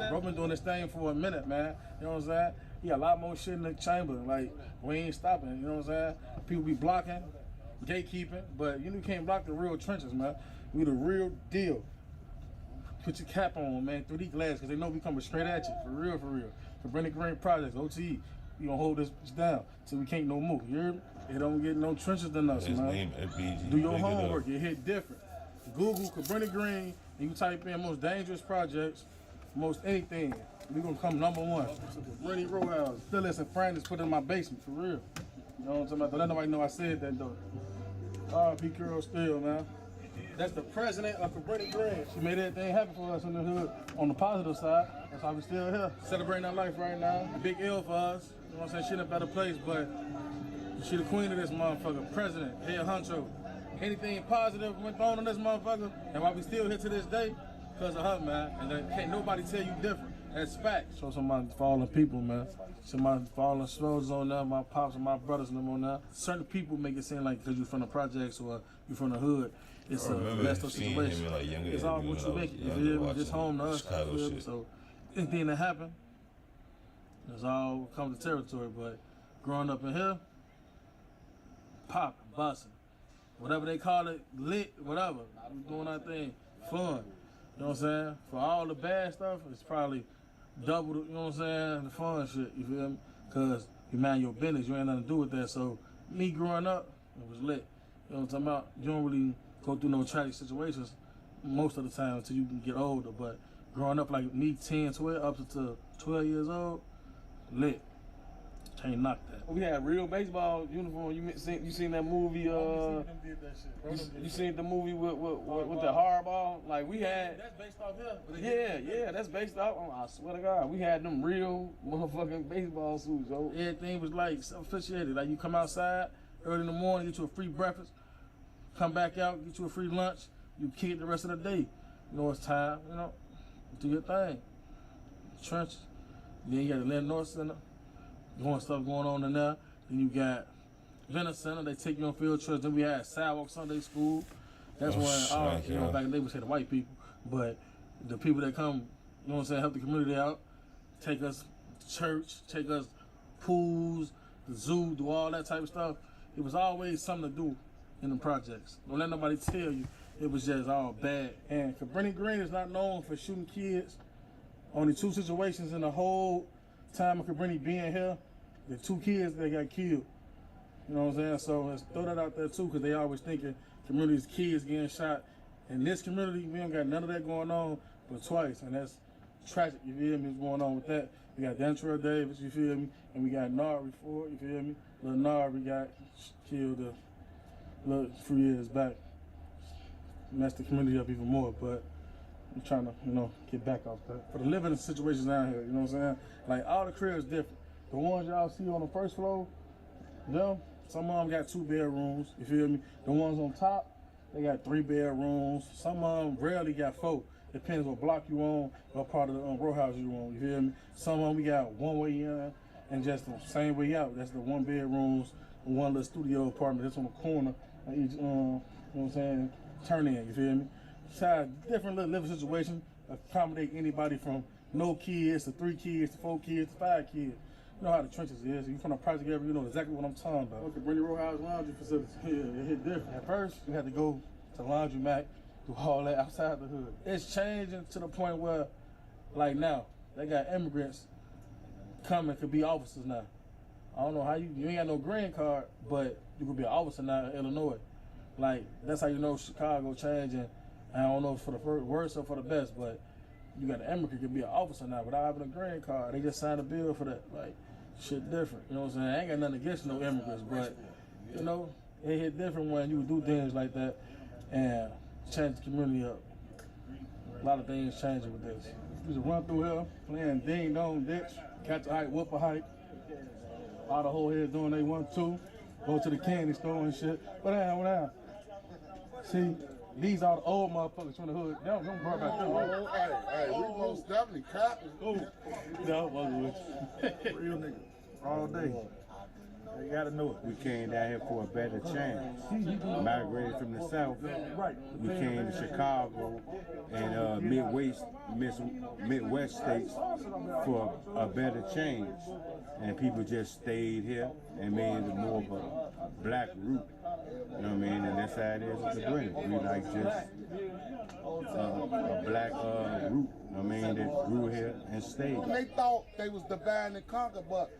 [SPEAKER 14] bro been doing this thing for a minute, man. You know what I'm saying? He got a lot more shit in the chamber. Like, we ain't stopping, you know what I'm saying? People be blocking, gatekeeping, but you can't block the real trenches, man. We the real deal. Put your cap on, man, through these glasses, because they know we coming straight at you, for real, for real. For BloodHound Green Projects, OTE, we gonna hold this down till we can't no more. You hear me? It don't get no trenches than us,
[SPEAKER 22] His
[SPEAKER 14] man.
[SPEAKER 22] name FBG.
[SPEAKER 14] Do your homework, you hit different. Google BloodHound Green, and you type in most dangerous projects, most anything. We gonna come #1. Cabrini Row House. Still listen, friends put in my basement, for real. You know what I'm talking about? Don't let nobody know I said that though. R.I.P. Curl still, man. That's the president of BloodHound Green. She made everything happen for us in the hood. On the positive side, that's why we still here. Celebrating our life right now. Big L for us. You know what I'm saying? She in a better place, but she the queen of this motherfucker. President, head honcho. Anything positive went on in this motherfucker, and why we still here to this day, because of her, man. And then can't nobody tell you different. That's facts. Show some of my fallen people, man. Some of my fallen soldiers on there, my pops and my brothers and them on there. Certain people make it seem like because you from the projects or you from the hood, it's a messed up situation. It's all what you make it. You feel me? Just home to us. You feel me? So anything that happen, it's all comes to territory. But growing up in here, popping, busting, whatever they call it, lit, whatever. We doing our thing, fun. You know what I'm saying? For all the bad stuff, it's probably double the, you know what I'm saying, the fun shit, you feel me? Cause you mind your business, you ain't nothing to do with that. So me growing up, it was lit. You know what I'm talking about? You don't really go through no tragic situations most of the time until you can get older. But growing up like me, 10, 12, up to 12 years old, lit. Can't knock that.
[SPEAKER 4] We had real baseball uniform. You seen that movie? You seen the movie with the hardball? Like we had.
[SPEAKER 14] That's based off here.
[SPEAKER 4] Yeah, that's based off. I swear to God, we had them real motherfucking baseball suits, yo.
[SPEAKER 14] Everything was like officiated. Like you come outside early in the morning, get you a free breakfast, come back out, get you a free lunch. You kick it the rest of the day. You know it's time. You know, do your thing. Trenches. Then you got the Land North Center. Stuff going on in there. Then you got Venner Center. They take you on field trips. Then we had Sidewalk Sunday School. That's when you know, back in the day we said the white people, but the people that come, you know what I'm saying, help the community out, take us to church, take us pools, the zoo, do all that type of stuff. It was always something to do in the projects. Don't let nobody tell you it was just all bad. And Cabrini Green is not known for shooting kids. Only 2 situations in the whole time of Cabrini being here, the 2 kids that got killed. You know what I'm saying? So let's throw that out there too, because they always thinking community's kids getting shot. In this community, we don't got none of that going on but twice, and that's tragic, you feel me, what's going on with that. We got Dantrell Davis, you feel me, and we got Narby Ford, you feel me. Little Narby got killed a few years back. Messed the community up even more, but I'm trying to, you know, get back off that. For the living situations down here, you know what I'm saying? Like, all the cribs different. The ones y'all see on the first floor, them, some of them got 2 bedrooms, you feel me? The ones on top, they got 3 bedrooms. Some of them rarely got 4. Depends what block you on, what part of the row house you on, you feel me? Some of them we got 1 way in and just the same way out. That's the 1 bedrooms and 1 little studio apartment that's on the corner of each, you know what I'm saying, turn in, you feel me? So different little living situation, accommodate anybody from no kids to 3 kids to 4 kids to 5 kids. You know how the trenches is. You from the project area, you know exactly what I'm talking about. Okay, bring the row house laundry facility. Yeah, it hit different. At first, we had to go to laundromat, do all that outside the hood. It's changing to the point where, like now, they got immigrants coming, could be officers now. I don't know how you ain't got no green card, but you could be an officer now in Illinois. Like, that's how you know Chicago changing. I don't know if for the worst or for the best, but you got an immigrant could be an officer now without having a green card. They just signed a bill for that. Like, shit different. You know what I'm saying? I ain't got nothing against no immigrants, but, you know, it hit different when you do things like that and change the community up. A lot of things changing with this. Just run through here, playing ding dong ditch, catch a hike, whoop a hike. All the whole heads doing they 1-2. Go to the candy store and shit. What down? See, these are the old motherfuckers from the hood. They don't brought back them.
[SPEAKER 9] Hey, we most definitely copping.
[SPEAKER 14] No, real nigga. All day. You gotta know it.
[SPEAKER 1] We came down here for a better chance. Migrated from the South. We came to Chicago and Midwest states for a better change. And people just stayed here and made it more of a black root. You know what I mean? And that's how it is with the British. We like just a black root, you know what I mean, that grew here and stayed.
[SPEAKER 9] They thought they was divide and conquer, but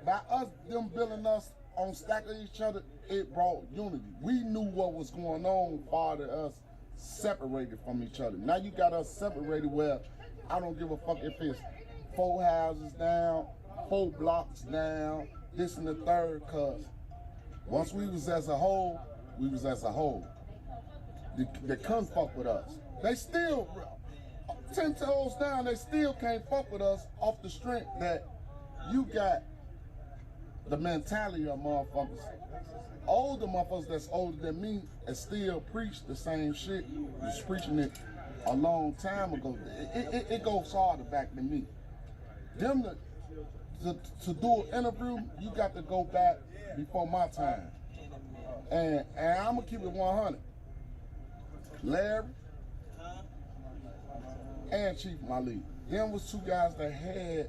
[SPEAKER 9] by us, them building us on stacking each other, it brought unity. We knew what was going on far to us separated from each other. Now you got us separated where I don't give a fuck if it's 4 houses down, 4 blocks down, this and the third, cause once we was as a whole, we was as a whole. They couldn't fuck with us. They still, 10 toes down, they still can't fuck with us off the strength that you got the mentality of motherfuckers. Older motherfuckers that's older than me and still preach the same shit. Was preaching it a long time ago. It goes harder back than me. Them to do an interview, you got to go back before my time. And I'm gonna keep it 100. Larry and Chief Malik. Them was 2 guys that had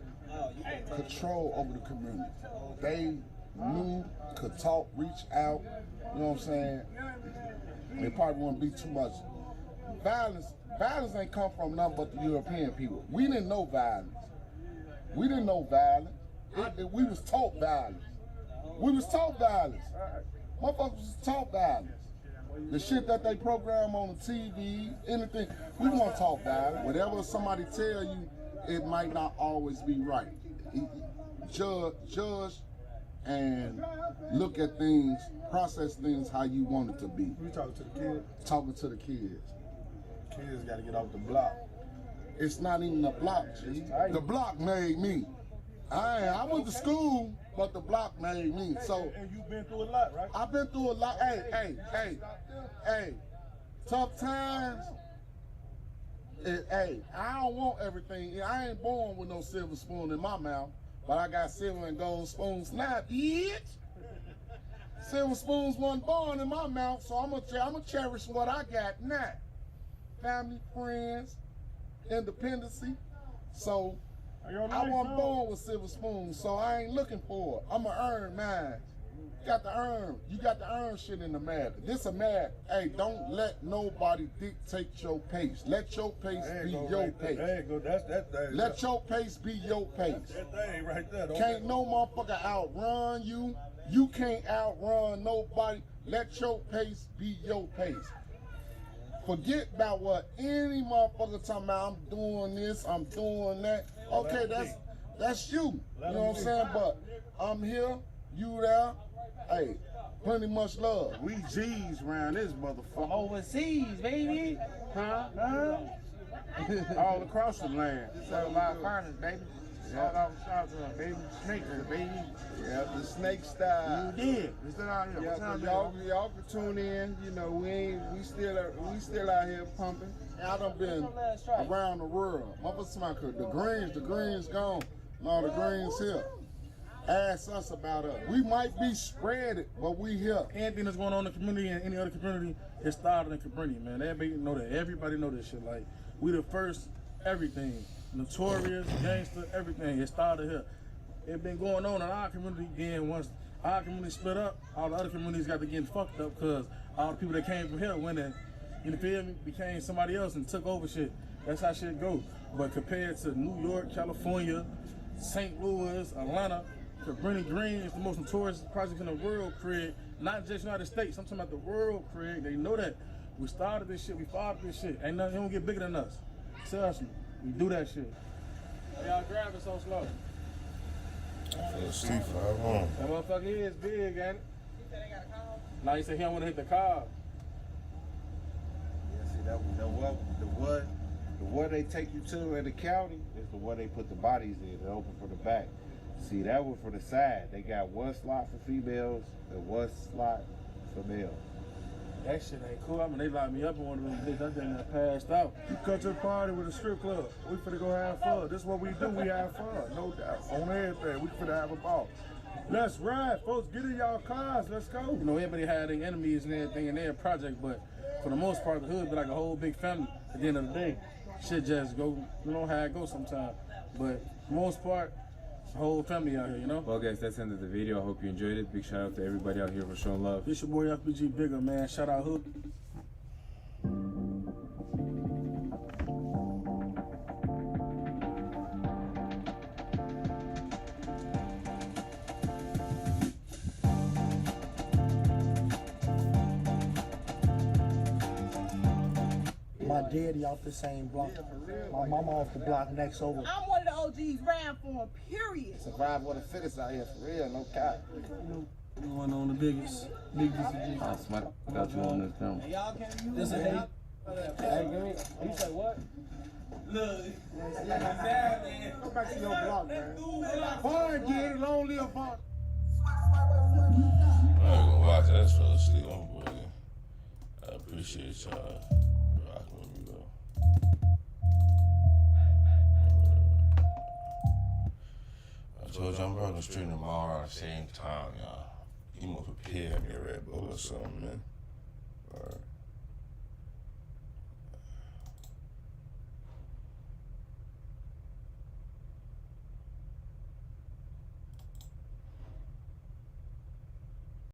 [SPEAKER 9] control over the community. They knew, could talk, reach out, you know what I'm saying? They probably wouldn't be too much
[SPEAKER 7] violence ain't come from nothing but the European people. We didn't know violence. We didn't know violence. We was taught violence. We was taught violence. Motherfuckers was taught violence. The shit that they program on the TV, anything, we want to talk violence. Whatever somebody tell you, it might not always be right. Judge and look at things, process things how you want it to be.
[SPEAKER 14] You talking to the kids?
[SPEAKER 7] Talking to the kids.
[SPEAKER 14] Kids got to get off the block.
[SPEAKER 7] It's not even the block, G. The block made me. I went to school, but the block made me. So
[SPEAKER 14] and you've been through a lot, right?
[SPEAKER 7] I've been through a lot. Hey. Tough times. Hey, I don't want everything. I ain't born with no silver spoon in my mouth, but I got silver and gold spoons now, bitch. Silver spoons wasn't born in my mouth, so I'm gonna cherish what I got now. Family, friends, independency. So I wasn't born with silver spoons, so I ain't looking for it. I'ma earn mine. You got to earn. You got to earn shit in the America. This America. Hey, don't let nobody dictate your pace. Let your pace be your pace. Let your pace be your pace.
[SPEAKER 14] That thing right there.
[SPEAKER 7] Can't no motherfucker outrun you. You can't outrun nobody. Let your pace be your pace. Forget about what any motherfucker talking about. I'm doing this, I'm doing that. Okay, that's you. You know what I'm saying? But I'm here, you there. Hey, plenty much love.
[SPEAKER 1] We G's around this motherfucker.
[SPEAKER 4] Overseas, baby. Huh?
[SPEAKER 1] All across the land.
[SPEAKER 4] It's all about partners, baby. Shout out to them, baby. Snakes, baby.
[SPEAKER 1] Yeah, the snake style.
[SPEAKER 4] You did. We still out here.
[SPEAKER 1] Yeah, y'all can tune in. You know, we still out here pumping.
[SPEAKER 7] I done been around the world. Motherfucker, the green's gone. No, the green's here. Ask us about us. We might be spread it, but we here.
[SPEAKER 4] Anything that's going on in the community and any other community, it started in Cabrini, man. Everybody know that. Everybody know this shit. Like, we the first everything. Notorious, gangster, everything. It started here. It been going on in our community. Then once our community split up, all the other communities got to get fucked up because all the people that came from here went in, you feel me, became somebody else and took over shit. That's how shit go. But compared to New York, California, St. Louis, Atlanta, Cabrini Green is the most notorious project in the world, Craig. Not just United States, I'm talking about the world, Craig. They know that. We started this shit, we fought this shit. Ain't nothing, it don't get bigger than us. Seriously, we do that shit. Y'all driving so slow.
[SPEAKER 22] C5
[SPEAKER 4] That motherfucker is big, ain't it? Now he said he don't want to hit the car.
[SPEAKER 1] Yeah, see, the what they take you to in the county is the one they put the bodies in. They open for the back. See, that one for the side. They got one slot for females and one slot for males.
[SPEAKER 4] That shit ain't cool. I mean, they locked me up in one of them bitches. I done passed out.
[SPEAKER 14] You cut your party with a strip club. We finna go have fun. This is what we do. We have fun, no doubt. On everything. We finna have a ball. Let's ride, folks. Get in y'all cars. Let's go.
[SPEAKER 4] You know, everybody had their enemies and everything in their project, but for the most part, the hood be like a whole big family. At the end of the day, shit just go, you know how it goes sometimes. But for the most part, whole family out here, you know?
[SPEAKER 1] Well, guys, that's the end of the video. I hope you enjoyed it. Big shout out to everybody out here for showing love.
[SPEAKER 4] This your boy FBG Bigger, man. Shout out Hood.
[SPEAKER 5] My daddy off the same block. My mama off the block next over.
[SPEAKER 12] I'm one of the OGs, ran for him, period.
[SPEAKER 7] Survival of the fittest out here, for real, no cap.
[SPEAKER 4] Going on the biggest DCG.
[SPEAKER 1] I'll smack got you on this camera.
[SPEAKER 12] Y'all can't use
[SPEAKER 4] This is
[SPEAKER 12] it.
[SPEAKER 4] Hey, you say what?
[SPEAKER 12] Look,
[SPEAKER 7] Go back to your block, man. Fine, get it, long live fun.
[SPEAKER 22] I ain't gonna watch that. That's fell asleep on boy. I appreciate y'all rocking with me, bro. I told you I'm running the street tomorrow at the same time, y'all. You must prepare me a Red Bull or something, man. All right.